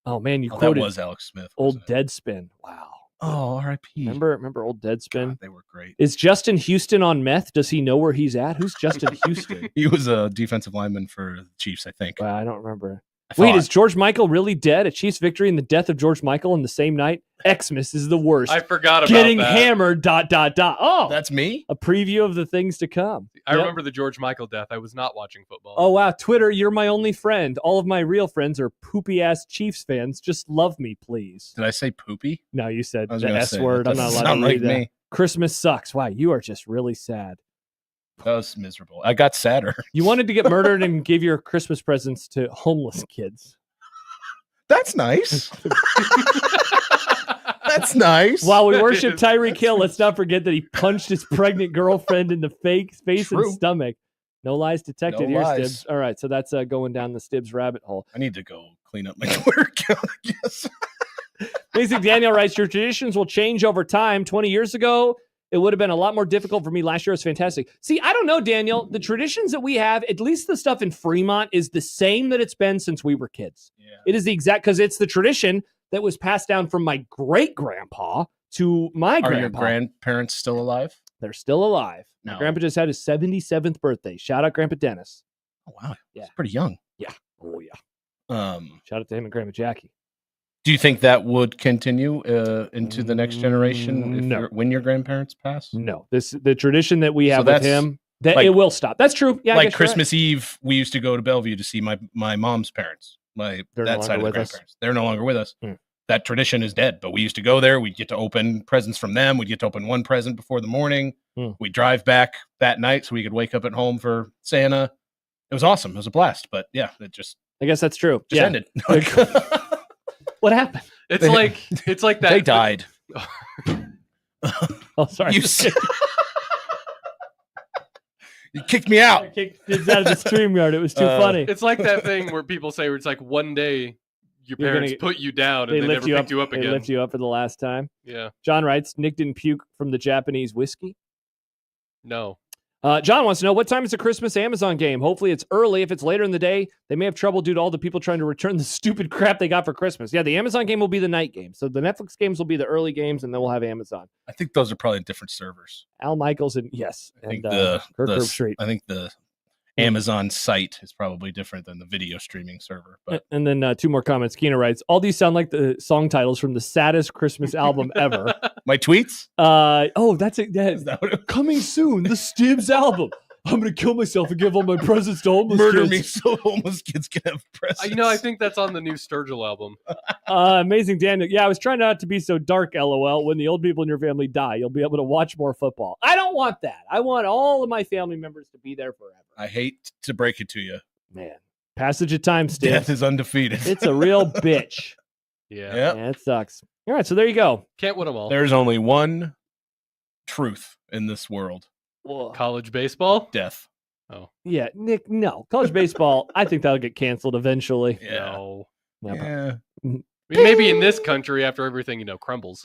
S6: Oh man, you quoted
S5: that was Alex Smith.
S6: Old Deadspin. Wow.
S5: Oh, R.I.P.
S6: Remember old Deadspin?
S5: God, they were great.
S6: Is Justin Houston on meth? Does he know where he's at? Who's Justin Houston?
S5: He was a defensive lineman for the Chiefs, I think.
S6: Well, I don't remember. Wait, is George Michael really dead? A Chiefs victory and the death of George Michael in the same night? Xmas is the worst.
S1: I forgot about
S6: Getting
S1: that.
S6: hammered, ... Oh,
S5: that's me?
S6: A preview of the things to come.
S1: I remember the George Michael death. I was not watching football.
S6: Oh, wow. Twitter, you're my only friend. All of my real friends are poopy-ass Chiefs fans. Just love me, please.
S5: Did I say poopy?
S6: No, you said
S5: I was
S6: the
S5: gonna
S6: S
S5: say,
S6: word.
S5: that
S6: I'm not
S5: doesn't
S6: allowed to
S5: sound
S6: read
S5: like
S6: that.
S5: me.
S6: Christmas sucks. Wow, you are just really sad.
S5: That was miserable. I got sadder.
S6: You wanted to get murdered and give your Christmas presents to homeless kids.
S5: That's nice. That's nice.
S6: While we worship Tyreek Hill, let's not forget that he punched his pregnant girlfriend in the face
S5: True.
S6: and stomach. No lies detected
S5: No
S6: here,
S5: lies.
S6: Stibs. All right, so that's going down the Stibs rabbit hole.
S5: I need to go clean up my Twitter account, I guess.
S6: Basic Daniel writes, your traditions will change over time. 20 years ago, it would have been a lot more difficult for me. Last year was fantastic. See, I don't know, Daniel. The traditions that we have, at least the stuff in Fremont, is the same that it's been since we were kids.
S5: Yeah.
S6: It is the exact, because it's the tradition that was passed down from my great-grandpa to my
S5: Are
S6: grandpa.
S5: your grandparents still alive?
S6: They're still alive.
S5: No.
S6: My grandpa just had his 77th birthday. Shout out Grandpa Dennis.
S5: Oh, wow.
S6: Yeah.
S5: He's pretty young.
S6: Yeah. Oh, yeah.
S5: Shout
S6: out to him and Grandma Jackie.
S5: Do you think that would continue into the next generation if
S6: No.
S5: when your grandparents pass?
S6: No. The tradition that we have with
S5: that's
S6: him, that
S5: like-
S6: it will stop. That's true. Yeah, I
S5: Like
S6: guess you're right.
S5: Christmas Eve, we used to go to Bellevue to see my mom's parents.
S6: They're
S5: That
S6: no
S5: side of
S6: longer
S5: the
S6: with us.
S5: grandparents. They're no longer with us.
S6: Hmm.
S5: That tradition is dead, but we used to go there. We'd get to open presents from them. We'd get to open one present before the morning. We'd drive back that night so we could wake up at home for Santa. It was awesome. It was a blast. But yeah, it just
S6: I guess that's true.
S5: just ended.
S6: What happened?
S1: It's like that.
S5: They died.
S6: Oh, sorry.
S5: You You kicked me out.
S6: I kicked kids out of the StreamYard. It was too funny.
S1: It's like that thing where people say where it's like one day your
S6: You're
S1: parents
S6: gonna-
S1: put you down and they
S6: lift
S1: never picked you up
S6: They
S1: again.
S6: lift you up for the last time.
S1: Yeah.
S6: John writes, Nick didn't puke from the Japanese whiskey.
S1: No.
S6: John wants to know, what time is the Christmas Amazon game? Hopefully it's early. If it's later in the day, they may have trouble due to all the people trying to return the stupid crap they got for Christmas. Yeah, the Amazon game will be the night game. So the Netflix games will be the early games, and then we'll have Amazon.
S5: I think those are probably different servers.
S6: Al Michaels and yes,
S5: I think
S6: and
S5: the
S6: Kirk Street.
S5: I think the Amazon site is probably different than the video streaming server. But
S6: And then two more comments. Keena writes, all these sound like the song titles from the saddest Christmas album ever.
S5: My tweets?
S6: That's it. Coming soon, the Stibs album. I'm going to kill myself and give all my presents to homeless
S5: Murder
S6: kids.
S5: me so homeless kids can have presents.
S1: You know, I think that's on the new Sturgill album.
S6: Amazing Daniel. Yeah, I was trying not to be so dark, LOL. When the old people in your family die, you'll be able to watch more football. I don't want that. I want all of my family members to be there forever.
S5: I hate to break it to you.
S6: Man, passage of time, Stibs.
S5: Death is undefeated.
S6: It's a real bitch.
S1: Yeah.
S5: Yep.
S6: Yeah, it sucks. All right, so there you go.
S1: Can't win them all.
S5: There's only one truth in this world.
S1: College baseball?
S5: Death.
S1: Oh.
S6: Yeah, Nick, no. College baseball, I think that'll get canceled eventually.
S5: Yeah.
S1: No.
S5: Yeah.
S1: I mean, maybe in this country after everything, crumbles.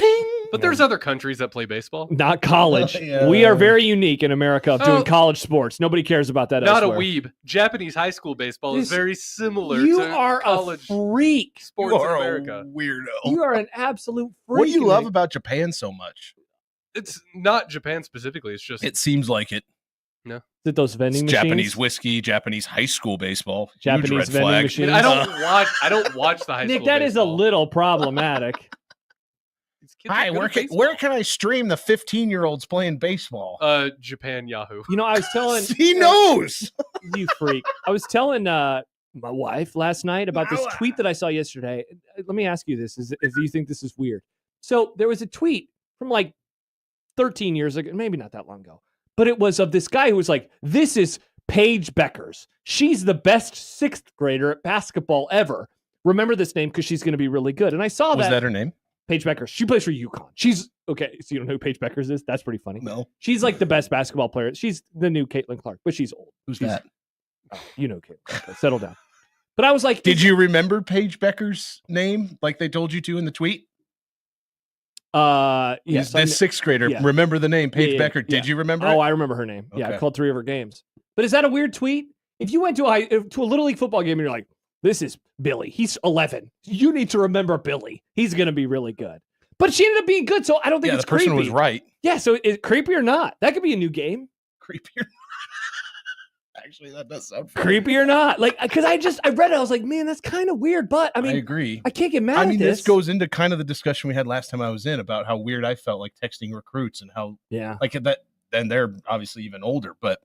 S1: But there's other countries that play baseball.
S6: Not college.
S5: Yeah.
S6: We are very unique in America of doing college sports. Nobody cares about that
S1: Not
S6: elsewhere.
S1: a weeb. Japanese high school baseball is very similar
S6: You
S1: to
S6: are
S1: college
S6: a freak.
S1: sports
S5: You are
S1: in
S5: a
S1: America.
S5: weirdo.
S6: You are an absolute freak.
S5: What do you love
S6: Nick.
S5: about Japan so much?
S1: It's not Japan specifically. It's just
S5: It seems like it.
S1: no.
S6: Is it those vending
S5: It's
S6: machines?
S5: Japanese whiskey, Japanese high school baseball. Huge
S6: Japanese
S5: red
S6: vending
S5: flag.
S6: machines.
S1: I don't watch the high
S6: Nick,
S1: school
S6: that is a
S1: baseball.
S6: little problematic.
S1: These kids are
S5: Hi,
S1: good
S5: where
S1: at
S5: can,
S1: baseball.
S5: where can I stream the 15-year-olds playing baseball?
S1: Japan Yahoo.
S6: You know, I was telling
S5: He knows.
S6: you freak. I was telling my wife last night about this tweet that I saw yesterday. Let me ask you this: if you think this is weird. So there was a tweet from like 13 years ago, maybe not that long ago, but it was of this guy who was like, "This is Paige Beckers. She's the best 6th grader at basketball ever. Remember this name because she's going to be really good." And I saw
S5: Was that her name?
S6: Paige Beckers. She plays for UConn. She's okay. So you don't know who Paige Beckers is? That's pretty funny.
S5: No.
S6: She's like the best basketball player. She's the new Caitlin Clark, but she's old.
S5: Who's that?
S6: Oh, you know Caitlin. Okay, settle down. But I was like,
S5: did you remember Paige Becker's name like they told you to in the tweet?
S6: Yes.
S5: This 6th grader.
S6: Yeah.
S5: Remember the name Paige Becker?
S6: Yeah.
S5: Did you remember?
S6: Oh,
S5: it?
S6: I remember her name. Yeah, I
S5: Okay.
S6: called 3 of her games. But is that a weird tweet? If you went to a Little League football game and you're like, "This is Billy. He's 11. You need to remember Billy. He's going to be really good." But she ended up being good, so I don't think it's
S5: the person
S6: creepy.
S5: was right.
S6: Yeah, so is it creepy or not? That could be a new game.
S5: Creepy or not? Actually, that does sound funny.
S6: Creepy or not? Like, because I read it, I was like, man, that's kind of weird. But I mean,
S5: I agree.
S6: I can't get mad
S5: I mean,
S6: at
S5: this goes into kind of the discussion we had last time I was in about how weird I felt like texting recruits and how like that. And they're obviously even older, but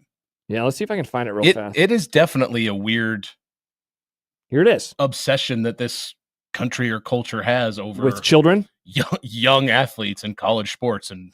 S6: yeah, let's see if I can find it real fast.
S5: It is definitely a weird.
S6: Here it is.
S5: Obsession that this country or culture has over
S6: with children,
S5: young athletes in college sports, and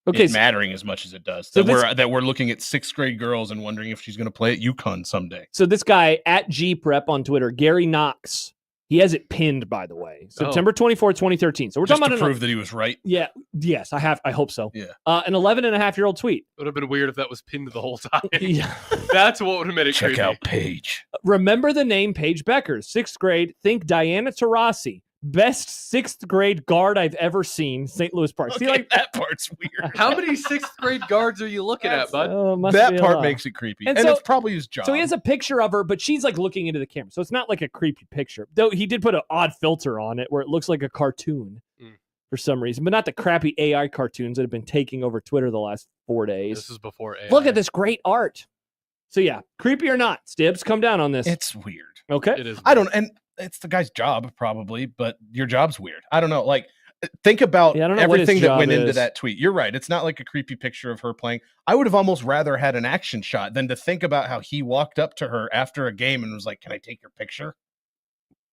S5: it mattering as much as it does.
S6: So
S5: that we're looking at 6th grade girls and wondering if she's going to play at UConn someday.
S6: So this guy at GPrep on Twitter, Gary Knox, he has it pinned, by the way, September 24th, 2013. So we're
S5: just
S6: talking
S5: to
S6: about
S5: prove that he was right.
S6: Yeah. Yes, I hope so.
S5: Yeah.
S6: An 11-and-a-half-year-old tweet.
S1: It would have been weird if that was pinned the whole time.
S6: Yeah.
S1: That's what would have made it
S5: Check
S1: creepy.
S5: out Paige.
S6: Remember the name Paige Beckers, 6th grade. Think Diana Taurasi. Best 6th grade guard I've ever seen, St. Louis Park.
S5: Okay,
S6: See, like
S5: that part's weird.
S1: How many 6th grade guards are you looking at, bud?
S5: That part makes it creepy. And
S6: so,
S5: it's probably his job.
S6: So he has a picture of her, but she's like looking into the camera. So it's not like a creepy picture. Though he did put an odd filter on it where it looks like a cartoon for some reason, but not the crappy AI cartoons that have been taking over Twitter the last 4 days.
S1: This is before AI.
S6: Look at this great art. So yeah, creepy or not, Stibs, come down on this.
S5: It's weird.
S6: Okay.
S1: It is.
S5: I don't, and it's the guy's job probably, but your job's weird. I don't know. Like, think about
S6: I don't know what
S5: everything
S6: his
S5: that
S6: job
S5: went into
S6: is.
S5: that tweet. You're right. It's not like a creepy picture of her playing. I would have almost rather had an action shot than to think about how he walked up to her after a game and was like, "Can I take your picture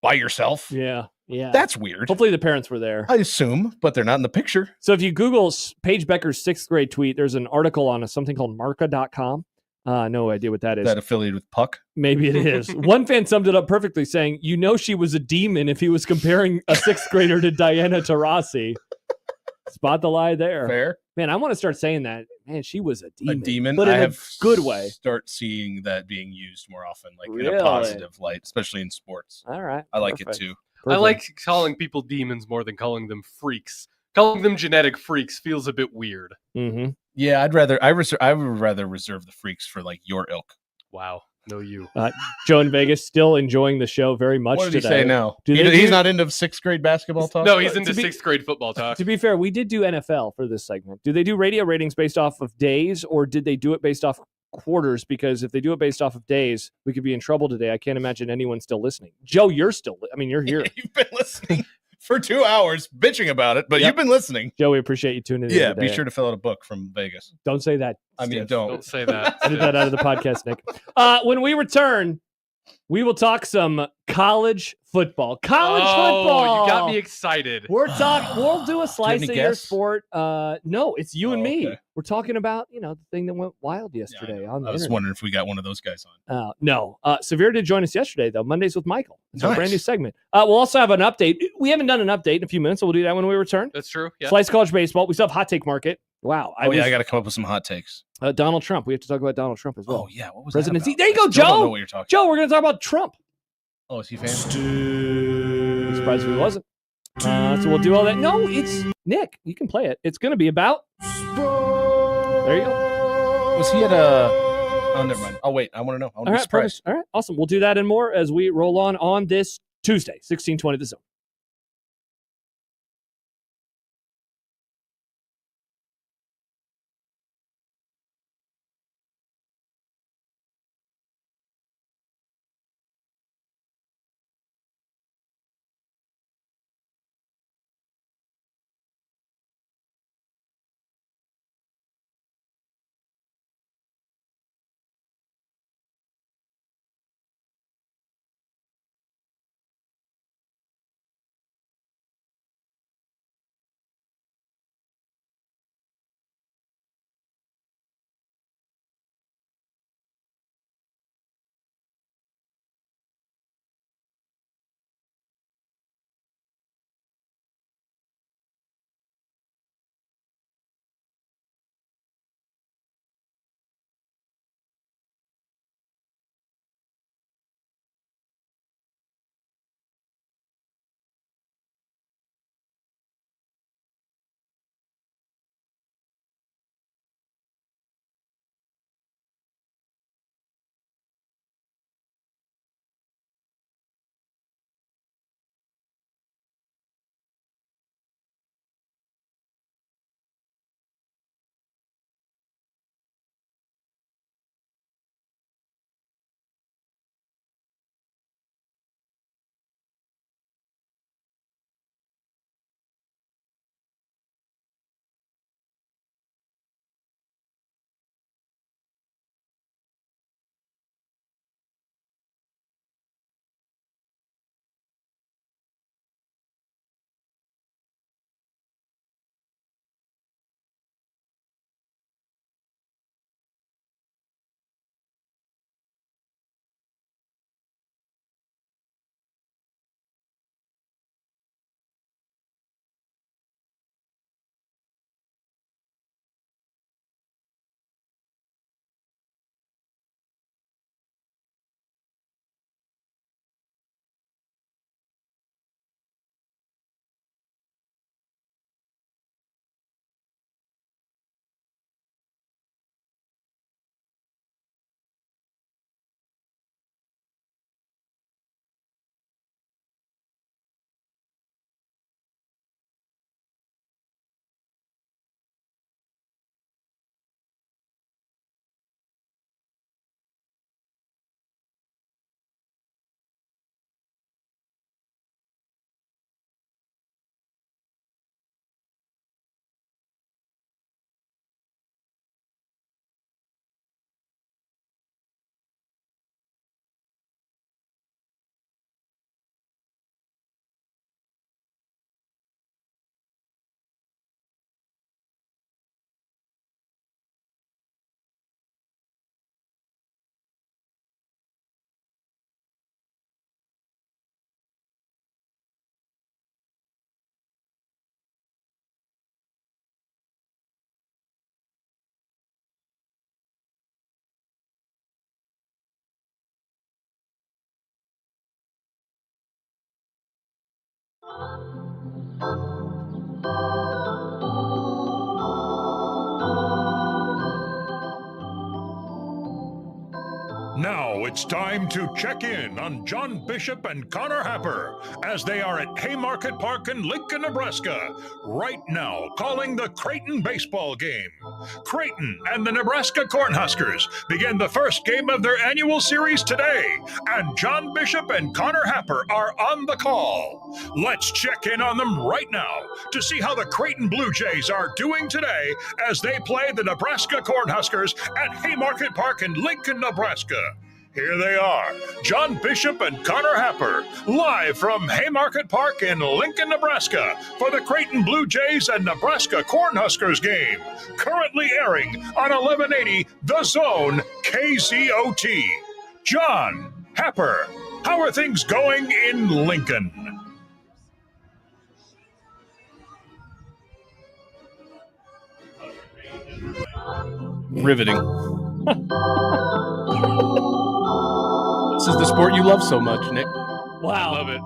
S5: by yourself?"
S6: Yeah. Yeah.
S5: That's weird.
S6: Hopefully the parents were there.
S5: I assume, but they're not in the picture.
S6: So if you Google Paige Becker's 6th grade tweet, there's an article on something called marca.com. No idea what that is.
S5: Is that affiliated with Puck?
S6: Maybe it is. One fan summed it up perfectly saying, "You know she was a demon if he was comparing a 6th grader to Diana Taurasi." Spot the lie there.
S5: Fair.
S6: Man, I want to start saying that. Man, she was a demon.
S5: A demon.
S6: But in
S5: I
S6: a
S5: have
S6: good way.
S5: Start seeing that being used more often, like in
S6: Really?
S5: a positive light, especially in sports.
S6: All right.
S5: I like
S6: Perfect.
S5: it too.
S1: I like calling people demons more than calling them freaks. Calling them genetic freaks feels a bit weird.
S6: Mm-hmm.
S5: Yeah, I would rather reserve the freaks for like your ilk.
S1: Wow. No, you.
S6: Joe in Vegas still enjoying the show very much
S5: What did
S6: today.
S5: he say now?
S6: Do they
S5: He's
S6: do-
S5: not into 6th grade basketball talk?
S1: No, he's into
S6: to be-
S1: 6th grade football talk.
S6: To be fair, we did do NFL for this segment. Do they do radio ratings based off of days, or did they do it based off quarters? Because if they do it based off of days, we could be in trouble today. I can't imagine anyone still listening. Joe, you're still. You're here.
S5: You've been listening for 2 hours, bitching about it, but
S6: Yep.
S5: you've been listening.
S6: Joe, we appreciate you tuning in.
S5: Yeah,
S6: today.
S5: be sure to fill out a book from Vegas.
S6: Don't say that.
S5: I mean,
S6: Steve.
S5: don't
S1: say that.
S6: Edit that out of the podcast, Nick. When we return, we will talk some college football. College football.
S1: You got me excited.
S6: We'll do a slice
S5: any
S6: of your
S5: guess?
S6: sport. No, it's you and me.
S5: Okay.
S6: We're talking about, the thing that went wild yesterday on the
S5: I was
S6: internet.
S5: wondering if we got one of those guys on.
S6: No. Severe did join us yesterday, though. Mondays with Michael. It's our
S5: Nice.
S6: brand new segment. We'll also have an update. We haven't done an update in a few minutes, so we'll do that when we return.
S1: That's true. Yeah.
S6: Slice college baseball. We still have hot take market. Wow.
S5: I got to come up with some hot takes.
S6: Donald Trump. We have to talk about Donald Trump as well.
S5: Oh, yeah. What was
S6: Presidency.
S5: that
S6: There you go,
S5: about? I still don't
S6: Joe.
S5: know what you're talking
S6: Joe, we're going to talk about Trump.
S5: Oh, is he fan?
S6: I'm surprised if he wasn't. So we'll do all that. No, it's Nick. You can play it. It's going to be about. There you go.
S5: Was he at a... Oh, never mind. I'll wait. I want to know. I want to
S6: All
S5: be
S6: right,
S5: surprised.
S6: perfect. All right, awesome. We'll do that and more as we roll on this Tuesday, 1620 The Zone.
S9: Now it's time to check in on John Bishop and Connor Happer as they are at Haymarket Park in Lincoln, Nebraska, right now calling the Creighton baseball game. Creighton and the Nebraska Cornhuskers begin the first game of their annual series today, and John Bishop and Connor Happer are on the call. Let's check in on them right now to see how the Creighton Blue Jays are doing today as they play the Nebraska Cornhuskers at Haymarket Park in Lincoln, Nebraska. Here they are, John Bishop and Connor Happer, live from Haymarket Park in Lincoln, Nebraska, for the Creighton Blue Jays and Nebraska Cornhuskers game, currently airing on 1180 The Zone KZOT. John, Happer, how are things going in Lincoln?
S5: Riveting. This is the sport you love so much, Nick.
S6: Wow.
S1: Love it.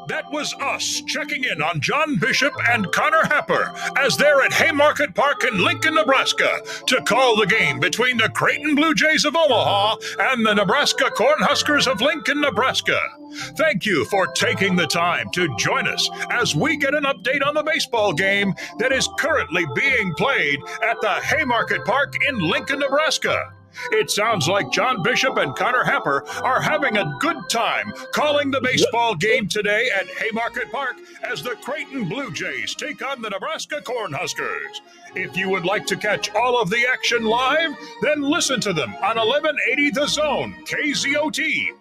S9: That was us checking in on John Bishop and Connor Happer as they're at Haymarket Park in Lincoln, Nebraska, to call the game between the Creighton Blue Jays of Omaha and the Nebraska Cornhuskers of Lincoln, Nebraska. Thank you for taking the time to join us as we get an update on the baseball game that is currently being played at the Haymarket Park in Lincoln, Nebraska. It sounds like John Bishop and Connor Happer are having a good time calling the baseball game today at Haymarket Park as the Creighton Blue Jays take on the Nebraska Cornhuskers. If you would like to catch all of the action live, then listen to them on 1180 The Zone, KZOT.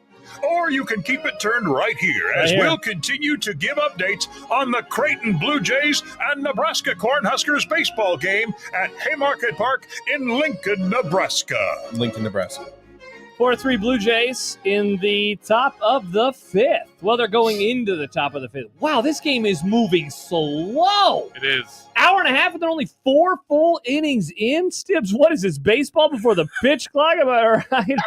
S9: Or you can keep it turned right here as we'll continue to give updates on the Creighton Blue Jays and Nebraska Cornhuskers baseball game at Haymarket Park in Lincoln, Nebraska.
S5: Lincoln, Nebraska.
S6: 4-3 Blue Jays in the top of the fifth. Well, they're going into the top of the fifth. Wow, this game is moving slow.
S1: It is.
S6: Hour and a half, and they're only 4 full innings in. Stibbs, what is this, baseball before the pitch clock? Am I right?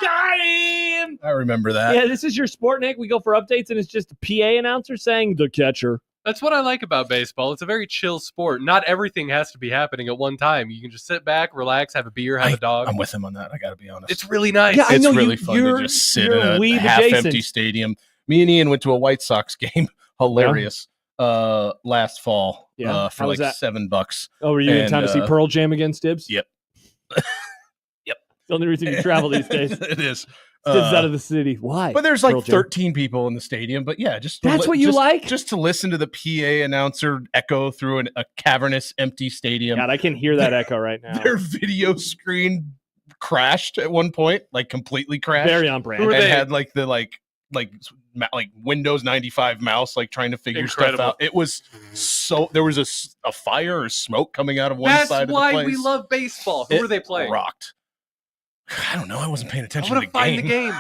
S6: Got him!
S5: I remember that.
S6: Yeah, this is your sport, Nick. We go for updates, and it's just a PA announcer saying the catcher.
S1: That's what I like about baseball. It's a very chill sport. Not everything has to be happening at one time. You can just sit back, relax, have a beer, have a dog.
S5: I'm with him on that. I got to be honest.
S1: It's really nice.
S6: Yeah, I
S5: it's
S6: know
S5: really fun to just sit in a half-empty stadium. Me and Ian went to a White Sox game. Hilarious. Last fall for like $7.
S6: Oh, were you in time to see Pearl Jam again, Stibbs?
S5: Yep.
S6: Yep. The only reason you travel these days.
S5: It is.
S6: Stibbs out of the city. Why?
S5: But there's like 13 people in the stadium. But yeah,
S6: that's what you like?
S5: Just to listen to the PA announcer echo through a cavernous, empty stadium.
S6: God, I can hear that echo right now.
S5: Their video screen crashed at one point, like completely crashed.
S6: Very on brand.
S5: And had like the like Windows 95 mouse, like trying to figure stuff out. It was so there was a fire or smoke coming out of one side of the place.
S1: That's why we love baseball. Who are they playing?
S5: Rocked. I don't know. I wasn't paying attention
S1: I
S5: to the
S1: find
S5: game.
S1: the game.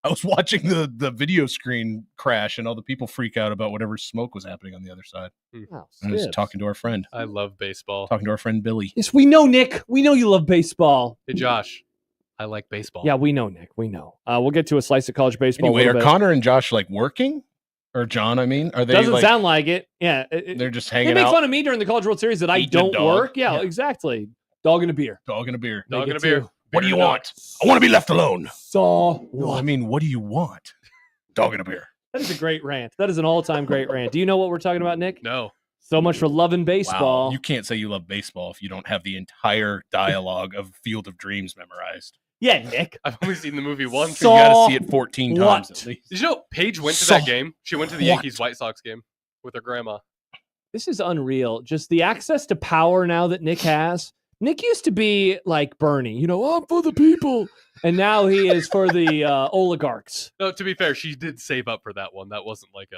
S5: I was watching the video screen crash and all the people freak out about whatever smoke was happening on the other side.
S6: Wow,
S5: I was talking to our friend.
S1: I love baseball.
S5: Talking to our friend Billy.
S6: Yes, we know, Nick. We know you love baseball.
S1: Hey, Josh. I like baseball.
S6: Yeah, we know, Nick. We know. We'll get to a slice of college baseball.
S5: Anyway, are Connor and Josh like working? Or John, I mean? Are they
S6: Doesn't sound like it. Yeah.
S5: They're just hanging out.
S6: They make fun of me during the College World Series that I don't work. Yeah, exactly. Dog and a beer.
S5: Dog and a beer.
S1: Dog and a beer.
S5: What do you want? I want to be left alone.
S6: So,
S5: no, I mean, what do you want? Dog and a beer.
S6: That is a great rant. That is an all-time great rant. Do you know what we're talking about, Nick?
S1: No.
S6: So much for loving baseball.
S5: Wow. You can't say you love baseball if you don't have the entire dialogue of Field of Dreams memorized.
S6: Yeah, Nick.
S1: I've only seen the movie once.
S5: So you got to see it 14 times at least.
S1: Did you know Paige went to that game? She went to the Yankees-White Sox game with her grandma.
S6: This is unreal. Just the access to power now that Nick has. Nick used to be like Bernie, I'm for the people. And now he is for the oligarchs.
S1: No, to be fair, she did save up for that one. That wasn't like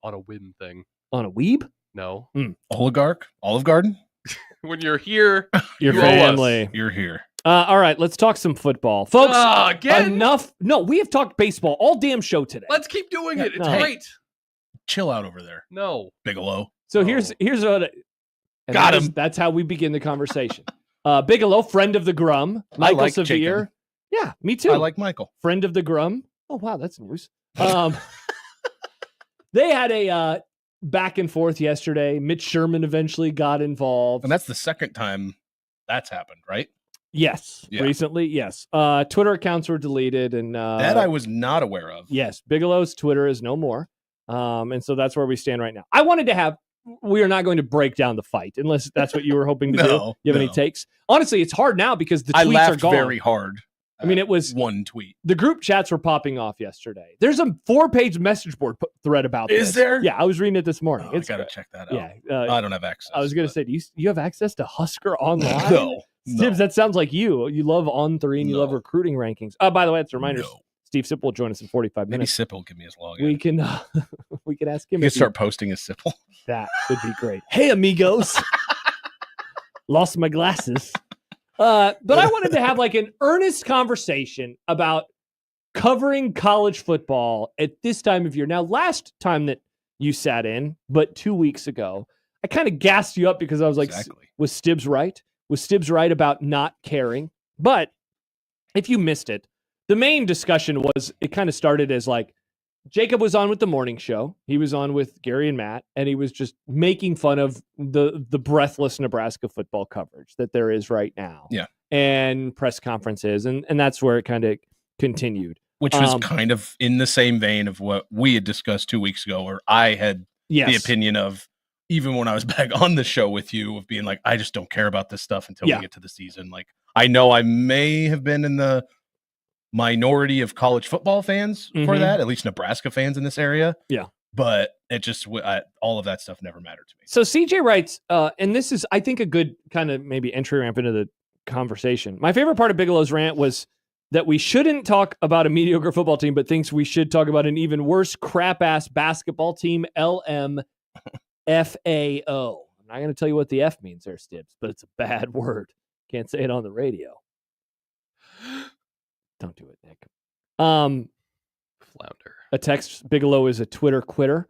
S1: on a whim thing.
S6: On a weeb?
S1: No.
S5: Oligarch? Olive Garden?
S1: When you're here,
S6: your family.
S5: You're here.
S6: All right, let's talk some football. Folks,
S1: again?
S6: Enough. No, we have talked baseball all damn show today.
S1: Let's keep doing it. It's great.
S5: Chill out over there.
S1: No.
S5: Bigelow.
S6: So here's what...
S5: Got him.
S6: That's how we begin the conversation. Bigelow, friend of the Grum. Michael
S5: like
S6: Severe.
S5: chicken.
S6: Yeah, me too.
S5: I like Michael.
S6: Friend of the Grum. Oh, wow, that's news. They had a back and forth yesterday. Mitch Sherman eventually got involved.
S5: And that's the second time that's happened, right?
S6: Yes.
S5: Yeah.
S6: Recently, yes. Twitter accounts were deleted. And
S5: that I was not aware of.
S6: Yes. Bigelow's Twitter is no more. And so that's where we stand right now. I wanted to have, we are not going to break down the fight unless that's what you were hoping to do. You have any takes? Honestly, it's hard now because the tweets
S5: I laughed
S6: are gone.
S5: very hard.
S6: I mean, it was
S5: one tweet.
S6: The group chats were popping off yesterday. There's a 4-page message board thread about this.
S5: Is there?
S6: Yeah, I was reading it this morning.
S5: I got to check that out.
S6: Yeah,
S5: I don't have access.
S6: I was going to say, do you have access to Husker Online?
S5: No.
S6: Stibs, that sounds like you. You love On3 and you love recruiting rankings. By the way, that's a reminder. Steve Sipple will join us in 45 minutes.
S5: Maybe Sipple will give me his login.
S6: We can ask him.
S5: You can start posting his Sipple.
S6: That would be great. Hey, amigos. Lost my glasses. But I wanted to have like an earnest conversation about covering college football at this time of year. Now, last time that you sat in, but 2 weeks ago, I kind of gassed you up because I was like, was Stibs right? Was Stibs right about not caring? But if you missed it, the main discussion was, it kind of started as like, Jacob was on with the morning show. He was on with Gary and Matt, and he was just making fun of the breathless Nebraska football coverage that there is right now.
S5: Yeah.
S6: And press conferences, and that's where it kind of continued.
S5: Which was kind of in the same vein of what we had discussed 2 weeks ago, where I had the opinion of, even when I was back on the show with you, of being like, I just don't care about this stuff until we get to the season. Like, I know I may have been in the minority of college football fans for that, at least Nebraska fans in this area.
S6: Yeah.
S5: But it just, all of that stuff never mattered to me.
S6: So CJ writes, and this is, I think, a good kind of maybe entry ramp into the conversation. My favorite part of Bigelow's rant was that we shouldn't talk about a mediocre football team, but thinks we should talk about an even worse crap-ass basketball team, LMFAO. I'm not going to tell you what the F means there, Stibs, but it's a bad word. Can't say it on the radio. Don't do it, Nick.
S1: Flounder.
S6: A text, Bigelow is a Twitter quitter.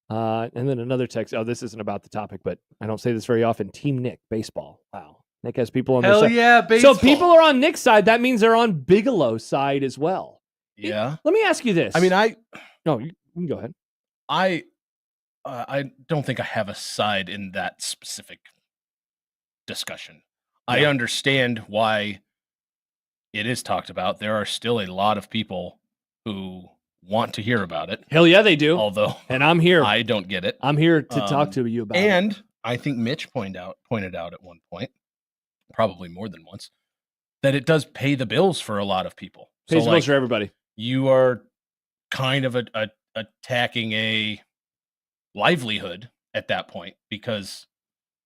S6: And then another text, this isn't about the topic, but I don't say this very often. Team Nick, baseball. Wow. Nick has people on their side.
S1: Hell yeah, baseball.
S6: So people are on Nick's side. That means they're on Bigelow's side as well.
S5: Yeah.
S6: Let me ask you this.
S5: I mean,
S6: No, you can go ahead.
S5: I don't think I have a side in that specific discussion. Yeah. I understand why it is talked about. There are still a lot of people who want to hear about it.
S6: Hell yeah, they do.
S5: Although,
S6: and I'm here.
S5: I don't get it.
S6: I'm here to talk to you about it.
S5: And I think Mitch pointed out at one point, probably more than once, that it does pay the bills for a lot of people.
S6: Pays the bills for everybody.
S5: You are kind of attacking a livelihood at that point because,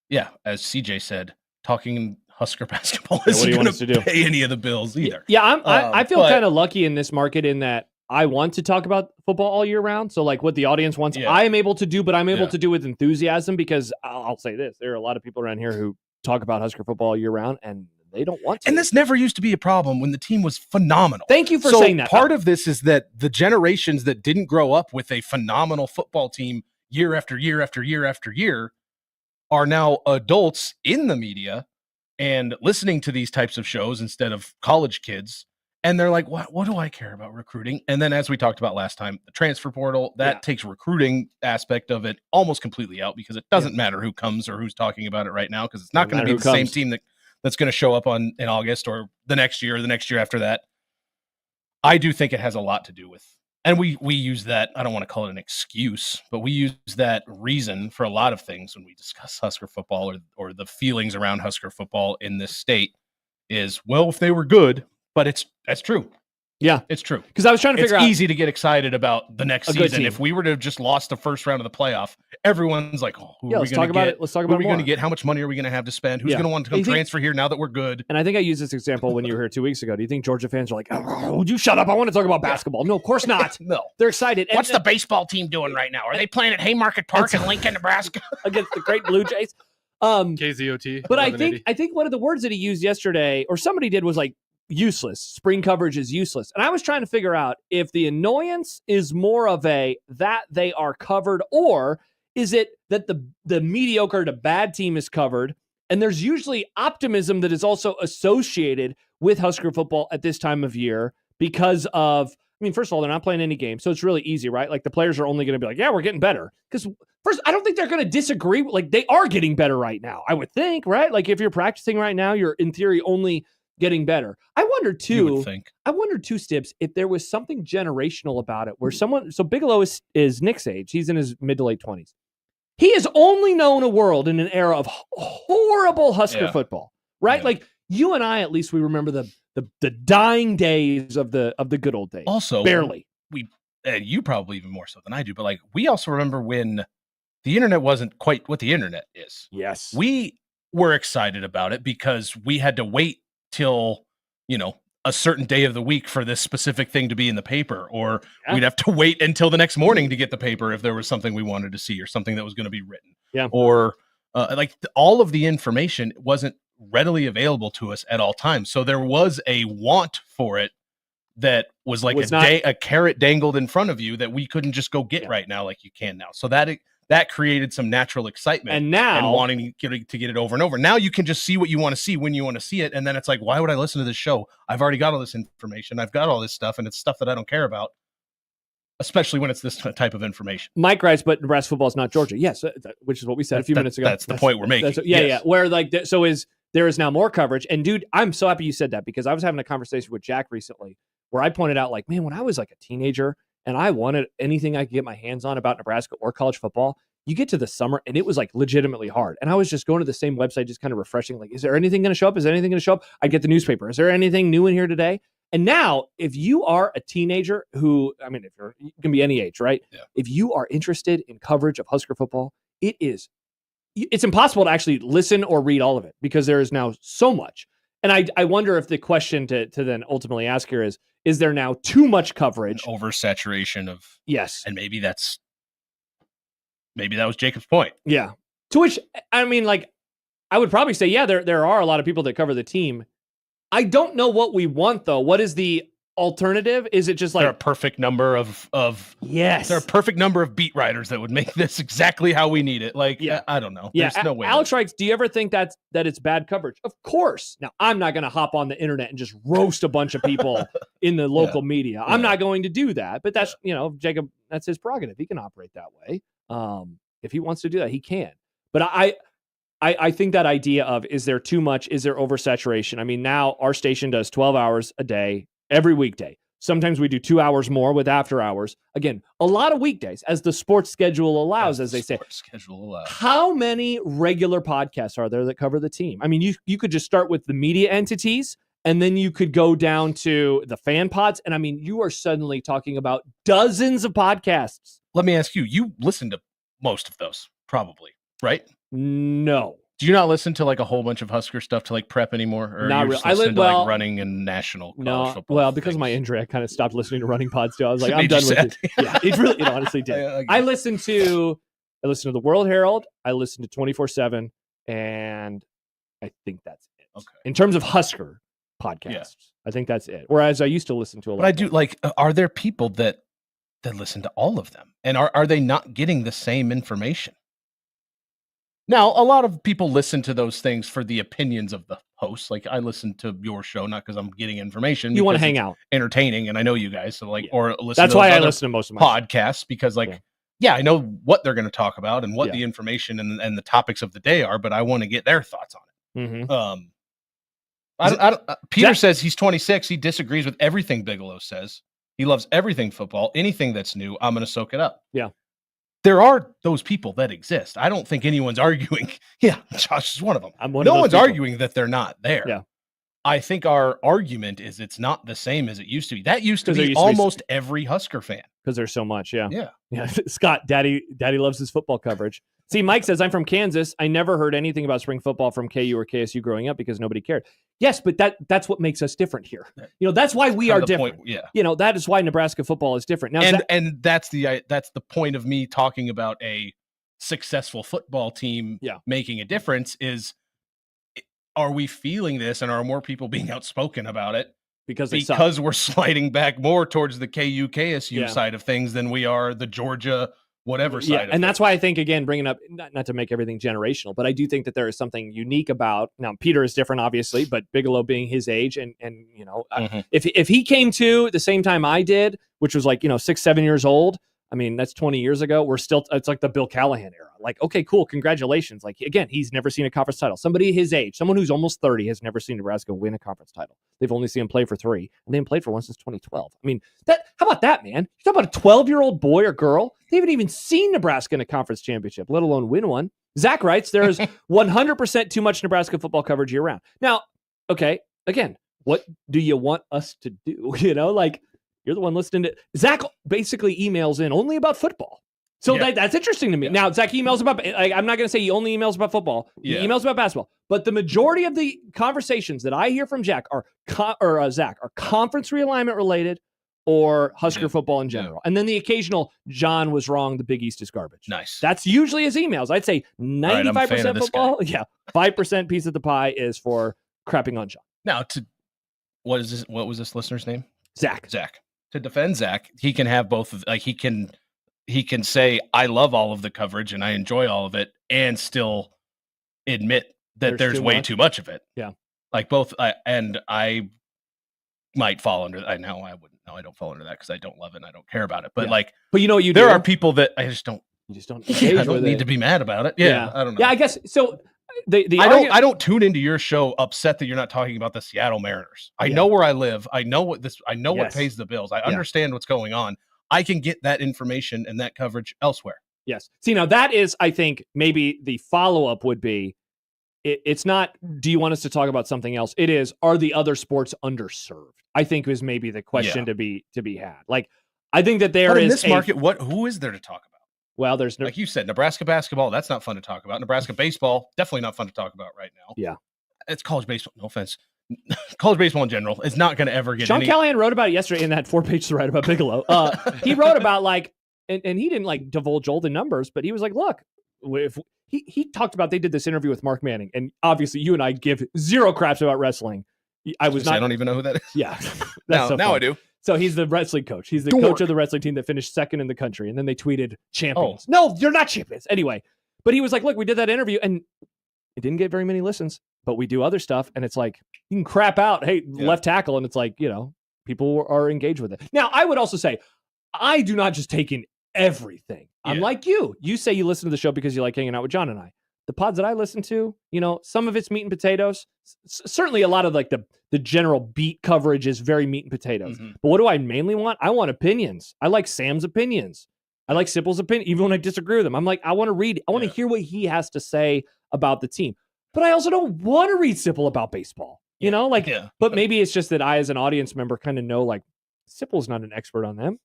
S5: as CJ said, talking Husker basketball isn't going to pay any of the bills either.
S6: Yeah, I feel kind of lucky in this market in that I want to talk about football all year round. So like what the audience wants, I am able to do, but I'm able to do with enthusiasm because I'll say this. There are a lot of people around here who talk about Husker football all year round and they don't want to.
S5: And this never used to be a problem when the team was phenomenal.
S6: Thank you for saying that.
S5: Part of this is that the generations that didn't grow up with a phenomenal football team year after year after year after year are now adults in the media and listening to these types of shows instead of college kids. And they're like, what do I care about recruiting? And then as we talked about last time, the transfer portal, that takes recruiting aspect of it almost completely out because it doesn't matter who comes or who's talking about it right now because it's not going to be the same team that's going to show up in August or the next year or the next year after that. I do think it has a lot to do with, and we use that, I don't want to call it an excuse, but we use that reason for a lot of things when we discuss Husker football or the feelings around Husker football in this state is, well, if they were good, but that's true.
S6: Yeah,
S5: it's true.
S6: Because I was trying to figure out.
S5: It's easy to get excited about the next season. If we were to have just lost the first round of the playoff, everyone's like, "Oh,
S6: let's talk about it. Let's talk about it.
S5: Who are we going to get? How much money are we going to have to spend? Who's going to want to come transfer here now that we're good?"
S6: And I think I used this example when you were here 2 weeks ago. Do you think Georgia fans are like, "Oh, would you shut up? I want to talk about baskzot." No, of course not.
S5: No,
S6: they're excited.
S8: What's the baseball team doing right now? Are they playing at Haymarket Park in Lincoln, Nebraska,
S6: against the Creighton Blue Jays?
S1: KZOT.
S6: But I think one of the words that he used yesterday, or somebody did, was like, useless. Spring coverage is useless. And I was trying to figure out if the annoyance is more of that they are covered, or is it that the mediocre to bad team is covered, and there's usually optimism that is also associated with Husker football at this time of year because of, I mean, first of all, they're not playing any games, so it's really easy, right? Like the players are only going to be like, yeah, we're getting better. Because first, I don't think they're going to disagree. Like they are getting better right now, I would think, right? Like if you're practicing right now, you're in theory only getting better. I wonder too, Stibs, if there was something generational about it where someone, so Bigelow is Nick's age. He's in his mid to late 20s. He has only known a world in an era of horrible Husker football, right? Yeah. Like you and I, at least we remember the dying days of the good old days.
S5: Also,
S6: barely.
S5: You probably even more so than I do, but like we also remember when the internet wasn't quite what the internet is.
S6: Yes.
S5: We were excited about it because we had to wait till, a certain day of the week for this specific thing to be in the paper, or we'd have to wait until the next morning to get the paper if there was something we wanted to see or something that was going to be written.
S6: Yeah.
S5: Or all of the information wasn't readily available to us at all times. So there was a want for it that was like a carrot dangled in front of you that we couldn't just go get right now like you can now. So that created some natural excitement
S6: and
S5: wanting to get it over and over. Now you can just see what you want to see when you want to see it. And then it's like, why would I listen to this show? I've already got all this information. I've got all this stuff, and it's stuff that I don't care about, especially when it's this type of information.
S6: Mike writes, but Nebraska football is not Georgia. Yes, which is what we said a few minutes ago.
S5: That's the point we're making.
S6: Yeah. Where there is now more coverage. And dude, I'm so happy you said that because I was having a conversation with Jack recently where I pointed out, like, man, when I was like a teenager and I wanted anything I could get my hands on about Nebraska or college football, you get to the summer and it was like legitimately hard. And I was just going to the same website, just kind of refreshing. Like, is there anything going to show up? Is there anything going to show up? I get the newspaper. Is there anything new in here today? And now if you are a teenager who, I mean, you can be any age, right?
S5: Yeah.
S6: If you are interested in coverage of Husker football, it's impossible to actually listen or read all of it because there is now so much. And I wonder if the question to then ultimately ask here is there now too much coverage?
S5: An oversaturation of,
S6: yes.
S5: And maybe that was Jacob's point.
S6: Yeah. To which, I mean, like, I would probably say, yeah, there are a lot of people that cover the team. I don't know what we want, though. What is the alternative? Is it just like...
S5: There are a perfect number of
S6: yes.
S5: There are a perfect number of beat writers that would make this exactly how we need it. Like, yeah. I don't know.
S6: Yeah.
S5: There's no way.
S6: Alex writes, do you ever think that it's bad coverage? Of course. Now, I'm not going to hop on the internet and just roast a bunch of people in the local media. I'm not going to do that. But that's, Jacob, that's his prerogative. He can operate that way. If he wants to do that, he can. But I think that idea of, is there too much? Is there oversaturation? I mean, now our station does 12 hours a day, every weekday. Sometimes we do 2 hours more with after hours. Again, a lot of weekdays as the sports schedule allows, as they say.
S5: Schedule allows.
S6: How many regular podcasts are there that cover the team? I mean, you could just start with the media entities, and then you could go down to the fan pods. And I mean, you are suddenly talking about dozens of podcasts.
S5: Let me ask you, you listen to most of those, probably, right?
S6: No.
S5: Do you not listen to like a whole bunch of Husker stuff to like prep anymore? Or
S6: not
S5: really.
S6: I
S5: listen to like running and national college football.
S6: Well, because of my injury, I kind of stopped listening to running pods too. I was like, I'm done with it. Yeah, it really, it honestly did. I listen to the World Herald. I listen to 24/7, and I think that's it.
S5: Okay.
S6: In terms of Husker podcasts, I think that's it. Whereas I used to listen to a lot.
S5: But I do like. Are there people that listen to all of them, and are they not getting the same information? Now, a lot of people listen to those things for the opinions of the hosts. Like, I listen to your show not because I'm getting information.
S6: You want to hang out,
S5: entertaining, and I know you guys. So, like, or listen.
S6: That's
S5: to
S6: why I listen to most of my
S5: podcasts because, like, I know what they're going to talk about and what the information and the topics of the day are, but I want to get their thoughts on it.
S6: Mm-hmm.
S5: Peter says he's 26. He disagrees with everything Bigelow says. He loves everything football. Anything that's new, I'm going to soak it up.
S6: Yeah.
S5: There are those people that exist. I don't think anyone's arguing. Yeah, Josh is one of them. No one's arguing that they're not there.
S6: Yeah.
S5: I think our argument is it's not the same as it used to be. That used to be almost every Husker fan.
S6: Because there's so much, yeah.
S5: Yeah.
S6: Scott, daddy loves his football coverage. See, Mike says, I'm from Kansas. I never heard anything about spring football from KU or KSU growing up because nobody cared. Yes, but that's what makes us different here. That's why we are different.
S5: Point,
S6: that is why Nebraska football is different. Now,
S5: and that's the point of me talking about a successful football team making a difference is, are we feeling this and are more people being outspoken about it? Because we're sliding back more towards the KU KSU side of things than we are the Georgia whatever side.
S6: Yeah,
S5: of
S6: and
S5: it.
S6: that's why I think, again, bringing up, not to make everything generational, but I do think that there is something unique about, now Peter is different, obviously, but Bigelow being his age, and you know, if he came to the same time I did, which was like, you know, 6-7 years old, I mean, that's 20 years ago. We're still, it's like the Bill Callahan era. Like, okay, cool, congratulations. Like, again, he's never seen a conference title. Somebody his age, someone who's almost 30, has never seen Nebraska win a conference title. They've only seen him play for 3, and they haven't played for one since 2012. I mean, how about that, man? You're talking about a 12-year-old boy or girl. They haven't even seen Nebraska in a conference championship, let alone win one. Zach writes, there is 100% too much Nebraska football coverage year-round. Now, okay, again, what do you want us to do? You know, like, you're the one listening to Zach. Basically, emails in only about football, so that's interesting to me. Now, Zach emails about. I'm not going to say he only emails about football. He emails about basketball, but the majority of the conversations that I hear from Zach are Zach are conference realignment related or Husker football in general, and then the occasional John was wrong. The Big East is garbage.
S5: Nice.
S6: That's usually his emails. I'd say 95% football. Yeah, 5% piece of the pie is for crapping on John.
S5: Now, what is this? What was this listener's name?
S6: Zach.
S5: To defend Zach, he can have both of, like, he can say, I love all of the coverage and I enjoy all of it, and still admit that there's way too much of it.
S6: Yeah.
S5: Like both, and I might fall under, I don't fall under that because I don't love it and I don't care about it. But
S6: but you know what
S5: there are people that I just don't.
S6: You just don't.
S5: I don't need to be mad about it. Yeah, I don't know.
S6: Yeah, I guess so.
S5: I don't tune into your show upset that you're not talking about the Seattle Mariners. I know where I live. I know what pays the bills. I understand what's going on. I can get that information and that coverage elsewhere.
S6: Yes. See, now that is, I think, maybe the follow-up would be, it's not, do you want us to talk about something else? It is, are the other sports underserved? I think is maybe the question to be had. Like, I think that there is
S5: in this market, who is there to talk about?
S6: Well, there's
S5: like you said, Nebraska basketball. That's not fun to talk about. Nebraska baseball, definitely not fun to talk about right now.
S6: Yeah,
S5: it's college baseball. No offense, college baseball in general is not going to ever get.
S6: Sean Callahan wrote about it yesterday in that 4-page thread about Bigelow. He wrote about and he didn't like divulge all the numbers, but he was like, look, if he talked about, they did this interview with Mark Manning, and obviously you and I give zero craps about wrestling. I don't
S5: even know who that is.
S6: Yeah,
S5: now I do.
S6: So he's the wrestling coach. He's the coach of the wrestling team that finished second in the country. And then they tweeted champions. No, you're not champions. Anyway, but he was like, look, we did that interview and it didn't get very many listens, but we do other stuff. And it's like, you can crap out, hey, left tackle. And it's like, you know, people are engaged with it. Now, I would also say, I do not just take in everything. I'm like you. You say you listen to the show because you like hanging out with John and I. The pods that I listen to, you know, some of it's meat and potatoes. Certainly a lot of like the general beat coverage is very meat and potatoes. Mm-hmm. But what do I mainly want? I want opinions. I like Sam's opinions. I like Sipple's opinion, even when I disagree with him. I'm like, I want to read. I want to hear what he has to say about the team. But I also don't want to read Sipple about baseball. You know, like, but maybe it's just that I, as an audience member, kind of know like Sipple's not an expert on them.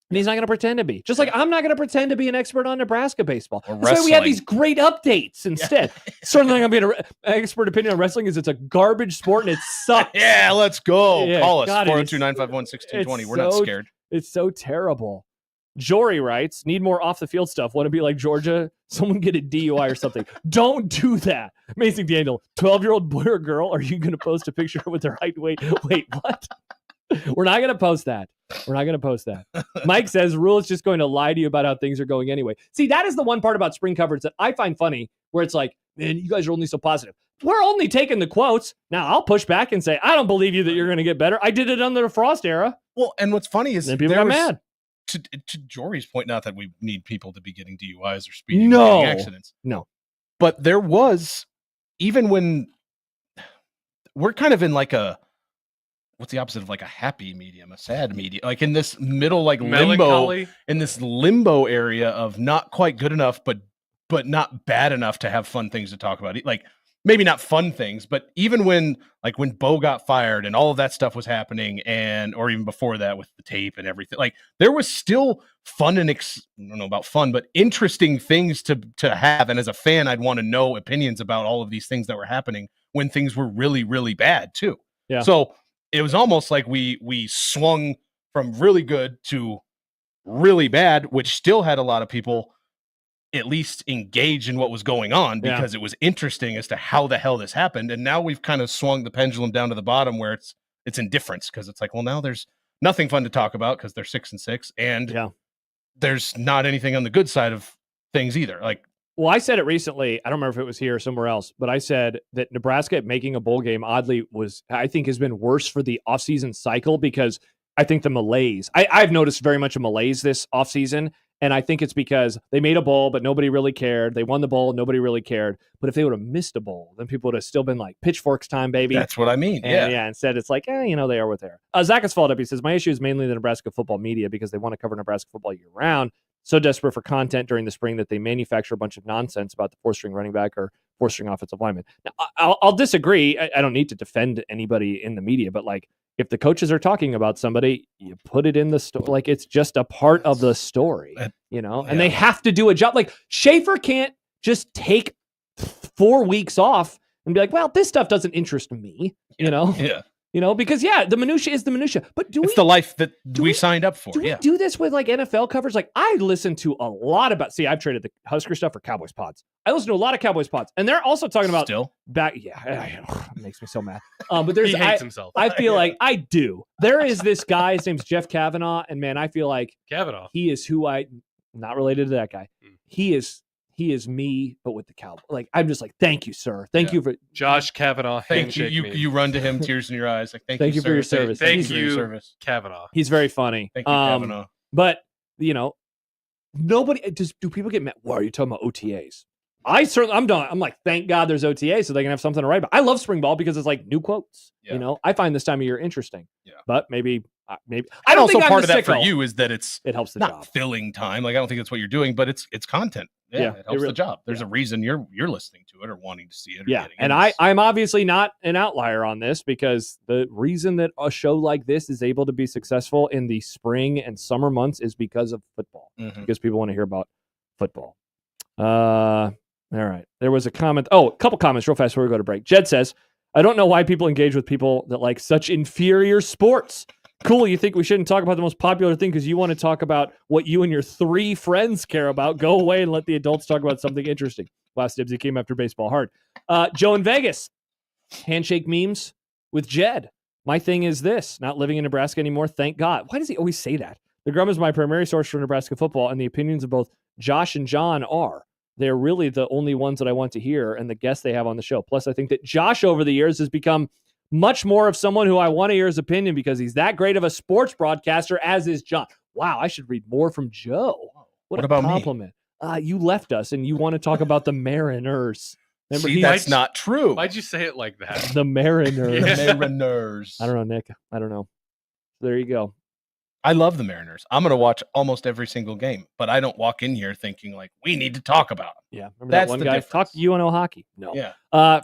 S6: And he's not going to pretend to be. Just like I'm not going to pretend to be an expert on Nebraska baseball. That's why we have these great updates instead. Certainly I'm going to be an expert opinion on wrestling is it's a garbage sport and it sucks.
S5: Let's go.
S6: Yeah,
S5: call us, 402-951-1620. We're not scared.
S6: It's so terrible. Jory writes, need more off-the-field stuff. Want to be like Georgia? Someone get a DUI or something. Don't do that. Amazing Daniel. 12-year-old boy or girl, are you going to post a picture with their height, weight? Wait, what? We're not going to post that. Mike says, Rule is just going to lie to you about how things are going anyway. See, that is the one part about spring coverage that I find funny, where it's like, man, you guys are only so positive. We're only taking the quotes. Now, I'll push back and say, I don't believe you that you're going to get better. I did it under the Frost era.
S5: Well, and what's funny is
S6: people got mad.
S5: To Jory's point, not that we need people to be getting DUIs or speeding or getting accidents.
S6: No.
S5: But there was, even when we're kind of in like what's the opposite of like a happy medium, a sad medium, like in this middle, like limbo, in this limbo area of not quite good enough, but not bad enough to have fun things to talk about. Like maybe not fun things, but even when Bo got fired and all of that stuff was happening, or even before that with the tape and everything, like there was still fun and I don't know about fun, but interesting things to have. And as a fan, I'd want to know opinions about all of these things that were happening when things were really, really bad too.
S6: Yeah.
S5: So it was almost like we swung from really good to really bad, which still had a lot of people at least engage in what was going on because it was interesting as to how the hell this happened. And now we've kind of swung the pendulum down to the bottom where it's indifference, because it's like, well, now there's nothing fun to talk about because they're 6-6 and there's not anything on the good side of things either. Like,
S6: well, I said it recently. I don't remember if it was here or somewhere else, but I said that Nebraska making a bowl game oddly I think has been worse for the offseason cycle because I think the malaise. I've noticed very much a malaise this offseason, and I think it's because they made a bowl, but nobody really cared. They won the bowl, nobody really cared. But if they would have missed a bowl, then people would have still been like, pitchforks time, baby.
S5: That's what I mean.
S6: And, yeah. Instead, it's like, they are what they are. Zach has followed up. He says, my issue is mainly the Nebraska football media because they want to cover Nebraska football year round. So desperate for content during the spring that they manufacture a bunch of nonsense about the four-string running back or four-string offensive lineman. Now, I'll disagree. I don't need to defend anybody in the media, but like if the coaches are talking about somebody, you put it in the story. Like it's just a part of the story, and they have to do a job. Like Schaefer can't just take 4 weeks off and be like, well, this stuff doesn't interest me, because the minutia is the minutia. But
S5: it's the life that we signed up for.
S6: Do we do this with like NFL coverage? Like I listen to a lot about. See, I've traded the Husker stuff for Cowboys pods. I listen to a lot of Cowboys pods, and they're also talking about back. Yeah, it makes me so mad. But there's
S1: he hates himself.
S6: I feel like I do. There is this guy. His name's Jeff Kavanaugh, and man, I feel like
S1: Kavanaugh.
S6: He is who not related to that guy. He is me, but with the Cowboys. Like I'm just like, thank you, sir. Thank you for
S1: Josh Kavanaugh.
S5: Thank you. You run to him, tears in your eyes. Like thank you
S6: for your service.
S1: Thank you, Kavanaugh.
S6: He's very funny.
S5: Thank you, Kavanaugh.
S6: But nobody do people get mad? Why are you talking about OTAs? I'm done. I'm like, thank God there's OTAs so they can have something to write about. I love spring ball because it's like new quotes.
S5: Yeah.
S6: I find this time of year interesting.
S5: Yeah.
S6: But maybe I don't
S5: also
S6: think
S5: part of that for you is that it
S6: helps the
S5: not
S6: job.
S5: Filling time. Like I don't think that's what you're doing, but it's content. Yeah, it helps the job. There's a reason you're listening to it or wanting to see it. Or
S6: and I'm obviously not an outlier on this because the reason that a show like this is able to be successful in the spring and summer months is because of football. Because people want to hear about football. All right. There was a comment. Oh, a couple comments real fast before we go to break. Jed says, I don't know why people engage with people that like such inferior sports. Cool. You think we shouldn't talk about the most popular thing because you want to talk about what you and your 3 friends care about. Go away and let the adults talk about something interesting. Wow, Stibs, he came after baseball hard. Joe in Vegas. Handshake memes with Jed. My thing is this. Not living in Nebraska anymore. Thank God. Why does he always say that? The Grum is my primary source for Nebraska football, and the opinions of both Josh and John are. They're really the only ones that I want to hear and the guests they have on the show. Plus, I think that Josh over the years has become much more of someone who I want to hear his opinion because he's that great of a sports broadcaster, as is John. Wow, I should read more from Joe. What a
S5: about
S6: compliment. You left us and you want to talk about the Mariners. Remember,
S5: See, that's not true.
S1: Why'd you say it like that?
S6: The Mariners.
S5: Mariners.
S6: I don't know, Nick. I don't know. There you go.
S5: I love the Mariners. I'm going to watch almost every single game, but I don't walk in here thinking like we need to talk about them.
S6: Yeah, remember that one guy
S5: difference.
S6: talk UNO hockey? No.
S5: Yeah.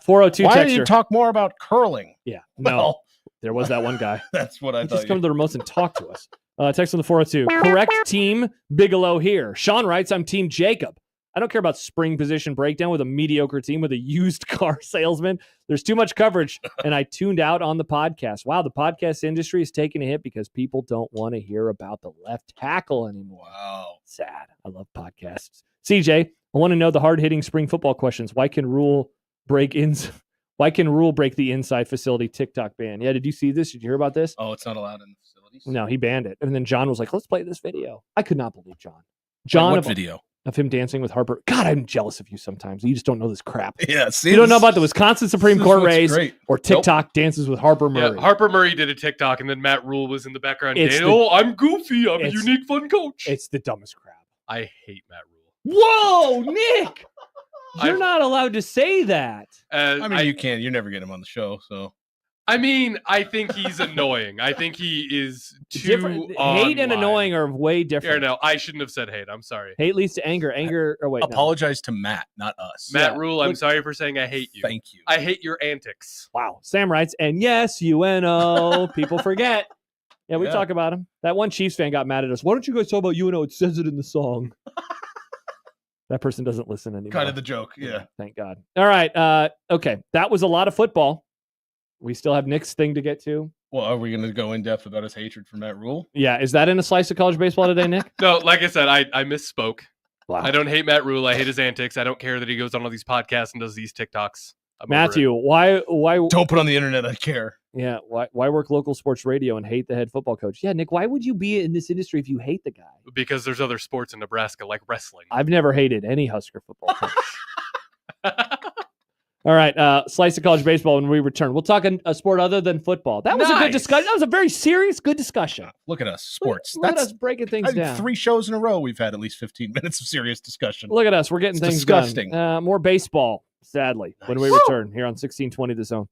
S6: 402
S5: Why
S6: texter.
S5: did you talk more about curling?
S6: Yeah. No.
S5: Well,
S6: there was that one guy.
S5: That's what I
S6: He
S5: thought.
S6: just come to the remotes and talk to us. Text on the 402. Correct team Bigelow here. Sean writes, I'm team Jacob. I don't care about spring position breakdown with a mediocre team with a used car salesman. There's too much coverage, and I tuned out on the podcast. Wow, the podcast industry is taking a hit because people don't want to hear about the left tackle anymore.
S5: Wow.
S6: Sad. I love podcasts. CJ, I want to know the hard-hitting spring football questions. Why can Rule break the inside facility TikTok ban? Yeah, did you see this? Did you hear about this?
S5: Oh, it's not allowed in the facilities?
S6: No, he banned it. And then John was like, let's play this video. I could not believe John. John,
S5: what video?
S6: Of him dancing with Harper. God, I'm jealous of you sometimes. You just don't know this crap.
S5: Yeah, see,
S6: you don't know about the Wisconsin Supreme Court race
S5: great.
S6: or TikTok dances with Harper Murray.
S1: Yeah, Harper Murray did a TikTok, and then Matt Rule was in the background. I'm goofy. I'm a unique, fun coach.
S6: It's the dumbest crap.
S1: I hate Matt Rule.
S6: Whoa, Nick! You're not allowed to say that.
S5: I mean, you can't. You never get him on the show, so.
S1: I mean, I think he's annoying. I think he is too
S6: Hate and annoying are way different.
S1: No, I shouldn't have said hate. I'm sorry.
S6: Hate leads to anger. Anger. Oh wait.
S5: Apologize to Matt, not us.
S1: Matt Rule, I'm sorry for saying I hate you.
S5: Thank you.
S1: I hate your antics.
S6: Wow. Sam writes, and yes, UNO. People forget. Yeah, we talk about him. That one Chiefs fan got mad at us. Why don't you guys talk about UNO? It says it in the song. That person doesn't listen anymore.
S5: Kind of the joke. Yeah.
S6: Thank God. All right. Okay. That was a lot of football. We still have Nick's thing to get to.
S5: Well, are we going to go in depth about his hatred for Matt Rule?
S6: Yeah. Is that in a slice of college baseball today, Nick?
S1: No, like I said, I misspoke.
S6: Wow.
S1: I don't hate Matt Rule. I hate his antics. I don't care that he goes on all these podcasts and does these TikToks.
S6: Matthew, why
S5: don't put on the internet? I care.
S6: Yeah, why work local sports radio and hate the head football coach? Yeah, Nick, why would you be in this industry if you hate the guy?
S1: Because there's other sports in Nebraska, like wrestling.
S6: I've never hated any Husker football coach. All right, slice of college baseball when we return. We'll talk a sport other than football. That was a good discussion. That was a very serious, good discussion.
S5: Look at us, sports.
S6: Look at us breaking things down.
S5: 3 shows in a row, we've had at least 15 minutes of serious discussion.
S6: Look at us. We're getting things
S5: disgusting.
S6: done. More baseball, sadly, when we return here on 1620 The Zone.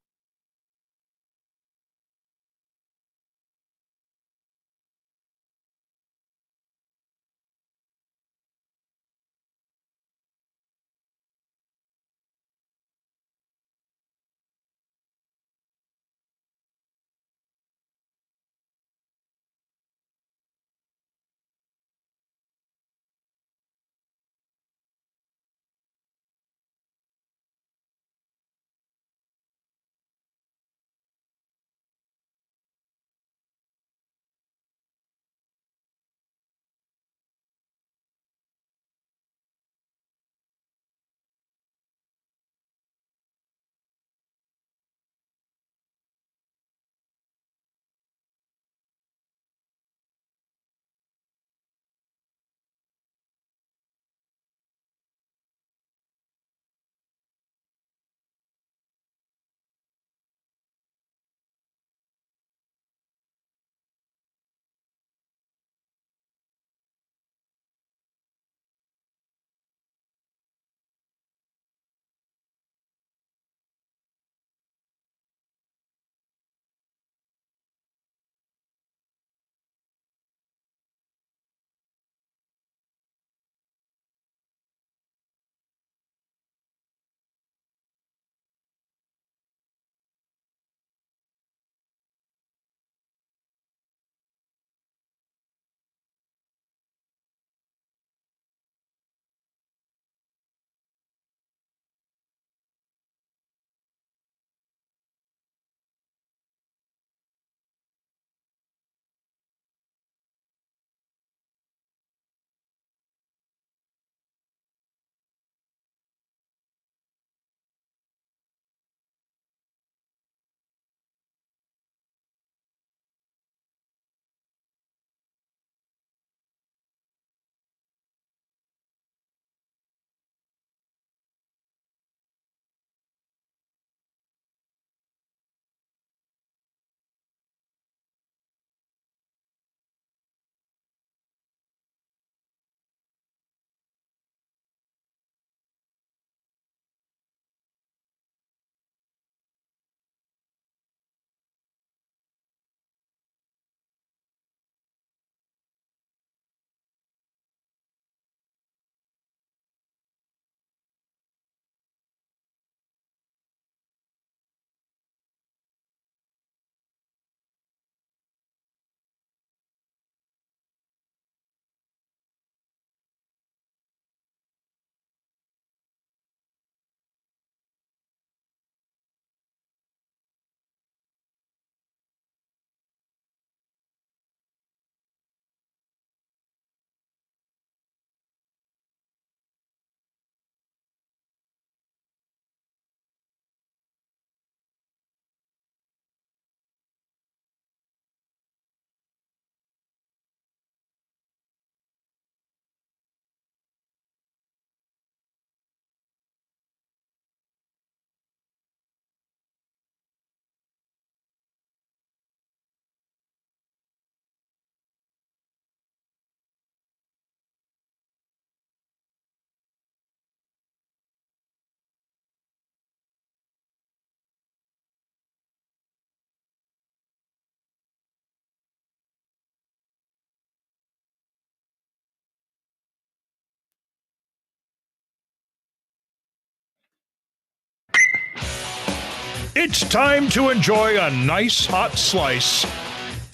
S9: It's time to enjoy a nice hot slice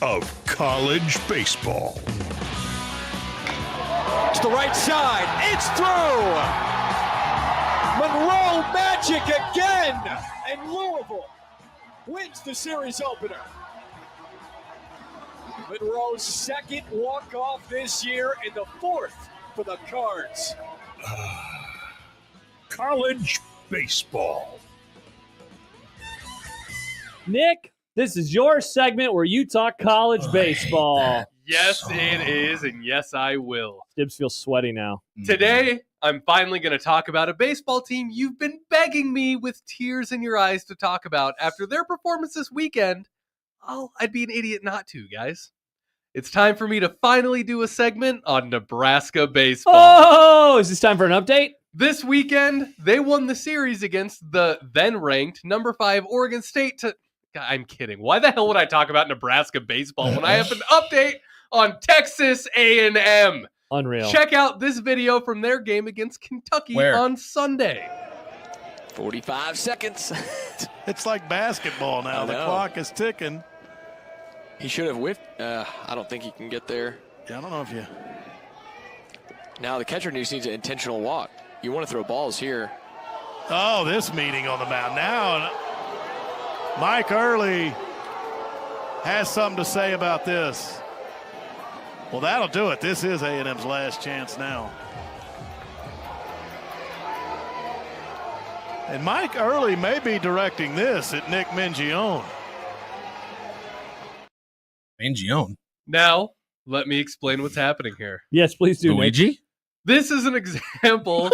S9: of college baseball.
S15: To the right side, it's through! Monroe Magic again! And Louisville wins the series opener. Monroe's second walk-off this year and the fourth for the Cards.
S9: College baseball.
S6: Nick, This is your segment where you talk college baseball.
S1: Yes, it is, and yes, I will.
S6: Stibs feels sweaty now.
S1: Today, I'm finally going to talk about a baseball team you've been begging me with tears in your eyes to talk about after their performance this weekend. Oh, I'd be an idiot not to, guys. It's time for me to finally do a segment on Nebraska baseball.
S6: Oh, is this time for an update?
S1: This weekend, they won the series against the then-ranked number 5 Oregon State to... God, I'm kidding. Why the hell would I talk about Nebraska baseball when I have an update on Texas A&M?
S6: Unreal.
S1: Check out this video from their game against Kentucky on Sunday.
S16: 45 seconds.
S17: It's like basketball now. The clock is ticking.
S16: He should have whipped. I don't think he can get there.
S17: Yeah, I don't know if you...
S16: Now the catcher needs an intentional walk. You want to throw balls here.
S17: Oh, this meeting on the mound. Now, Mike Early has something to say about this. Well, that'll do it. This is A&M's last chance now. And Mike Early may be directing this at Nick Mingione.
S5: Mingione?
S1: Now, let me explain what's happening here.
S6: Yes, please do.
S5: Luigi?
S6: Nick.
S1: This is an example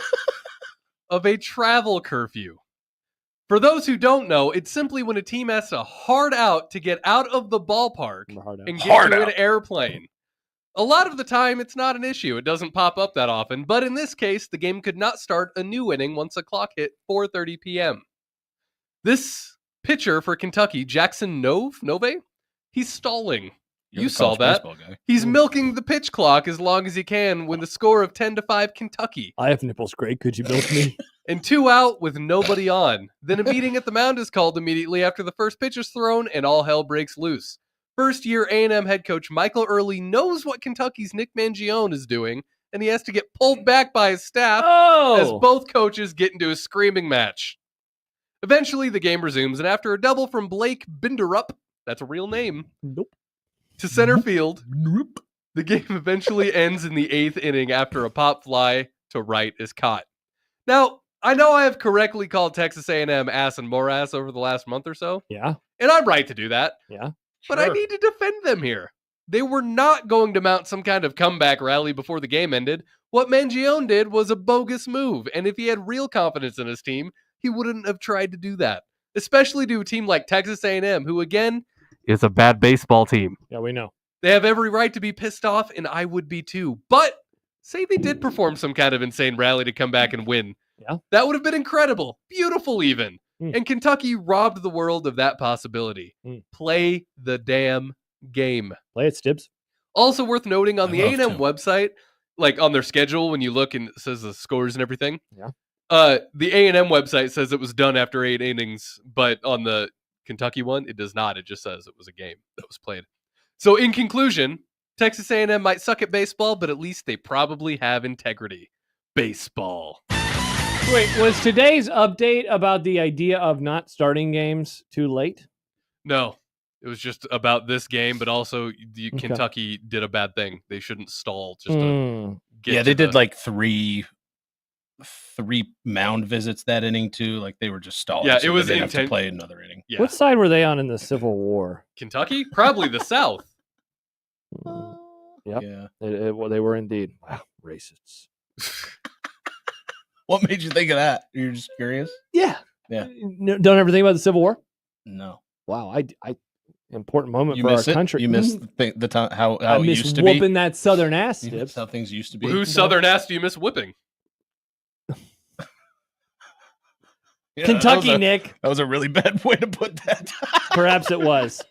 S1: of a travel curfew. For those who don't know, it's simply when a team has to hard out to get out of the ballpark and get to an airplane. A lot of the time, it's not an issue. It doesn't pop up that often. But in this case, the game could not start a new inning once the clock hit 4:30 p.m. This pitcher for Kentucky, Jackson Nove, he's stalling. You saw that. He's milking the pitch clock as long as he can with a score of 10-5 Kentucky.
S6: I have nipples, Greg. Could you milk me?
S1: And 2 out with nobody on. Then a meeting at the mound is called immediately after the first pitch is thrown and all hell breaks loose. First-year A&M head coach Michael Early knows what Kentucky's Nick Mingione is doing, and he has to get pulled back by his staff as both coaches get into a screaming match. Eventually, the game resumes, and after a double from Blake Binderup, that's a real name, to center field, the game eventually ends in the 8th inning after a pop fly to right is caught. Now, I know I have correctly called Texas A&M ass and more ass over the last month or so.
S6: Yeah.
S1: And I'm right to do that.
S6: Yeah.
S1: But I need to defend them here. They were not going to mount some kind of comeback rally before the game ended. What Mingione did was a bogus move, and if he had real confidence in his team, he wouldn't have tried to do that. Especially to a team like Texas A&M, who, again, is a bad baseball team.
S6: Yeah, we know.
S1: They have every right to be pissed off, and I would be too. But say they did perform some kind of insane rally to come back and win.
S6: Yeah.
S1: That would have been incredible. Beautiful, even. And Kentucky robbed the world of that possibility. Play the damn game.
S6: Play it, Stibs.
S1: Also worth noting on the A&M website, like on their schedule, when you look and it says the scores and everything.
S6: Yeah.
S1: The A&M website says it was done after 8 innings, but on the Kentucky one, it does not. It just says it was a game that was played. So in conclusion, Texas A&M might suck at baseball, but at least they probably have integrity. Baseball.
S6: Wait, was today's update about the idea of not starting games too late?
S1: No, it was just about this game, but also Kentucky did a bad thing. They shouldn't stall. Just to get
S5: they did like three mound visits that inning too. Like they were just stalling.
S1: Yeah,
S5: so
S1: it was
S5: they have to play another inning.
S1: Yeah.
S6: What side were they on in the Civil War?
S1: Kentucky? Probably the South.
S6: Yep.
S5: Yeah.
S6: Well, they were indeed. Wow, racists.
S5: What made you think of that? You're just curious?
S6: Yeah.
S5: Yeah.
S6: Don't ever think about the Civil War?
S5: No.
S6: Wow, I important moment
S5: You
S6: for our
S5: miss it?
S6: country.
S5: You missed the time how
S6: I
S5: it
S6: miss
S5: used to be.
S6: whooping that Southern ass,
S5: You
S6: Stibs.
S5: miss how things used to be.
S1: Whose Southern ass do you miss whipping?
S5: Yeah,
S6: Kentucky, Nick.
S5: That was a really bad way to put that.
S6: Perhaps it was.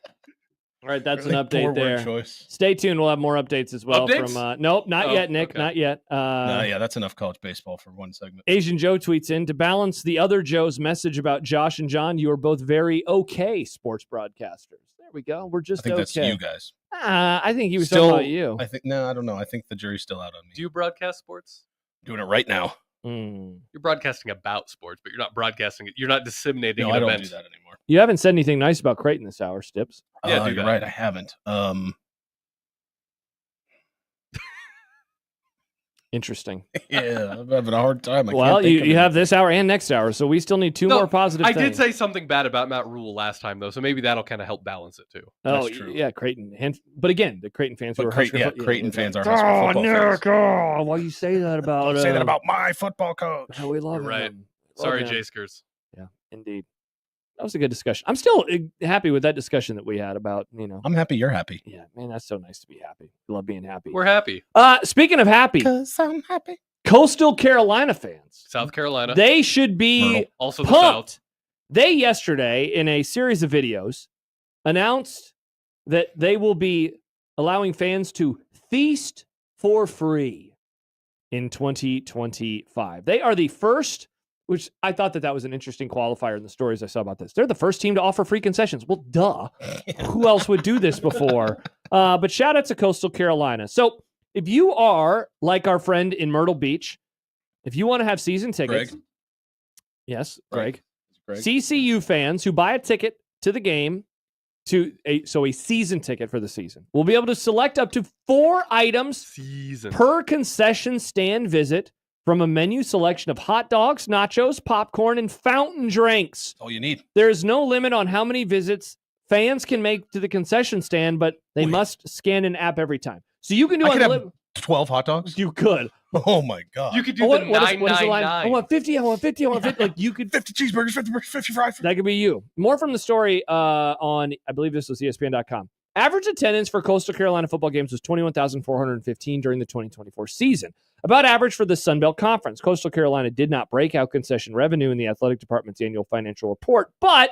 S6: All right, that's
S5: Really
S6: an
S5: poor
S6: update
S5: word
S6: there.
S5: choice.
S6: Stay tuned. We'll have more updates as well.
S1: Updates?
S6: From nope, not yet, Nick.
S1: okay.
S6: Not yet.
S5: Yeah, that's enough college baseball for one segment.
S6: Asian Joe tweets in, to balance the other Joe's message about Josh and John, you are both very okay sports broadcasters. There we go. We're just
S5: I think
S6: okay.
S5: that's you guys.
S6: I think he was
S5: Still,
S6: talking about you.
S5: I think no, I don't know. I think the jury's still out on me.
S1: Do you broadcast sports?
S5: I'm doing it right now.
S1: You're broadcasting about sports, but you're not broadcasting it. You're not disseminating
S5: No,
S1: an
S5: I don't
S1: event.
S5: do that anymore.
S6: You haven't said anything nice about Creighton this hour, Stibs.
S1: Yeah, do
S5: you're
S1: that.
S5: right. I haven't.
S6: Interesting.
S5: Yeah, I'm having a hard time.
S6: Well, you have this hour and next hour, so we still need two more positive
S1: I
S6: things.
S1: did say something bad about Matt Rule last time, though, so maybe that'll kind of help balance it, too.
S6: Oh, yeah, Creighton. But again, the Creighton fans who are Husker
S5: Creighton fans are
S6: Husker
S5: football fans.
S6: Nick, why you say that about
S5: Don't say that about my football coach.
S6: How we love
S1: You're right.
S6: him.
S1: Sorry,
S6: Love him.
S1: Jaskers.
S6: Yeah, indeed. That was a good discussion. I'm still happy with that discussion that we had about,
S5: I'm happy you're happy.
S6: Yeah, man, that's so nice to be happy. Love being happy.
S1: We're happy.
S6: Speaking of happy,
S5: 'cause I'm happy.
S6: Coastal Carolina fans.
S1: South Carolina.
S6: They should be
S1: Myrtle. Also the
S6: pumped.
S1: South.
S6: They yesterday, in a series of videos, announced that they will be allowing fans to feast for free in 2025. They are the first, which I thought that was an interesting qualifier in the stories I saw about this. They're the first team to offer free concessions. Well, duh. Who else would do this before? But shout out to Coastal Carolina. So if you are like our friend in Myrtle Beach, if you want to have season tickets,
S5: Greg.
S6: yes, Greg.
S5: Greg.
S6: CCU fans who buy a ticket to the game, a season ticket for the season, will be able to select up to 4 items per concession stand visit from a menu selection of hot dogs, nachos, popcorn, and fountain drinks.
S5: That's all you need.
S6: There is no limit on how many visits fans can make to the concession stand, but they must scan an app every time. So you can do
S5: I could have
S6: unlimited.
S5: 12 hot dogs.
S6: You could.
S5: Oh my god.
S1: You could do
S6: What
S1: the
S6: is the line?
S1: 999.
S6: I want 50. I want 50. I want 50. Like you could
S5: 50 cheeseburgers, 50 fries.
S6: That could be you. More from the story on, I believe this was ESPN.com. Average attendance for Coastal Carolina football games was 21,415 during the 2024 season. About average for the Sun Belt Conference. Coastal Carolina did not break out concession revenue in the athletic department's annual financial report, but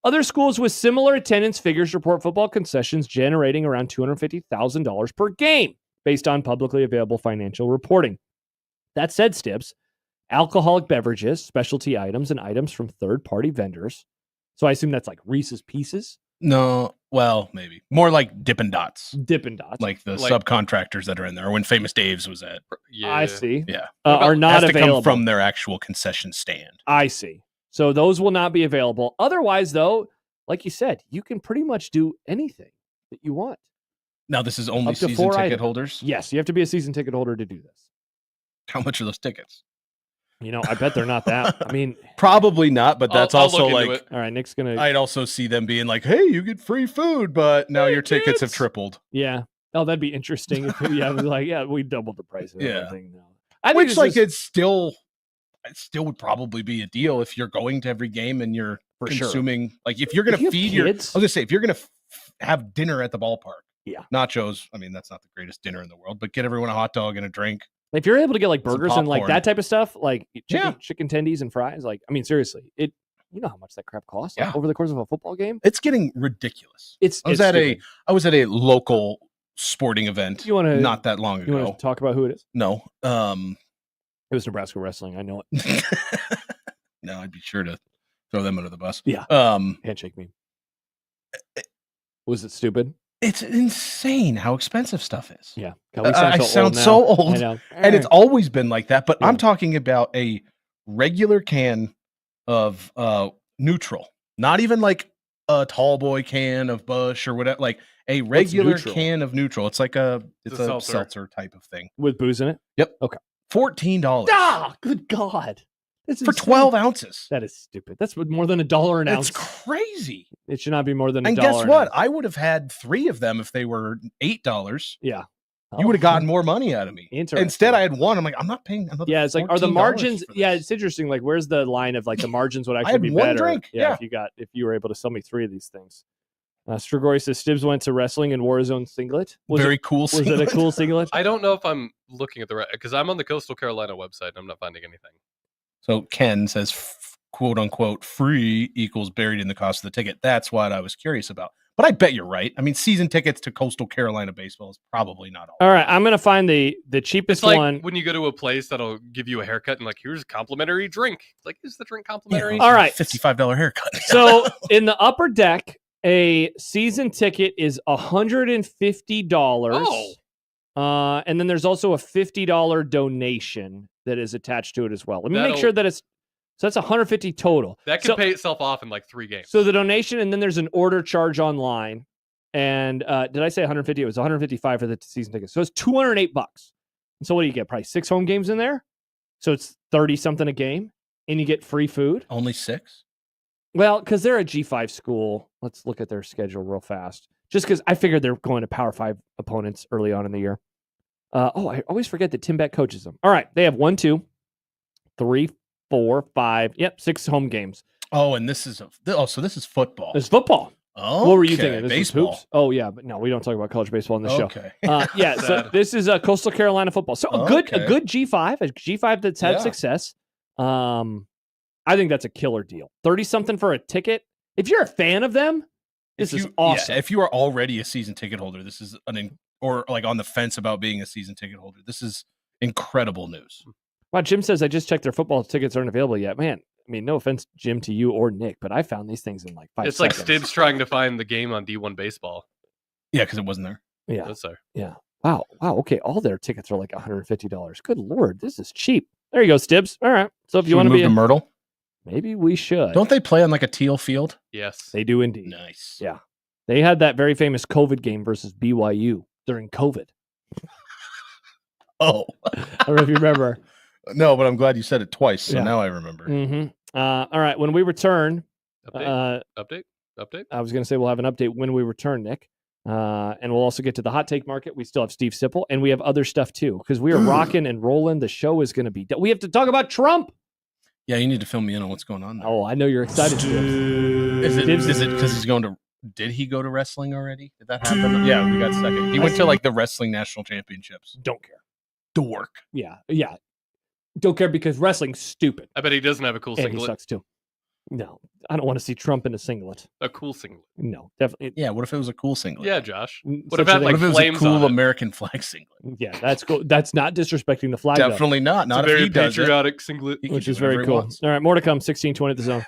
S6: other schools with similar attendance figures report football concessions generating around $250,000 per game based on publicly available financial reporting. That said, Stibs, alcoholic beverages, specialty items, and items from third-party vendors. So I assume that's like Reese's Pieces.
S5: No, well, maybe. More like Dippin' Dots.
S6: Dippin' Dots.
S5: Like the subcontractors that are in there, or when Famous Dave's was at.
S1: Yeah.
S6: I see.
S5: Yeah.
S6: Are not
S5: has to
S6: available.
S5: come from their actual concession stand.
S6: I see. So those will not be available. Otherwise, though, like you said, you can pretty much do anything that you want.
S5: Now, this is only
S6: Up to
S5: season
S6: 4
S5: ticket
S6: items.
S5: holders?
S6: Yes, you have to be a season ticket holder to do this.
S5: How much are those tickets?
S6: I bet they're not that. I mean,
S5: probably not, but that's
S1: I'll
S5: also
S1: look into
S5: like,
S1: it.
S6: all right, Nick's going to.
S5: I'd also see them being like, hey, you get free food, but now your tickets have tripled.
S6: Yeah. Oh, that'd be interesting. If we we doubled the price of everything now. I think
S5: Which,
S6: this
S5: like,
S6: is-
S5: it still would probably be a deal if you're going to every game and you're
S6: For sure.
S5: consuming, like, if you're going
S6: If you
S5: to
S6: have
S5: feed I
S6: kids-
S5: was going to say, if you're going to have dinner at the ballpark,
S6: Yeah.
S5: nachos, I mean, that's not the greatest dinner in the world, but get everyone a hot dog and a drink.
S6: If you're able to get like
S5: Some
S6: burgers and like
S5: popcorn.
S6: that type of stuff, like
S5: Yeah.
S6: chicken tendies and fries, like, I mean, seriously, you know how much that crap costs
S5: Yeah.
S6: over the course of a football game?
S5: It's getting ridiculous.
S6: It's
S5: I was at a local sporting event
S6: You wanna-
S5: not that long
S6: You want
S5: ago.
S6: to talk about who it is?
S5: No.
S6: It was Nebraska wrestling. I know it.
S5: No, I'd be sure to throw them under the bus.
S6: Yeah. Handshake me. Was it stupid?
S5: It's insane how expensive stuff is.
S6: Yeah.
S5: I sound so old.
S6: I know.
S5: And it's always been like that, but I'm talking about a regular can of neutral, not even like a tall boy can of Bush or whatever, like a regular
S6: neutral?
S5: can of neutral. It's like it's
S1: a
S5: a
S1: seltzer.
S5: seltzer type of thing.
S6: With booze in it?
S5: Yep.
S6: Okay.
S5: $14
S6: Ah, good God. That's
S5: for
S6: insane.
S5: 12 ounces.
S6: That is stupid. That's more than $1 an ounce.
S5: It's crazy.
S6: It should not be more than $1.
S5: And guess
S6: an
S5: what?
S6: ounce.
S5: I would have had 3 of them if they were $8.
S6: Yeah.
S5: You would have gotten more money out of me.
S6: Interesting.
S5: Instead, I had 1. I'm like, I'm not paying another.
S6: Yeah, it's like, are the
S5: $14
S6: margins?
S5: for
S6: Yeah,
S5: this.
S6: it's interesting. Like, where's the line of like the margins would actually
S5: had
S6: be
S5: one
S6: better?
S5: drink, yeah.
S6: if you were able to sell me 3 of these things. Strigori says Stibs went to wrestling in Warzone singlet.
S5: Very cool
S6: Was it a
S5: singlet.
S6: cool singlet?
S1: I don't know if I'm looking at the right, because I'm on the Coastal Carolina website and I'm not finding anything.
S5: So Ken says, quote unquote, free equals buried in the cost of the ticket. That's what I was curious about. But I bet you're right. I mean, season tickets to Coastal Carolina baseball is probably not all.
S6: All right, I'm gonna find the cheapest
S1: It's like
S6: one.
S1: when you go to a place that'll give you a haircut and like, here's a complimentary drink. It's like, is the drink complimentary?
S6: All right.
S5: $55 haircut.
S6: So in the upper deck, a season ticket is $150.
S1: Oh.
S6: And then there's also a $50 donation that is attached to it as well. Let me make
S1: That'll-
S6: sure that it's so that's $150 total.
S1: That could
S6: So-
S1: pay itself off in like 3 games.
S6: So the donation, and then there's an order charge online. And did I say 150? It was 155 for the season ticket. So it's $208. So what do you get? Probably 6 home games in there. So it's 30 something a game, and you get free food.
S5: Only 6?
S6: Well, because they're a G5 school. Let's look at their schedule real fast. Just because I figured they're going to Power 5 opponents early on in the year. I always forget that Tim Beck coaches them. All right, they have 1, 2, 3, 4, 5. Yep, 6 home games.
S5: Oh, and this is so this is football.
S6: It's football.
S5: Oh,
S6: what were you thinking? This was
S5: baseball.
S6: hoops? Oh yeah, but no, we don't talk about college baseball on the show.
S5: Okay.
S6: Yeah, so this is Coastal Carolina football. So a good G5, a G5 that's had success. I think that's a killer deal. 30 something for a ticket. If you're a fan of them, this is awesome.
S5: Yeah, if you are already a season ticket holder, this is or like on the fence about being a season ticket holder, this is incredible news.
S6: Wow, Jim says I just checked their football tickets aren't available yet. Man, I mean, no offense, Jim, to you or Nick, but I found these things in like 5
S1: It's
S6: seconds.
S1: like Stibs trying to find the game on D1 baseball.
S5: Yeah, because it wasn't there.
S6: Yeah.
S1: That's there.
S6: Yeah. Wow. Okay. All their tickets are like $150. Good Lord. This is cheap. There you go, Stibs. All right. So if you want to be
S5: to Myrtle,
S6: maybe we should.
S5: Don't they play on like a teal field?
S1: Yes.
S6: They do indeed.
S5: Nice.
S6: Yeah. They had that very famous COVID game versus BYU during COVID.
S5: Oh.
S6: I don't know if you remember.
S5: No, but I'm glad you said it twice, so
S6: Yeah.
S5: now I remember.
S6: Mm-hmm. All right. When we return,
S1: Update.
S6: I was going to say we'll have an update when we return, Nick. And we'll also get to the hot take market. We still have Steve Sipple, and we have other stuff too, because we are rocking and rolling. The show is going to be. We have to talk about Trump.
S5: Yeah, you need to fill me in on what's going on there.
S6: Oh, I know you're excited.
S5: Is it because he's going to? Did he go to wrestling already? Did that happen? Yeah, we got second. He went to like the wrestling national championships.
S6: Don't care.
S5: Dork.
S6: Yeah. Don't care because wrestling's stupid.
S1: I bet he doesn't have a cool
S6: And he
S1: singlet.
S6: sucks too. No, I don't want to see Trump in a singlet.
S1: A cool singlet.
S6: No, definitely.
S5: Yeah, what if it was a cool singlet?
S1: Yeah, Josh. What
S6: Such
S1: if
S6: a
S1: it had
S6: thing.
S1: like
S5: What if it was
S1: flames
S5: a cool
S1: on it?
S5: American flag singlet?
S6: Yeah, that's cool. That's not disrespecting the flag. though.
S5: Definitely not.
S1: It's
S5: Not
S1: a
S5: if
S1: very
S5: he does it.
S1: patriotic singlet.
S5: He can
S6: Which
S5: do
S6: is
S5: whatever
S6: very
S5: he
S6: cool.
S5: wants.
S6: All right, more to come. 16:20 at the zone.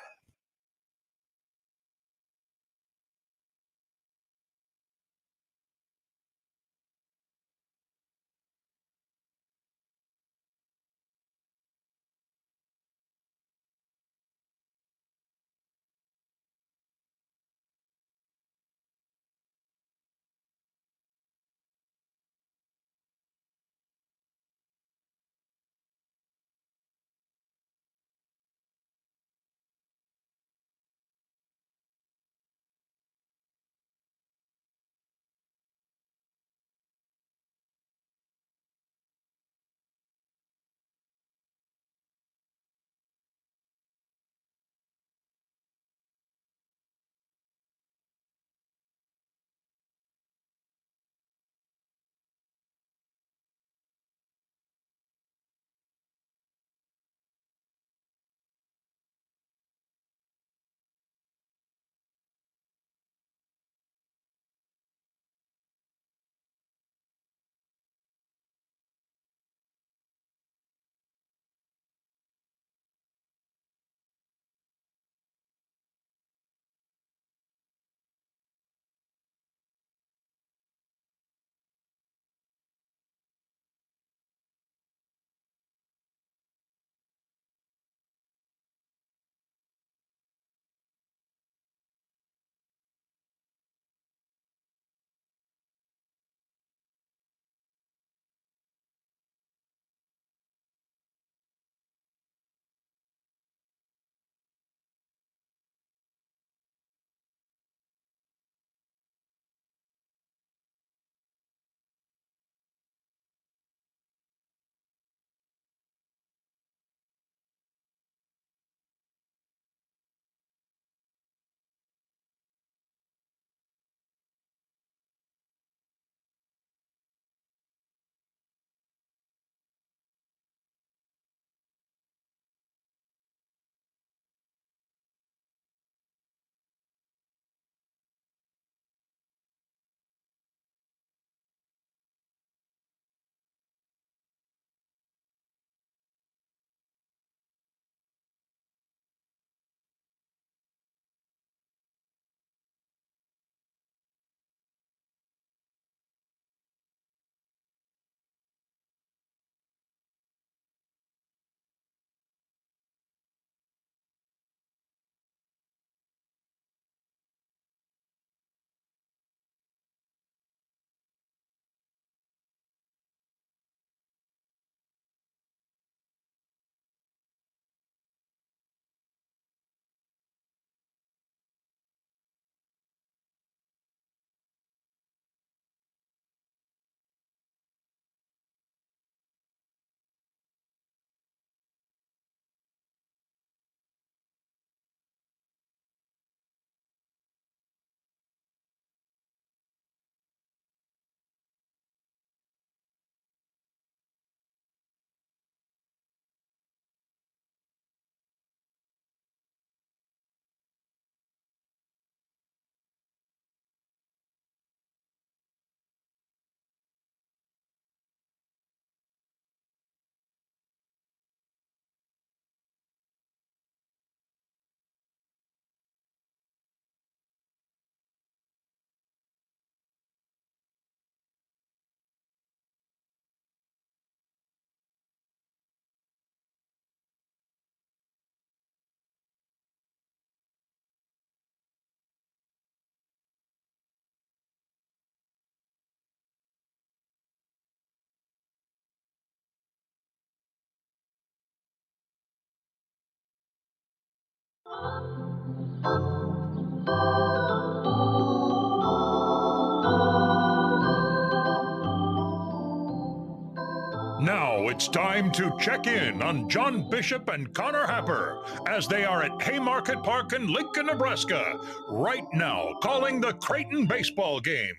S9: Now it's time to check in on John Bishop and Connor Happer as they are at Haymarket Park in Lincoln, Nebraska, right now calling the Creighton baseball game.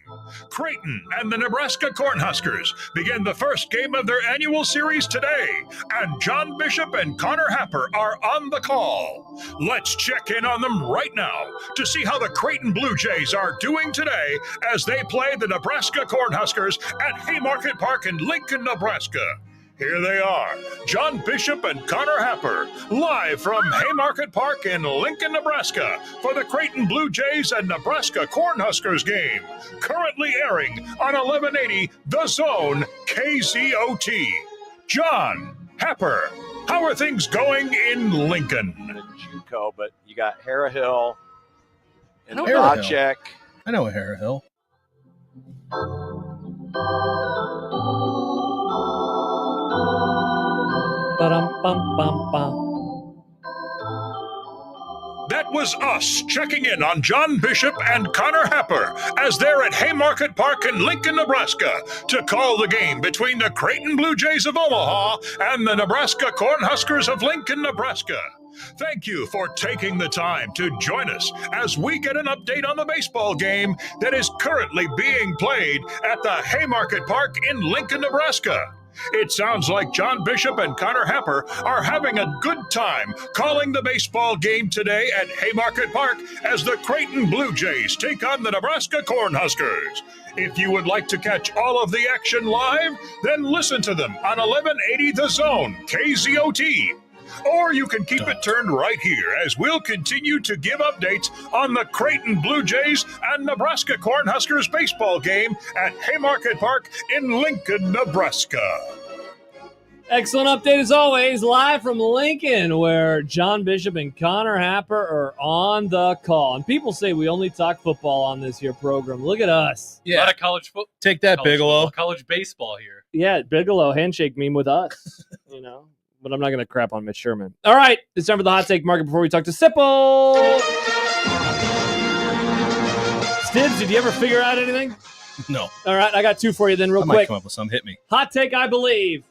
S9: Creighton and the Nebraska Cornhuskers begin the first game of their annual series today, and John Bishop and Connor Happer are on the call. Let's check in on them right now to see how the Creighton Blue Jays are doing today as they play the Nebraska Cornhuskers at Haymarket Park in Lincoln, Nebraska. Here they are, John Bishop and Connor Happer, live from Haymarket Park in Lincoln, Nebraska, for the Creighton Blue Jays and Nebraska Cornhuskers game, currently airing on 1180 The Zone KZOT. John, Happer, how are things going in Lincoln?
S10: JUCO, but you got Hara Hill and
S5: Hara Hill.
S10: Bocek.
S5: I know a Hara Hill.
S9: That was us checking in on John Bishop and Connor Happer as they're at Haymarket Park in Lincoln, Nebraska, to call the game between the Creighton Blue Jays of Omaha and the Nebraska Cornhuskers of Lincoln, Nebraska. Thank you for taking the time to join us as we get an update on the baseball game that is currently being played at the Haymarket Park in Lincoln, Nebraska. It sounds like John Bishop and Connor Happer are having a good time calling the baseball game today at Haymarket Park as the Creighton Blue Jays take on the Nebraska Cornhuskers. If you would like to catch all of the action live, then listen to them on 1180 The Zone, KZOT. Or you can keep it turned right here as we'll continue to give updates on the Creighton Blue Jays and Nebraska Cornhuskers baseball game at Haymarket Park in Lincoln, Nebraska.
S6: Excellent update as always, live from Lincoln, where John Bishop and Connor Happer are on the call. And people say we only talk football on this here program. Look at us.
S1: A lot of college football.
S5: Take that, Bigelow.
S1: College baseball here.
S6: Yeah, Bigelow handshake meme with us, But I'm not going to crap on Mitch Sherman. All right, it's time for the hot take market before we talk to Sipple. Stibs, did you ever figure out anything?
S5: No.
S6: All right, I got two for you then real
S5: I
S6: quick.
S5: might come up with some. Hit me.
S6: Hot take, I believe.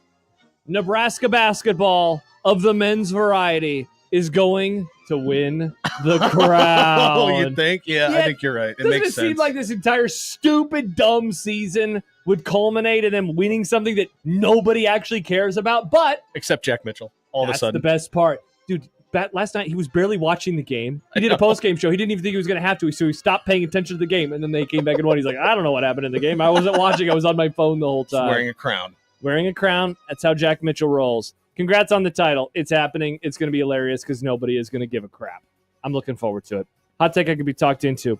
S6: Nebraska basketball of the men's variety is going to win the crown.
S5: Oh, you think? Yeah, I think you're right. It makes sense.
S6: Doesn't it seem like this entire stupid, dumb season would culminate in them winning something that nobody actually cares about? But
S5: except Jack Mitchell, all of a sudden.
S6: That's the best part. Dude, last night he was barely watching the game. He did a post-game show. He didn't even think he was going to have to, so he stopped paying attention to the game, and then they came back and won. He's like, I don't know what happened in the game. I wasn't watching. I was on my phone the whole time.
S5: Wearing a crown.
S6: Wearing a crown. That's how Jack Mitchell rolls. Congrats on the title. It's happening. It's going to be hilarious because nobody is going to give a crap. I'm looking forward to it. Hot take I could be talked into.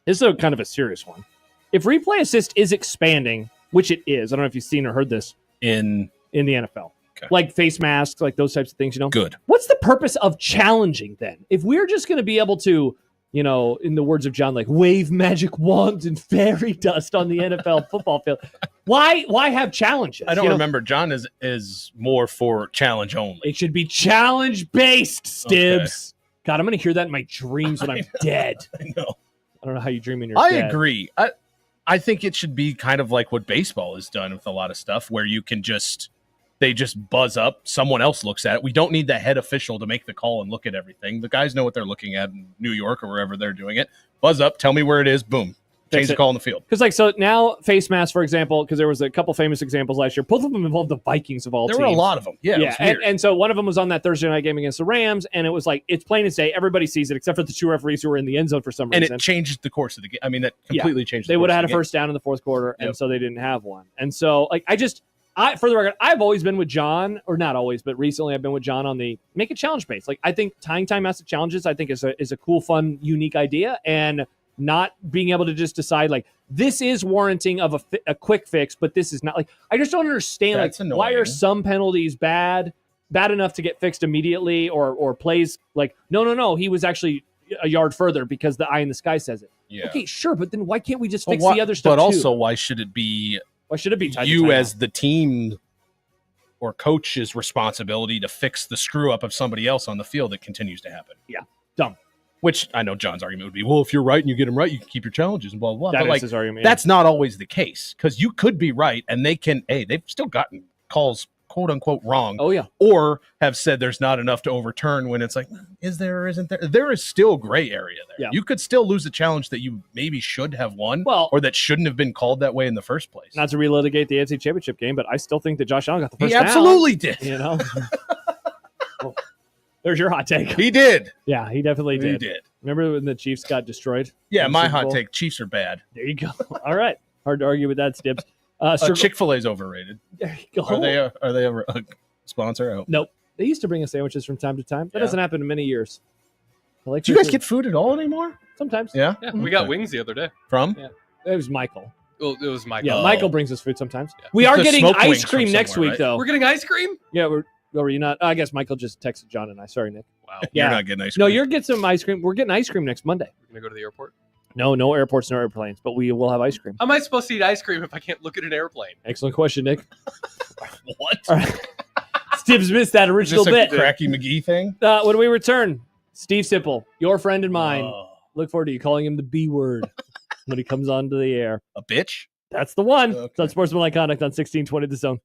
S6: This is a kind of a serious one. If replay assist is expanding, which it is, I don't know if you've seen or heard this
S5: in
S6: the NFL.
S5: Okay.
S6: Like face masks, like those types of things,
S5: Good.
S6: What's the purpose of challenging then? If we're just going to be able to, in the words of John, like wave magic wands and fairy dust on the NFL football field, why have challenges?
S5: I don't remember. John is more for challenge only.
S6: It should be challenge based, Stibs. Okay. God, I'm going to hear that in my dreams when I'm dead.
S5: I know.
S6: I don't know how you dream in your
S5: dead. I agree. I think it should be kind of like what baseball has done with a lot of stuff, where you can they just buzz up. Someone else looks at it. We don't need the head official to make the call and look at everything. The guys know what they're looking at in New York or wherever they're doing it. Buzz up, tell me where it is, boom. Change the call in the field.
S6: Because so now face masks, for example, because there was a couple famous examples last year. Both of them involved the Vikings of all teams.
S5: There were a lot of them. Yeah. It was weird.
S6: And so one of them was on that Thursday night game against the Rams, and it was like, it's plain to say, everybody sees it except for the two referees who were in the end zone for some reason.
S5: And it changed the course of the game. I mean, that completely changed the
S6: They
S5: course
S6: would have
S5: of
S6: had
S5: the
S6: a first down in the fourth quarter, and so they didn't have one. And so, for the record, I've always been with John, or not always, but recently I've been with John on the make it challenge based. Like, I think tying timeouts to challenges, I think is a cool, fun, unique idea, and not being able to just decide like this is warranting of a quick fix, but this is not. Like, I just don't understand why are some penalties bad enough to get fixed immediately, or plays like no, he was actually a yard further because the eye in the sky says it.
S5: Yeah.
S6: Okay, sure, but then why can't we just fix the other stuff?
S5: But also, why should it be?
S6: Why should it be tied
S5: you as the team or coach's responsibility to fix the screw up of somebody else on the field that continues to happen?
S6: Yeah, dumb.
S5: Which I know John's argument would be, well, if you're right and you get them right, you can keep your challenges and blah, blah, blah.
S6: That
S5: But
S6: is
S5: like,
S6: his argument. Yeah.
S5: that's not always the case because you could be right and they can, they've still gotten calls, quote unquote, wrong.
S6: Oh, yeah.
S5: Or have said there's not enough to overturn when it's like, is there or isn't there? There is still gray area there.
S6: Yeah.
S5: You could still lose a challenge that you maybe should have won or that shouldn't have been called that way in the first place.
S6: Not to relitigate the NCAA championship game, but I still think that Josh Allen got the first
S5: He
S6: down.
S5: absolutely did.
S6: You know? Well, there's your hot take.
S5: He did.
S6: Yeah, he definitely did.
S5: He did.
S6: Remember when the Chiefs got destroyed?
S5: Yeah,
S6: in the
S5: my
S6: Super
S5: hot
S6: Bowl?
S5: take, Chiefs are bad.
S6: There you go. All right. Hard to argue with that, Stibs.
S5: Chick-fil-A's overrated.
S6: There you go.
S5: Are they a sponsor? I hope.
S6: Nope. They used to bring us sandwiches from time to time. That doesn't happen in many years. I like
S5: Do you guys get food at all anymore?
S6: Sometimes.
S5: Yeah?
S1: Yeah, we got wings the other day.
S5: From?
S6: Yeah. It was Michael.
S1: Well, it was Michael.
S6: Yeah, Michael brings us food sometimes.
S1: Yeah.
S6: We are
S5: The
S6: getting
S5: smoked
S6: ice
S5: wings
S6: cream
S5: from
S6: next
S5: somewhere,
S6: week,
S5: right?
S6: though.
S1: We're getting ice cream?
S6: Yeah, were you not? I guess Michael just texted John and I. Sorry, Nick.
S1: Wow.
S5: You're not getting ice
S6: No,
S5: cream.
S6: you're getting some ice cream. We're getting ice cream next Monday.
S1: We're going to go to the airport?
S6: No airports, no airplanes, but we will have ice cream.
S1: How am I supposed to eat ice cream if I can't look at an airplane?
S6: Excellent question, Nick.
S5: What?
S6: All right. Stibs missed that
S5: Is
S6: original
S5: this a
S6: bit.
S5: Cracky McGee thing?
S6: When we return, Steve Simple, your friend and mine.
S5: Oh.
S6: Look forward to you calling him the B word when he comes onto the air.
S5: A bitch?
S6: That's the one.
S5: Okay.
S6: It's on Sportsmanlike Conduct on 1620 The Zone.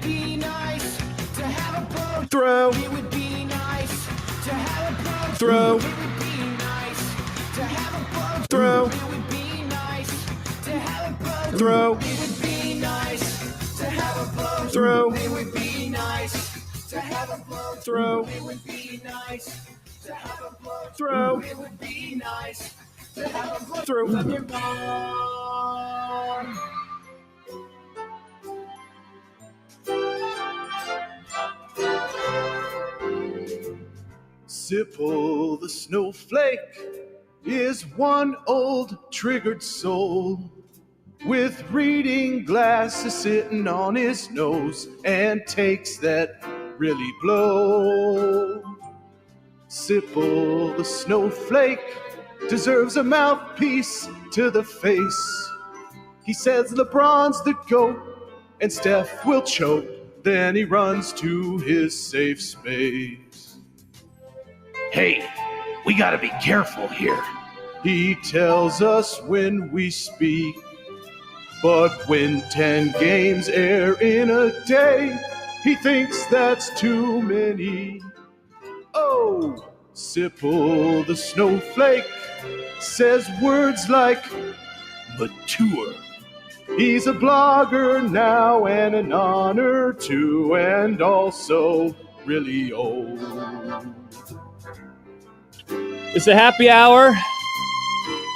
S7: would be nice to have a boat.
S11: Throw.
S7: It would be nice to have a boat.
S11: Throw.
S7: It would be nice to have a boat.
S11: Throw.
S7: It would be nice to have a boat.
S11: Throw.
S7: It would be nice to have a boat.
S11: Throw.
S7: It would be nice to have a boat.
S11: Throw.
S7: It would be nice to have a boat.
S11: Throw.
S7: It would be nice to have a boat.
S11: Throw.
S7: When you're gone.
S18: Sipple the snowflake is one old triggered soul with reading glasses sitting on his nose and takes that really blow. Sipple the snowflake deserves a mouthpiece to the face. He says LeBron's the GOAT and Steph will choke. Then he runs to his safe space. Hey, we gotta be careful here. He tells us when we speak. But when 10 games air in a day, he thinks that's too many. Oh, Sipple the snowflake says words like mature. He's a blogger now and an honor too, and also really old.
S6: It's a happy hour,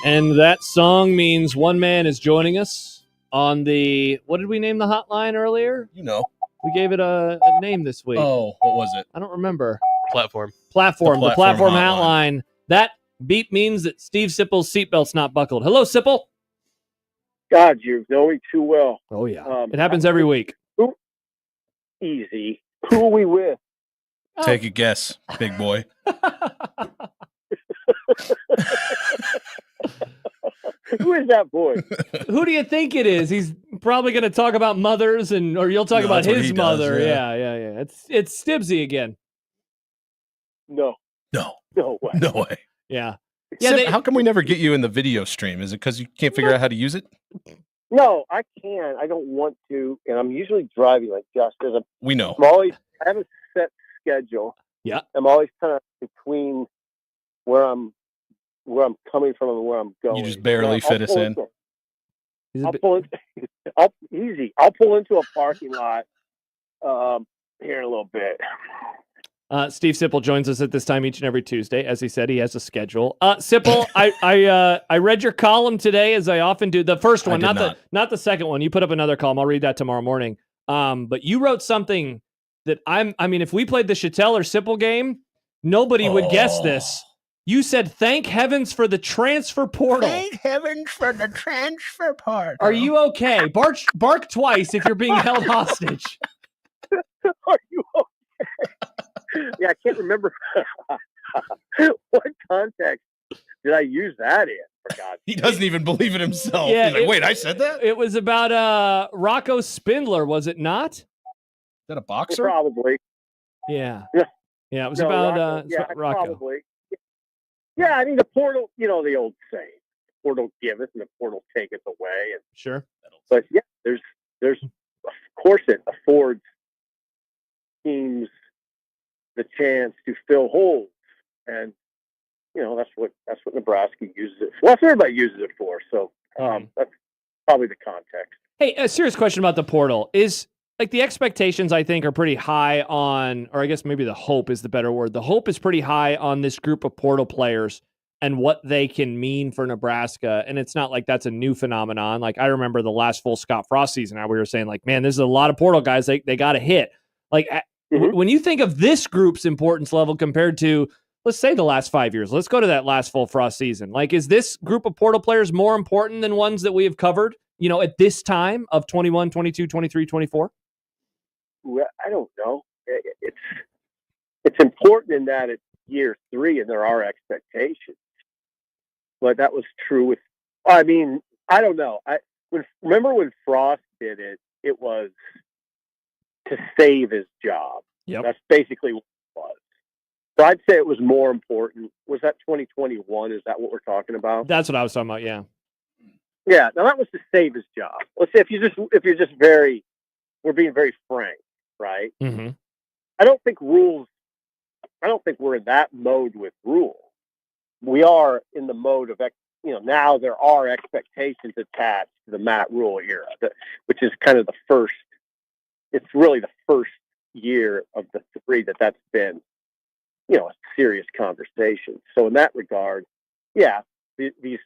S6: and that song means one man is joining us on the, what did we name the hotline earlier?
S5: You know.
S6: We gave it a name this week.
S5: Oh, what was it?
S6: I don't remember.
S1: Platform.
S6: The platform hotline. That beep means that Steve Sipple's seatbelt's not buckled. Hello, Sipple.
S2: God, you know me too well.
S6: Oh, yeah. It happens every week.
S2: Easy. Who are we with?
S5: Take a guess, big boy.
S2: Who is that boy?
S6: Who do you think it is? He's probably going to talk about mothers, or you'll talk about his mother.
S5: Does,
S6: yeah. It's Stibbsy again.
S2: No way.
S5: No way.
S6: Yeah.
S5: Yeah. How come we never get you in the video stream? Is it because you can't figure out how to use it?
S2: No, I can. I don't want to, and I'm usually driving like just as
S5: we know.
S2: I have a set schedule.
S6: Yeah.
S2: I'm always kind of between where I'm coming from and where I'm going.
S5: You just barely fit us in.
S2: I'll pull into a parking lot here in a little bit.
S6: Steve Sipple joins us at this time each and every Tuesday. As he said, he has a schedule. Sipple, I read your column today, as I often do. The first one, not the second one. You put up another column. I'll read that tomorrow morning. But you wrote something that if we played the Chattel or Sipple game, nobody would guess this. You said, "Thank heavens for the transfer portal."
S8: Thank heavens for the transfer portal.
S6: Are you okay? Bark twice if you're being held hostage.
S2: Are you okay? Yeah, I can't remember what context did I use that in. For God's
S5: He doesn't even believe it himself.
S6: Yeah,
S5: He's like, wait, I said that?
S6: It was about Rocco Spindler, was it not? Is
S5: that a boxer?
S2: Probably.
S6: Yeah. Yeah, it was about Rocco.
S2: Probably. Yeah, I mean, the portal, the old saying, portal giveth and the portal taketh away. And,
S6: sure.
S2: But yeah, there's, of course, it affords teams the chance to fill holes. And, that's what Nebraska uses it for. That's what everybody uses it for. So that's probably the context.
S6: Hey, a serious question about the portal is, like, the expectations, I think, are pretty high on, or I guess maybe the hope is the better word. The hope is pretty high on this group of portal players and what they can mean for Nebraska. And it's not like that's a new phenomenon. Like, I remember the last full Scott Frost season, how we were saying, like, man, this is a lot of portal guys. They got to hit. Like, when you think of this group's importance level compared to, let's say, the last 5 years, let's go to that last full Frost season. Like, is this group of portal players more important than ones that we have covered, at this time of 21, 22, 23, 24?
S2: Well, I don't know. It's important in that it's year 3 and there are expectations. But that was true with. I mean, I don't know. Remember when Frost did it? It was to save his job.
S6: Yep.
S2: That's basically what it was. So I'd say it was more important. Was that 2021? Is that what we're talking about?
S6: That's what I was talking about. Yeah.
S2: Yeah. Now that was to save his job. Let's say if you're just we're being very frank. right?
S6: Mm-hmm.
S2: I don't think we're in that mode with rules. We are in the mode of, now there are expectations attached to the Matt Rule era, which is kind of it's really the first year of the three that's been, a serious conversation. So in that regard, yeah, these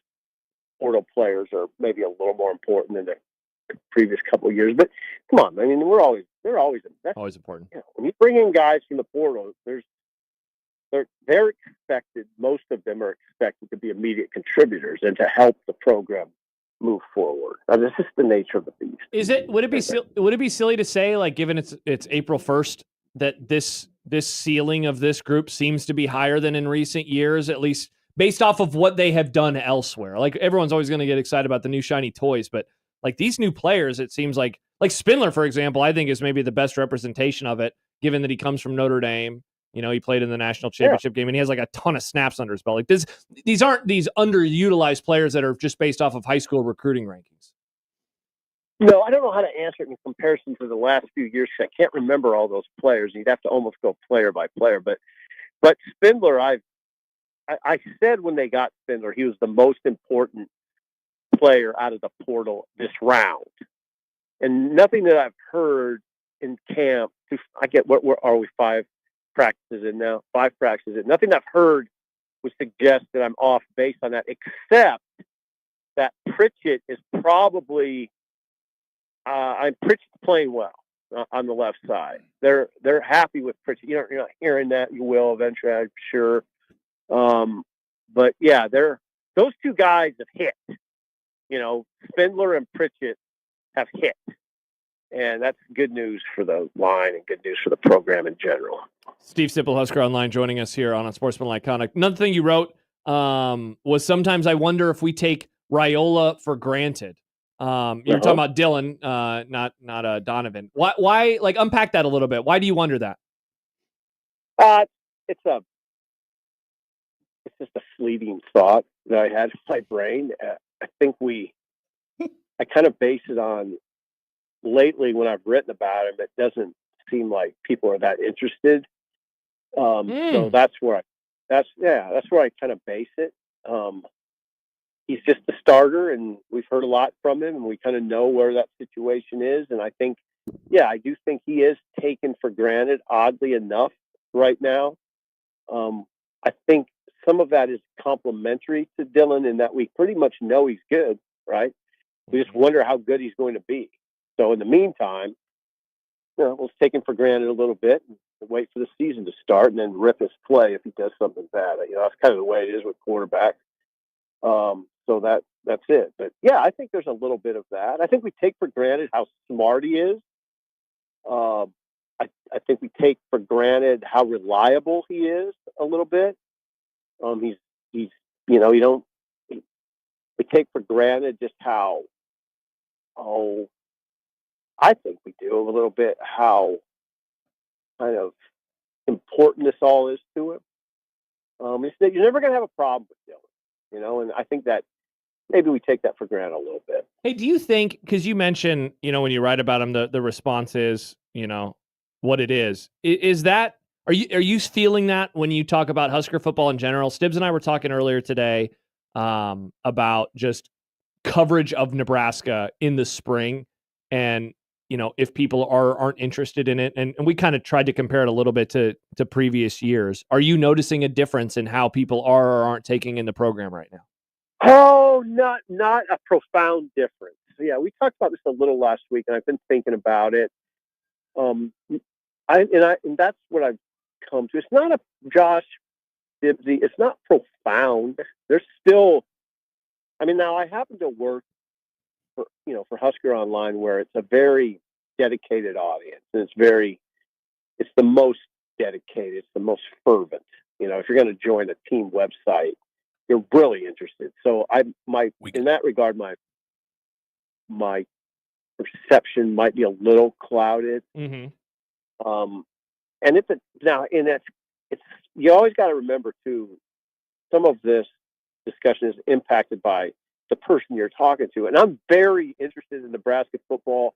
S2: portal players are maybe a little more important than the previous couple of years. But come on, I mean, they're always
S6: important.
S2: When you bring in guys from the portal, they're expected. Most of them are expected to be immediate contributors and to help the program move forward. Now, this is the nature of the beast.
S6: Would it be silly to say, like, given it's April 1st, that this ceiling of this group seems to be higher than in recent years, at least based off of what they have done elsewhere? Like, everyone's always going to get excited about the new shiny toys, but like these new players, it seems like Spindler, for example, I think is maybe the best representation of it, given that he comes from Notre Dame. He played in the national championship game, and he has like a ton of snaps under his belt. Like these aren't these underutilized players that are just based off of high school recruiting rankings.
S2: No, I don't know how to answer it in comparison to the last few years. I can't remember all those players. You'd have to almost go player by player. But Spindler, I said when they got Spindler, he was the most important player out of the portal this round. And nothing that I've heard in camp, I get what are we 5 practices in now? 5 practices in. Nothing I've heard would suggest that I'm off base on that, except that Pritchett is probably Pritchett's playing well on the left side. They're happy with Pritchett. You're not hearing that. You will eventually, I'm sure. But yeah, those two guys have hit. Spindler and Pritchett have hit. And that's good news for the line and good news for the program in general.
S6: Steve Sipple, Husker Online, joining us here on Unsportsmanlike Conduct. Another thing you wrote was sometimes I wonder if we take Raiola for granted. You're talking about Dylan, not Donovan. Why? Like, unpack that a little bit. Why do you wonder that?
S2: It's just a fleeting thought that I had in my brain. I think I kind of base it on lately when I've written about him. It doesn't seem like people are that interested. So that's where I kind of base it. He's just a starter, and we've heard a lot from him, and we kind of know where that situation is. And I think, I do think he is taken for granted, oddly enough, right now. I think some of that is complementary to Dylan in that we pretty much know he's good, right? We just wonder how good he's going to be. So in the meantime, we'll take him for granted a little bit and wait for the season to start and then rip his play if he does something bad. That's kind of the way it is with quarterbacks. So that's it. But yeah, I think there's a little bit of that. I think we take for granted how smart he is. I think we take for granted how reliable he is a little bit. We take for granted just how I think we do a little bit how kind of important this all is to him. It's that you're never going to have a problem with Dylan, and I think that maybe we take that for granted a little bit.
S6: Hey, do you think, because you mentioned, when you write about him, the response is, what it is that, are you feeling that when you talk about Husker football in general? Stibs and I were talking earlier today about just coverage of Nebraska in the spring, and if people aren't interested in it, and we kind of tried to compare it a little bit to previous years. Are you noticing a difference in how people are or aren't taking in the program right now?
S2: Oh, not a profound difference. Yeah, we talked about this a little last week, and I've been thinking about it. And that's what I've come to. It's not a Josh Stibbsy. It's not profound. There's still. Now I happen to work for Husker Online, where it's a very dedicated audience, and it's the most dedicated, it's the most fervent. If you're going to join a team website, you're really interested. So in that regard, my perception might be a little clouded.
S6: Mm-hmm.
S2: And it's you always got to remember too, some of this discussion is impacted by the person you're talking to. And I'm very interested in Nebraska football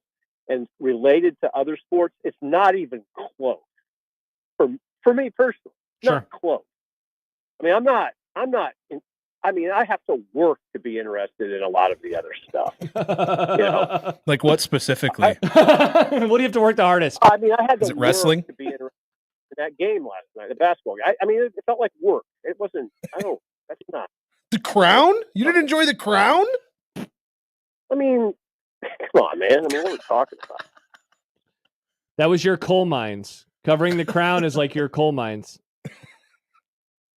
S2: and related to other sports, it's not even close. For me personally, not close. I mean, I have to work to be interested in a lot of the other stuff.
S5: Like what specifically?
S6: What do you have to work the hardest?
S2: I mean, I had to
S5: Is it wrestling?
S2: work to be interested in that game last night, the basketball game. I mean, it felt like work. It wasn't. That's not.
S5: The Crown? You didn't enjoy The Crown?
S2: I mean, come on, man. I mean, what are we talking about?
S6: That was your coal mines. Covering The Crown is like your coal mines.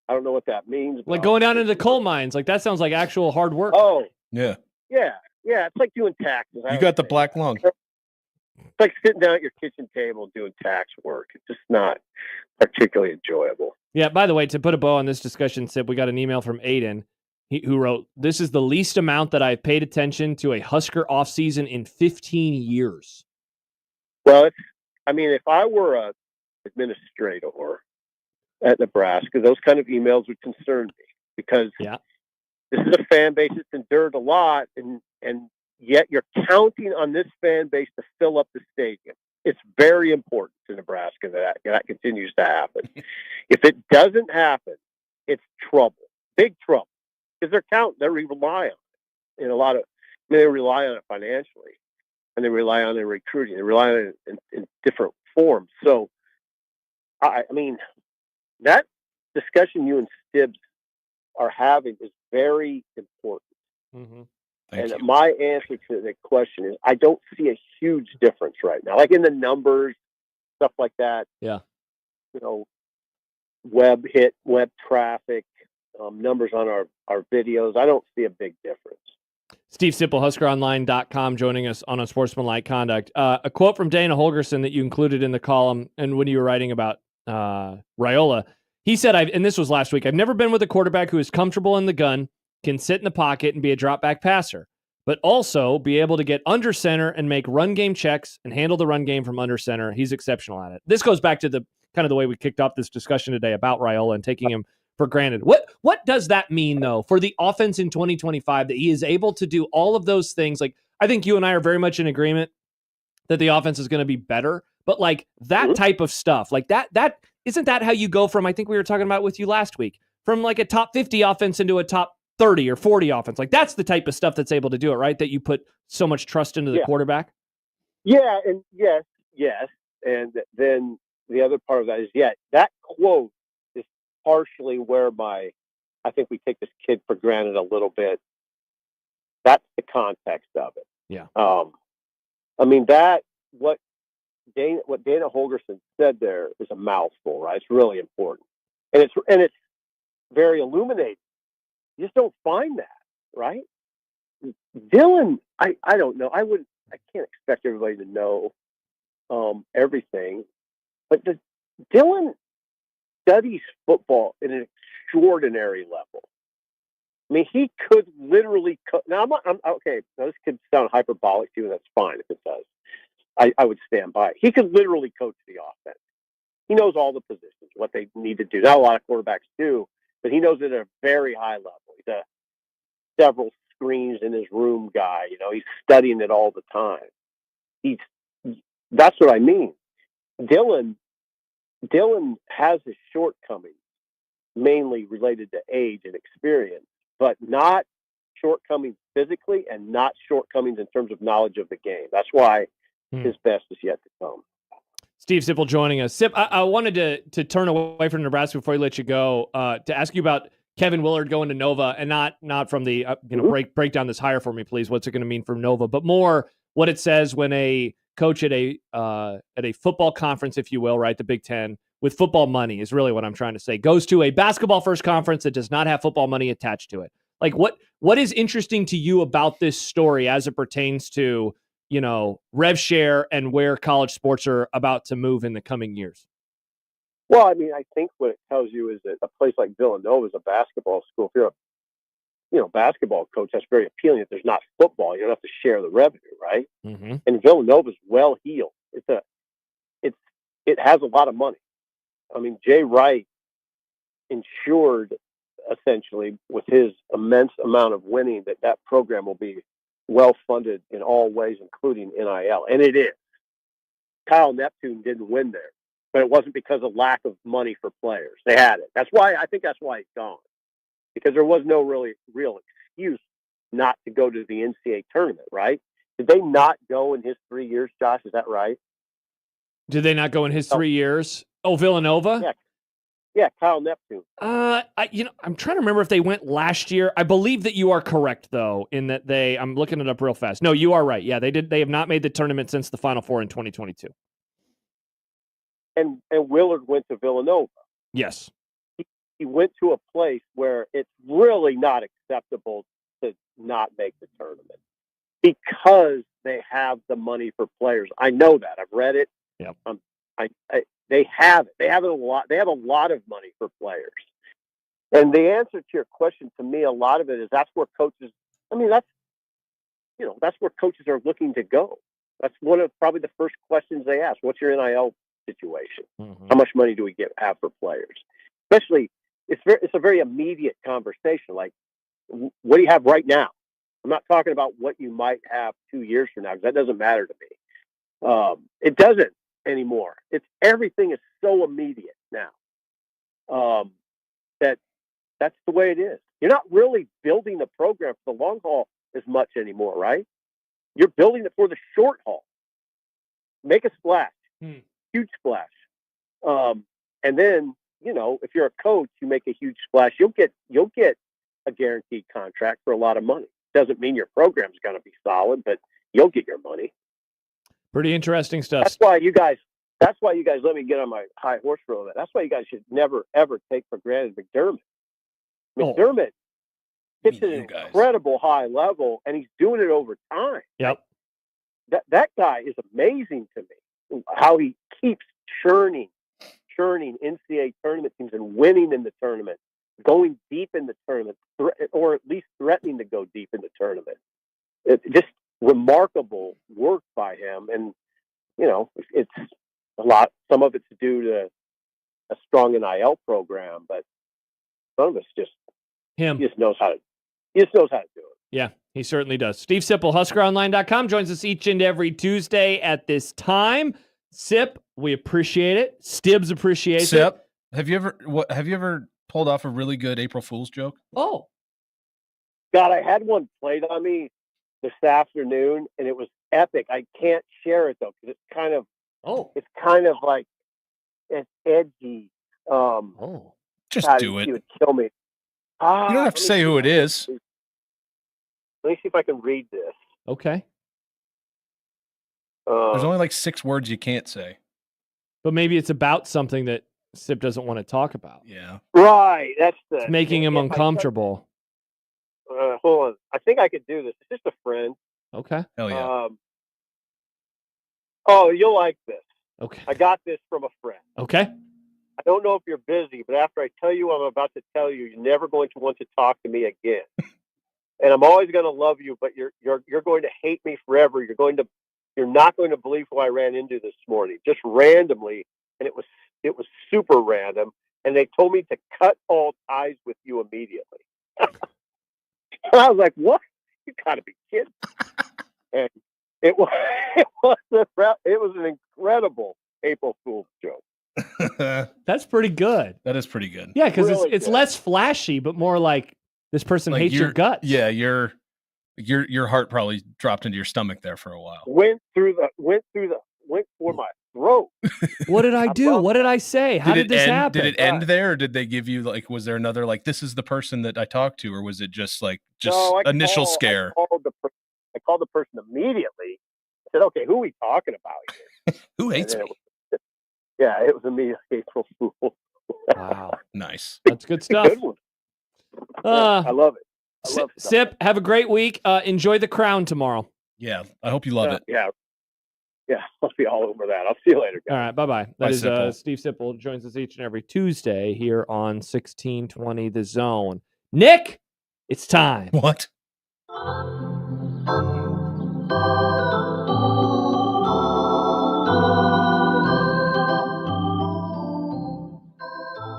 S2: I don't know what that means.
S6: Like going down into the coal mines. Like that sounds like actual hard work.
S2: Oh,
S5: yeah.
S2: Yeah. It's like doing taxes.
S5: You got the black lung.
S2: It's like sitting down at your kitchen table doing tax work. It's just not particularly enjoyable.
S6: Yeah, by the way, to put a bow on this discussion, Sip, we got an email from Aiden who wrote, "This is the least amount that I've paid attention to a Husker offseason in 15 years."
S2: Well, if I were a administrator at Nebraska, those kind of emails would concern me because this is a fan base that's endured a lot, and yet you're counting on this fan base to fill up the stadium. It's very important to Nebraska that continues to happen. If it doesn't happen, it's trouble, big trouble, because they rely on it they rely on it financially, and they rely on it in recruiting. They rely on it in different forms. So, I mean, that discussion you and Stibs are having is very important.
S6: Mm-hmm.
S2: And my answer to the question is, I don't see a huge difference right now, like in the numbers, stuff like that.
S6: Yeah.
S2: Web traffic, numbers on our videos. I don't see a big difference.
S6: Steve Sipple, HuskerOnline.com, joining us on Unsportsmanlike Conduct. A quote from Dana Holgerson that you included in the column, and when you were writing about Raiola, he said, and this was last week, "I've never been with a quarterback who is comfortable in the gun, can sit in the pocket and be a drop back passer, but also be able to get under center and make run game checks and handle the run game from under center. He's exceptional at it." This goes back to the kind of the way we kicked off this discussion today about Raiola and taking him for granted. What does that mean, though, for the offense in 2025, that he is able to do all of those things? Like, I think you and I are very much in agreement that the offense is going to be better, but like that type of stuff, like that isn't that how you go from, I think we were talking about with you last week, from like a top 50 offense into a top 30 or 40 offense. Like that's the type of stuff that's able to do it, right? That you put so much trust into the quarterback.
S2: Yeah. And yes. And then the other part of that is, that quote is partially where I think we take this kid for granted a little bit. That's the context of it.
S6: Yeah.
S2: I mean, what Dana Holgerson said there is a mouthful, right? It's really important. And it's very illuminating. You just don't find that, right? Dylan, I don't know. I can't expect everybody to know everything, but Dylan studies football at an extraordinary level. I mean, he could literally now. I'm okay. Now this could sound hyperbolic to you, and that's fine if it does. I would stand by it. He could literally coach the offense. He knows all the positions, what they need to do. Not a lot of quarterbacks do, but he knows it at a very high level. He's a several screens in his room guy. He's studying it all the time. That's what I mean. Dylan has his shortcomings, mainly related to age and experience, but not shortcomings physically and not shortcomings in terms of knowledge of the game. That's why his best is yet to come.
S6: Steve Sipple joining us. Sip, I wanted to turn away from Nebraska before I let you go to ask you about Kevin Willard going to Nova, and not from the break down this hire for me, please. What's it going to mean for Nova, but more what it says when a coach at a football conference, if you will, right, the Big Ten, with football money is really what I'm trying to say, goes to a basketball first conference that does not have football money attached to it. Like what is interesting to you about this story as it pertains to rev share and where college sports are about to move in the coming years?
S2: Well, I mean, I think what it tells you is that a place like Villanova is a basketball school. If you're a basketball coach, that's very appealing. If there's not football, you don't have to share the revenue, right?
S6: Mm-hmm.
S2: And Villanova's well heeled. It has a lot of money. I mean, Jay Wright ensured essentially with his immense amount of winning that program will be well-funded in all ways, including NIL, and it is. Kyle Neptune didn't win there, but it wasn't because of lack of money for players. They had it. That's why he's gone, because there was no real excuse not to go to the NCAA tournament, right? Did they not go in his 3 years, Josh? Is that right?
S6: Did they not go in his 3 years? Oh, Villanova?
S2: Yeah, Kyle Neptune.
S6: I'm trying to remember if they went last year. I believe that you are correct, though, in that I'm looking it up real fast. No, you are right. Yeah, they did. They have not made the tournament since the Final Four in 2022.
S2: And Willard went to Villanova.
S6: Yes.
S2: He went to a place where it's really not acceptable to not make the tournament because they have the money for players. I know that. I've read it.
S6: Yep.
S2: They have it. They have a lot. They have a lot of money for players. And the answer to your question, to me, a lot of it is that's where coaches. I mean, that's where coaches are looking to go. That's one of probably the first questions they ask. What's your NIL situation?
S6: Mm-hmm.
S2: How much money do we have for players? Especially, it's a very immediate conversation. Like, what do you have right now? I'm not talking about what you might have 2 years from now, because that doesn't matter to me. It doesn't anymore. Everything is so immediate now that's the way it is. You're not really building the program for the long haul as much anymore, right? You're building it for the short haul. Make a splash, huge splash, and then if you're a coach, you make a huge splash. You'll get a guaranteed contract for a lot of money. Doesn't mean your program's going to be solid, but you'll get your money. Pretty interesting stuff. That's why you guys let me get on my high horse for a little bit. That's why you guys should never, ever take for granted McDermott. McDermott hits an incredible high level, and he's doing it over time.
S6: Yep.
S2: That guy is amazing to me, how he keeps churning NCAA tournament teams and winning in the tournament, going deep in the tournament, or at least threatening to go deep in the tournament. It's just remarkable work by him. And, it's a lot. Some of it's due to a strong NIL program, but some of it's just
S6: him.
S2: He just knows how to do it.
S6: Yeah, he certainly does. Steve Sipple, HuskerOnline.com, joins us each and every Tuesday at this time. Sip, we appreciate it. Stibs appreciates it.
S5: Sip, have you ever pulled off a really good April Fool's joke?
S6: Oh,
S2: God, I had one played on me this afternoon, and it was epic. I can't share it though because it's kind of like it's edgy.
S5: Just
S2: God,
S5: do it.
S2: He would kill me.
S5: You don't have to say who it is.
S2: Let me see if I can read this.
S6: Okay.
S5: There's only like 6 words you can't say.
S6: But maybe it's about something that Sip doesn't want to talk about.
S5: Yeah.
S2: Right. That's
S6: it's making him uncomfortable.
S2: Hold on. I think I could do this. It's just a friend.
S6: Okay.
S5: Hell yeah.
S2: Oh, you'll like this.
S6: Okay.
S2: I got this from a friend.
S6: Okay.
S2: I don't know if you're busy, but after I tell you what I'm about to tell you, you're never going to want to talk to me again. And I'm always going to love you, but you're going to hate me forever. You're not going to believe who I ran into this morning, just randomly, and it was super random. And they told me to cut all ties with you immediately. And I was like, "What? You got to be kidding!" And it was an incredible April Fool's joke.
S6: That's pretty good.
S5: That is pretty good.
S6: Yeah, because
S2: Really
S6: it's
S2: good.
S6: less flashy, but more like this person hates your guts.
S5: Yeah, your heart probably dropped into your stomach there for a while.
S2: Went for my throat.
S6: What did I do? What did I say? How did this happen?
S5: Did it end there, or did they give you was there another this is the person that I talked to, or was it just initial scare?
S2: I called the person immediately. I said, "Okay, who are we talking about here?
S5: Who hates me?"
S2: It was immediately April Fool.
S6: Wow,
S5: nice.
S6: That's good stuff.
S2: Good one. I love it. I love
S6: Sip, have a great week. Enjoy The Crown tomorrow.
S5: Yeah, I hope you love it.
S2: Yeah, I'll be all over that. I'll see you later, guys.
S6: All right, bye-bye. That
S5: Bye,
S6: is
S5: Sipple.
S6: Steve Sipple, joins us each and every Tuesday here on 1620 The Zone. Nick, it's time.
S5: What?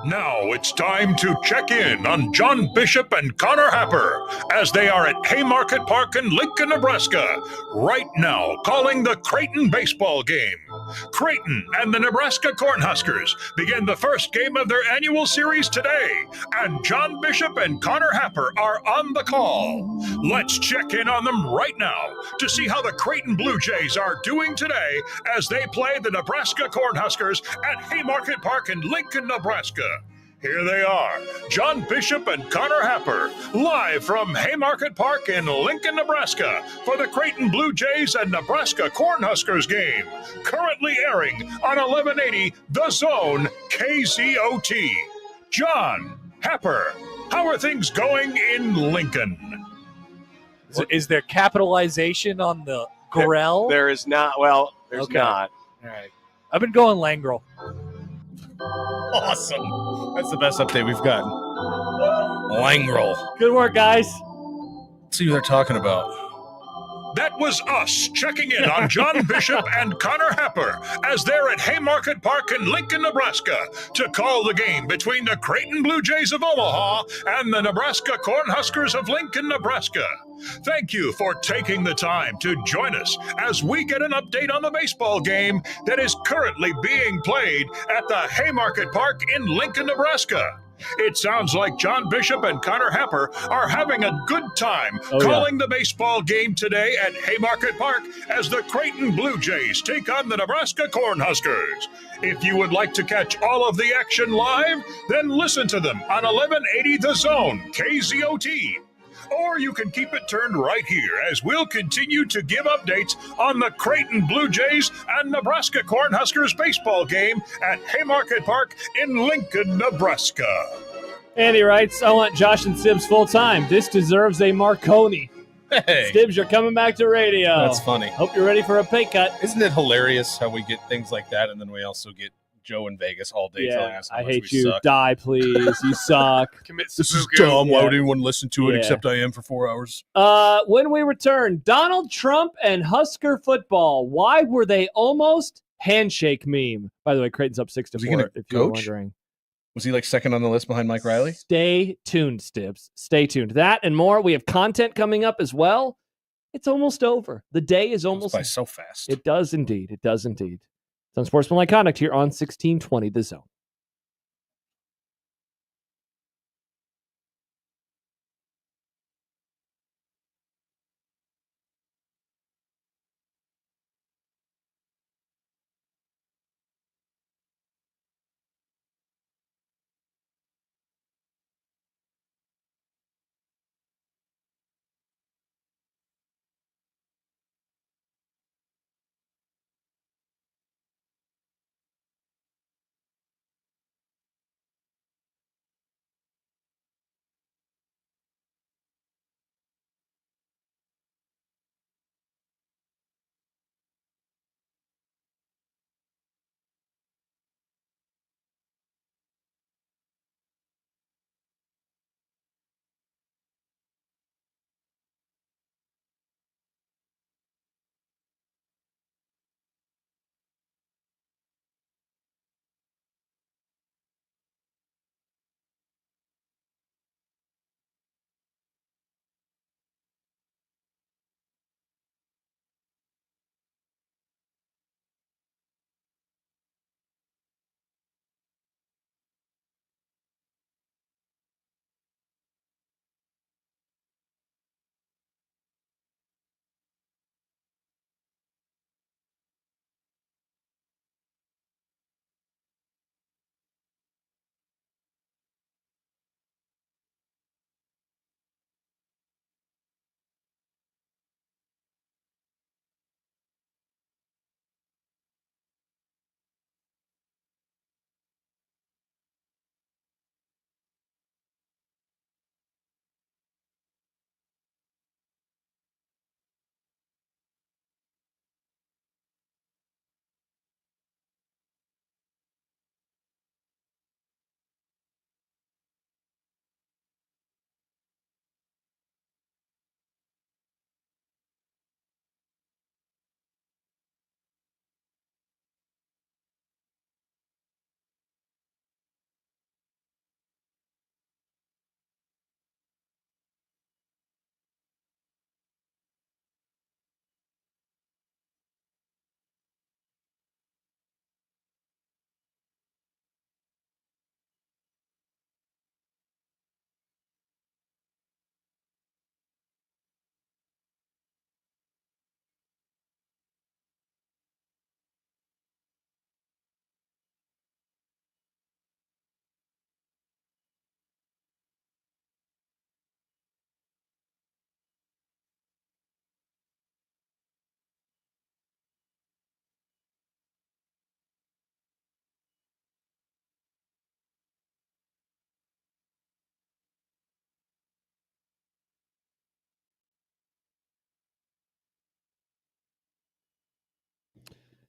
S9: Now it's time to check in on John Bishop and Connor Happer as they are at Haymarket Park in Lincoln, Nebraska, right now calling the Creighton baseball game. Creighton and the Nebraska Cornhuskers begin the first game of their annual series today, and John Bishop and Connor Happer are on the call. Let's check in on them right now to see how the Creighton Blue Jays are doing today as they play the Nebraska Cornhuskers at Haymarket Park in Lincoln, Nebraska. Here they are, John Bishop and Connor Happer, live from Haymarket Park in Lincoln, Nebraska, for the Creighton Blue Jays and Nebraska Cornhuskers game, currently airing on 1180 The Zone KZOT. John, Happer, how are things going in Lincoln?
S14: Is there capitalization on the Gorell?
S10: There is not. Well, there's not.
S14: All right. I've been going Langrel.
S5: Awesome. That's the best update we've gotten. Langrel.
S6: Good work, guys.
S5: Let's see who they're talking about.
S9: That was us checking in on John Bishop and Connor Happer as they're at Haymarket Park in Lincoln, Nebraska to call the game between the Creighton Blue Jays of Omaha and the Nebraska Cornhuskers of Lincoln, Nebraska. Thank you for taking the time to join us as we get an update on the baseball game that is currently being played at the Haymarket Park in Lincoln, Nebraska. It sounds like John Bishop and Connor Happer are having a good time calling the baseball game today at Haymarket Park as the Creighton Blue Jays take on the Nebraska Cornhuskers. If you would like to catch all of the action live, then listen to them on 1180 The Zone, KZOT. Or you can keep it turned right here as we'll continue to give updates on the Creighton Blue Jays and Nebraska Cornhuskers baseball game at Haymarket Park in Lincoln, Nebraska.
S6: Andy writes, I want Josh and Stibs full time. This deserves a Marconi.
S5: Hey.
S6: Stibs, you're coming back to radio.
S5: That's funny.
S6: Hope you're ready for a pay cut.
S5: Isn't it hilarious how we get things like that and then we also get Joe in Vegas all day telling us how
S6: I
S5: much
S6: hate
S5: we
S6: you.
S5: suck.
S6: Die, please. You suck.
S5: This is dumb. Why would anyone listen to it except I am for 4 hours?
S6: When we return, Donald Trump and Husker football. Why were they almost handshake meme? By the way, Creighton's up 6-4.
S5: Was he gonna
S6: if you were
S5: coach?
S6: wondering.
S5: Was he like second on the list behind Mike Riley?
S6: Stay tuned, Stibs. Stay tuned. That and more. We have content coming up as well. It's almost over. The day is almost
S5: by so fast.
S6: It does indeed. It does indeed. It's Unsportsmanlike Conduct here on 1620 The Zone.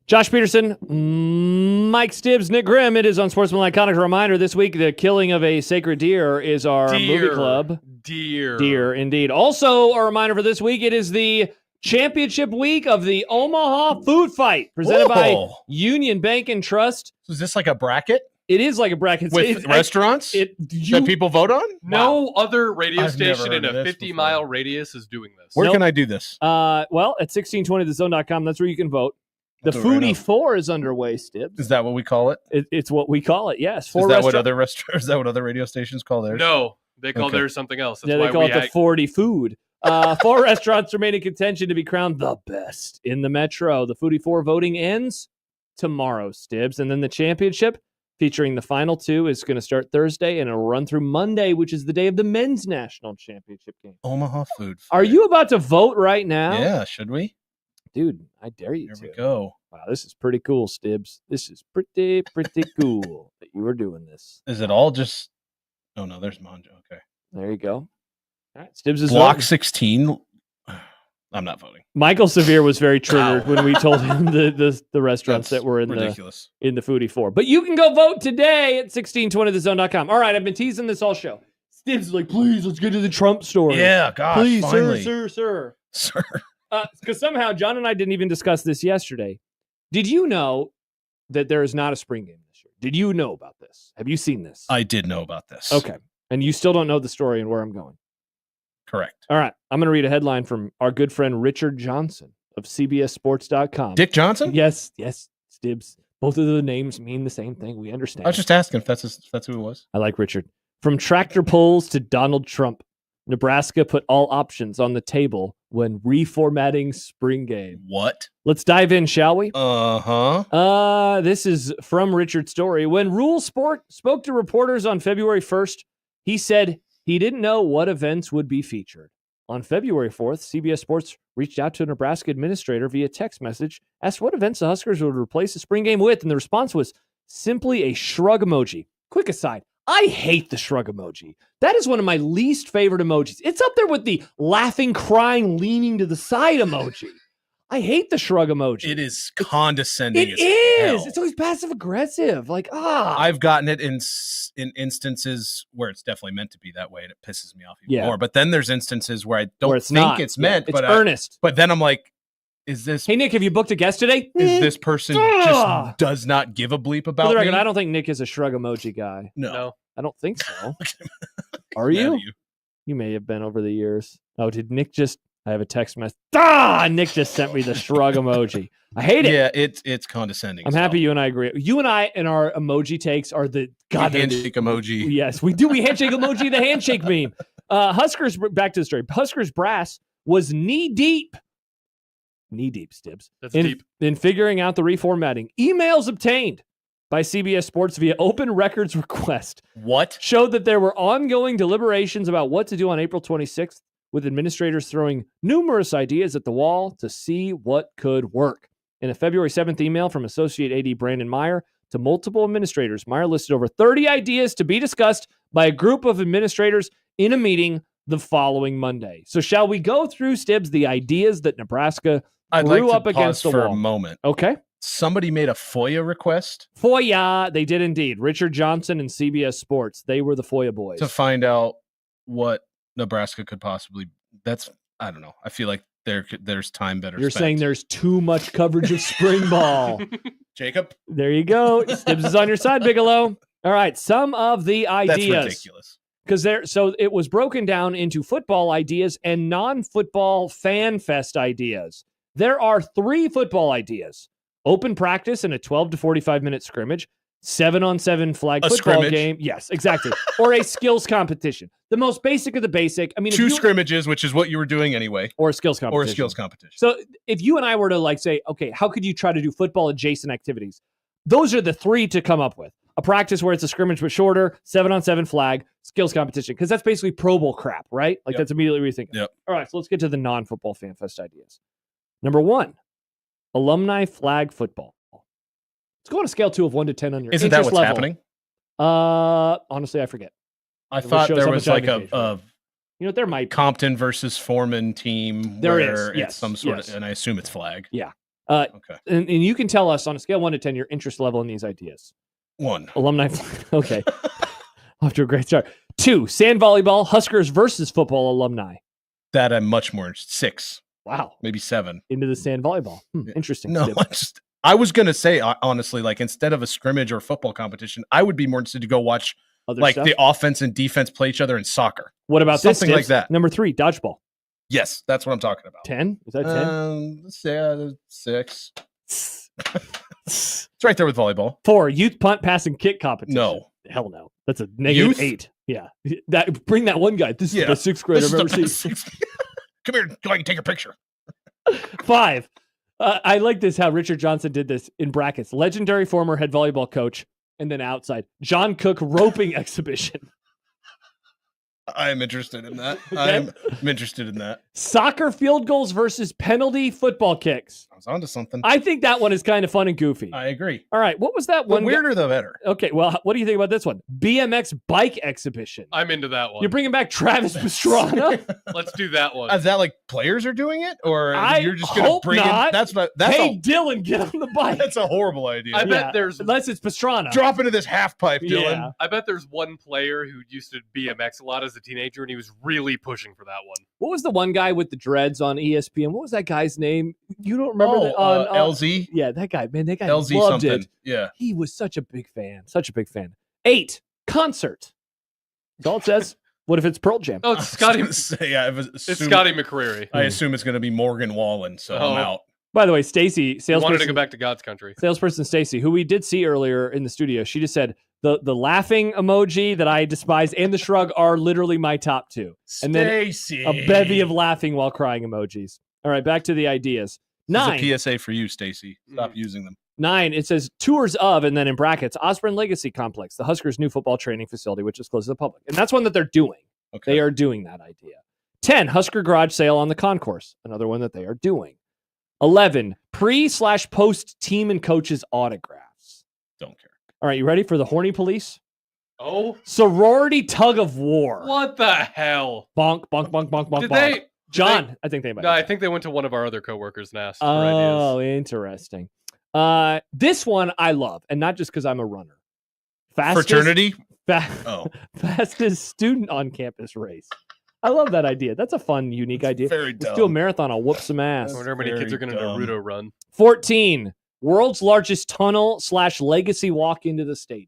S6: Josh Peterson, Mike Stibbs, Nick Grimm. It is Unsportsmanlike conduct. A reminder this week, the killing of a sacred deer is our movie club. Deer, indeed. Also, a reminder for this week, it is the championship week of the Omaha Food Fight, presented by Union Bank and Trust.
S5: So is this like a bracket?
S6: It is like a bracket.
S5: With restaurants that people vote on?
S1: No other radio
S5: I've never
S1: station
S5: heard
S1: in
S5: of
S1: a
S5: this
S1: 50-mile radius is doing this.
S5: Where can I do this?
S6: Well, at 1620thezone.com, that's where you can vote. The
S5: I'll do it right
S6: Foodie
S5: now.
S6: 4 is underway, Stibs.
S5: Is that what we call it?
S6: It's what we call it, yes.
S5: Is that what other restaurants? Is that what other radio stations call theirs?
S1: No, they call theirs something else. That's
S6: Yeah,
S1: why
S6: they call it the 40 Food. 4 restaurants remain in contention to be crowned the best in the Metro. The Foodie 4 voting ends tomorrow, Stibs. And then the championship, featuring the final 2, is going to start Thursday and it'll run through Monday, which is the day of the men's national championship game.
S5: Omaha Food.
S6: Are you about to vote right now?
S5: Yeah, should we?
S6: Dude, I dare you to.
S5: Here we go.
S6: Wow, this is pretty cool, Stibs. This is pretty cool that you are doing this.
S5: Is it all just... Oh, no, there's Manjo. Okay.
S6: There you go. All right, Stibs is
S5: Block
S6: voting.
S5: 16. I'm not voting.
S6: Michael Severe was very triggered when we told him the restaurants that were in
S5: ridiculous.
S6: the Foodie 4. But you can go vote today at 1620thezone.com. All right, I've been teasing this all show. Stibs is like, please, let's get to the Trump story.
S5: Yeah, gosh,
S6: please,
S5: finally.
S6: sir.
S5: Sir.
S6: Because somehow John and I didn't even discuss this yesterday. Did you know that there is not a spring game this year? Did you know about this? Have you seen this?
S5: I did know about this.
S6: Okay. And you still don't know the story and where I'm going.
S5: Correct.
S6: All right. I'm going to read a headline from our good friend Richard Johnson of CBSSports.com.
S5: Dick Johnson?
S6: Yes, Stibs. Both of the names mean the same thing. We understand.
S5: I was just asking if that's who it was.
S6: I like Richard. From tractor pulls to Donald Trump, Nebraska put all options on the table when reformatting spring game.
S5: What?
S6: Let's dive in, shall we?
S5: Uh-huh.
S6: This is from Richard's story. When Rule Sport spoke to reporters on February 1st, he said he didn't know what events would be featured. On February 4th, CBS Sports reached out to a Nebraska administrator via text message, asked what events the Huskers would replace the spring game with, and the response was simply a shrug emoji. Quick aside, I hate the shrug emoji. That is one of my least favorite emojis. It's up there with the laughing, crying, leaning to the side emoji. I hate the shrug emoji.
S5: It is condescending.
S6: It is. It's always passive aggressive. Like,
S5: I've gotten it in instances where it's definitely meant to be that way, and it pisses me off even more. But then there's instances where I don't think it's meant.
S6: It's
S5: but
S6: earnest.
S5: But then I'm like, is this?
S6: Hey, Nick, have you booked a guest today?
S5: Is this person just does not give a bleep
S6: For
S5: about
S6: the record,
S5: me?
S6: I don't think Nick is a shrug emoji guy.
S5: No.
S6: I don't think so. Are you? You may have been over the years. Oh, did Nick just... I have a text message. Nick just sent me the shrug emoji. I hate it.
S5: Yeah, it's condescending.
S6: I'm happy you and I agree. You and I and our emoji takes are the
S5: handshake emoji.
S6: Yes, we do. We handshake emoji, the handshake meme. Huskers, back to the story. Huskers brass was knee deep, Stibs.
S1: That's deep.
S6: In figuring out the reformatting. Emails obtained by CBS Sports via open records request.
S5: What?
S6: Showed that there were ongoing deliberations about what to do on April 26th, with administrators throwing numerous ideas at the wall to see what could work. In a February 7th email from Associate AD Brandon Meyer to multiple administrators, Meyer listed over 30 ideas to be discussed by a group of administrators in a meeting the following Monday. So shall we go through, Stibs, the ideas that Nebraska threw up against the
S5: for
S6: wall?
S5: a moment.
S6: Okay.
S5: Somebody made a FOIA request.
S6: FOIA, they did indeed. Richard Johnson and CBS Sports, they were the FOIA boys.
S5: To find out what Nebraska could possibly. I don't know. I feel like there's time better.
S6: You're
S5: spent.
S6: saying there's too much coverage of spring ball.
S5: Jacob.
S6: There you go. Stibs is on your side, Bigelow. All right. Some of the ideas.
S5: That's ridiculous.
S6: So it was broken down into football ideas and non-football fan fest ideas. There are 3 football ideas: open practice and a 12 to 45 minute scrimmage, 7-on-7 flag football
S5: scrimmage.
S6: game. Yes, exactly. Or a skills competition. The most basic of the basic. I mean,
S5: 2 scrimmages, which is what you were doing anyway.
S6: Or a skills competition. So if you and I were to say, okay, how could you try to do football adjacent activities? Those are the 3 to come up with. A practice where it's a scrimmage but shorter, 7-on-7 flag, skills competition. Because that's basically Pro Bowl crap, right? Like that's immediately what you think.
S5: Yep.
S6: All right, so let's get to the non-football fan fest ideas. Number 1, alumni flag football. Let's go on a scale 2 of 1 to 10 on your
S5: Isn't that
S6: interest
S5: what's
S6: level.
S5: happening?
S6: Honestly, I forget.
S5: I thought there was like a
S6: there might be.
S5: Compton versus Foreman team
S6: There
S5: where
S6: is, yes,
S5: it's some sort
S6: yes.
S5: of, and I assume it's flag.
S6: Yeah.
S5: Okay.
S6: And you can tell us on a scale of 1 to 10 your interest level in these ideas.
S5: 1.
S6: Alumni. Okay. Off to a great start. 2, sand volleyball, Huskers versus football alumni.
S5: That I'm much more 6.
S6: Wow.
S5: Maybe 7.
S6: Into the sand volleyball. Interesting.
S5: No,
S6: Stibs.
S5: I was going to say, honestly, like instead of a scrimmage or football competition, I would be more interested to go watch
S6: Other
S5: like
S6: stuff?
S5: the offense and defense play each other in soccer.
S6: What about this,
S5: something like
S6: Stibs?
S5: that?
S6: Number 3, dodgeball.
S5: Yes, that's what I'm talking about.
S6: 10? Is that 10?
S5: Let's say 6. It's right there with volleyball.
S6: 4, youth punt, pass, and kick competition.
S5: No.
S6: Hell no. That's a negative 8. Yeah. Bring that one guy. This is the 6th grade I've ever seen.
S5: Come here. Go ahead and take a picture.
S6: 5. I like this, how Richard Johnson did this in brackets. Legendary former head volleyball coach. And then outside, John Cook roping exhibition.
S5: I am interested in that.
S6: Okay.
S5: I'm interested in that.
S6: Soccer field goals versus penalty football kicks.
S5: I was onto something.
S6: I think that one is kind of fun and goofy.
S5: I agree.
S6: All right. What was that
S5: The
S6: one?
S5: weirder, the better.
S6: Okay. Well, what do you think about this one? BMX bike exhibition.
S1: I'm into that one.
S6: You're bringing back Travis Pastrana?
S1: Let's do that one.
S5: Is that like players are doing it, or you're just going
S6: hope
S5: to bring
S6: not.
S5: in? That's
S6: Hey, Dylan, get on the bike.
S5: That's a horrible idea.
S1: I bet there's
S6: unless it's Pastrana.
S5: Drop into this half pipe, Dylan.
S6: Yeah.
S1: I bet there's one player who used to BMX a lot as a teenager, and he was really pushing for that one.
S6: What was the one guy with the dreads on ESPN? What was that guy's name? You don't remember that? On
S5: LZ?
S6: Yeah, that guy. Man, that guy
S5: LZ
S6: loved
S5: something.
S6: it.
S5: Yeah.
S6: He was such a big fan. Such a big fan. 8, concert. That's all it says. What if it's Pearl Jam?
S1: Oh, it's Scotty.
S5: It's
S1: Scotty McCreery.
S5: I assume it's going to be Morgan Wallen, so I'm out.
S6: By the way, Stacy,
S1: He wanted to
S6: salesperson,
S1: go back to God's country.
S6: salesperson Stacy, who we did see earlier in the studio, she just said the laughing emoji that I despise and the shrug are literally my top 2. And then
S5: Stacy.
S6: a bevy of laughing while crying emojis. All right, back to the ideas. 9.
S5: This is a PSA for you, Stacy. Stop using them.
S6: 9, it says tours of, and then in brackets, Osborne Legacy Complex, the Huskers' new football training facility, which is closed to the public. And that's one that they're doing.
S5: Okay.
S6: They are doing that idea. 10, Husker garage sale on the concourse, another one that they are doing. 11, pre/post team and coaches autographs.
S5: Don't care.
S6: All right, you ready for the horny police?
S1: Oh,
S6: Sorority tug of war.
S1: what the hell?
S6: Bonk, bonk, bonk, bonk, bonk,
S1: Did
S6: bonk. John, I think they might.
S1: No, I think they went to one of our other coworkers and asked for
S6: Oh,
S1: ideas.
S6: interesting. This one I love, and not just because I'm a runner.
S5: Fraternity?
S6: Oh. Fastest student on campus race. I love that idea. That's a fun, unique idea.
S5: Very
S6: Let's
S5: dumb.
S6: do a marathon. I'll whoop some ass.
S1: I wonder how many kids are going to Naruto run.
S6: 14, world's largest tunnel/legacy walk into the stadium.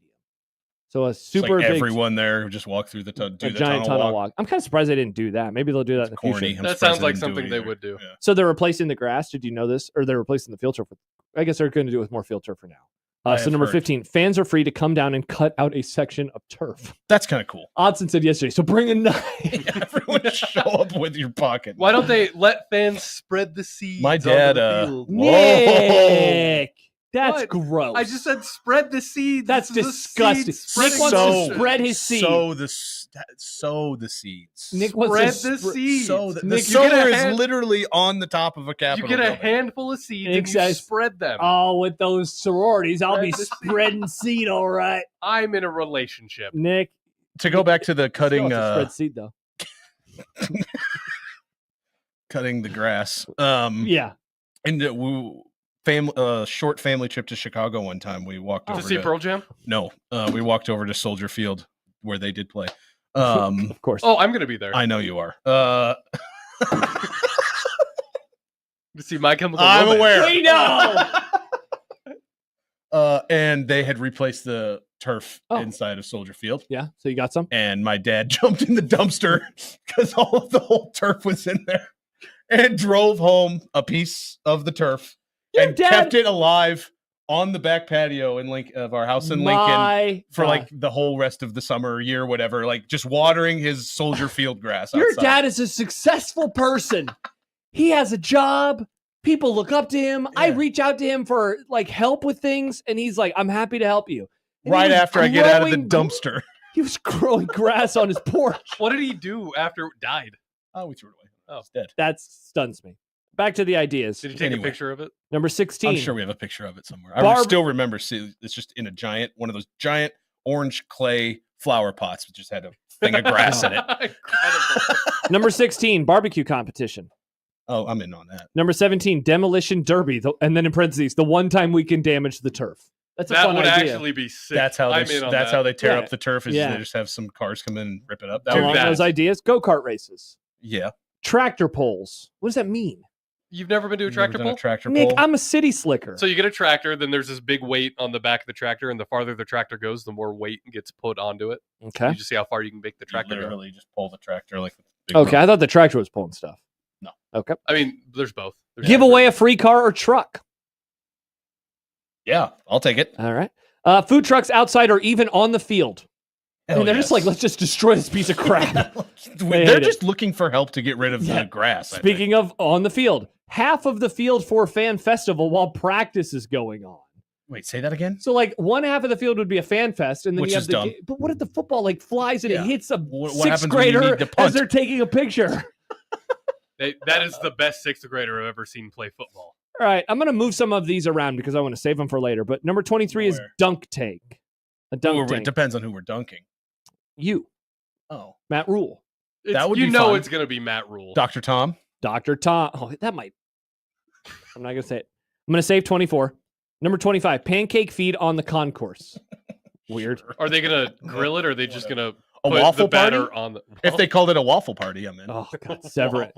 S6: So a super
S5: like
S6: big
S5: everyone there just walk through the do
S6: a
S5: the
S6: giant
S5: tunnel walk.
S6: I'm kind of surprised they didn't do that. Maybe they'll do that in the
S5: Corny.
S6: future.
S1: That sounds like something they would do.
S5: Yeah.
S6: So they're replacing the grass. Did you know this? Or they're replacing the field turf. I guess they're going to do it with more field turf for now. So number 15, fans are free to come down and cut out a section of turf.
S5: That's kind of cool.
S6: Odson said yesterday, so bring a knife.
S5: Everyone show up with your pocket.
S1: Why don't they let fans spread the seeds?
S5: My dad,
S1: onto the field?
S6: Nick, that's
S1: What?
S6: gross.
S1: I just said spread the seeds.
S6: That's
S1: This is a
S6: disgusting.
S1: seed
S6: Nick
S1: spreading
S6: wants to
S1: motion.
S6: spread his seed.
S5: Sow the seeds.
S6: Nick wants
S1: Spread
S6: to
S1: the seeds.
S5: Sow the
S1: Nick, you get
S5: sower
S1: a
S5: is
S1: hand-
S5: literally on the top of a
S1: You
S5: Capitol
S1: get a
S5: building.
S1: handful of seeds and you
S6: Exactly.
S1: spread them.
S6: Oh, with those sororities, I'll be
S1: Spread the seed.
S6: spreading seed, all right.
S1: I'm in a relationship.
S6: Nick,
S5: To go back to the cutting,
S6: still have to spread seed though.
S5: cutting the grass.
S6: Yeah.
S5: And short family trip to Chicago one time. We walked over
S1: To see Pearl Jam?
S5: No, we walked over to Soldier Field where they did play.
S6: Of course.
S1: Oh, I'm going to be there.
S5: I know you are.
S1: To see My Chemical
S5: I'm
S1: Romance.
S5: aware.
S6: We know.
S5: And they had replaced the turf
S6: Oh.
S5: inside of Soldier Field.
S6: Yeah. So you got some?
S5: And my dad jumped in the dumpster because all of the whole turf was in there and drove home a piece of the turf and
S6: dad-
S5: kept it alive on the back patio of our house in Lincoln for
S6: God.
S5: like the whole rest of the summer year, whatever, like just watering his Soldier Field grass.
S6: Your
S5: outside.
S6: dad is a successful person. He has a job. People look up to him. I reach out to him for like help with things, and he's like, "I'm happy to help you." And he
S5: Right
S6: was
S5: after I get out of the
S6: growing-
S5: dumpster.
S6: He was growing grass on his porch.
S1: What did he do after it died?
S5: Oh, we threw it away.
S1: Oh,
S5: It's dead.
S6: That stuns me. Back to the ideas.
S1: Did he take
S5: Anyway.
S1: a picture of it?
S6: Number 16.
S5: I'm sure we have a picture of it somewhere. I
S6: Barb-
S5: still remember seeing it's just in one of those giant orange clay flower pots, which just had a thing of grass in it.
S1: Incredible.
S6: Number 16, barbecue competition.
S5: Oh, I'm in on that.
S6: Number 17, demolition derby, and then in parentheses, the one time we can damage the turf. That's a
S1: That
S6: fun
S1: would
S6: idea.
S1: actually be sick.
S5: That's how they tear up the turf. Is
S6: Yeah.
S5: they just have some cars come in and rip it up. That
S6: Along
S5: would be
S6: those ideas, go-kart races,
S5: yeah.
S6: tractor pulls. What does that mean?
S1: You've never been to a tractor pull?
S6: Nick, I'm a city slicker.
S1: So you get a tractor, then there's this big weight on the back of the tractor, and the farther the tractor goes, the more weight gets put onto it.
S6: Okay.
S1: You just see how far you can make the tractor go.
S5: Literally just pull the tractor like.
S6: Okay, I thought the tractor was pulling stuff.
S5: No.
S6: Okay.
S1: I mean, there's both.
S6: Give away a free car or truck.
S5: Yeah, I'll take it.
S6: All right. Food trucks outside or even on the field. I mean, they're just like, let's just destroy this piece of crap.
S5: They're just looking for help to get rid of the grass. I think.
S6: Speaking of on the field, half of the field for fan festival while practice is going on.
S5: Wait, say that again?
S6: So, like, one half of the field would be a fan fest, and then
S5: Which
S6: you have
S5: is
S6: the
S5: dumb.
S6: But what if the football like flies and it hits a
S5: What
S6: sixth
S5: happens when you
S6: grader
S5: need to punt?
S6: as they're taking a picture?
S1: That is the best sixth grader I've ever seen play football.
S6: All right, I'm going to move some of these around because I want to save them for later. But number 23 is dunk tank. A dunk
S5: It
S6: tank.
S5: depends on who we're dunking.
S6: You.
S5: Oh.
S6: Matt Rule.
S5: That would
S1: you
S5: be
S1: know
S5: fun.
S1: it's going to be Matt Rule.
S5: Dr. Tom.
S6: Dr. Tom. Oh, that might. I'm not going to say it. I'm going to save 24. Number 25, pancake feed on the concourse. Weird.
S1: Are they going to grill it, or are they just going to
S5: A
S1: put
S5: waffle
S1: the batter
S5: party?
S1: on the...
S5: If they called it a waffle party, I'm in.
S6: Oh, God, severance.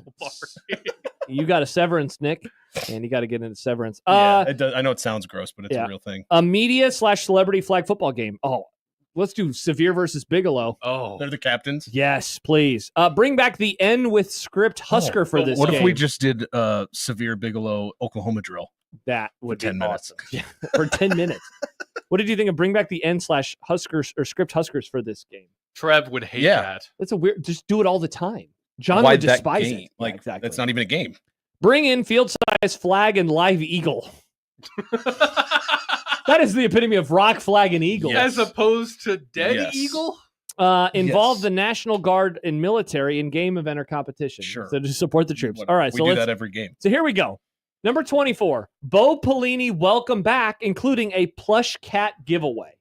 S6: You got a severance, Nick, and you got to get into severance.
S5: Yeah, it does, I know it sounds gross, but it's a real thing.
S6: A media/celebrity flag football game. Oh, let's do Sevier versus Bigelow.
S1: Oh,
S5: they're the captains.
S6: Yes, please. Bring back the N with script Husker for this
S5: What
S6: game.
S5: if we just did Sevier Bigelow Oklahoma drill?
S6: That would be
S5: 10 minutes.
S6: awesome. Yeah, for 10 minutes. What did you think of bring back the N/Huskers or script Huskers for this game?
S1: Trev would hate that.
S6: That's a weird. Just do it all the time. John
S5: Why
S6: would
S5: that
S6: despise
S5: game?
S6: it.
S5: Like,
S6: exactly.
S5: that's not even a game.
S6: Bring in field size flag and live eagle. That is the epitome of rock, flag, and eagle.
S1: As opposed to dead
S5: Yes.
S1: eagle?
S6: Involve
S5: Yes.
S6: the National Guard and military in game event or competition.
S5: Sure.
S6: So to support the troops. All right.
S5: We
S6: so
S5: do
S6: let's,
S5: that every game.
S6: So here we go. Number 24, Bo Pelini, welcome back, including a plush cat giveaway.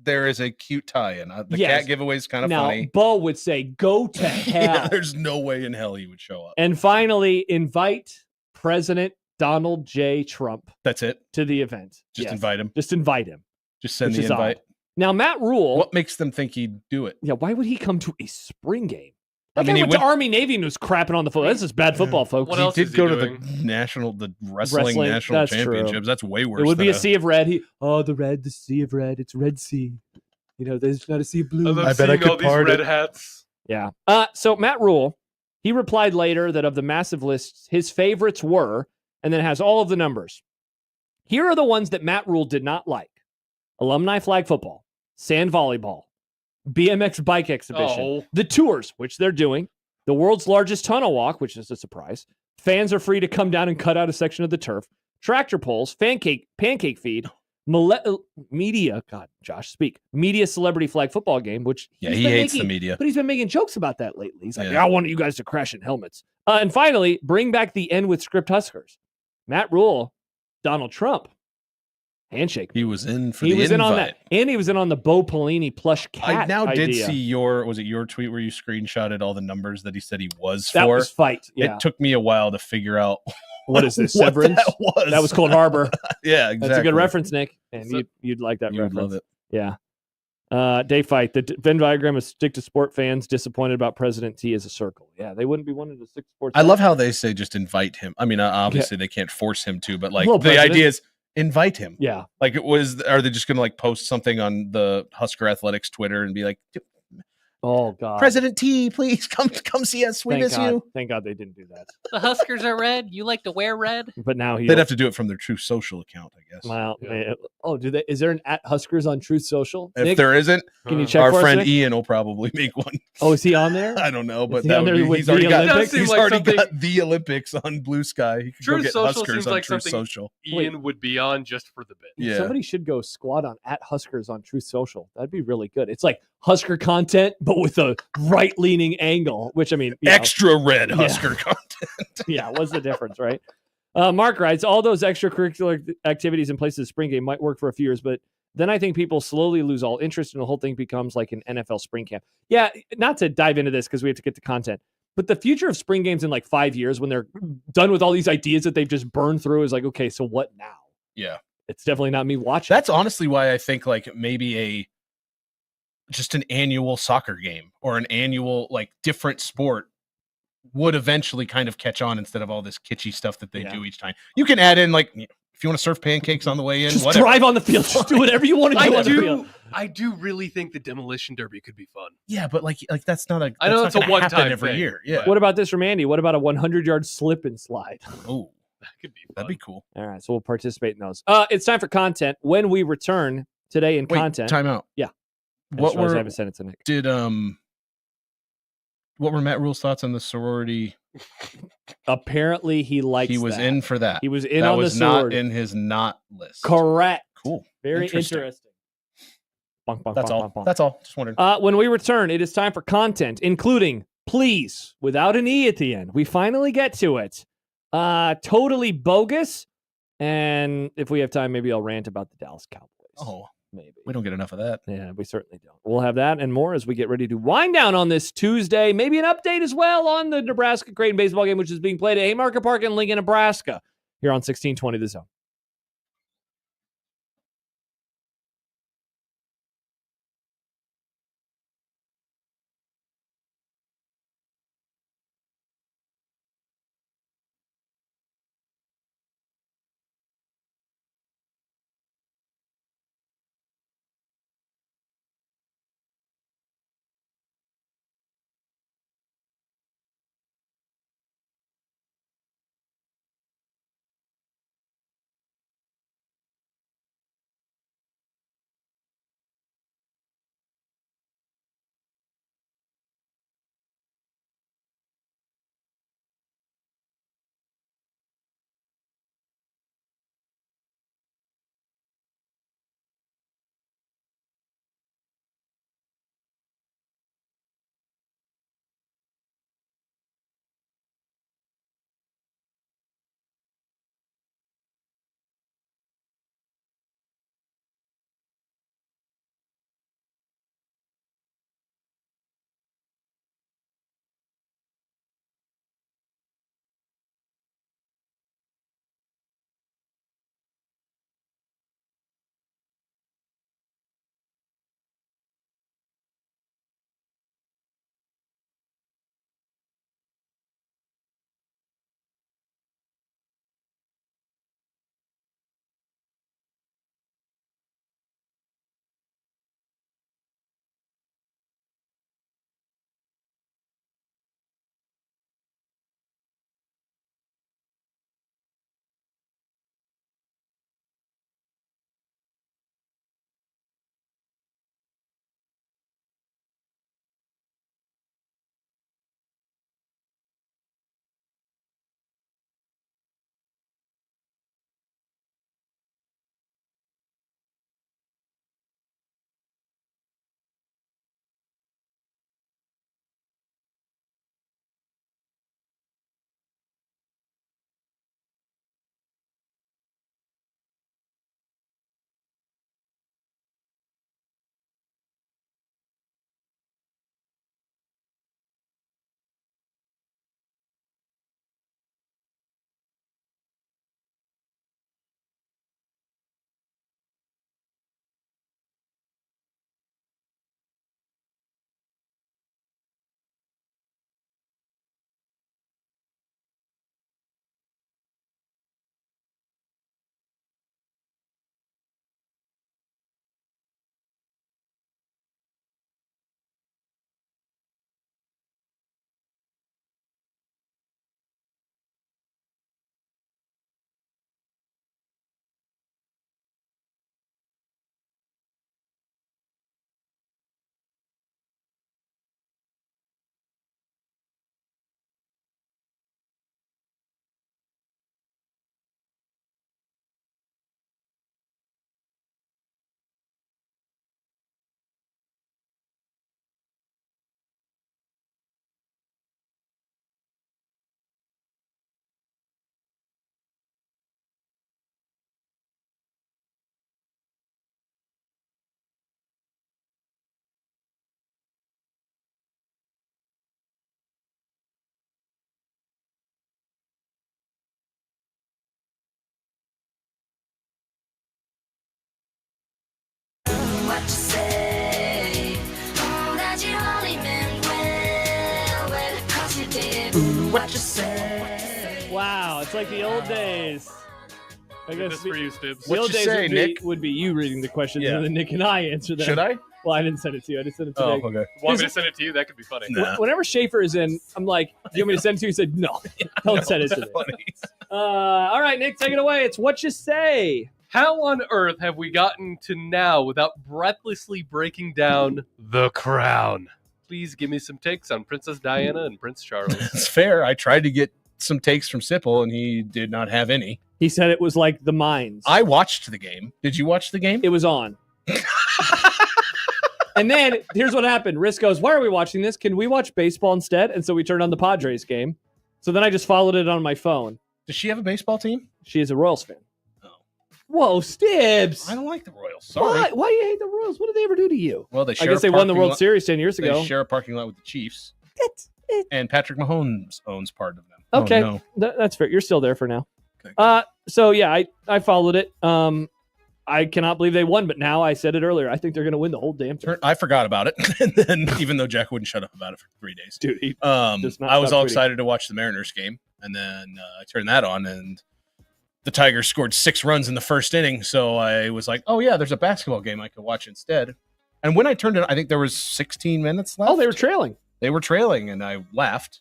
S5: There is a cute tie-in. The
S6: Yes.
S5: cat giveaway is kind of
S6: Now,
S5: funny.
S6: Bo would say, go to hell.
S5: Yeah, there's no way in hell he would show up.
S6: And finally, invite President Donald J. Trump
S5: That's it.
S6: to the event.
S5: Just
S6: Yes.
S5: invite him.
S6: Just invite him.
S5: Just send
S6: Which
S5: the
S6: is
S5: invite.
S6: odd. Now, Matt Rule.
S5: What makes them think he'd do it?
S6: Yeah, why would he come to a spring game? That
S5: I mean,
S6: guy
S5: he
S6: went to
S5: went-
S6: Army Navy and was crapping on the football. This is bad football, folks.
S1: What else
S5: He
S1: is
S5: did
S1: he
S5: go to
S1: doing?
S5: the wrestling national
S6: that's true.
S5: championships. That's way worse.
S6: It would be
S5: than
S6: a sea of red. The sea of red. It's Red Sea. You know, there's not a sea of blue.
S1: I love seeing all these red hats.
S6: Yeah. So Matt Rule, he replied later that of the massive lists, his favorites were, and then has all of the numbers. Here are the ones that Matt Rule did not like: alumni flag football, sand volleyball, BMX bike exhibition,
S1: Oh.
S6: the tours, which they're doing, the world's largest tunnel walk, which is a surprise. Fans are free to come down and cut out a section of the turf, tractor pulls, pancake feed, media celebrity flag football game, which
S5: Yeah,
S6: he's
S5: he
S6: been
S5: hates
S6: making-
S5: the media.
S6: but he's been making jokes about that lately. He's like,
S5: Yeah.
S6: I want you guys to crash in helmets. And finally, bring back the N with script Huskers. Matt Rule, Donald Trump, handshake.
S5: He was in for
S6: He
S5: the
S6: was in on
S5: invite.
S6: that, and he was in on the Bo Pelini plush cat.
S5: I now did
S6: idea.
S5: see was it your tweet where you screenshotted all the numbers that he said he was
S6: That
S5: for?
S6: was fight. Yeah.
S5: It took me a while to figure out
S6: What is this,
S5: what
S6: Severance?
S5: that was.
S6: That was Cold Harbor.
S5: Yeah, exactly.
S6: That's a good reference, Nick. And
S1: So-
S6: you'd like that
S5: You would
S6: reference.
S5: love it.
S6: Yeah. Day fight. The Venn diagram is stick to sport fans disappointed about President T as a circle. Yeah, they wouldn't be wanting to stick to sports.
S5: I love how they say just invite him. I mean, obviously they can't force him to, but like
S6: Hello,
S5: the
S6: President.
S5: idea is invite him.
S6: Yeah.
S5: Like are they just going to like post something on the Husker Athletics Twitter and be like,
S6: Oh God.
S5: President T, please come see us. We
S6: Thank
S5: miss
S6: God.
S5: you.
S6: Thank God they didn't do that.
S8: The Huskers are red. You like to wear red?
S6: But now he
S5: They'd have to do it from their true social account, I guess.
S6: Wow. Do they? Is there an at Huskers on Truth Social?
S5: If
S6: Nick,
S5: there isn't,
S6: can you check
S5: our
S6: for us,
S5: friend
S6: Nick?
S5: Ian will probably make one.
S6: Oh, is he on there?
S5: I don't know, but
S6: he
S5: that
S6: on
S5: would
S6: there
S5: be,
S6: with
S5: he's
S6: the
S5: already got
S6: Olympics?
S5: he's
S1: Like
S5: already
S1: something-
S5: got the Olympics on Blue Sky. He could go
S1: Truth
S5: get
S1: Social
S5: Huskers
S1: seems
S5: on
S1: like
S5: Truth
S1: something
S5: Social.
S1: Ian would be on just for the bit.
S5: Yeah.
S6: Somebody should go squad on at Huskers on Truth Social. That'd be really good. It's like Husker content, but with a right-leaning angle, which I mean, you know,
S5: Extra red
S6: Yeah.
S5: Husker content.
S6: yeah, what's the difference, right? Mark writes, all those extracurricular activities in place of the spring game might work for a few years, but then I think people slowly lose all interest and the whole thing becomes like an NFL spring camp. Yeah, not to dive into this because we have to get to content. But the future of spring games in like 5 years, when they're done with all these ideas that they've just burned through, is like, okay, so what now?
S5: Yeah.
S6: It's definitely not me watching.
S5: That's honestly why I think like maybe just an annual soccer game or an annual like different sport would eventually kind of catch on instead of all this kitschy stuff that they do each time. You can add in like, if you want to serve pancakes on the way in,
S6: Just
S5: whatever.
S6: drive on the field. Just do whatever you want to do on the field.
S1: I do really think the demolition derby could be fun.
S5: Yeah, but like that's not a.
S1: I know
S5: that's
S1: it's
S5: not
S1: a
S5: gonna happen
S1: one-time
S5: every
S1: thing,
S5: year. Yeah.
S6: What about this from Andy? What about a 100-yard slip and slide?
S5: Oh,
S1: that could be fun.
S5: That'd be cool.
S6: All right, so we'll participate in those. It's time for content. When we return today in content.
S5: Time out.
S6: Yeah.
S5: What
S6: I haven't sent it to Nick.
S5: What were Matt Rule's thoughts on the sorority?
S6: Apparently, he likes.
S5: He was
S6: that.
S5: in for that.
S6: He was in
S5: that
S6: on
S5: was
S6: the sorority.
S5: not in his not list.
S6: Correct.
S5: Cool.
S6: Very interesting. Bonk, bonk,
S5: That's
S6: bonk,
S5: all.
S6: bonk, bonk.
S5: That's all. Just wondering.
S6: When we return, it is time for content, including, please, without an E at the end. We finally get to it. Totally bogus. And if we have time, maybe I'll rant about the Dallas Cowboys.
S5: Oh,
S6: maybe.
S5: We don't get enough of that.
S6: Yeah, we certainly don't. We'll have that and more as we get ready to wind down on this Tuesday. Maybe an update as well on the Nebraska Creighton baseball game, which is being played at Haymarket Park in Lincoln, Nebraska, here on 1620 The Zone.
S7: what you say. That you only meant well, 'cause you did what you say.
S6: Wow, it's like the old days. I guess
S1: This for you, Stibs.
S6: The old days would be you reading the questions and then Nick and I answer them.
S5: Should I?
S6: Well, I didn't send it to you. I just sent it to
S5: Oh,
S6: Nick.
S5: okay.
S1: Want me to send it to you? That could be funny.
S6: Whenever Schaefer is in, I'm like, do you want me to send it to you? He said, no. Don't send it to me. All right, Nick, take it away. It's what you say.
S1: How on earth have we gotten to now without breathlessly breaking down The Crown? Please give me some takes on Princess Diana and Prince Charles.
S5: It's fair. I tried to get some takes from Sipple, and he did not have any.
S6: He said it was like the mines.
S5: I watched the game. Did you watch the game?
S6: It was on. And then here's what happened. Riz goes, why are we watching this? Can we watch baseball instead? And so we turned on the Padres game. So then I just followed it on my phone.
S5: Does she have a baseball team?
S6: She is a Royals fan. Oh. Whoa, Stibs.
S5: I don't like the Royals. Sorry.
S6: Why do you hate the Royals? What did they ever do to you?
S5: Well, they
S6: I guess they won the World Series 10 years ago.
S5: They share a parking lot with the Chiefs. And Patrick Mahomes owns part of them.
S6: Okay,
S5: Oh, no.
S6: That's fair. You're still there for now.
S5: Okay.
S6: So yeah, I followed it. I cannot believe they won, but now I said it earlier. I think they're going to win the whole damn thing.
S5: I forgot about it, and then even though Jack wouldn't shut up about it for 3 days,
S6: dude, he does not
S5: I was
S6: stop
S5: all
S6: tweeting.
S5: excited to watch the Mariners game, and then I turned that on, and the Tigers scored 6 runs in the first inning. So I was like, "Oh yeah, there's a basketball game I could watch instead." And when I turned it, I think there was 16 minutes left.
S6: Oh, they were trailing.
S5: They were trailing, and I laughed.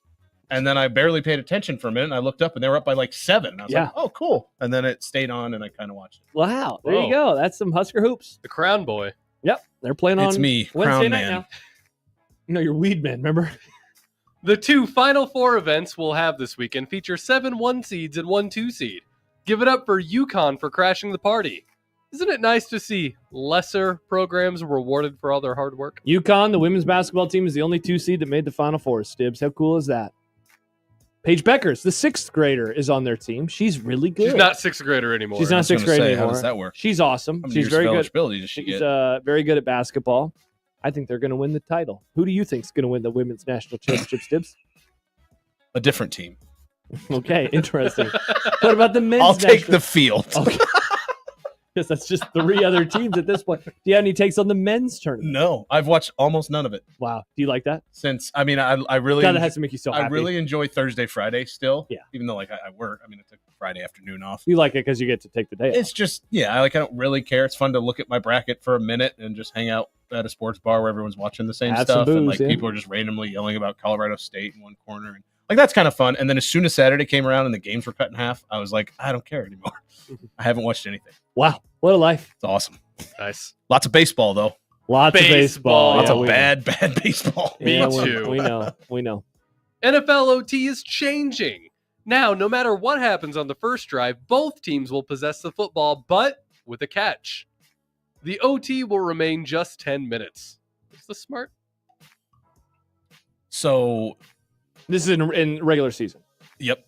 S5: And then I barely paid attention for a minute, and I looked up, and they were up by like 7. I was like, "Oh, cool!" And then it stayed on, and I kind of watched it.
S6: Wow, there you go. That's some Husker hoops.
S1: The Crown Boy.
S6: Yep, they're playing on.
S5: It's me,
S6: Wednesday
S5: Crown
S6: night
S5: Man.
S6: now. No, you're Weed Man. Remember?
S1: The 2 Final Four events we'll have this weekend feature 7 1 seeds and 1 2 seed. Give it up for UConn for crashing the party. Isn't it nice to see lesser programs rewarded for all their hard work?
S6: UConn, the women's basketball team, is the only 2 seed that made the Final Four. Stibs, how cool is that? Paige Beckers, the 6th grader, is on their team. She's really good.
S1: She's not 6th grader anymore.
S6: She's not 6th grade anymore.
S5: How does that work?
S6: She's awesome.
S5: How many
S6: She's
S5: years
S6: very
S5: of
S6: good.
S5: eligibility does she
S6: She's
S5: get?
S6: very good at basketball. I think they're going to win the title. Who do you think is going to win the women's national championship, Stibs?
S5: A different team.
S6: Okay, interesting. What about the men's?
S5: I'll take
S6: national-
S5: the field.
S6: Okay. Because that's just 3 other teams at this point. Do you have any takes on the men's tournament?
S5: No, I've watched almost none of it.
S6: Wow. Do you like that?
S5: Since I really
S6: God, that has to make you so
S5: I
S6: happy.
S5: really enjoy Thursday, Friday still.
S6: Yeah.
S5: Even though like I work. I mean, I took Friday afternoon off.
S6: You like it because you get to take the day off.
S5: It's just I don't really care. It's fun to look at my bracket for a minute and just hang out at a sports bar where everyone's watching the same
S6: Have some
S5: stuff and
S6: booze,
S5: like people are just randomly yelling about Colorado State in one corner and like that's kind of fun. And then as soon as Saturday came around and the games were cut in half, I was like, I don't care anymore. I haven't watched anything.
S6: Wow, what a life!
S5: It's awesome.
S1: Nice.
S5: Lots of baseball though.
S6: Lots of baseball.
S5: Lots
S6: Yeah,
S5: of
S6: we
S5: bad baseball.
S1: Me
S6: Yeah,
S1: too.
S6: We know. We know.
S1: NFL OT is changing. Now, no matter what happens on the first drive, both teams will possess the football, but with a catch. The OT will remain just 10 minutes. Is this smart?
S5: So
S6: this is in regular season.
S5: Yep.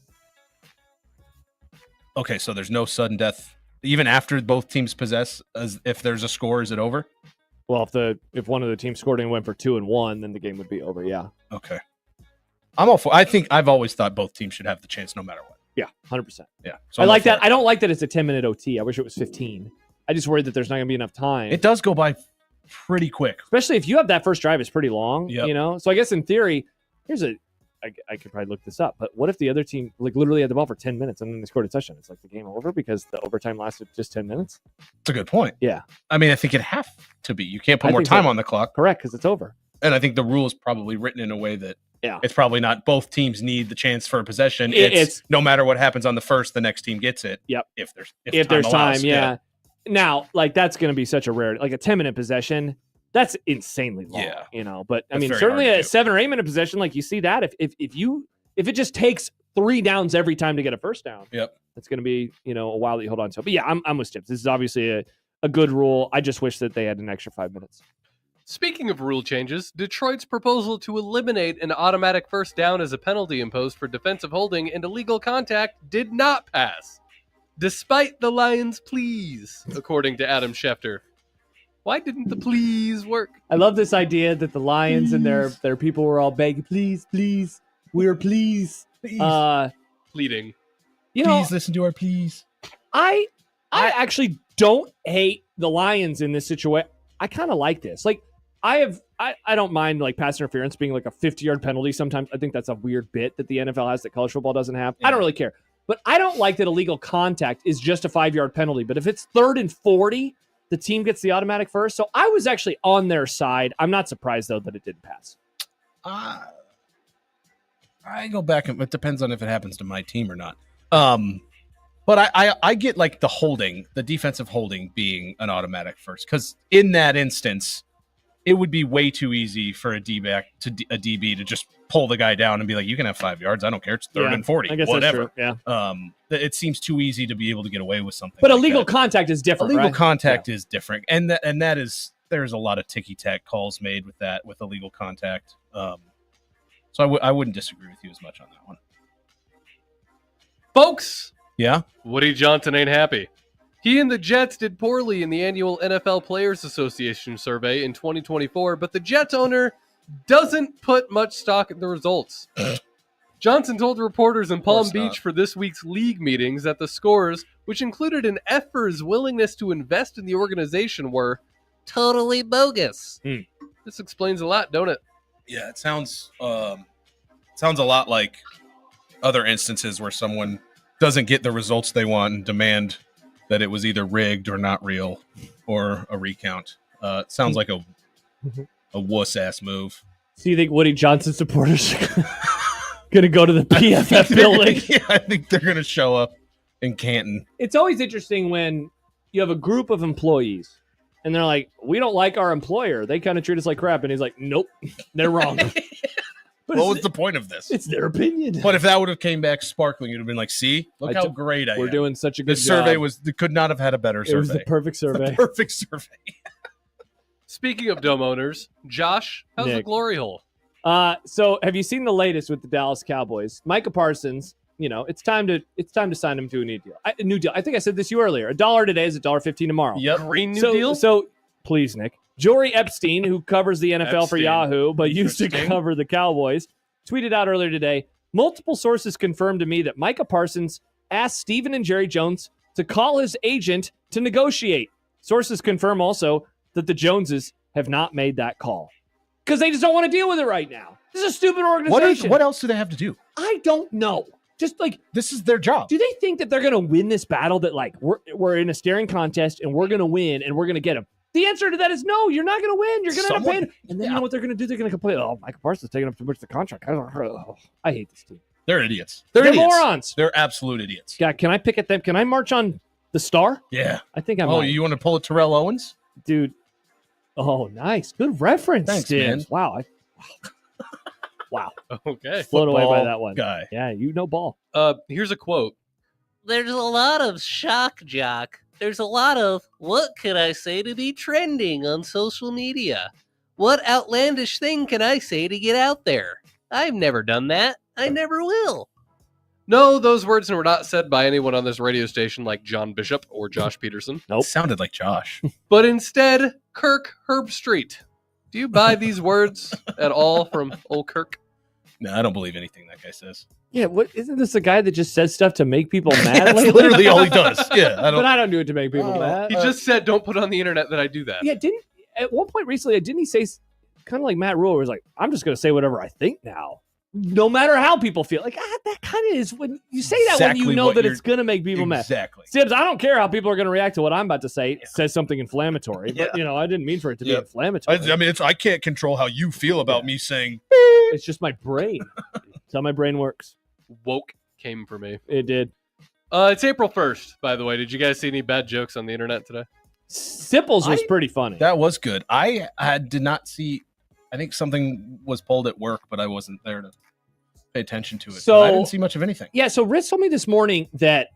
S5: Okay, so there's no sudden death even after both teams possess. As if there's a score, is it over?
S6: Well, if one of the teams scored and went for 2 and 1, then the game would be over. Yeah.
S5: Okay. I'm all for. I think I've always thought both teams should have the chance no matter what.
S6: Yeah, 100%.
S5: Yeah.
S6: I
S5: So I'm
S6: like
S5: all for
S6: that. I don't like that it's a 10-minute OT. I wish it was 15. I just worried that there's not going to be enough time.
S5: It does go by pretty quick,
S6: especially if you have that first drive. It's pretty long.
S5: Yep.
S6: You know. So I guess in theory, I could probably look this up, but what if the other team like literally had the ball for 10 minutes and then they scored a touchdown? It's like the game over because the overtime lasted just 10 minutes.
S5: That's a good point.
S6: Yeah.
S5: I mean, I think it have to be. You can't put
S6: I
S5: more
S6: think
S5: time
S6: so.
S5: on the clock.
S6: Correct, because it's over.
S5: And I think the rule is probably written in a way that
S6: Yeah.
S5: it's probably not both teams need the chance for a possession.
S6: It's
S5: no matter what happens on the first, the next team gets it.
S6: Yep.
S5: If there's
S6: There's
S5: allows.
S6: time, yeah. Now, like that's going to be such a rare, like a 10-minute possession. That's insanely long.
S5: Yeah.
S6: You know, but I
S5: That's
S6: mean,
S5: very
S6: certainly
S5: hard to
S6: a 7 or 8 minute possession, like you see that if it just takes 3 downs every time to get a first down.
S5: Yep.
S6: It's going to be, a while that you hold on to. But yeah, I'm with Stibs. This is obviously a good rule. I just wish that they had an extra 5 minutes.
S1: Speaking of rule changes, Detroit's proposal to eliminate an automatic first down as a penalty imposed for defensive holding and illegal contact did not pass, despite the Lions' pleas, according to Adam Schefter. Why didn't the pleas work?
S6: I love this idea that the Lions and their people were all begging, please, we're please.
S1: Pleading.
S5: Please listen to our pleas.
S6: I actually don't hate the Lions in this situation. I kind of like this. Like, I don't mind like pass interference being like a 50-yard penalty. Sometimes I think that's a weird bit that the NFL has that college football doesn't have. I don't really care. But I don't like that illegal contact is just a 5-yard penalty. But if it's 3rd and 40, the team gets the automatic first. So I was actually on their side. I'm not surprised, though, that it didn't pass.
S5: I go back and it depends on if it happens to my team or not. But I get like the defensive holding being an automatic first, because in that instance, it would be way too easy for a DB to just pull the guy down and be like, you can have 5 yards. I don't care. It's 3rd and 40.
S6: I guess
S5: whatever.
S6: That's true. Yeah.
S5: It seems too easy to be able to get away with something.
S6: But
S5: like
S6: illegal
S5: that.
S6: contact is different.
S5: Illegal
S6: right?
S5: contact is different, and that is there's a lot of ticky-tack calls made with that with illegal contact. So I wouldn't disagree with you as much on that one,
S1: Folks.
S5: Yeah.
S1: Woody Johnson ain't happy. He and the Jets did poorly in the annual NFL Players Association survey in 2024, but the Jets owner doesn't put much stock in the results. Johnson told reporters in Palm Beach for this week's league meetings that the scores, which included an F for his willingness to invest in the organization, were totally bogus. This explains a lot, don't it?
S5: Yeah, it sounds a lot like other instances where someone doesn't get the results they want and demand that it was either rigged or not real or a recount. It sounds like a wuss-ass move.
S6: So you think Woody Johnson supporters are going to go to the PFF building?
S5: Yeah, I think they're going to show up in Canton.
S6: It's always interesting when you have a group of employees and they're like, we don't like our employer. They kind of treat us like crap. And he's like, nope, they're wrong.
S5: What was the point of this?
S6: It's their opinion.
S5: But if that would have came back sparkling, you'd have been like, see, look how great I am.
S6: We're doing such a good
S5: job. The survey could not have had a better survey.
S6: It was the perfect survey.
S5: The perfect survey.
S1: Speaking of dome owners, Josh, how's the glory hole?
S6: So have you seen the latest with the Dallas Cowboys? Micah Parsons, it's time to sign him to a new deal. A new deal. I think I said this to you earlier. $1 today is $1.15 tomorrow.
S1: Yep. Green new deal?
S6: So please, Nick. Jory Epstein, who covers the NFL for Yahoo, but used to cover the Cowboys, tweeted out earlier today, multiple sources confirmed to me that Micah Parsons asked Stephen and Jerry Jones to call his agent to negotiate. Sources confirm also that the Joneses have not made that call because they just don't want to deal with it right now. This is a stupid organization.
S5: What else do they have to do?
S6: I don't know. Just like
S5: this is their job.
S6: Do they think that they're going to win this battle? That like we're in a staring contest and we're going to win and we're going to get him? The answer to that is no. You're not going to win. You're going to end up paying. And then you know what they're going to do? They're going to complain. Oh, Micah Parsons taking up too much of the contract. I hate this team.
S5: They're idiots.
S6: They're
S5: idiots.
S6: morons.
S5: They're absolute idiots.
S6: Yeah. Can I pick at them? Can I march on the star?
S5: Yeah.
S6: I think I'm.
S5: Oh, you want to pull a Terrell Owens,
S6: dude? Oh, nice. Good reference.
S5: Thanks,
S6: man.
S5: man.
S6: Wow. Wow.
S1: Okay.
S6: Blown away by that one.
S5: Guy.
S6: Yeah, ball.
S1: Here's a quote.
S19: There's a lot of shock jock. There's a lot of what could I say to be trending on social media? What outlandish thing can I say to get out there? I've never done that. I never will.
S1: No, those words were not said by anyone on this radio station like John Bishop or Josh Peterson.
S6: Nope.
S5: Sounded like Josh.
S1: But instead, Kirk Herbstreit. Do you buy these words at all from old Kirk?
S5: No, I don't believe anything that guy says.
S6: Yeah, what isn't this a guy that just says stuff to make people mad?
S5: That's
S6: lately?
S5: literally all he does. Yeah,
S6: but I don't do it to make people mad.
S1: He just said, "Don't put on the internet that I do that."
S6: Yeah, at one point recently, didn't he say kind of like Matt Rule, where he's like, "I'm just going to say whatever I think now, no matter how people feel." Like that kind of is when you say that
S5: Exactly
S6: when you know
S5: what
S6: that
S5: you're-
S6: it's going to make people mad.
S5: Exactly.
S6: Stibs, I don't care how people are going to react to what I'm about to say. It says something inflammatory, but I didn't mean for it to be inflammatory.
S5: I mean, I can't control how you feel about me saying.
S6: It's just my brain. It's how my brain works.
S1: Woke came for me.
S6: It did.
S1: It's April 1st, by the way. Did you guys see any bad jokes on the internet today?
S6: Sipples was pretty funny.
S5: That was good. I did not see. I think something was pulled at work, but I wasn't there to pay attention to it.
S6: So
S5: I didn't see much of anything.
S6: Yeah, so Riz told me this morning that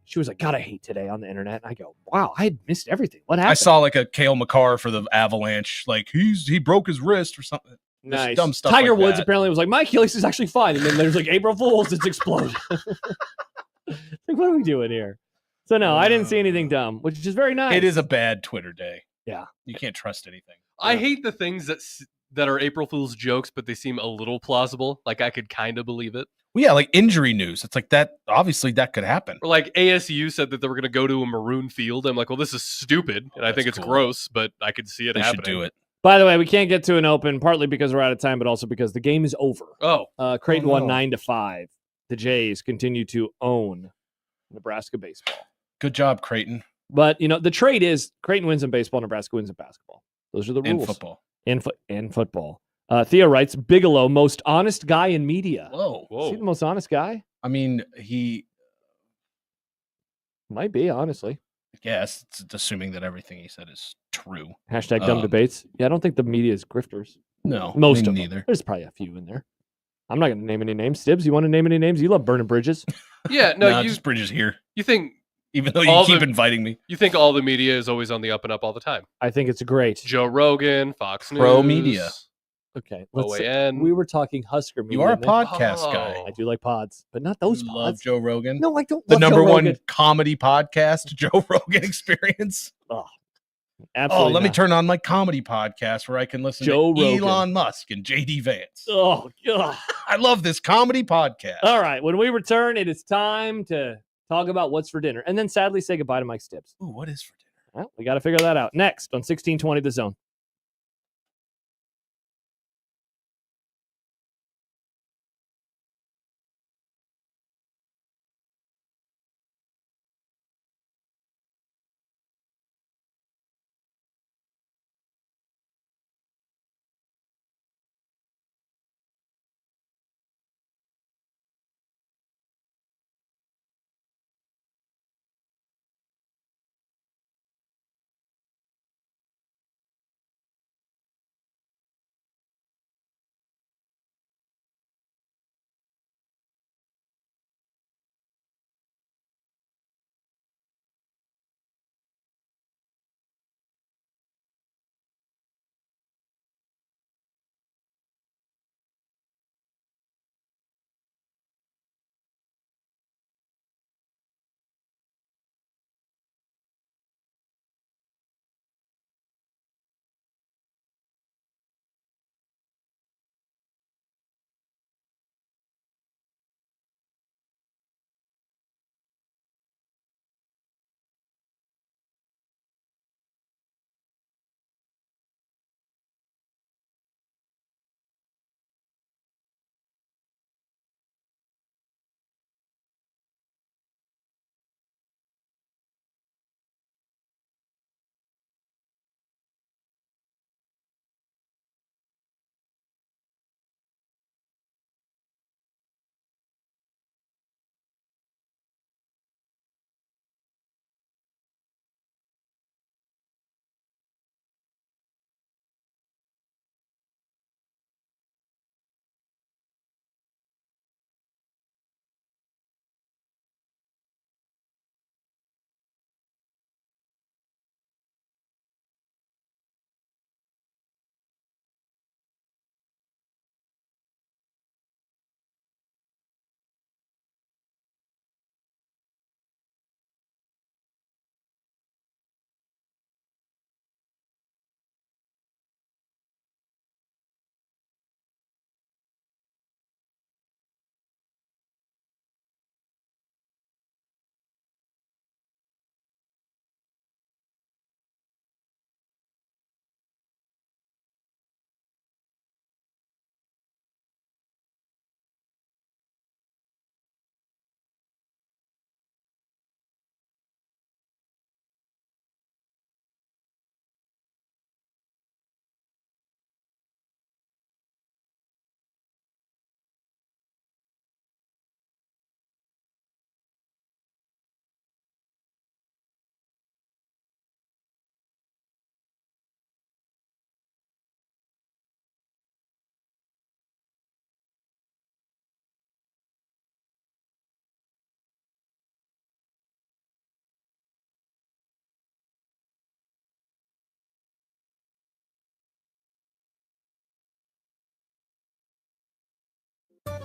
S6: she was like, God, I hate today on the internet. And I go, wow, I had missed everything. What happened?
S5: I saw like a Kale McCarr for the Avalanche. Like he broke his wrist or something. Just
S6: Nice.
S5: dumb stuff.
S6: Tiger
S5: like
S6: Woods
S5: that.
S6: apparently was like, my Achilles is actually fine. And then there's like April Fools, it's exploded. Like, what are we doing here? So no, I didn't see anything dumb, which is very nice.
S5: It is a bad Twitter day.
S6: Yeah.
S5: You can't trust anything.
S1: I hate the things that are April Fool's jokes, but they seem a little plausible. Like I could kind of believe it.
S5: Well, yeah, like injury news. It's like that. Obviously, that could happen.
S1: Or like ASU said that they were going to go to a maroon field. I'm like, well, this is stupid, and I think it's gross, but I could see it
S5: They
S1: happening.
S5: should do it.
S6: By the way, we can't get to an open, partly because we're out of time, but also because the game is over. Creighton won 9-5. The Jays continue to own Nebraska baseball.
S5: Good job, Creighton.
S6: But the trade is Creighton wins in baseball, Nebraska wins in basketball. Those are the rules.
S5: And football.
S6: And football. Theo writes, Bigelow, most honest guy in media.
S5: Whoa.
S6: Is he the most honest guy?
S5: I mean, he
S6: might be, honestly.
S5: Yes, it's assuming that everything he said is true.
S6: Hashtag dumb debates. Yeah, I don't think the media is grifters.
S5: No,
S6: most
S5: me
S6: of
S5: neither.
S6: them. There's probably a few in there. I'm not going to name any names. Stibs, you want to name any names? You love burning bridges.
S1: Yeah, no,
S5: just Bridges here.
S1: You think,
S5: even though you keep inviting me,
S1: you think all the media is always on the up and up all the time?
S6: I think it's great.
S1: Joe Rogan, Fox News,
S5: Pro media.
S6: Okay,
S1: OAN.
S6: We were talking Husker media.
S5: You are a
S6: man.
S5: podcast guy.
S6: I do like pods, but not those
S5: You
S6: pods.
S5: love Joe Rogan.
S6: No, I don't.
S5: The
S6: love
S5: number
S6: Joe
S5: one
S6: Rogan.
S5: comedy podcast, Joe Rogan Experience.
S6: Absolutely
S5: let me
S6: not.
S5: turn on my comedy podcast where I can listen
S6: Joe
S5: to
S6: Rogan.
S5: Elon Musk and JD Vance.
S6: Oh, God.
S5: I love this comedy podcast.
S6: All right, when we return, it is time to talk about what's for dinner, and then sadly say goodbye to Mike Stibs.
S5: Ooh, what is for dinner?
S6: Well, we got to figure that out next on 1620 The Zone.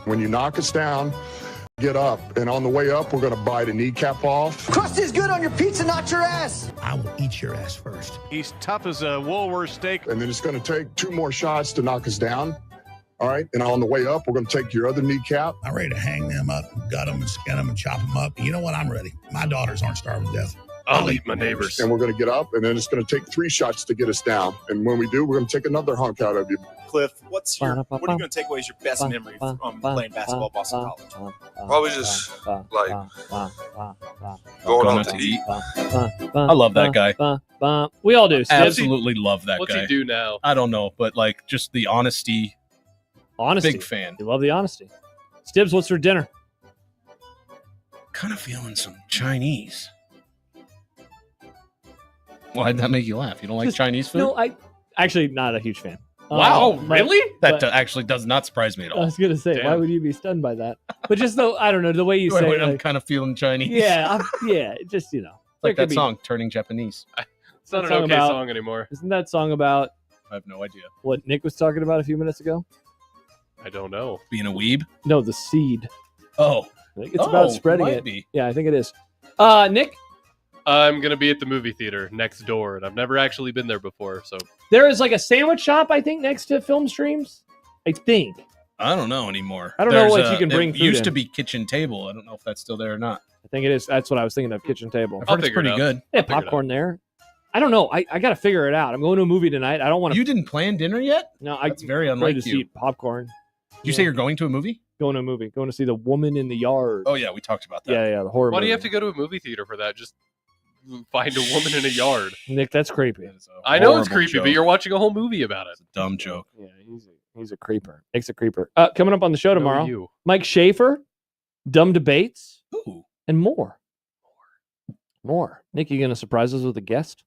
S20: When you knock us down, get up. And on the way up, we're going to bite a kneecap off.
S15: Crust is good on your pizza, not your ass.
S12: I will eat your ass first.
S3: He's tough as a Woolworth steak.
S20: And then it's going to take 2 more shots to knock us down. All right. And on the way up, we're going to take your other kneecap.
S21: I'm ready to hang them up, gut them, and skin them, and chop them up. You know what? I'm ready. My daughters aren't starving to death.
S3: I'll eat my neighbors.
S20: And we're going to get up, and then it's going to take 3 shots to get us down. And when we do, we're going to take another hunk out of you.
S22: Cliff, what are you going to take away as your best memory from playing basketball at Boston College?
S3: Probably just like going out to eat.
S5: I love that guy.
S6: We all do. Stibs.
S5: Absolutely love that
S1: What's
S5: guy.
S1: he do now?
S5: I don't know, but like just the honesty.
S6: Honesty.
S5: Big fan.
S6: You love the honesty. Stibs, what's for dinner?
S5: Kind of feeling some Chinese. Why'd that make you laugh? You don't like Chinese food?
S6: No, I actually not a huge fan.
S5: Wow, really?
S6: but-
S5: That actually does not surprise me at all.
S6: I was gonna say, why would you be stunned by that? But just though, I don't know the way you say.
S5: I'm
S6: Like,
S5: kind of feeling Chinese.
S6: yeah, just
S5: like
S6: there
S5: that
S6: could be-
S5: song, Turning Japanese.
S1: It's not an
S6: song
S1: okay
S6: about-
S1: song anymore.
S6: Isn't that song about
S5: I have no idea.
S6: what Nick was talking about a few minutes ago?
S1: I don't know.
S5: Being a weeb?
S6: No, the seed.
S5: Oh,
S6: I think it's about spreading
S5: might
S6: it.
S5: be.
S6: Yeah, I think it is. Nick,
S1: I'm gonna be at the movie theater next door, and I've never actually been there before. So
S6: there is like a sandwich shop I think next to Film Streams. I think.
S5: I don't know anymore.
S6: I don't know what you can bring
S5: It
S6: food
S5: used
S6: in.
S5: to be Kitchen Table. I don't know if that's still there or not.
S6: I think it is. That's what I was thinking of. Kitchen table.
S5: I've heard it's pretty good.
S6: Yeah, popcorn there. I don't know. I got to figure it out. I'm going to a movie tonight. I don't want to.
S5: You didn't plan dinner yet?
S6: No,
S5: That's very
S6: I'm ready
S5: unlike
S6: to
S5: you.
S6: eat popcorn.
S5: Did you say you're going to a movie?
S6: Going to a movie. Going to see The Woman in the Yard.
S5: Oh yeah, we talked about that.
S6: Yeah, the horror.
S1: why do
S6: movie.
S1: you have to go to a movie theater for that? Just find a woman in a yard.
S6: Nick, that's creepy.
S1: I know it's
S5: horrible
S1: creepy,
S5: joke.
S1: but you're watching a whole movie about it.
S5: Dumb joke.
S6: Yeah, he's a creeper. Nick's a creeper. Coming up on the show
S1: No,
S6: tomorrow,
S1: you.
S6: Mike Schaefer, Dumb Debates,
S5: Ooh.
S6: and more. Nick, you going to surprise us with a guest?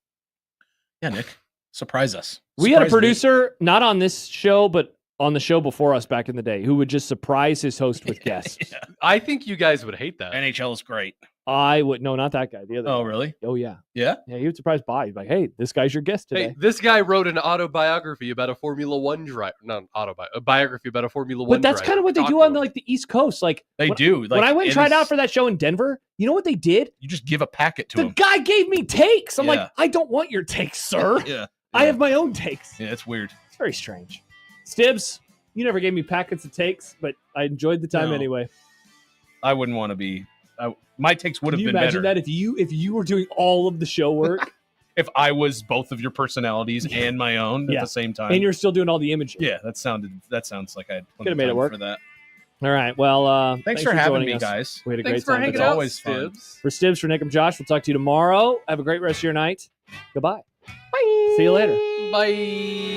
S5: Yeah, Nick. Surprise us.
S6: We had a
S5: Surprise me.
S6: producer, not on this show, but on the show before us back in the day, who would just surprise his host with guests.
S1: I think you guys would hate that.
S5: NHL is great.
S6: I would no, not that guy. The other.
S5: Oh,
S6: guy.
S5: really?
S6: Oh yeah.
S5: Yeah?
S6: Yeah, he would surprise Bobby. He'd be like, hey, this guy's your guest today.
S1: Hey, this guy wrote an autobiography about a Formula One driver. Not an a biography about a Formula One
S6: But that's
S1: driver.
S6: kind of what they
S1: Talk
S6: do
S1: to
S6: on
S1: him.
S6: like the East Coast. Like
S5: They
S6: when,
S5: do.
S6: when
S5: Like,
S6: I went and
S5: it
S6: tried
S5: is-
S6: out for that show in Denver, you know what they did?
S5: You just give a packet to
S6: The
S5: him.
S6: guy gave me takes. I'm
S5: Yeah.
S6: like, I don't want your takes, sir.
S5: Yeah.
S6: I have my own takes.
S5: Yeah, it's weird.
S6: It's very strange. Stibs, you never gave me packets of takes, but I enjoyed the time
S5: No.
S6: anyway.
S5: I wouldn't want to be. My takes would
S6: Can
S5: have
S6: you
S5: been
S6: imagine
S5: better
S6: that if you were doing all of the show work
S5: if I was both of your personalities and my own
S6: Yeah.
S5: at the same time.
S6: and you're still doing all the imaging?
S5: Yeah, that sounds like I had plenty
S6: Coulda
S5: of
S6: made it
S5: time
S6: work.
S5: for that.
S6: All right. Well,
S5: Thanks for having
S6: joining
S5: me,
S6: us.
S5: guys.
S6: We had a
S1: Thanks
S6: great
S1: for
S6: time.
S1: hanging
S5: It's
S1: out,
S5: always fun.
S1: Stibbs.
S6: For Stibs, for Nick, I'm Josh. We'll talk to you tomorrow. Have a great rest of your night. Goodbye. Bye. See you later.
S1: Bye.